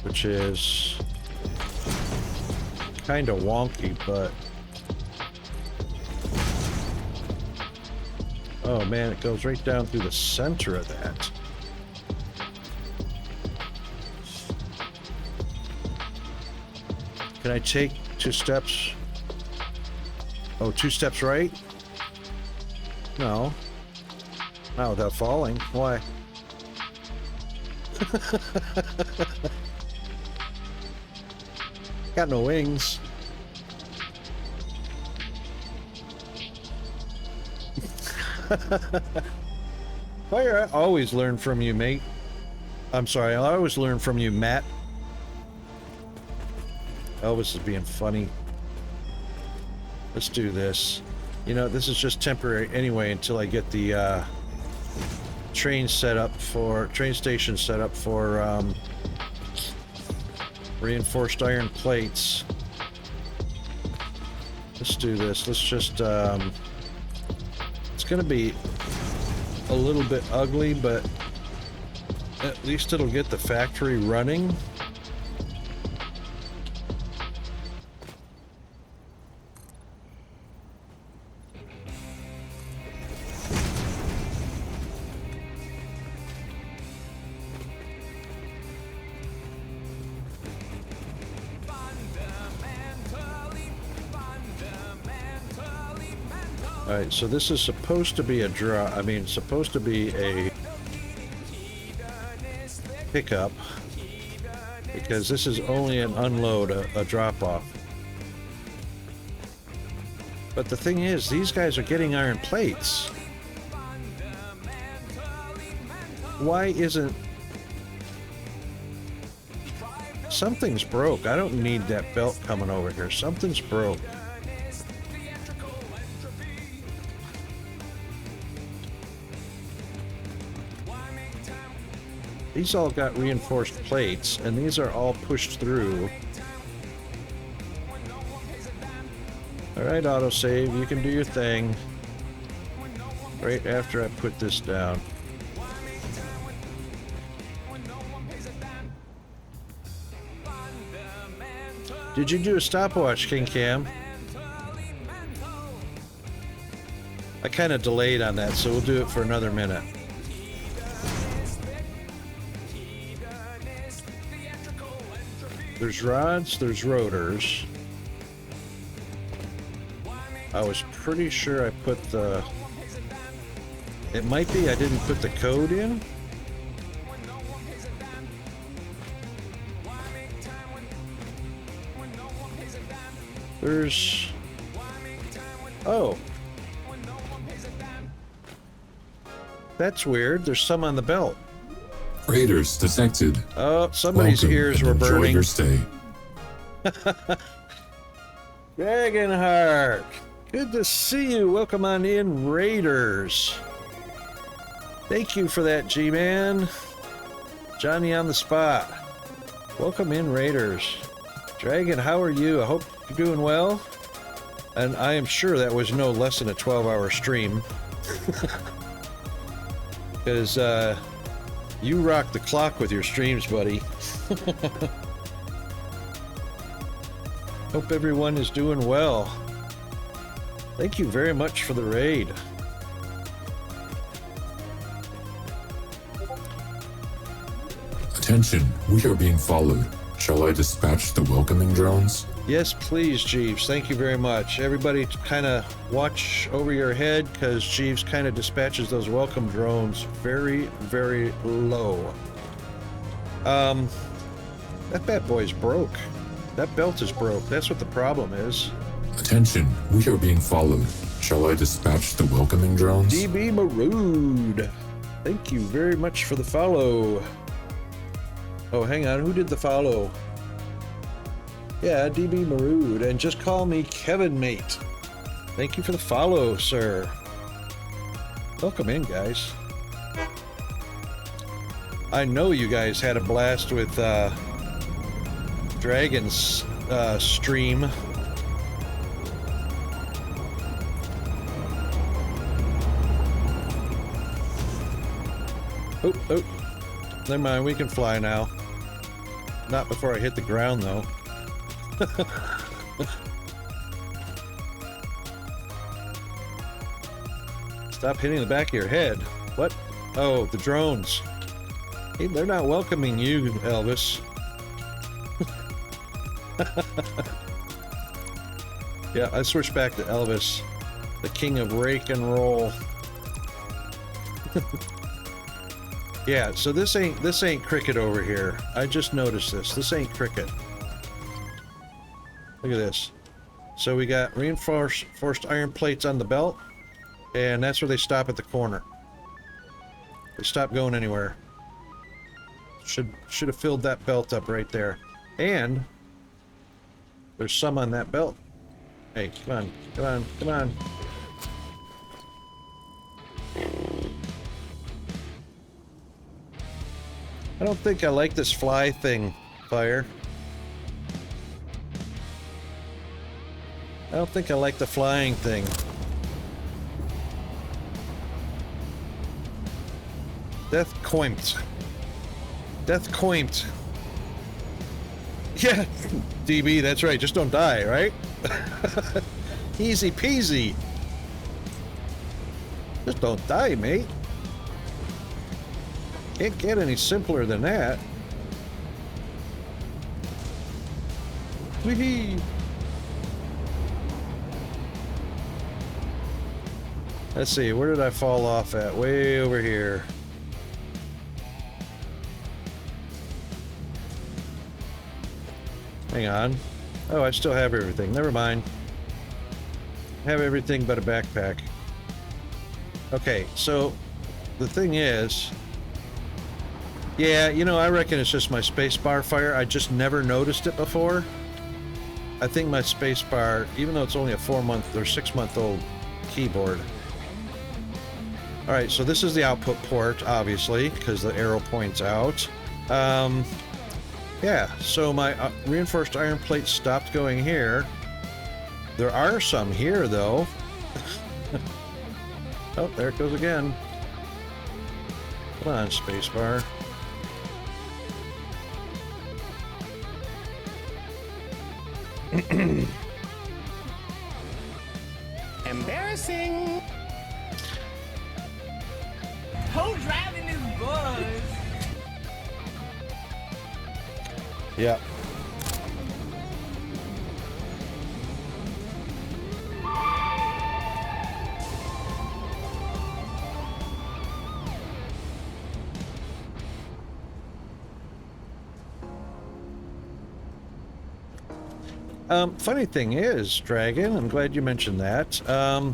which is kind of wonky, but oh man, it goes right down through the center of that. Can I take 2 steps? Oh, 2 steps right? No. Not without falling. Why? Got no wings. I always learn from you, mate. I'm sorry, I always learn from you, Matt. Elvis is being funny. Let's do this. You know, this is just temporary anyway until I get the train station set up for reinforced iron plates. Let's do this. Let's just it's gonna be a little bit ugly, but at least it'll get the factory running. Alright, so this is supposed to be a supposed to be a pickup, because this is only an unload, a drop-off. But the thing is, these guys are getting iron plates. Why isn't... Something's broke. I don't need that belt coming over here. Something's broke. These all got reinforced plates, and these are all pushed through. Alright, autosave, you can do your thing. Right after I put this down. Did you do a stopwatch, King Cam? I kind of delayed on that, so we'll do it for another minute. There's rods, there's rotors. I was pretty sure I put the... It might be I didn't put the code in. There's... Oh. That's weird. There's some on the belt. Raiders detected. Oh, somebody's Welcome ears and were enjoy burning. your stay. Dragonheart, good to see you. Welcome on in, Raiders. Thank you for that, G-Man. Johnny on the spot. Welcome in, Raiders. Dragon, how are you? I hope you're doing well. And I am sure that was no less than a 12-hour stream. Because, you rock the clock with your streams, buddy. Hope everyone is doing well. Thank you very much for the raid. Attention, we are being followed. Shall I dispatch the welcoming drones? Yes, please, Jeeves. Thank you very much. Everybody kind of watch over your head, because Jeeves kind of dispatches those welcome drones very, very low. That bad boy's broke. That belt is broke. That's what the problem is. Attention, we are being followed. Shall I dispatch the welcoming drones? DB Marood. Thank you very much for the follow. Oh, hang on. Who did the follow? Yeah, DB Marood. And just call me Kevin Mate. Thank you for the follow, sir. Welcome in, guys. I know you guys had a blast with Dragon's stream. Oh, oh. Never mind, we can fly now. Not before I hit the ground, though. Stop hitting the back of your head. What? Oh, the drones. Hey, they're not welcoming you, Elvis. Yeah, I switched back to Elvis, the king of rake and roll. Yeah, so this ain't cricket over here. I just noticed this. This ain't cricket. Look at this. So we got reinforced iron plates on the belt, and that's where they stop at the corner. They stop going anywhere. Should have filled that belt up right there. And there's some on that belt. Hey, come on, come on, come on. I don't think I like this fly thing, Fire. I don't think I like the flying thing. Death coimped. Death coimped. Yeah, DB, that's right. Just don't die, right? Easy peasy. Just don't die, mate. Can't get any simpler than that. Whee! Let's see, where did I fall off at? Way over here. Hang on. Oh, I still have everything. Never mind. I have everything but a backpack. Okay, so the thing is, yeah, you know, I reckon it's just my spacebar fire. I just never noticed it before. I think my spacebar, even though it's only a 4-month or 6-month-old keyboard. All right, so this is the output port, obviously, because the arrow points out. Yeah, so my reinforced iron plate stopped going here. There are some here, though. Oh, there it goes again. Come on, spacebar. Embarrassing. Who's driving this bus? Yeah. Funny thing is, Dragon, I'm glad you mentioned that. I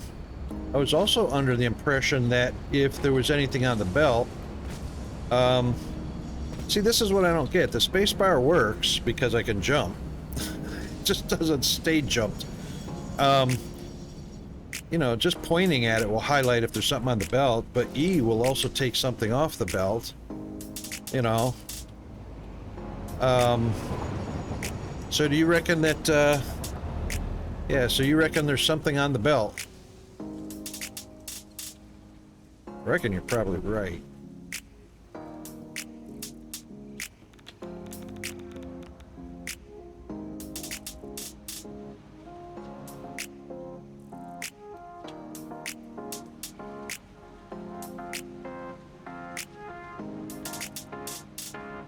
was also under the impression that if there was anything on the belt, see, this is what I don't get. The spacebar works because I can jump. It just doesn't stay jumped. You know, just pointing at it will highlight if there's something on the belt, but E will also take something off the belt. You know. So do you reckon that, yeah, so you reckon there's something on the belt? I reckon you're probably right.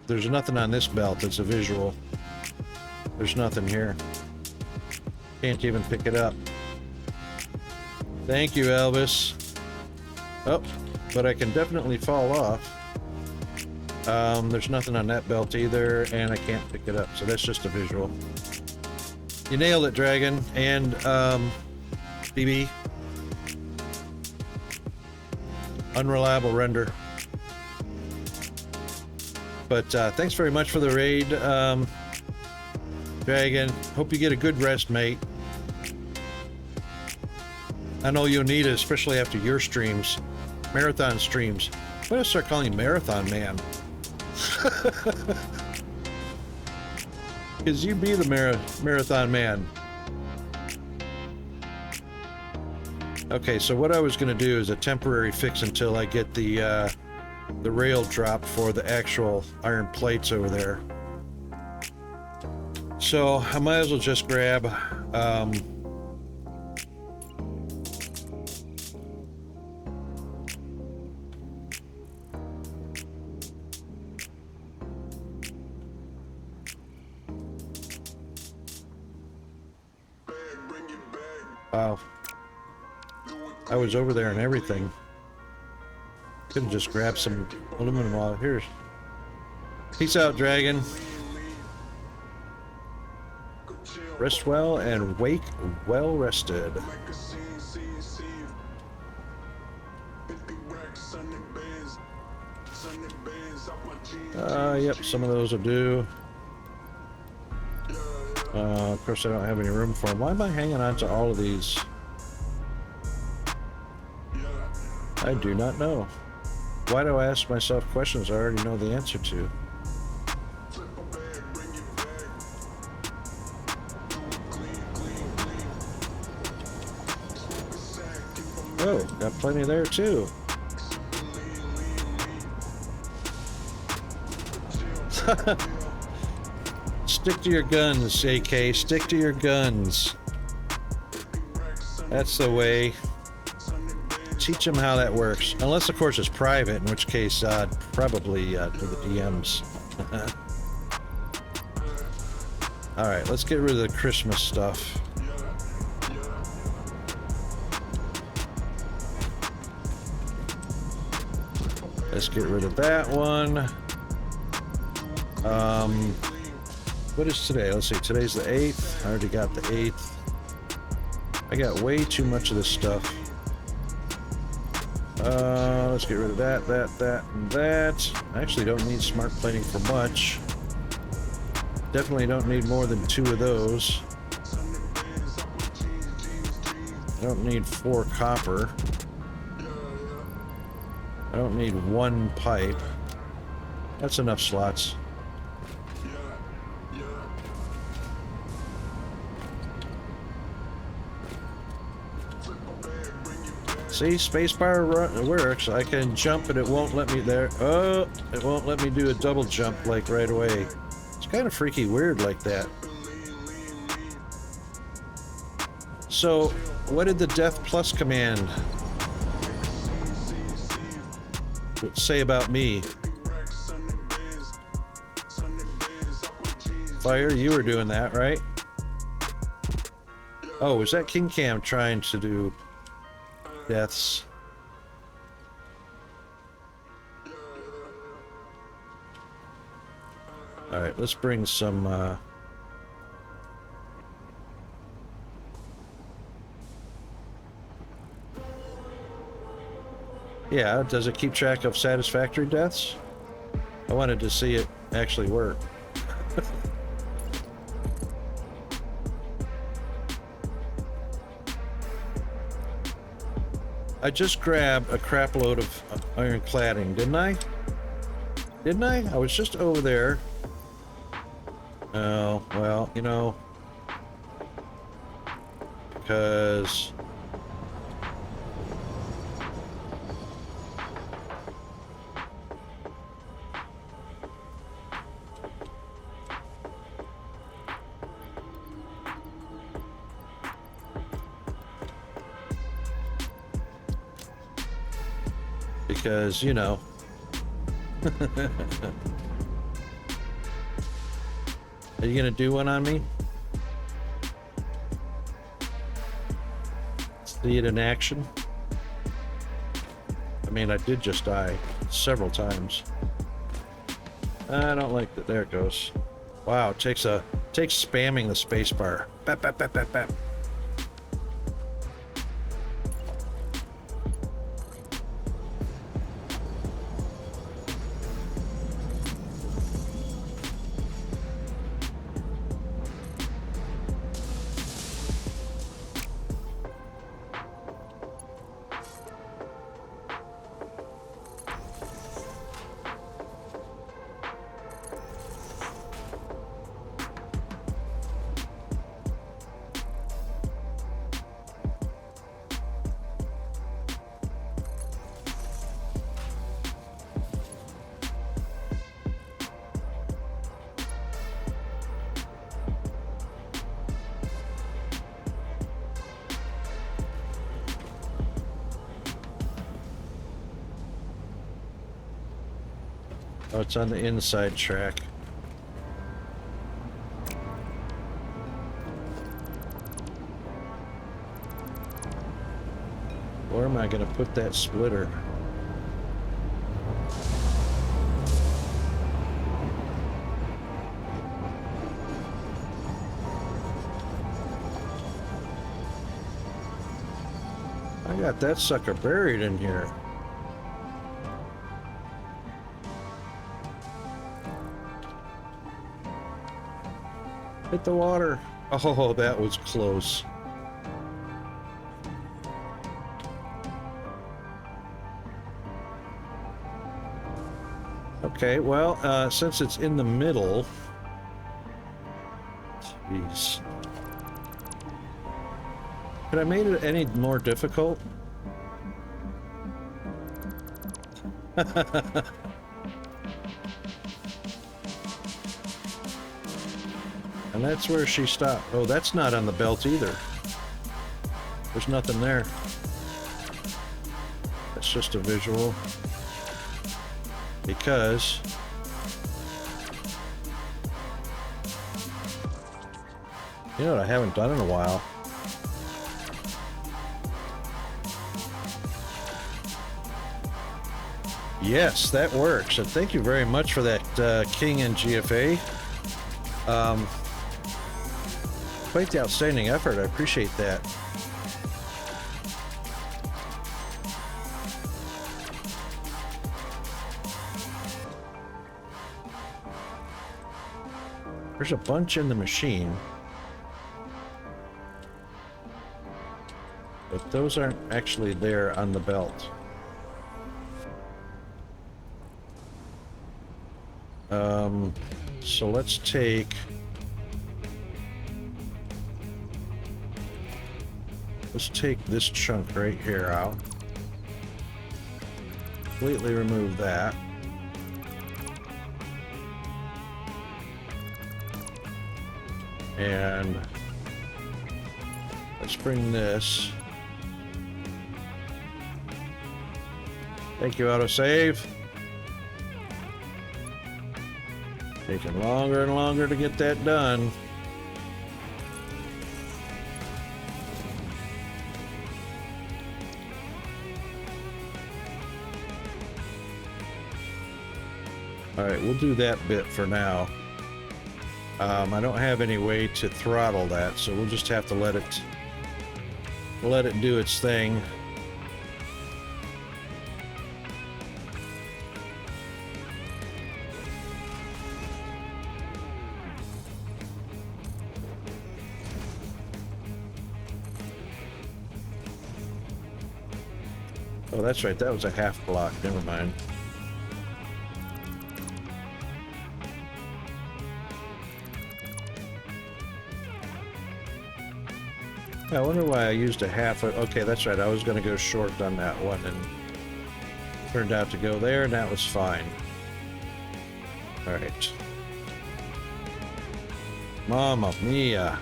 There's nothing on this belt that's a visual. There's nothing here. Can't even pick it up. Thank you, Elvis. Oh, but I can definitely fall off. There's nothing on that belt either, and I can't pick it up, so that's just a visual. You nailed it, Dragon, and BB. Unreliable render. But thanks very much for the raid, Dragon. Hope you get a good rest, mate. I know you'll need it, especially after your streams. Marathon streams. I'm gonna start calling you Marathon Man. Because you be the Marathon Man. Okay, so what I was gonna do is a temporary fix until I get the rail drop for the actual iron plates over there. So I might as well just grab wow. I was over there and everything. Could have just grabbed some aluminum while here. Peace out, Dragon. Rest well and wake well rested. Yep, some of those will do. Of course, I don't have any room for them. Why am I hanging on to all of these? I do not know. Why do I ask myself questions I already know the answer to? Oh, got plenty there too. Stick to your guns, AK. Stick to your guns. That's the way. Teach them how that works. Unless, of course, it's private, in which case, probably to the DMs. Alright, let's get rid of the Christmas stuff. Let's get rid of that one. What is today? Let's see. Today's the 8th. I already got the 8th. I got way too much of this stuff. Let's get rid of that, and that. I actually don't need smart plating for much. Definitely don't need more than 2 of those. I don't need 4 copper. I don't need 1 pipe. That's enough slots. See, spacebar works. I can jump and it won't let me there. Oh, it won't let me do a double jump like right away. It's kind of freaky weird like that. So, what did the Death Plus command say about me? Fire, you were doing that, right? Oh, was that King Cam trying to do deaths? Alright, let's bring some, yeah, does it keep track of satisfactory deaths? I wanted to see it actually work. I just grabbed a crap load of iron cladding, didn't I? Didn't I? I was just over there. Oh, well, you know, because you know. Are you gonna do one on me? See it in action? I mean, I did just die several times. I don't like that. There it goes. Wow, it takes spamming the spacebar. Bap, bap, bap, bap, bap. Oh, it's on the inside track. Where am I going to put that splitter? I got that sucker buried in here. Hit the water. Oh, that was close. Okay, well, since it's in the middle... Jeez. Could I made it any more difficult? And that's where she stopped. Oh, that's not on the belt either. There's nothing there. That's just a visual. Because... you know what I haven't done in a while? Yes, that works. And thank you very much for that, King and GFA. Quite the outstanding effort. I appreciate that. There's a bunch in the machine. But those aren't actually there on the belt. So let's take... Let's take this chunk right here out. Completely remove that. And let's bring this. Thank you, autosave. Taking longer and longer to get that done. Alright, we'll do that bit for now. I don't have any way to throttle that, so we'll just have to let it do its thing. Oh, that's right, that was a half block, never mind. I wonder why I used a half. Okay, that's right. I was going to go short on that one and turned out to go there, and that was fine. All right. Mamma mia.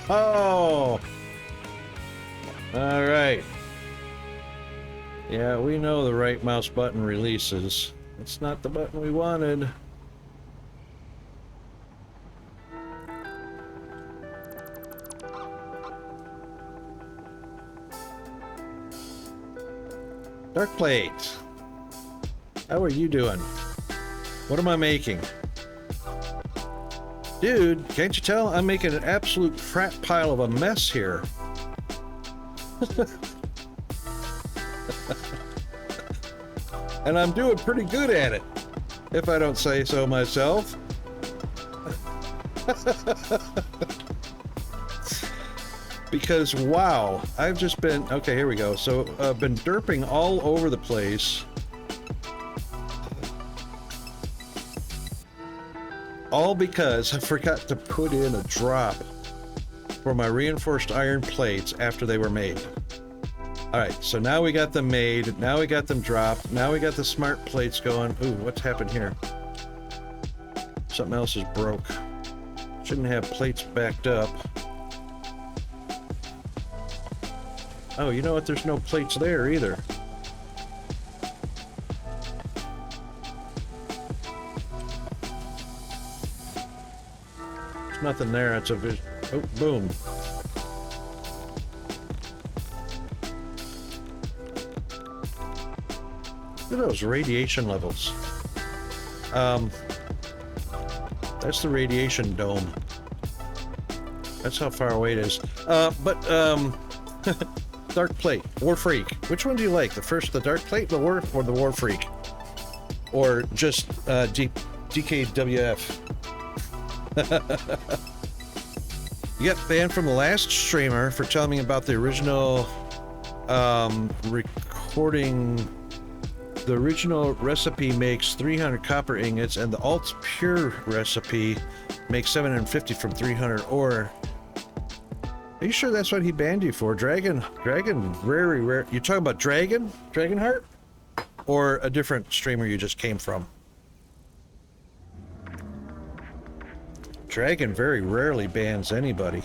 Oh! All right. Yeah, we know the right mouse button releases. It's not the button we wanted. Dark plate. How are you doing? What am I making? Dude, can't you tell I'm making an absolute crap pile of a mess here? And I'm doing pretty good at it, if I don't say so myself. Because, wow, I've just been... Okay, here we go. So, I've been derping all over the place. All because I forgot to put in a drop for my reinforced iron plates after they were made. Alright, so now we got them made, now we got them dropped, now we got the smart plates going. Ooh, what's happened here? Something else is broke. Shouldn't have plates backed up. Oh, you know what? There's no plates there either. There's nothing there. It's a oh, boom. Look at those radiation levels. That's the radiation dome. That's how far away it is. Dark plate, War Freak. Which one do you like? The dark plate, the War, or the War Freak? Or just DKWF? You got banned from the last streamer for telling me about the original recording. The original recipe makes 300 copper ingots, and the alt pure recipe makes 750 from 300 ore. Are you sure that's what he banned you for? Dragon, very rare. You talking about Dragonheart? Or a different streamer you just came from? Dragon very rarely bans anybody.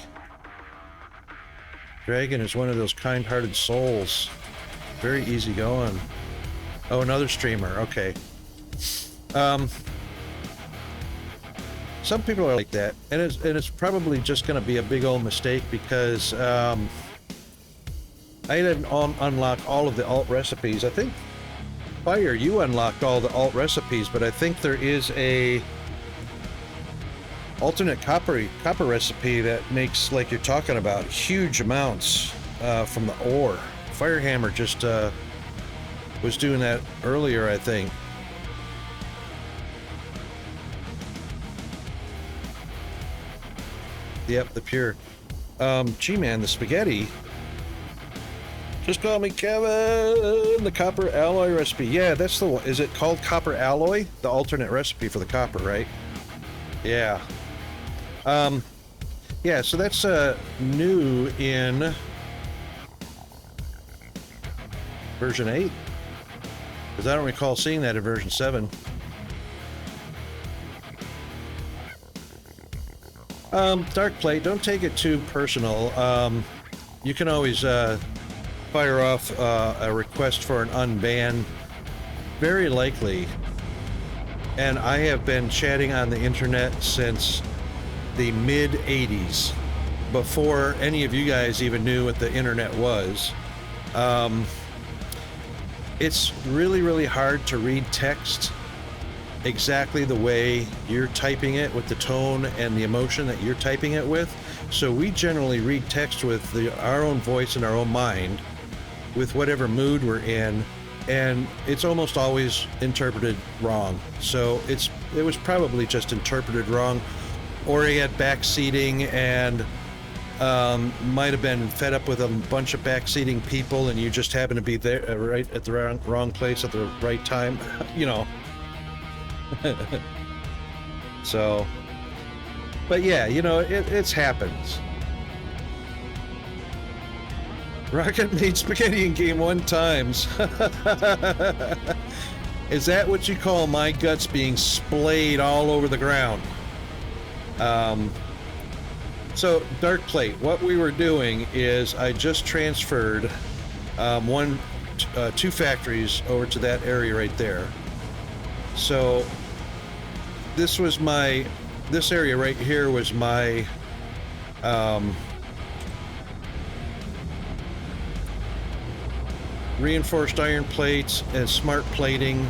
Dragon is one of those kind-hearted souls. Very easygoing. Oh, another streamer. Okay. some people are like that, and it's probably just going to be a big old mistake because I didn't unlock all of the alt recipes. I think Fire, you unlocked all the alt recipes, but I think there is a alternate copper recipe that makes, like you're talking about, huge amounts from the ore. Firehammer just was doing that earlier, I think. Yep, the pure. G-Man, the spaghetti. Just call me Kevin. The copper alloy recipe. Yeah, that's the one. Is it called copper alloy? The alternate recipe for the copper, right? Yeah. Yeah, so that's new in version 8. Because I don't recall seeing that in version 7. Dark Plate, don't take it too personal. You can always fire off a request for an unban. Very likely. And I have been chatting on the internet since the mid-'80s, before any of you guys even knew what the internet was. It's really, really hard to read text exactly the way you're typing it, with the tone and the emotion that you're typing it with. So we generally read text with our own voice and our own mind, with whatever mood we're in, and it's almost always interpreted wrong. So it was probably just interpreted wrong, or he had backseating and might have been fed up with a bunch of backseating people, and you just happen to be there right at the wrong place at the right time, you know. So, but yeah, you know, it's happens. Rocket made spaghetti in game 1 times. Is that what you call my guts being splayed all over the ground? So Dark Plate, what we were doing is I just transferred two factories over to that area right there. So this area right here was my reinforced iron plates and smart plating.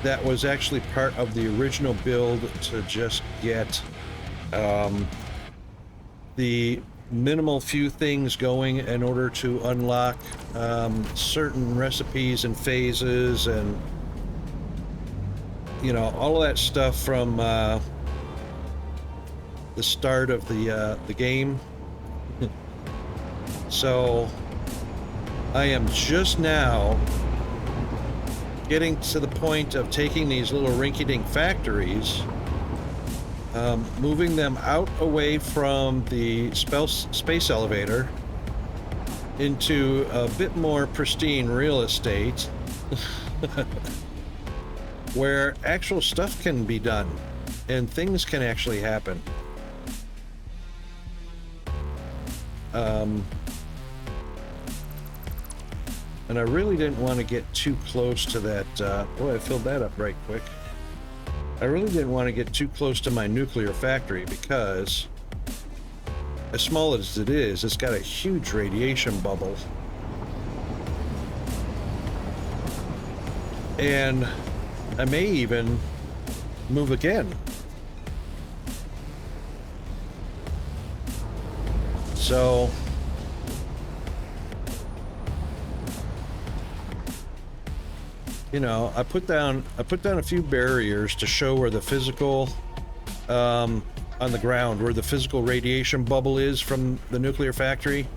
That was actually part of the original build to just get the minimal few things going in order to unlock certain recipes and phases, and you know, all of that stuff from the start of the game. So I am just now getting to the point of taking these little rinky-dink factories, moving them out away from the space elevator into a bit more pristine real estate where actual stuff can be done and things can actually happen. And I really didn't want to get too close to that. I filled that up right quick. I really didn't want to get too close to my nuclear factory because, as small as it is, it's got a huge radiation bubble. And I may even move again. So you know, I put down a few barriers to show where the physical on the ground, where the physical radiation bubble is from the nuclear factory.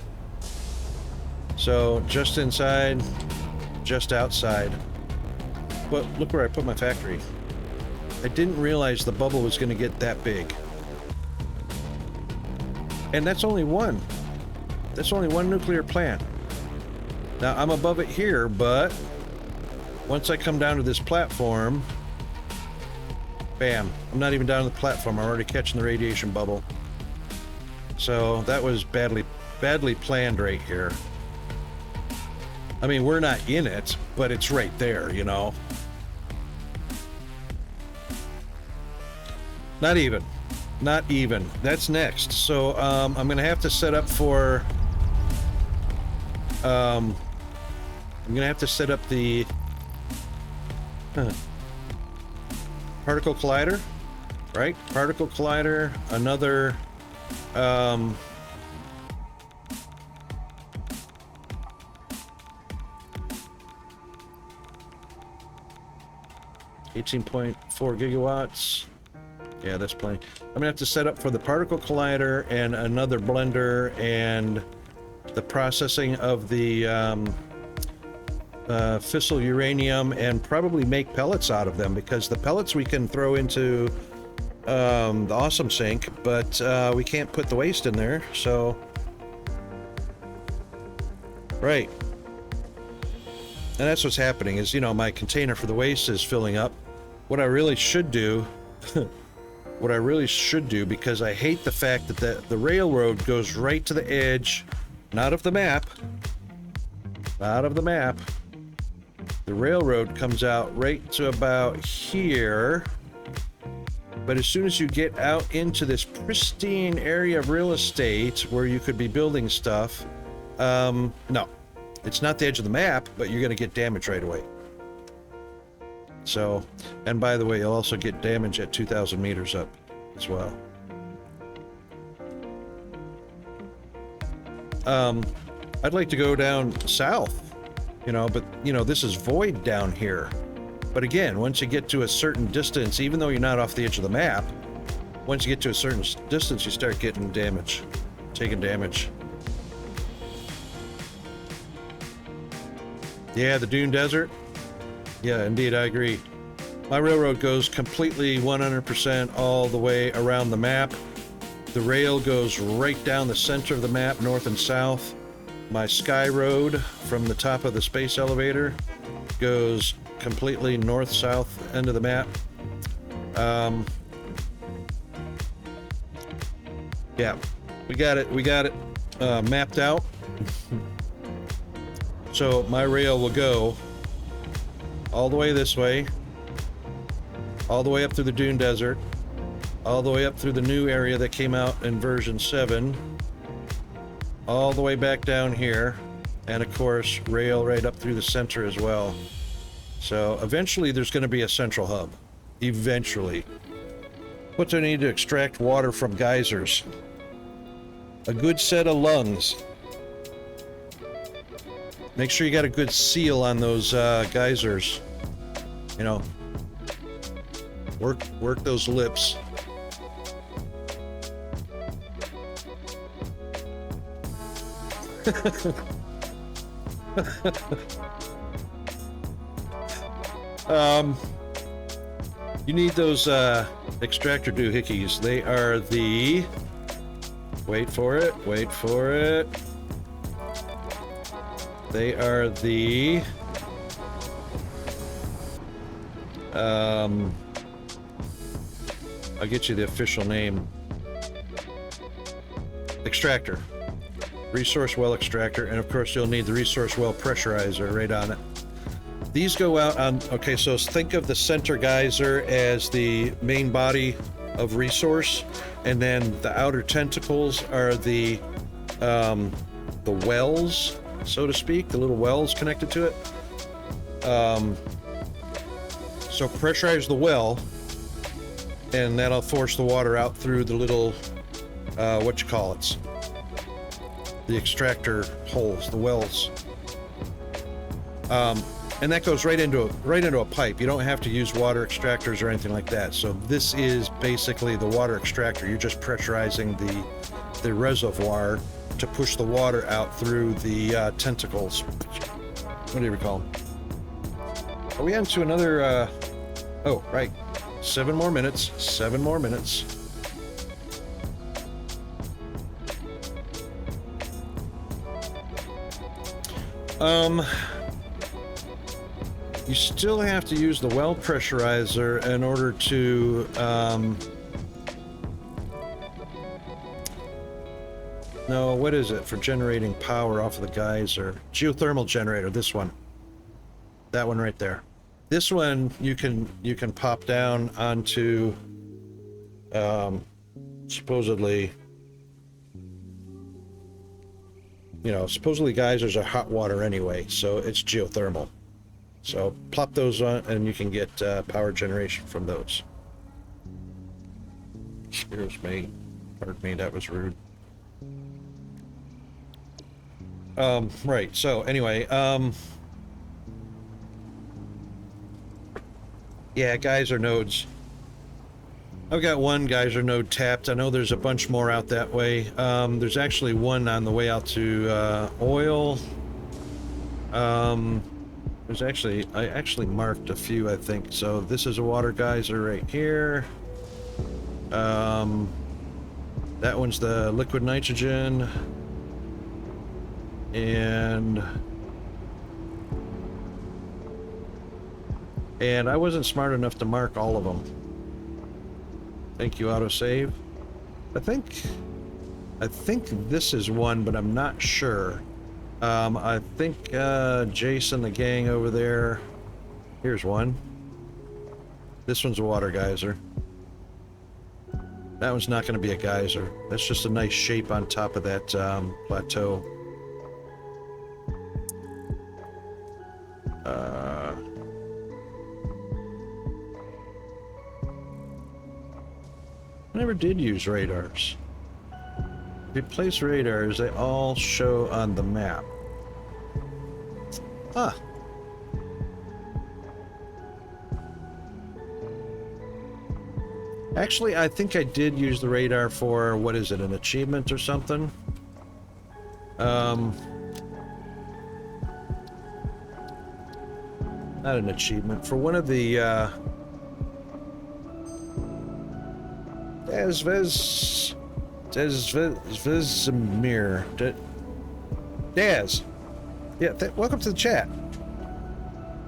So just inside, just outside. But look where I put my factory. I didn't realize the bubble was going to get that big. And that's only one. That's only one nuclear plant. Now I'm above it here, but once I come down to this platform, bam, I'm not even down to the platform. I'm already catching the radiation bubble. So that was badly planned right here. I mean, we're not in it, but it's right there, you know. Not even. Not even. That's next. So I'm going to have to set up for... I'm going to have to set up the... particle collider, right? Particle collider, another... 18.4 gigawatts. Yeah, that's plenty. I'm gonna have to set up for the particle collider and another blender and the processing of the fissile uranium and probably make pellets out of them, because the pellets we can throw into the awesome sink, but we can't put the waste in there, so... Right. And that's what's happening is, you know, my container for the waste is filling up. What I really should do, because I hate the fact that the railroad goes right to the edge, not of the map, the railroad comes out right to about here, but as soon as you get out into this pristine area of real estate where you could be building stuff, no. It's not the edge of the map, but you're going to get damage right away. So, and by the way, you'll also get damage at 2,000 meters up as well. I'd like to go down south, you know, but, you know, this is void down here. But again, once you get to a certain distance, even though you're not off the edge of the map, once you get to a certain distance, you start getting damage, taking damage. Yeah, the Dune Desert. Yeah, indeed, I agree. My railroad goes completely 100% all the way around the map. The rail goes right down the center of the map, north and south. My Sky Road from the top of the space elevator goes completely north-south end of the map. Yeah, we got it mapped out. So my rail will go all the way this way, all the way up through the Dune Desert, all the way up through the new area that came out in version 7, all the way back down here, and of course rail right up through the center as well. So eventually there's going to be a central hub. Eventually. What do I need to extract water from geysers? A good set of lungs. Make sure you got a good seal on those geysers. You know, work those lips. You need those extractor doohickeys. They are the... Wait for it. They are the... I'll get you the official name. Extractor. Resource well extractor, and of course you'll need the resource well pressurizer right on it. These go out on... Okay, so think of the center geyser as the main body of resource, and then the outer tentacles are the wells, so to speak, the little wells connected to it. So pressurize the well, and that'll force the water out through the little, the extractor holes, the wells. And that goes right into a pipe. You don't have to use water extractors or anything like that. So this is basically the water extractor. You're just pressurizing the reservoir to push the water out through the tentacles. What do you recall? Are we on to another... oh, right. 7 more minutes. 7 more minutes. You still have to use the well pressurizer in order to, no, what is it for generating power off of the geyser? Geothermal generator, this one. That one right there. This one you can pop down onto Supposedly, supposedly geysers are hot water anyway, so it's geothermal. So plop those on and you can get power generation from those. Excuse me. Pardon me, that was rude. Right, so anyway, yeah, geyser nodes. I've got one geyser node tapped. I know there's a bunch more out that way. There's actually one on the way out to oil. I actually marked a few, I think. So this is a water geyser right here. That one's the liquid nitrogen. And I wasn't smart enough to mark all of them. Thank you, autosave. I think this is one, but I'm not sure. I think Jason, the gang over there. Here's one. This one's a water geyser. That one's not going to be a geyser. That's just a nice shape on top of that plateau. I never did use radars. If you place radars, they all show on the map. Huh. Actually, I think I did use the radar for, what is it, an achievement or something? Not an achievement. For one of the, Desvezmir. Daz. Yeah, welcome to the chat.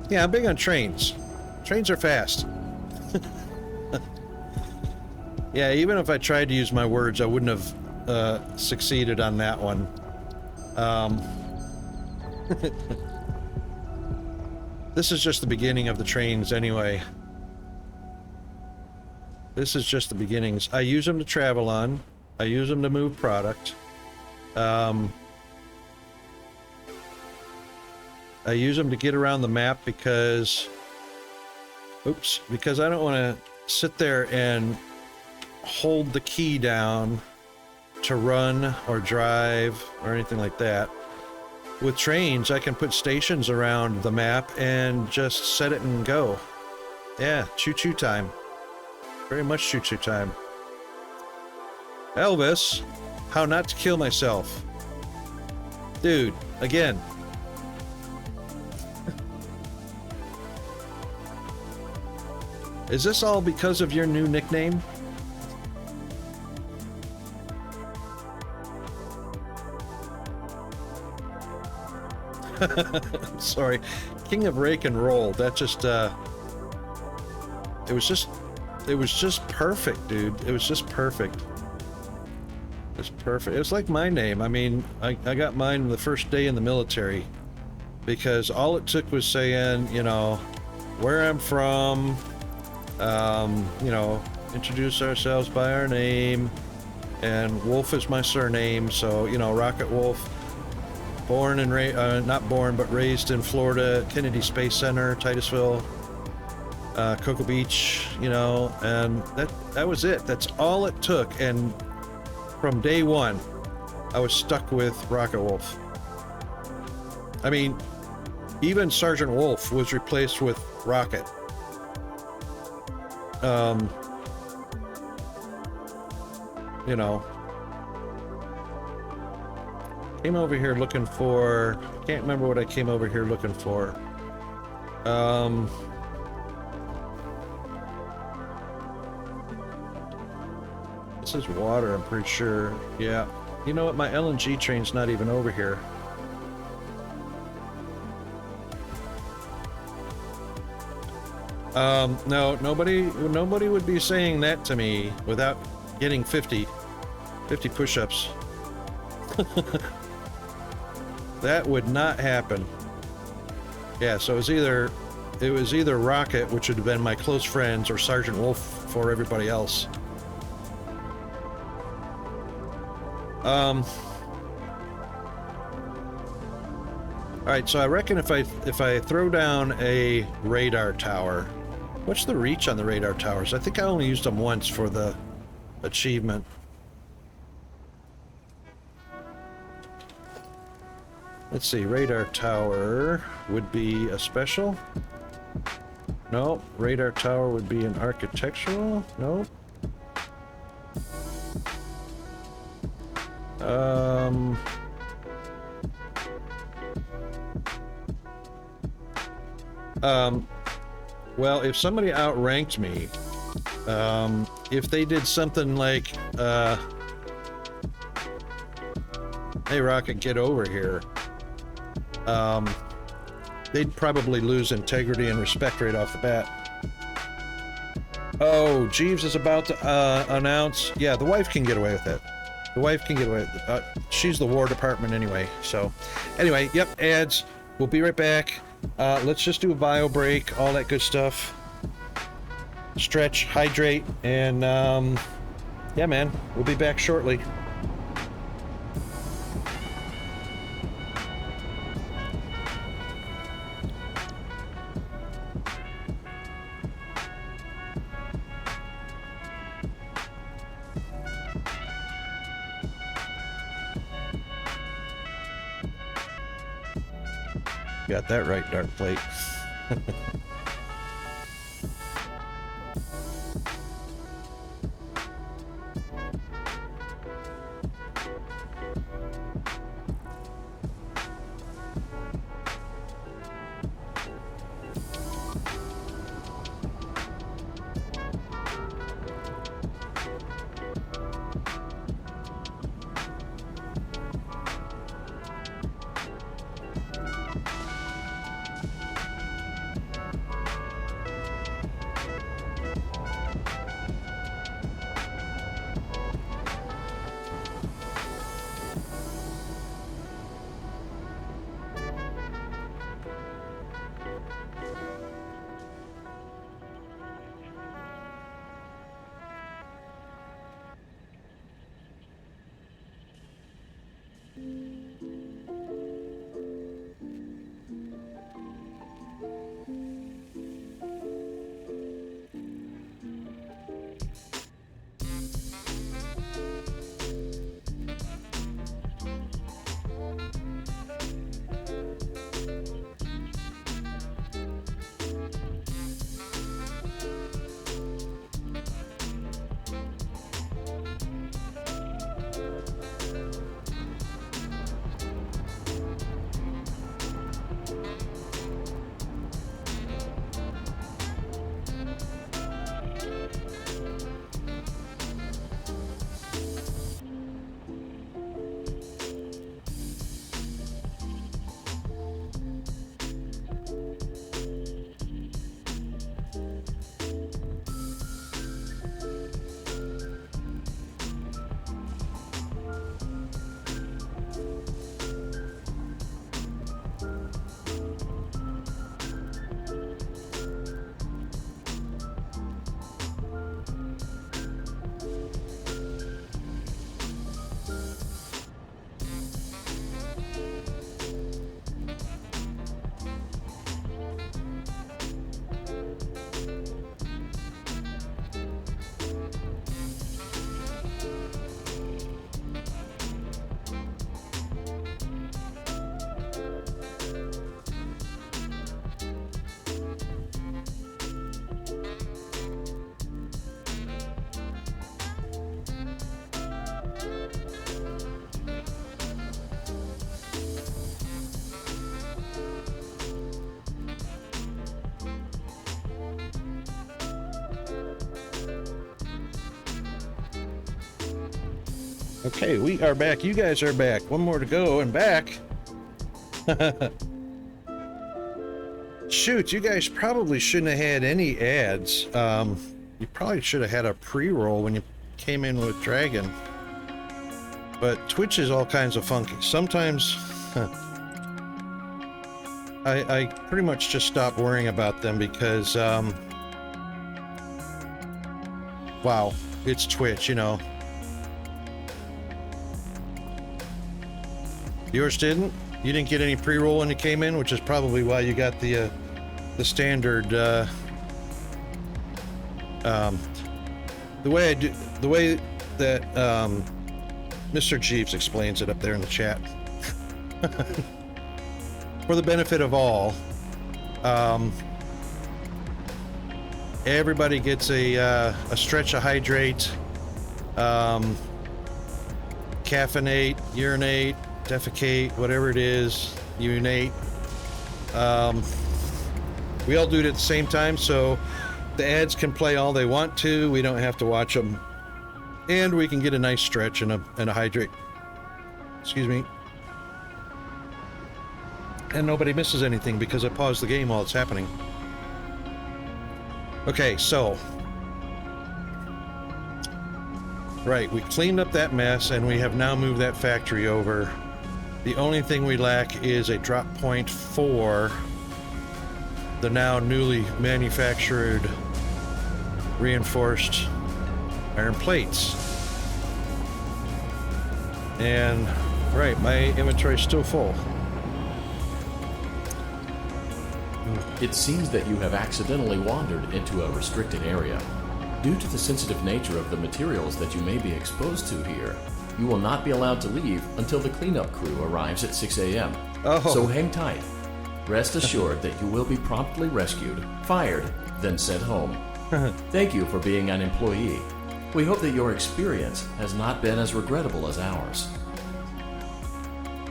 Yeah, I'm big on trains. Trains are fast. Yeah, even if I tried to use my words, I wouldn't have succeeded on that one. This is just the beginning of the trains anyway. This is just the beginnings. I use them to travel on. I use them to move product. I use them to get around the map because... Oops. Because I don't want to sit there and hold the key down to run or drive or anything like that. With trains, I can put stations around the map and just set it and go. Yeah, choo-choo time. Very much choo-choo time. Elvis, how not to kill myself. Dude, again. Is this all because of your new nickname? Sorry. King of Rake and Roll. That just, it was just perfect, dude. It was just perfect. It's perfect. It's like my name. I mean, I got mine the first day in the military because all it took was saying, you know, where I'm from, you know, introduce ourselves by our name, and Wolf is my surname, so, you know, Rocket Wolf. Born and not born, but raised in Florida, Kennedy Space Center, Titusville, Cocoa Beach, you know, and that was it. That's all it took, and from day one, I was stuck with Rocket Wolf. I mean, even Sergeant Wolf was replaced with Rocket. You know, came over here looking for, can't remember what I came over here looking for. This is water, I'm pretty sure. Yeah. You know what? My LNG train's not even over here. No, nobody would be saying that to me without getting 50 push-ups. That would not happen. Yeah, so it was either Rocket, which would have been my close friends, or Sergeant Wolf for everybody else. All right, so I reckon if I throw down a radar tower, what's the reach on the radar towers? I think I only used them once for the achievement. Let's see, radar tower would be a special. No, radar tower would be an architectural. No. Well, if somebody outranked me, if they did something like, hey Rocket, get over here, they'd probably lose integrity and respect right off the bat. Oh, Jeeves is about to announce, yeah, the wife can get away with it. The wife can get away with it. She's the War Department anyway, so. Anyway, yep, ads. We'll be right back. Let's just do a bio break, all that good stuff. Stretch, hydrate, and yeah, man, we'll be back shortly. Got that right, Dark Plate. Okay, we are back. You guys are back. One more to go and back. Shoot, you guys probably shouldn't have had any ads. You probably should have had a pre-roll when you came in with Dragon. But Twitch is all kinds of funky. Sometimes I pretty much just stopped worrying about them because wow, it's Twitch, you know. Yours didn't? You didn't get any pre-roll when you came in, which is probably why you got the standard, the way that, Mr. Jeeves explains it up there in the chat. For the benefit of all, everybody gets a stretch of hydrate, caffeinate, urinate, defecate, whatever it is, urinate. We all do it at the same time, so the ads can play all they want to. We don't have to watch them, and we can get a nice stretch and a hydrate. Excuse me. And nobody misses anything because I pause the game while it's happening. Okay, so right, we cleaned up that mess and we have now moved that factory over. The only thing we lack is a drop point for the now newly manufactured reinforced iron plates. And right, my inventory is still full. It seems that you have accidentally wandered into a restricted area. Due to the sensitive nature of the materials that you may be exposed to here, you will not be allowed to leave until the cleanup crew arrives at 6 a.m. Oh. So hang tight. Rest assured that you will be promptly rescued, fired, then sent home. Thank you for being an employee. We hope that your experience has not been as regrettable as ours.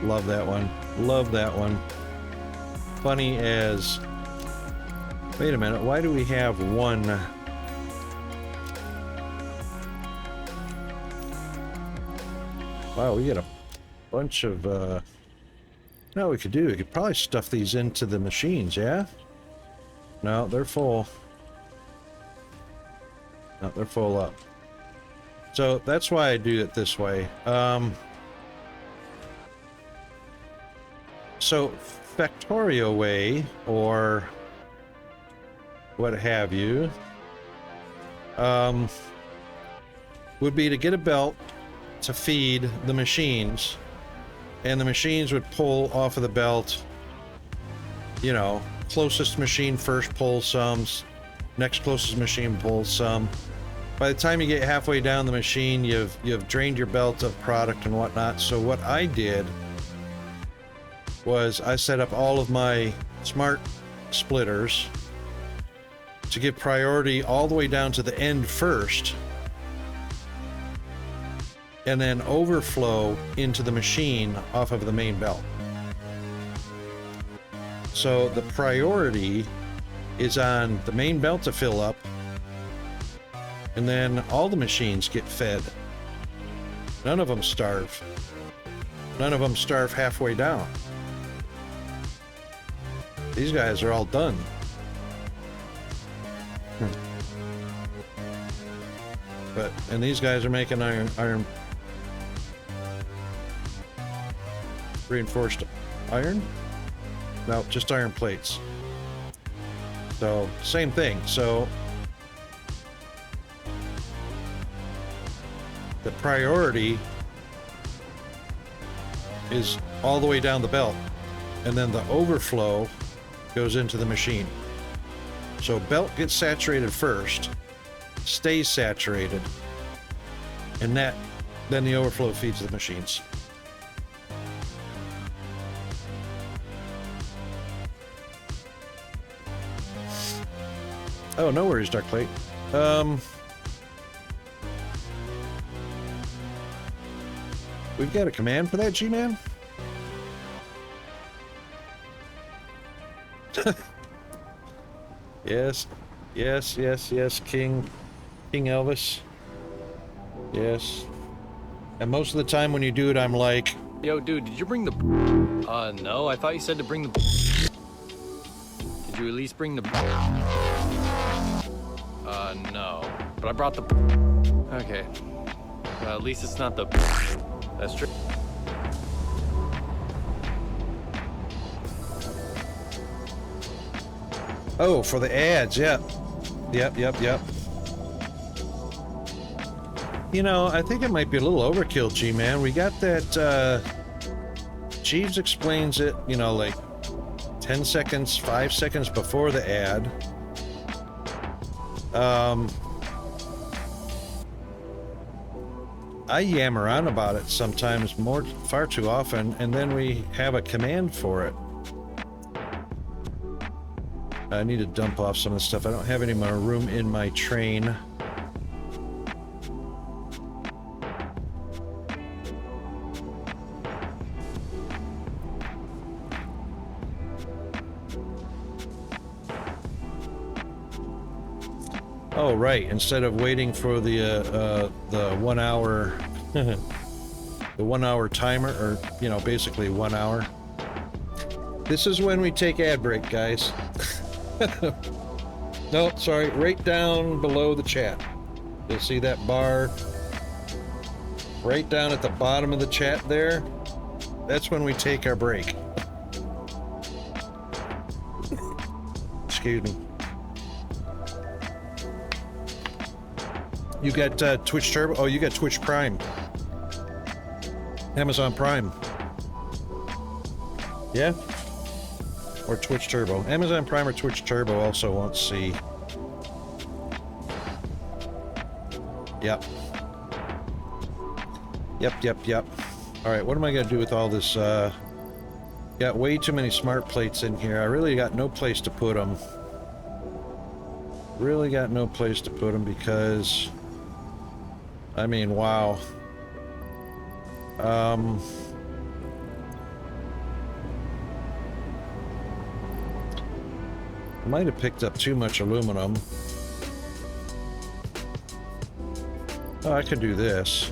Love that one. Love that one. Funny as... Wait a minute, why do we have one... Wow, we got a bunch of... No, we could probably stuff these into the machines, yeah? No, they're full. No, they're full up. So that's why I do it this way. So Factorio way, or what have you, would be to get a belt to feed the machines, and the machines would pull off of the belt. You know, closest machine first pulls some, next closest machine pulls some. By the time you get halfway down the machine, you've drained your belt of product and whatnot. So what I did was I set up all of my smart splitters to give priority all the way down to the end first, and then overflow into the machine off of the main belt. So the priority is on the main belt to fill up, and then all the machines get fed. None of them starve. None of them starve halfway down. These guys are all done. And these guys are making iron reinforced iron? No, just iron plates. So, same thing. So, the priority is all the way down the belt, and then the overflow goes into the machine. So belt gets saturated first, stays saturated, and then the overflow feeds the machines. Oh, no worries, Dark Plate. We've got a command for that, G-Man? Yes, King Elvis. Yes. And most of the time when you do it, I'm like... Yo, dude, did you bring the... no, I thought you said to bring the... Did you at least bring the... no. But I brought the... Okay. Well, at least it's not the... That's true. Oh, for the ads, yep. Yep. You know, I think it might be a little overkill, G-Man. We got that Jeeves explains it, you know, like 10 seconds, 5 seconds before the ad. I yammer on about it sometimes, far too often, and then we have a command for it. I need to dump off some of the stuff. I don't have any more room in my train. Oh, right. Instead of waiting for the 1 hour, the 1 hour timer, or, you know, basically 1 hour. This is when we take ad break, guys. No, sorry, right down below the chat. You'll see that bar right down at the bottom of the chat there. That's when we take our break. Excuse me. You got Twitch Turbo? Oh, you got Twitch Prime. Amazon Prime. Yeah? Or Twitch Turbo. Amazon Prime or Twitch Turbo also won't see. Yep. Yep. Alright, what am I going to do with all this? Got way too many smart plates in here. I really got no place to put them. Really got no place to put them because... I mean, wow. I might have picked up too much aluminum. Oh, I could do this.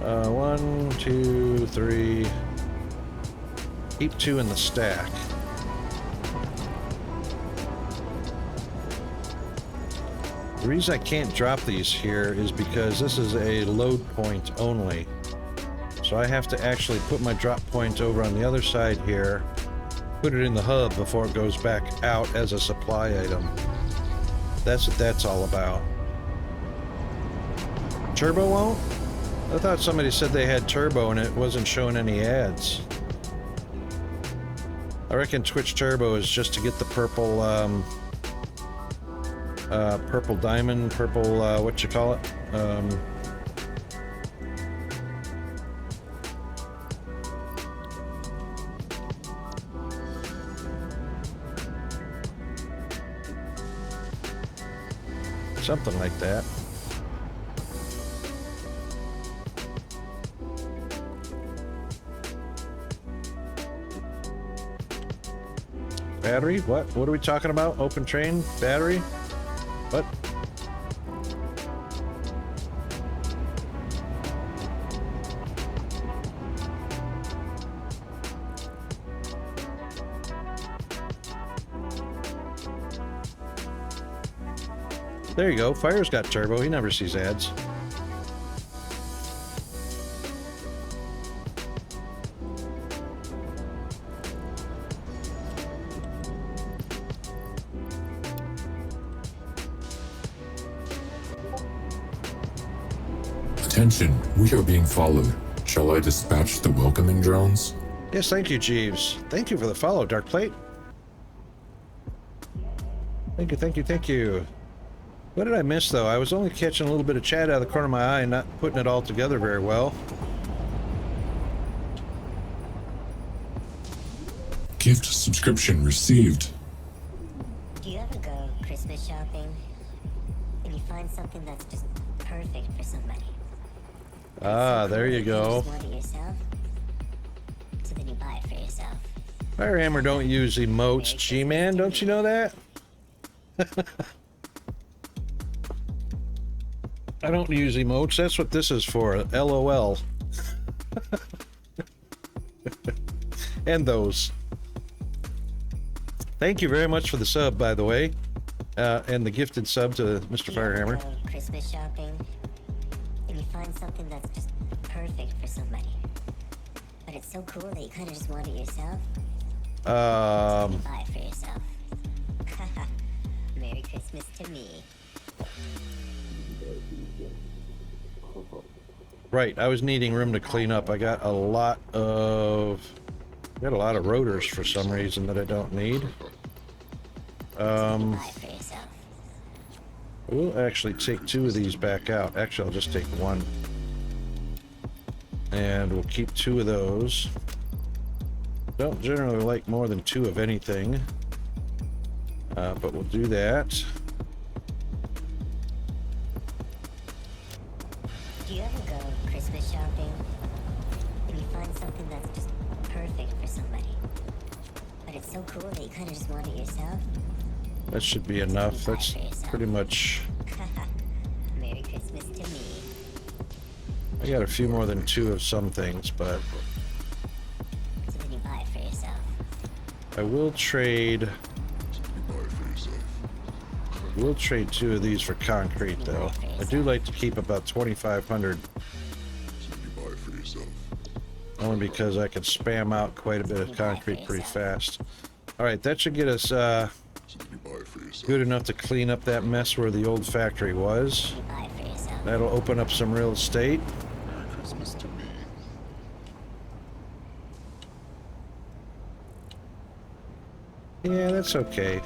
1, 2, 3. Keep 2 in the stack. The reason I can't drop these here is because this is a load point only. So I have to actually put my drop point over on the other side here, put it in the hub before it goes back out as a supply item. That's what that's all about. Turbo won't? I thought somebody said they had turbo and it wasn't showing any ads. I reckon Twitch Turbo is just to get the purple, purple diamond, purple, what you call it? Something like that. Battery? What? What are we talking about? Open train? Battery? What? There you go. Fire's got turbo. He never sees ads. Attention, we are being followed. Shall I dispatch the welcoming drones? Yes, thank you, Jeeves. Thank you for the follow, Dark Plate. Thank you, thank you, thank you. What did I miss, though? I was only catching a little bit of chat out of the corner of my eye and not putting it all together very well. Gift subscription received. Do you ever go Christmas shopping and you find something that's just perfect for somebody? Ah, there you go. You just want it yourself, so then you buy it for yourself. Fire Hammer don't use emotes, G-Man. Don't you know that? I don't use emotes. That's what this is for. LOL. And those. Thank you very much for the sub, by the way. And the gifted sub to Mr. Firehammer. Christmas shopping, and you find something that's just perfect for somebody. But it's so cool that you kind of just want it yourself. So you buy it for yourself. Merry Christmas to me. Right, I was needing room to clean up. I got a lot of rotors for some reason that I don't need. We'll actually take 2 of these back out. Actually, I'll just take 1. And we'll keep 2 of those. Don't generally like more than 2 of anything. But we'll do that. Do you ever go Christmas shopping and you find something that's just perfect for somebody, but it's so cool that you kind of just want it yourself? That should be enough. That's pretty much... Merry Christmas to me. I got a few more than 2 of some things, but... So then you buy it for yourself. I will trade... We'll trade 2 of these for concrete, though. I do like to keep about 2,500. Only because I can spam out quite a bit of concrete pretty fast. Alright, that should get us good enough to clean up that mess where the old factory was. That'll open up some real estate. Christmas to me. Yeah, that's okay.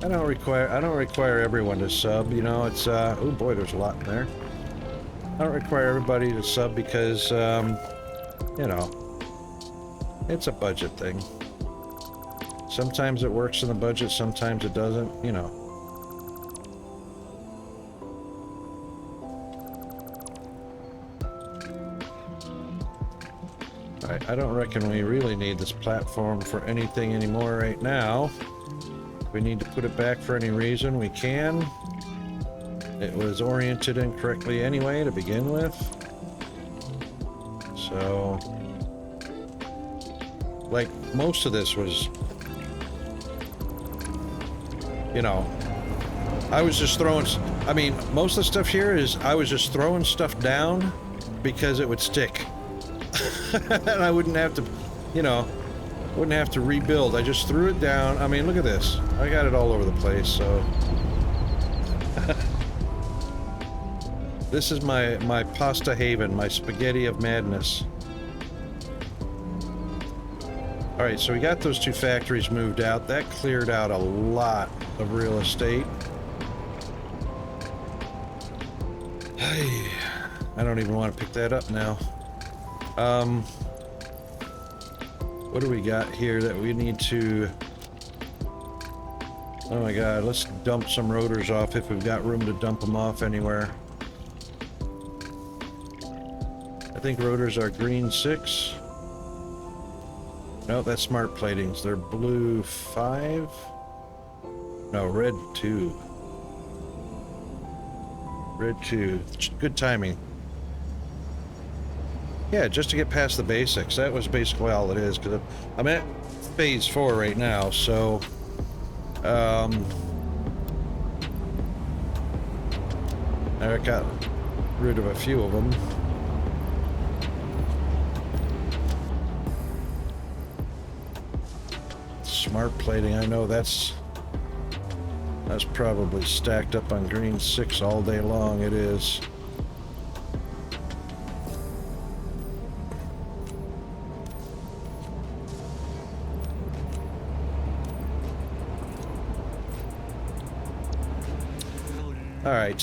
I don't require everyone to sub, you know, it's oh boy, there's a lot in there. I don't require everybody to sub because you know, it's a budget thing. Sometimes it works in the budget, sometimes it doesn't, you know. Alright, I don't reckon we really need this platform for anything anymore right now. If we need to put it back for any reason, we can. It was oriented incorrectly anyway to begin with. So, like, most of this was, you know, I was just throwing, I mean, most of the stuff here is I was just throwing stuff down because it would stick. And I wouldn't have to, you know, wouldn't have to rebuild. I just threw it down. I mean, look at this. I got it all over the place, so. This is my pasta haven, my spaghetti of madness. Alright, so we got those 2 factories moved out. That cleared out a lot of real estate. Hey, I don't even want to pick that up now. What do we got here that we need to... Oh my god, let's dump some rotors off if we've got room to dump them off anywhere. I think rotors are green 6. No, that's smart platings. They're blue 5. No, red 2. Red 2. Good timing. Yeah, just to get past the basics. That was basically all it is, because I'm at phase 4 right now, so I got rid of a few of them. Smart plating, I know that's probably stacked up on green 6 all day long. It is. All right.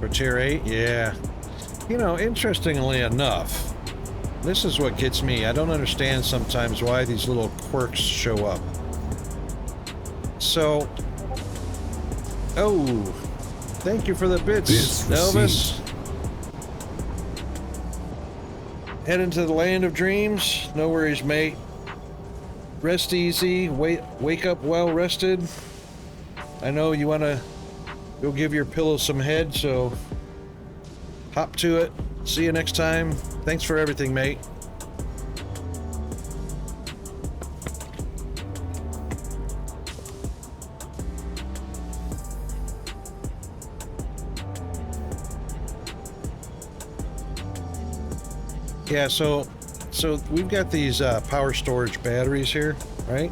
For tier 8, yeah. You know, interestingly enough, this is what gets me. I don't understand sometimes why these little quirks show up. So, oh, thank you for the bits, Elvis. Heading to the land of dreams. No worries, mate. Rest easy. Wake up well rested. I know you want to go give your pillow some head, so hop to it. See you next time. Thanks for everything, mate. Yeah, so we've got these power storage batteries here, right?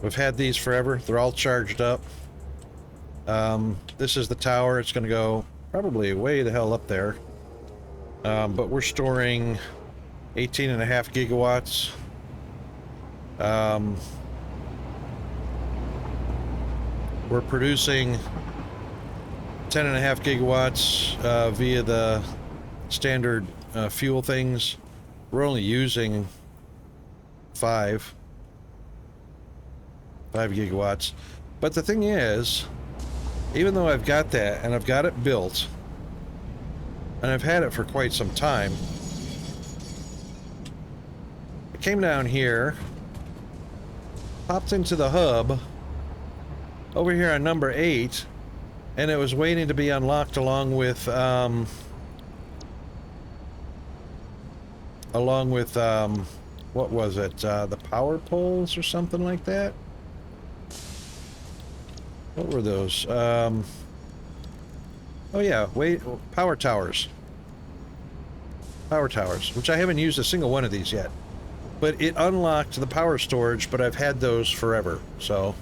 We've had these forever. They're all charged up. This is the tower. It's going to go probably way the hell up there. But we're storing 18.5 gigawatts. We're producing 10.5 gigawatts via the standard fuel things. We're only using 5 gigawatts. But the thing is, even though I've got that and I've got it built and I've had it for quite some time, I came down here, popped into the hub over here on number 8, and it was waiting to be unlocked along with what was it, the power poles or something like that. What were those? Oh yeah, power towers. Power towers, which I haven't used a single one of these yet. But it unlocked the power storage, but I've had those forever, so.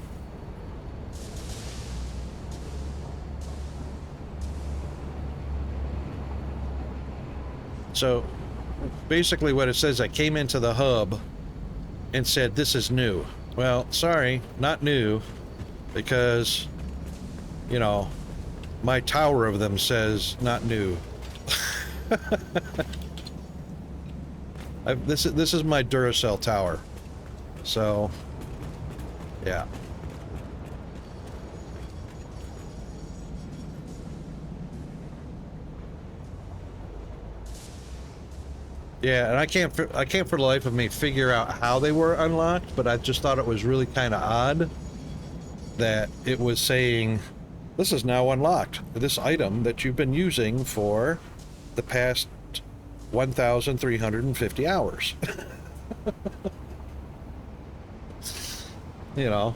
So, basically what it says, I came into the hub and said, this is new. Well, sorry, not new. Because, you know, my tower of them says not new. This is my Duracell tower. So, yeah. Yeah, and I can't for the life of me figure out how they were unlocked, but I just thought it was really kind of odd that it was saying, this is now unlocked. This item that you've been using for the past 1,350 hours. You know.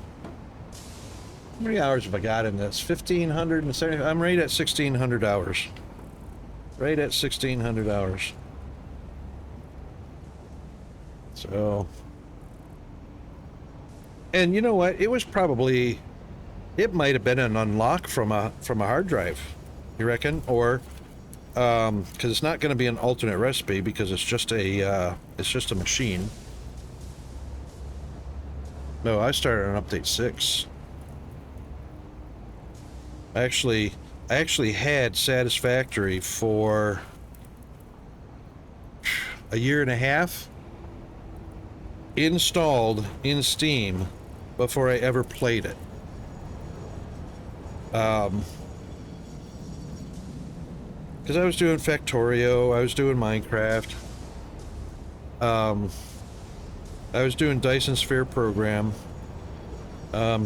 How many hours have I got in this? 1,570. I'm right at 1,600 hours. Right at 1,600 hours. So. And you know what? It was probably... It might have been an unlock from a hard drive, you reckon? Or because it's not going to be an alternate recipe because it's just a machine. No, I started on update 6. I actually had Satisfactory for a year and a half installed in Steam before I ever played it. Because I was doing Factorio, I was doing Minecraft, I was doing Dyson Sphere Program,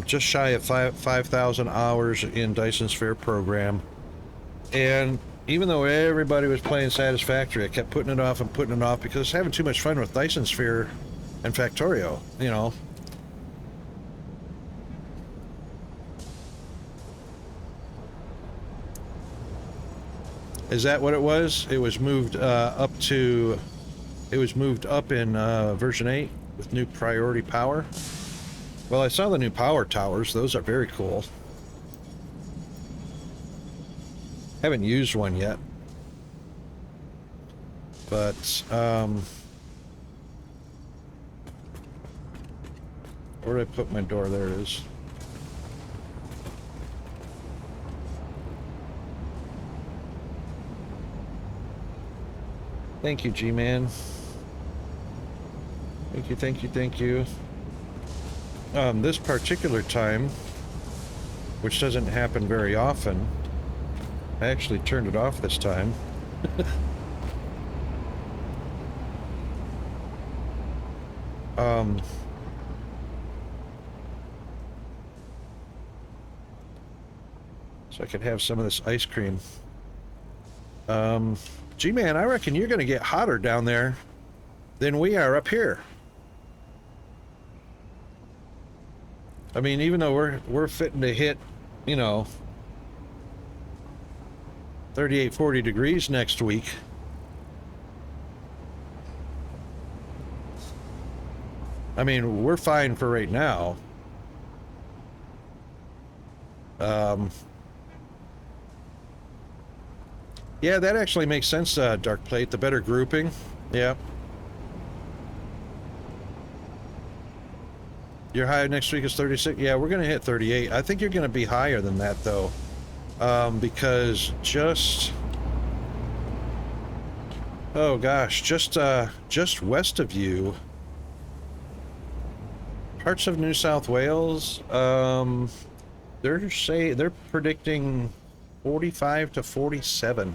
just shy of 5,000 hours in Dyson Sphere Program, and even though everybody was playing Satisfactory, I kept putting it off because I was having too much fun with Dyson Sphere and Factorio, you know. Is that what it was? It was moved up in version 8 with new priority power. Well, I saw the new power towers. Those are very cool. Haven't used one yet. But, where did I put my door? There it is. Thank you, G-Man. Thank you, thank you, thank you. This particular time, which doesn't happen very often, I actually turned it off this time. So I could have some of this ice cream. G-Man, I reckon you're going to get hotter down there than we are up here. I mean, even though we're fitting to hit, you know, 38, 40 degrees next week. I mean, we're fine for right now. Yeah, that actually makes sense, Dark Plate. The better grouping. Yeah. Your high next week is 36? Yeah, we're going to hit 38. I think you're going to be higher than that, though. Because just... Oh, gosh. Just west of you... Parts of New South Wales, they're predicting 45 to 47.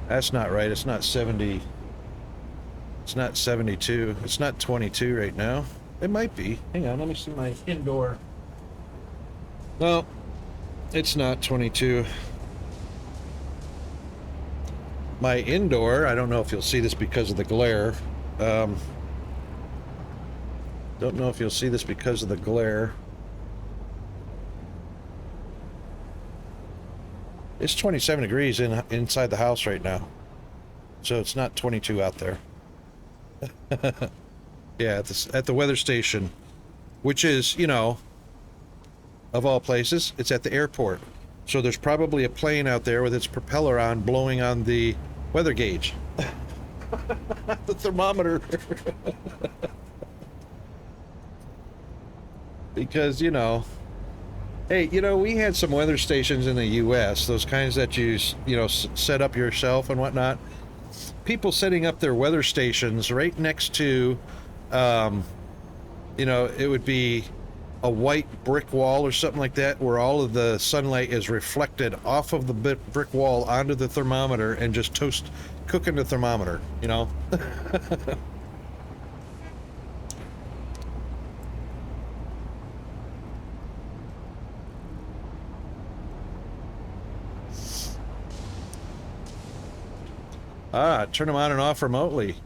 That's not right. It's not 70. It's not 72. It's not 22 right now. It might be. Hang on, let me see my indoor. No, it's not 22. My indoor, I don't know if you'll see this because of the glare. Don't know if you'll see this because of the glare. It's 27 degrees inside the house right now. So it's not 22 out there. Yeah, at the weather station, which is, you know, of all places, it's at the airport. So there's probably a plane out there with its propeller on, blowing on the weather gauge. The thermometer. Because, you know, hey, you know, we had some weather stations in the U.S., those kinds that you know, set up yourself and whatnot. People setting up their weather stations right next to... you know, it would be a white brick wall or something like that, where all of the sunlight is reflected off of the brick wall onto the thermometer and just cooking the thermometer, you know? Turn them on and off remotely.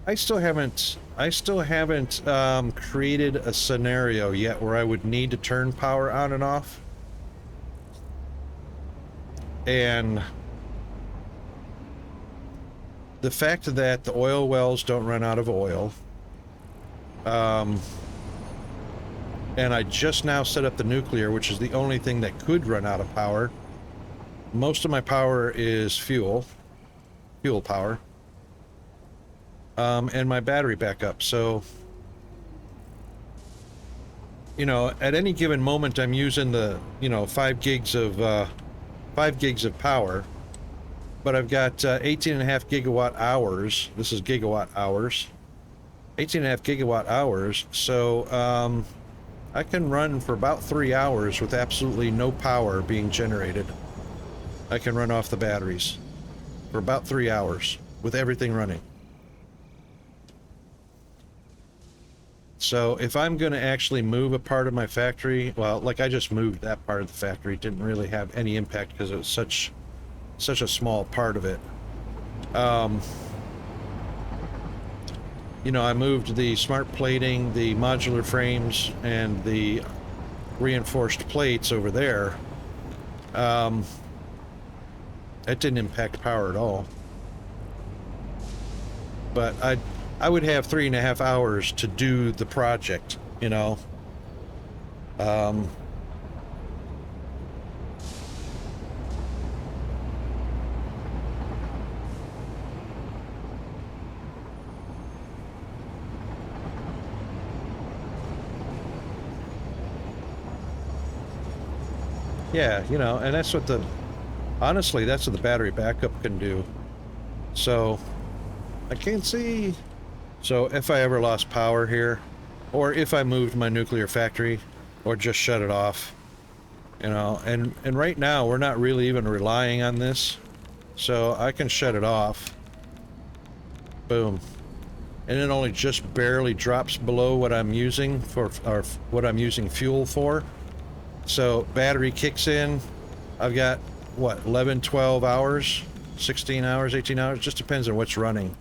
I still haven't created a scenario yet where I would need to turn power on and off. And the fact that the oil wells don't run out of oil, and I just now set up the nuclear, which is the only thing that could run out of power. Most of my power is fuel power. And my battery backup. So, you know, at any given moment, I'm using the, you know, 5 gigs of power, but I've got 18.5 gigawatt hours. This is gigawatt hours. 18.5 gigawatt hours. So, I can run for about 3 hours with absolutely no power being generated. I can run off the batteries for about 3 hours with everything running. So if I'm going to actually move a part of my factory, well, like I just moved that part of the factory, it didn't really have any impact because it was such a small part of it. You know, I moved the smart plating, the modular frames, and the reinforced plates over there. That didn't impact power at all. But I would have 3.5 hours to do the project, you know. Yeah, you know, and that's what honestly, that's what the battery backup can do. So, I can't see. So if I ever lost power here, or if I moved my nuclear factory, or just shut it off, you know, and right now we're not really even relying on this, so I can shut it off. Boom. And it only just barely drops below what I'm using for, or what I'm using fuel for. So battery kicks in. I've got, what, 11, 12 hours, 16 hours, 18 hours, just depends on what's running.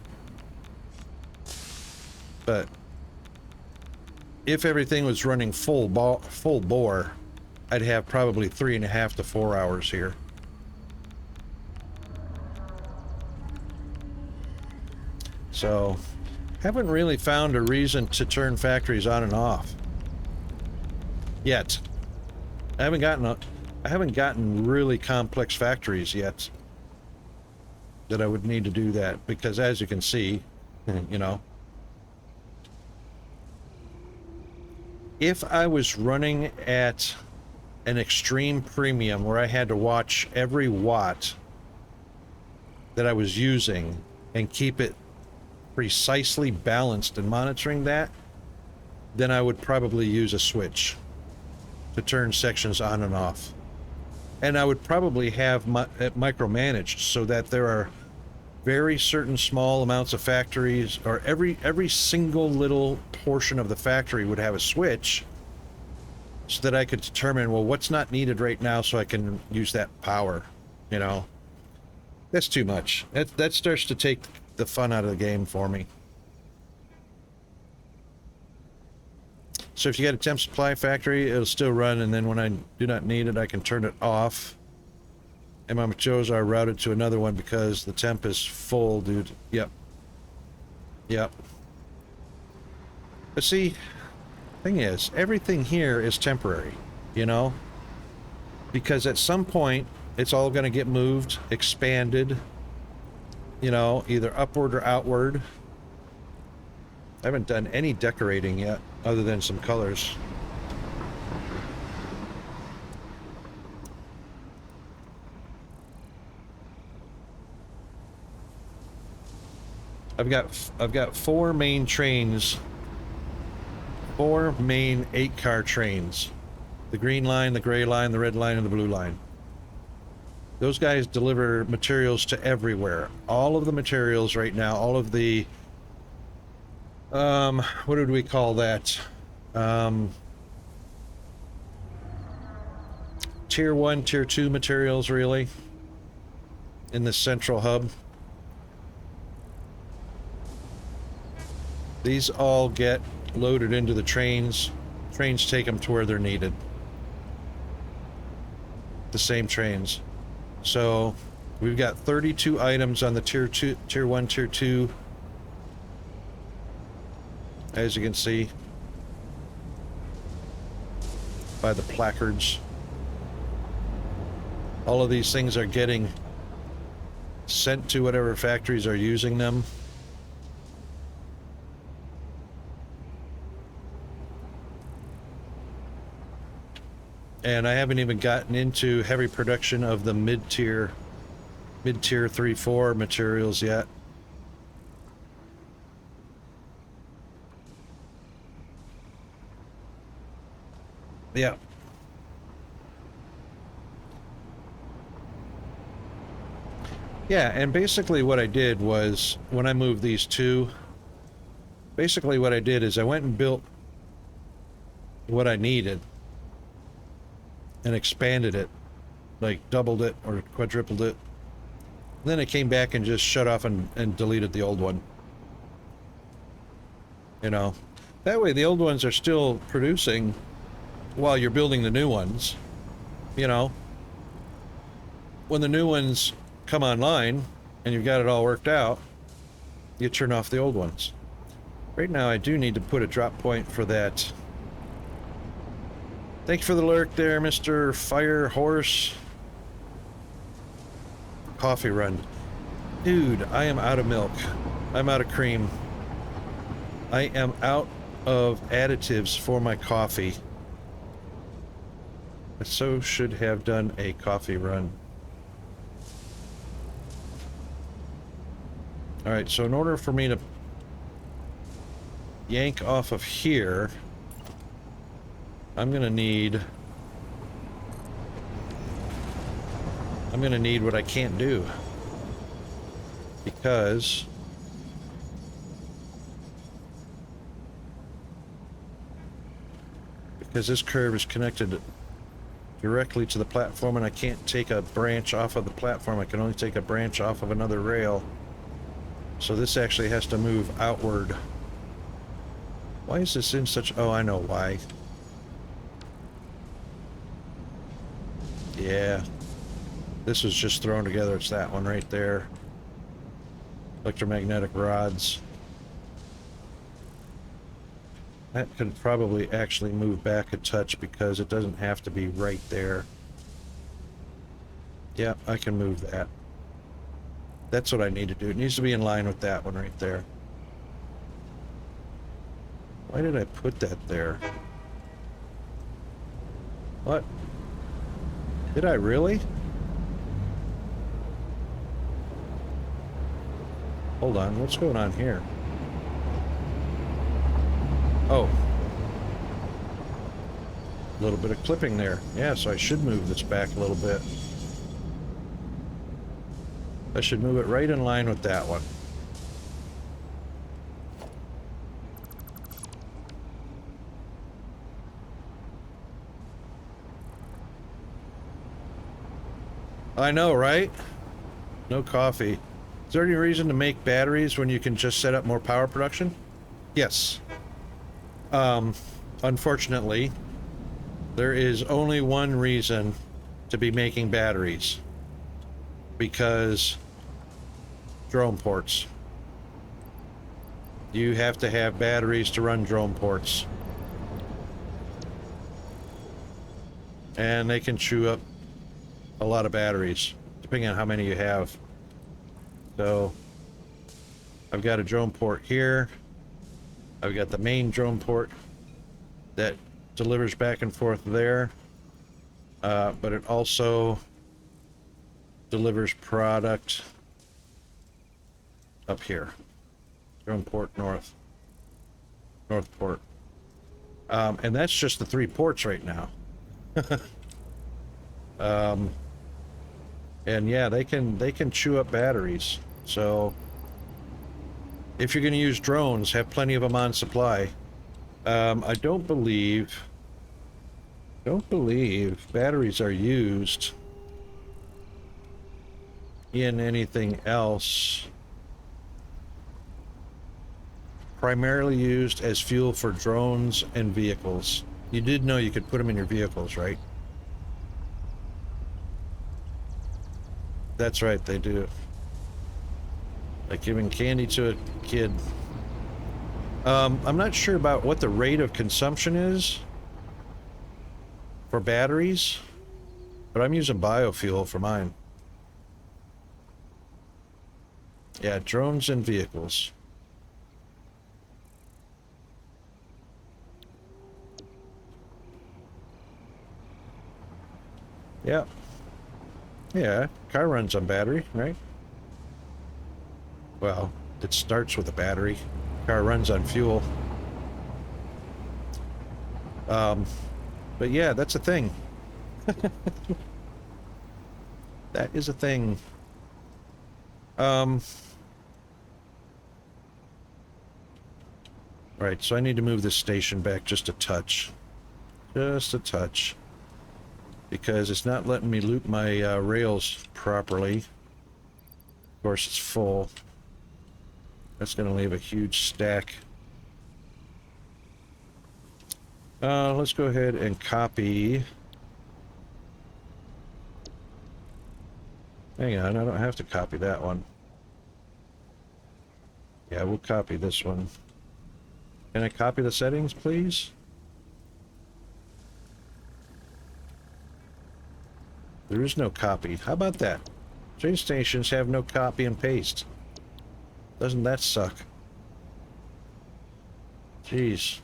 But if everything was running full bore, I'd have probably 3.5 to 4 hours here. So, haven't really found a reason to turn factories on and off yet. I haven't gotten really complex factories yet that I would need to do that, because as you can see, you know, if I was running at an extreme premium where I had to watch every watt that I was using and keep it precisely balanced and monitoring that, then I would probably use a switch to turn sections on and off. And I would probably have it micromanaged so that there are very certain small amounts of factories, or every single little portion of the factory would have a switch, so that I could determine, well, what's not needed right now so I can use that power, you know. That's too much. That starts to take the fun out of the game for me. So if you got a temp supply factory, it'll still run, and then when I do not need it, I can turn it off. And my materials are routed to another one because the temp is full, dude. Yep. Yep. But see, thing is, everything here is temporary, you know? Because at some point, it's all going to get moved, expanded, you know, either upward or outward. I haven't done any decorating yet, other than some colors. I've got 4 main trains, 4 main 8-car trains. The green line, the gray line, the red line, and the blue line. Those guys deliver materials to everywhere. All of the materials right now, all of the, what did we call that? Tier 1, Tier 2 materials, really, in the central hub. These all get loaded into the trains. Trains take them to where they're needed. The same trains. So we've got 32 items on the Tier 1, Tier 2. As you can see by the placards. All of these things are getting sent to whatever factories are using them. And I haven't even gotten into heavy production of the mid-tier 3-4 materials yet. Yeah. Yeah, and basically what I did was, when I moved these two, basically what I did is I went and built what I needed and expanded it, like doubled it or quadrupled it. Then I came back and just shut off and deleted the old one. You know, that way the old ones are still producing while you're building the new ones. You know, when the new ones come online and you've got it all worked out, you turn off the old ones. Right now I do need to put a drop point for that. Thanks for the lurk there, Mr. Fire Horse. Coffee run. Dude, I am out of milk. I'm out of cream. I am out of additives for my coffee. I so should have done a coffee run. Alright, so in order for me to yank off of here, I'm gonna need what I can't do, because this curve is connected directly to the platform, and I can't take a branch off of the platform. I can only take a branch off of another rail. So this actually has to move outward. Why is this in such... Oh, I know why. Yeah. This was just thrown together. It's that one right there. Electromagnetic rods. That could probably actually move back a touch because it doesn't have to be right there. Yeah, I can move that. That's what I need to do. It needs to be in line with that one right there. Why did I put that there? What? Did I really? Hold on, what's going on here? Oh. A little bit of clipping there. Yeah, so I should move this back a little bit. I should move it right in line with that one. I know, right? No coffee. Is there any reason to make batteries when you can just set up more power production? Yes. Unfortunately, there is only one reason to be making batteries. Because drone ports. You have to have batteries to run drone ports. And they can chew up a lot of batteries, depending on how many you have. So, I've got a drone port here. I've got the main drone port that delivers back and forth there. But it also delivers product up here. Drone port north. North port. And that's just the 3 ports right now. And yeah, they can chew up batteries. So if you're going to use drones, have plenty of them on supply. I don't believe batteries are used in anything else. Primarily used as fuel for drones and vehicles. You did know you could put them in your vehicles, right? That's right, they do. Like giving candy to a kid. I'm not sure about what the rate of consumption is for batteries, but I'm using biofuel for mine. Yeah, drones and vehicles. Yeah. Yeah, car runs on battery, right? Well, it starts with a battery. Car runs on fuel. But yeah, that's a thing. That is a thing. Right, so I need to move this station back just a touch. Just a touch. Because it's not letting me loop my rails properly. Of course, it's full. That's going to leave a huge stack. Let's go ahead and copy. Hang on, I don't have to copy that one. Yeah, we'll copy this one. Can I copy the settings, please? There is no copy. How about that? Train stations have no copy and paste. Doesn't that suck? Jeez.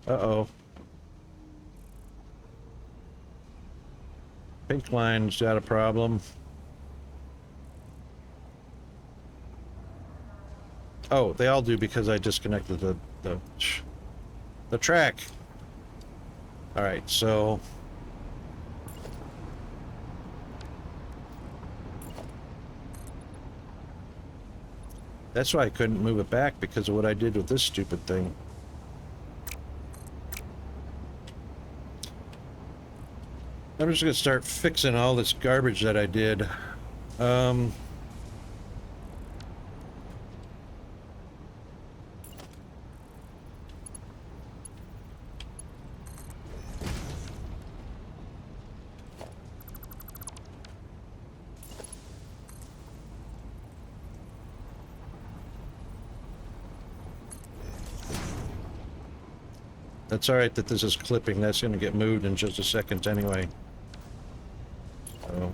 Uh-oh. Pink line's got a problem. Oh, they all do because I disconnected the track. All right, so that's why I couldn't move it back, because of what I did with this stupid thing. I'm just gonna start fixing all this garbage that I did. Um, That's alright that this is clipping. That's gonna get moved in just a second anyway. So.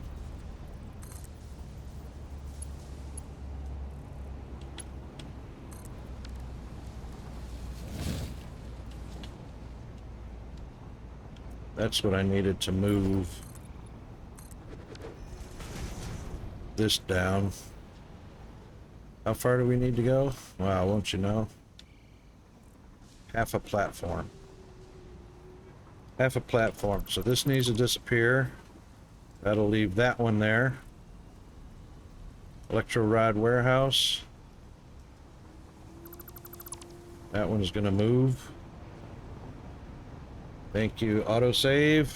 That's what I needed to move this down. How far do we need to go? Wow, won't you know? Half a platform. Half a platform. So this needs to disappear. That'll leave that one there. Electro rod warehouse. That one's gonna move. Thank you, autosave.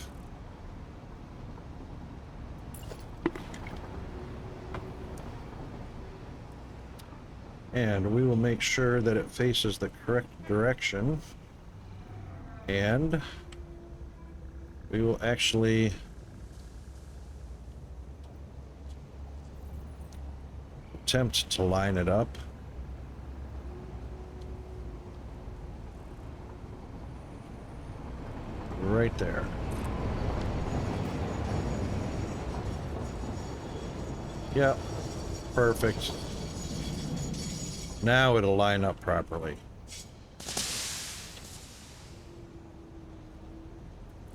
And we will make sure that it faces the correct direction. And we will actually attempt to line it up. Right there. Yep, perfect. Now it'll line up properly.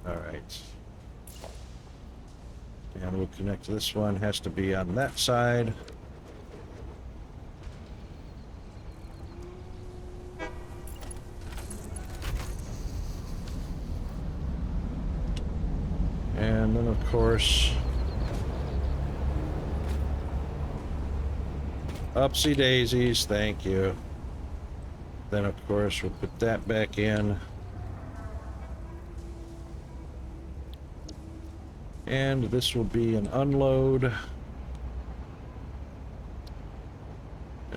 All right. And we'll connect this one. Has to be on that side. And then, of course, upsy daisies, thank you. Then, of course, we'll put that back in. And this will be an unload. And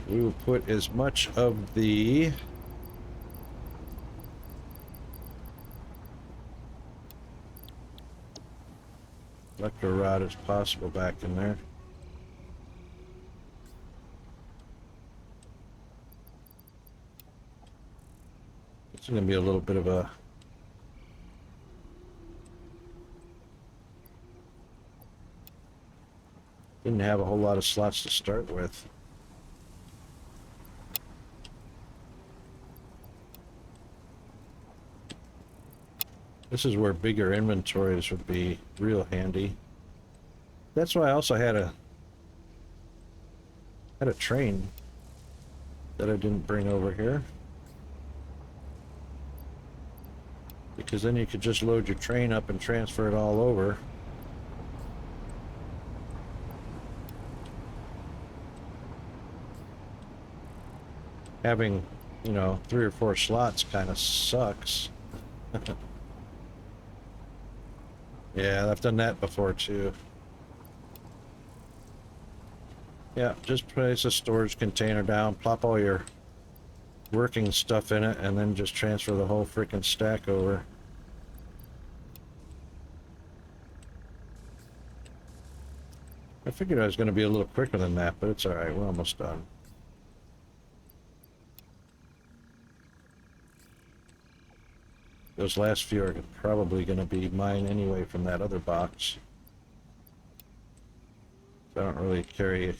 we will put as much of the electro rod as possible back in there. It's going to be a little bit of a didn't have a whole lot of slots to start with. This is where bigger inventories would be real handy. That's why I also had a train that I didn't bring over here. Because then you could just load your train up and transfer it all over. Having, you know, 3 or 4 slots kind of sucks. Yeah, I've done that before too. Yeah, just place a storage container down, plop all your working stuff in it, and then just transfer the whole freaking stack over. I figured I was going to be a little quicker than that, but it's alright, we're almost done. Those last few are probably going to be mine anyway from that other box. I don't really carry...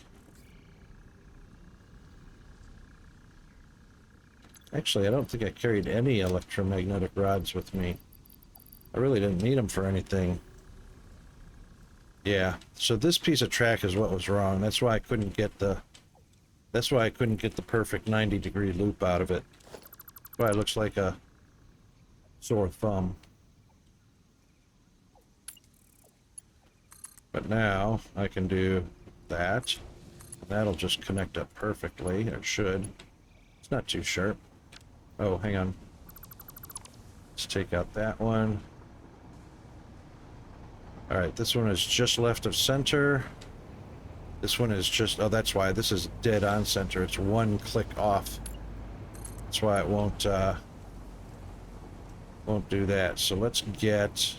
Actually, I don't think I carried any electromagnetic rods with me. I really didn't need them for anything. Yeah, so this piece of track is what was wrong. That's why I couldn't get the... That's why I couldn't get the perfect 90-degree loop out of it. That's why it looks like a sore thumb. But now I can do that. That'll just connect up perfectly, or should. It's not too sharp. Oh, hang on. Let's take out that one. All right, this one is just left of center. This one is just, oh, that's why this is dead on center. It's one click off. That's why it won't do that. So let's get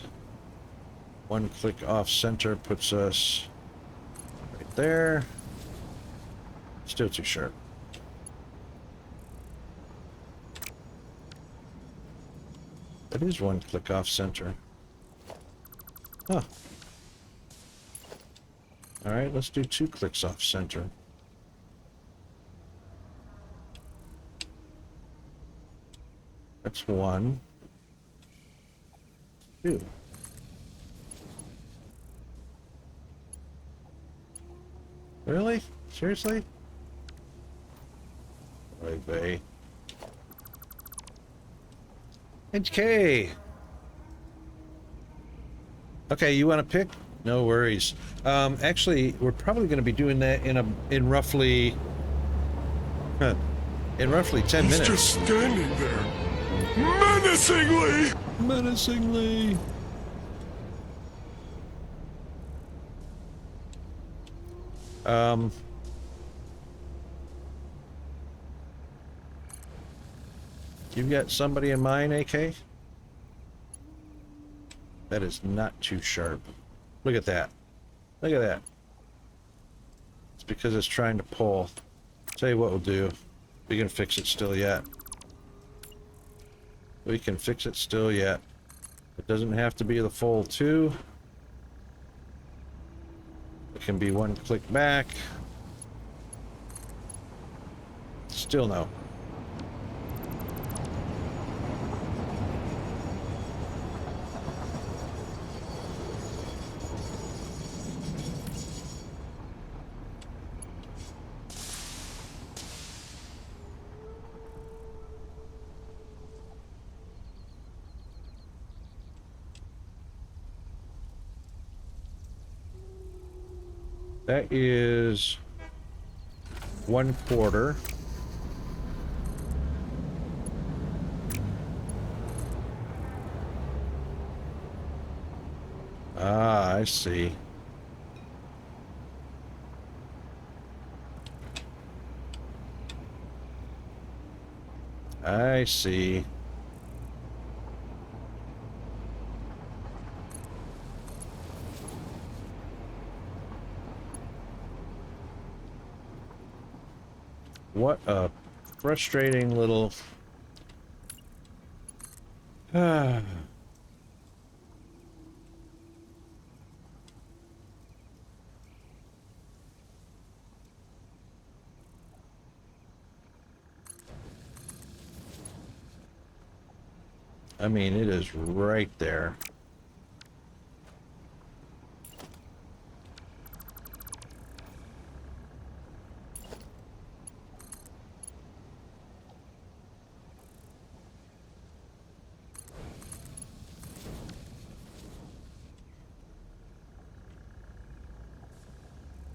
one click off center, puts us right there. Still too sharp. That is one click off center. Huh. All right, let's do 2 clicks off center. That's 1, 2. Really? Seriously? Right, Bay. Okay. Okay, you want to pick? No worries. Actually, we're probably going to be doing that in roughly 10 minutes. He's just standing there, menacingly. Menacingly. You've got somebody in mind, AK? That is not too sharp. Look at that. Look at that. It's because it's trying to pull. Tell you what we'll do. We can fix it still yet. We can fix it still yet. It doesn't have to be the full 2. It can be 1 click back. Still no. That is 1/4. Ah, I see. I see. What a frustrating little... I mean, it is right there.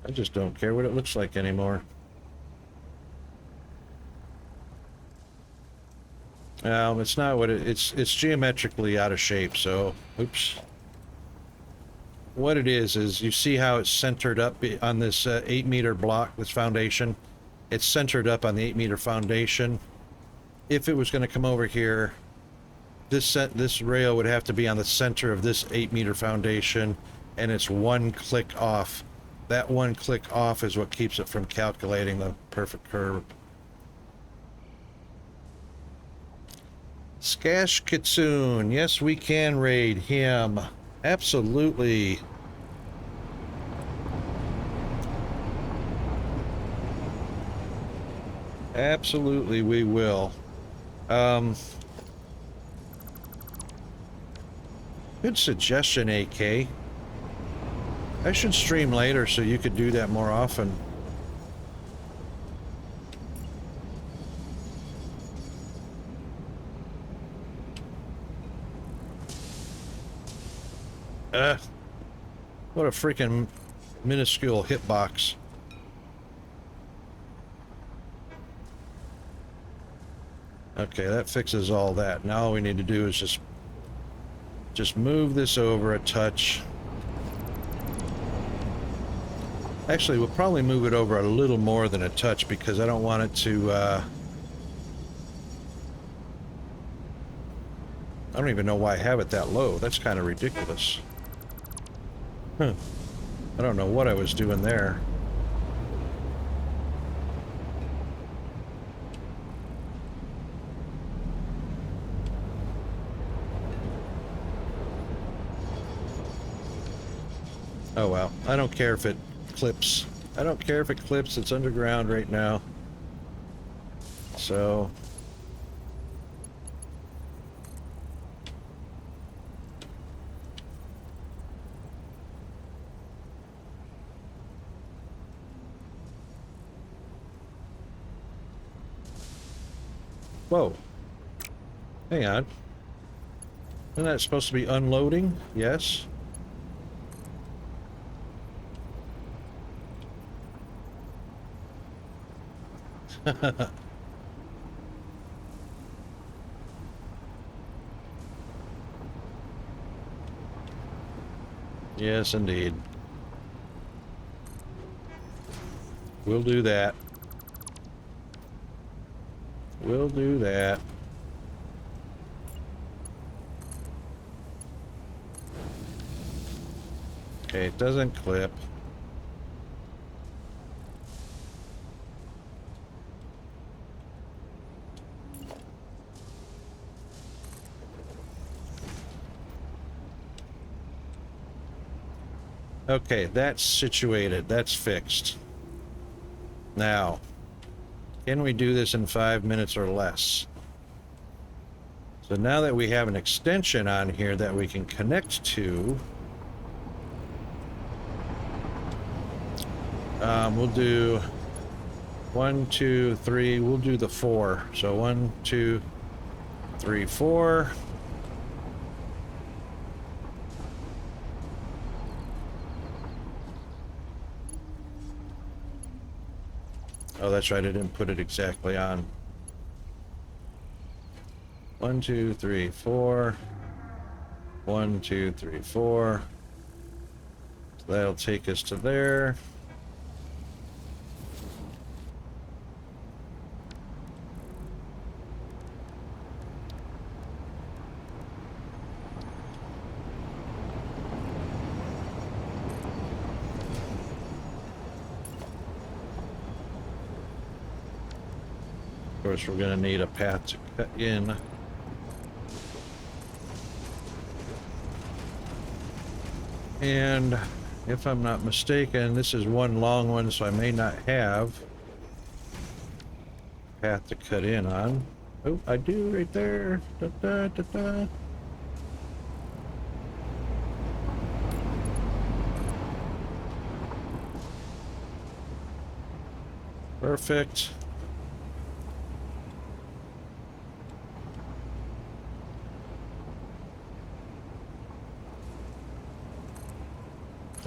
I just don't care what it looks like anymore. It's not what it's geometrically out of shape, so oops. What it is you see how it's centered up on this 8-meter block, this foundation. It's centered up on the 8-meter foundation. If it was going to come over here, this rail would have to be on the center of this 8-meter foundation, and it's 1 click off. That 1 click off is what keeps it from calculating the perfect curve. Skash Kitsune, yes, we can raid him. Absolutely. Absolutely, we will. Good suggestion, AK. I should stream later so you could do that more often. What a freaking minuscule hitbox. Okay, that fixes all that. Now all we need to do is just move this over a touch. Actually, we'll probably move it over a little more than a touch because I don't want it to, I don't even know why I have it that low. That's kind of ridiculous. Huh. I don't know what I was doing there. Oh well, I don't care if it clips. I don't care if it clips, it's underground right now. So... Whoa. Hang on. Isn't that supposed to be unloading? Yes. Yes, indeed. We'll do that. We'll do that. Okay, it doesn't clip. Okay, that's situated. That's fixed. Now, can we do this in 5 minutes or less? So now that we have an extension on here that we can connect to, we'll do 1, 2, 3. We'll do the 4. So 1, 2, 3, 4. Oh, that's right, I didn't put it exactly on. 1, 2, 3, 4. 1, 2, 3, 4. So that'll take us to there. Of course, we're going to need a path to cut in. And if I'm not mistaken, this is one long one, so I may not have a path to cut in on. Oh, I do right there. Da, da, da, da. Perfect.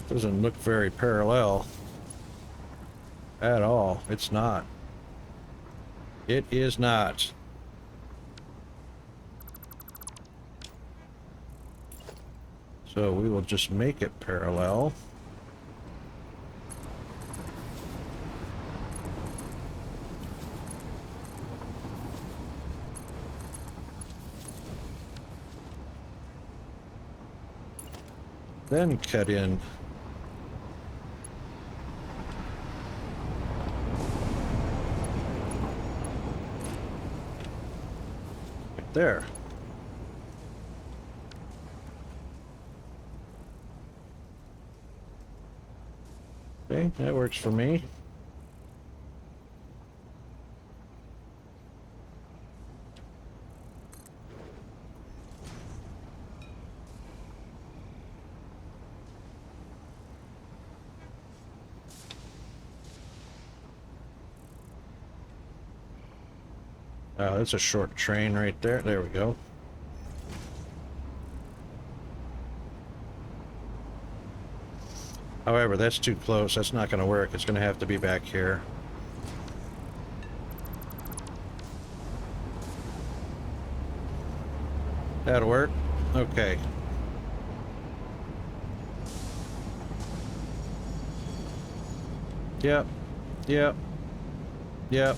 Doesn't look very parallel at all. It's not. It is not. So we will just make it parallel. Then cut in. There. Okay, that works for me. Oh, that's a short train right there. There we go. However, that's too close. That's not going to work. It's going to have to be back here. That'll work. Okay. Yep. Yep. Yep.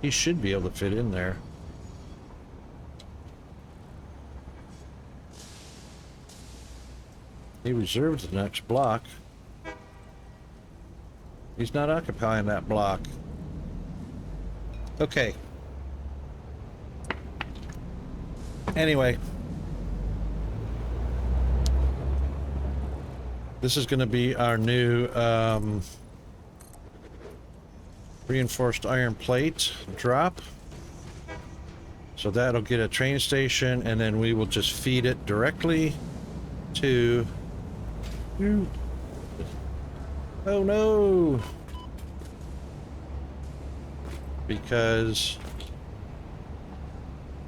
He should be able to fit in there. He reserves the next block. He's not occupying that block. Okay. Anyway. This is going to be our new reinforced iron plate drop. So that'll get a train station, and then we will just feed it directly to... Oh no! Because...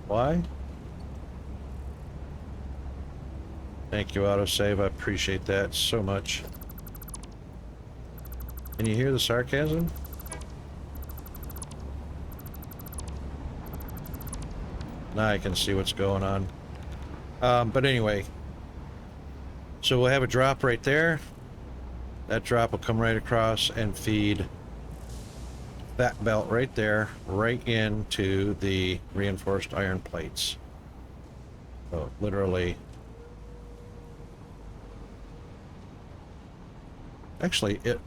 Why? Thank you, autosave. I appreciate that so much. Can you hear the sarcasm? Now I can see what's going on. But anyway, so we'll have a drop right there. That drop will come right across and feed that belt right there, right into the reinforced iron plates. So literally, actually, it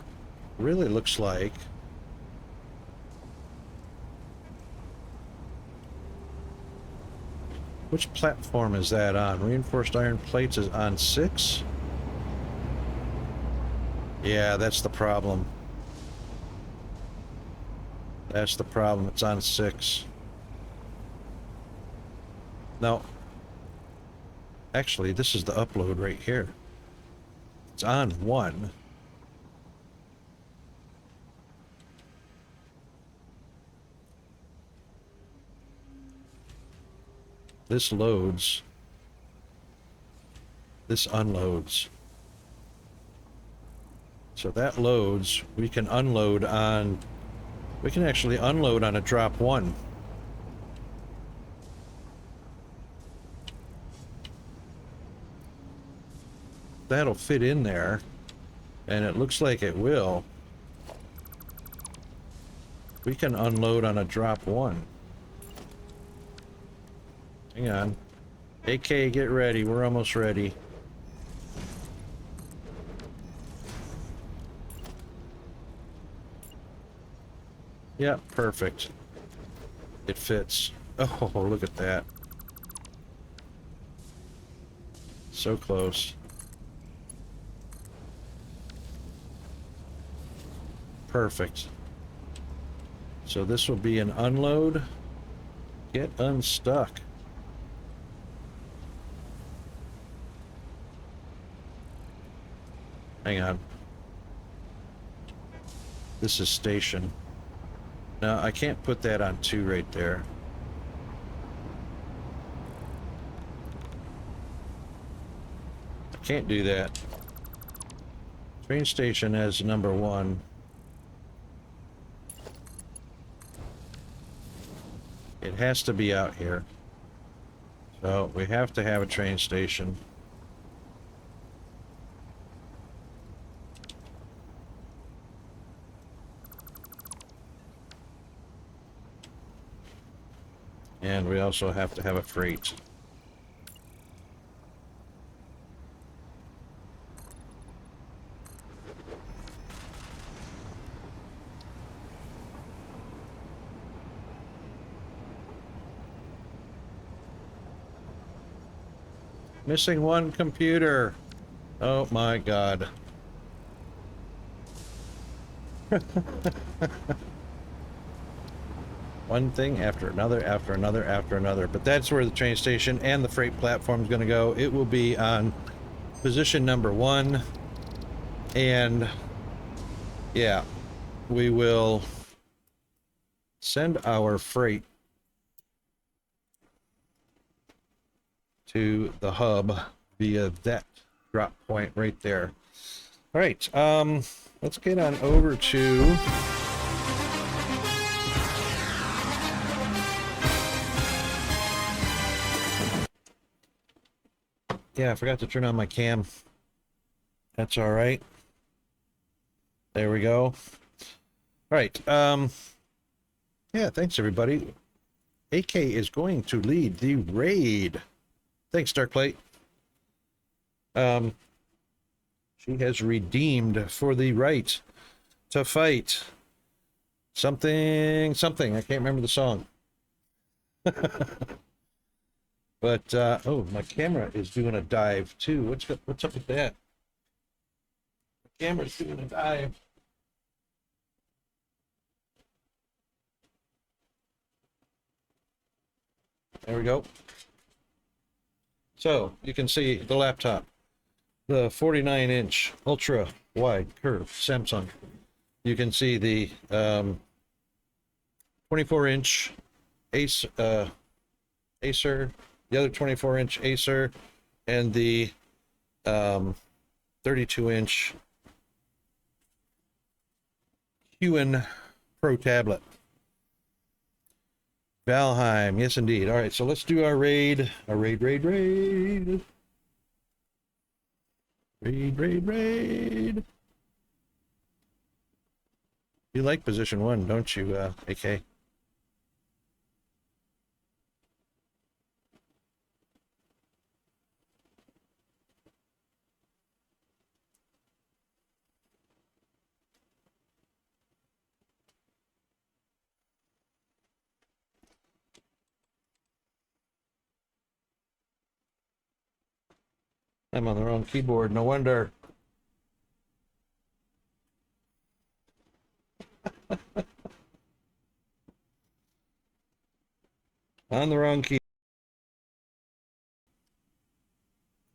really looks like which platform is that on? Reinforced iron plates is on 6? Yeah, that's the problem. That's the problem. It's on 6. No. Actually, this is the upload right here. It's on 1. This loads. This unloads. So that loads. We can unload on... We can actually unload on a drop 1. That'll fit in there. And it looks like it will. We can unload on a drop 1. Hang on. AK, get ready. We're almost ready. Yeah, perfect. It fits. Oh, look at that. So close. Perfect. So this will be an unload. Get unstuck. Hang on. This is station. No, I can't put that on 2 right there. I can't do that. Train station as number 1. It has to be out here. So we have to have a train station. And we also have to have a freight. Missing 1 computer. Oh my god. One thing after another, after another, after another. But that's where the train station and the freight platform is going to go. It will be on position number 1. And yeah, we will send our freight to the hub via that drop point right there. All right, let's get on over to yeah, I forgot to turn on my cam. That's all right. There we go. All right. Yeah, thanks everybody. AK is going to lead the raid. Thanks, Darklight. She has redeemed for the right to fight something. I can't remember the song. But oh, my camera is doing a dive too. What's up with that? The camera's doing a dive. There we go. So you can see the laptop, the 49-inch ultra wide curved Samsung. You can see the 24-inch Acer, the other 24-inch Acer, and the 32-inch Huon Pro tablet. Valheim, yes indeed. All right, so let's do our raid. Raid. You like position 1, don't you, AK? I'm on the wrong keyboard, no wonder. On the wrong key.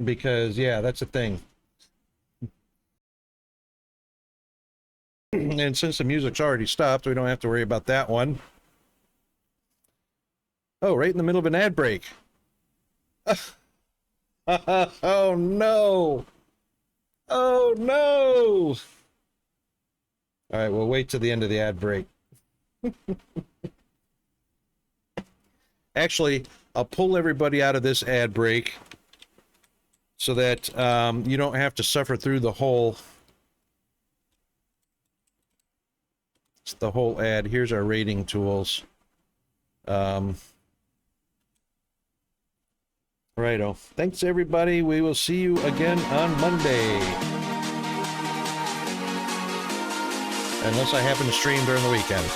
Because, yeah, that's a thing. And since the music's already stopped, we don't have to worry about that one. Oh, right in the middle of an ad break. Oh, no. Oh, no. All right, we'll wait till the end of the ad break. Actually, I'll pull everybody out of this ad break so that you don't have to suffer through the whole ad. Here's our rating tools. Righto. Thanks, everybody. We will see you again on Monday. Unless I happen to stream during the weekend.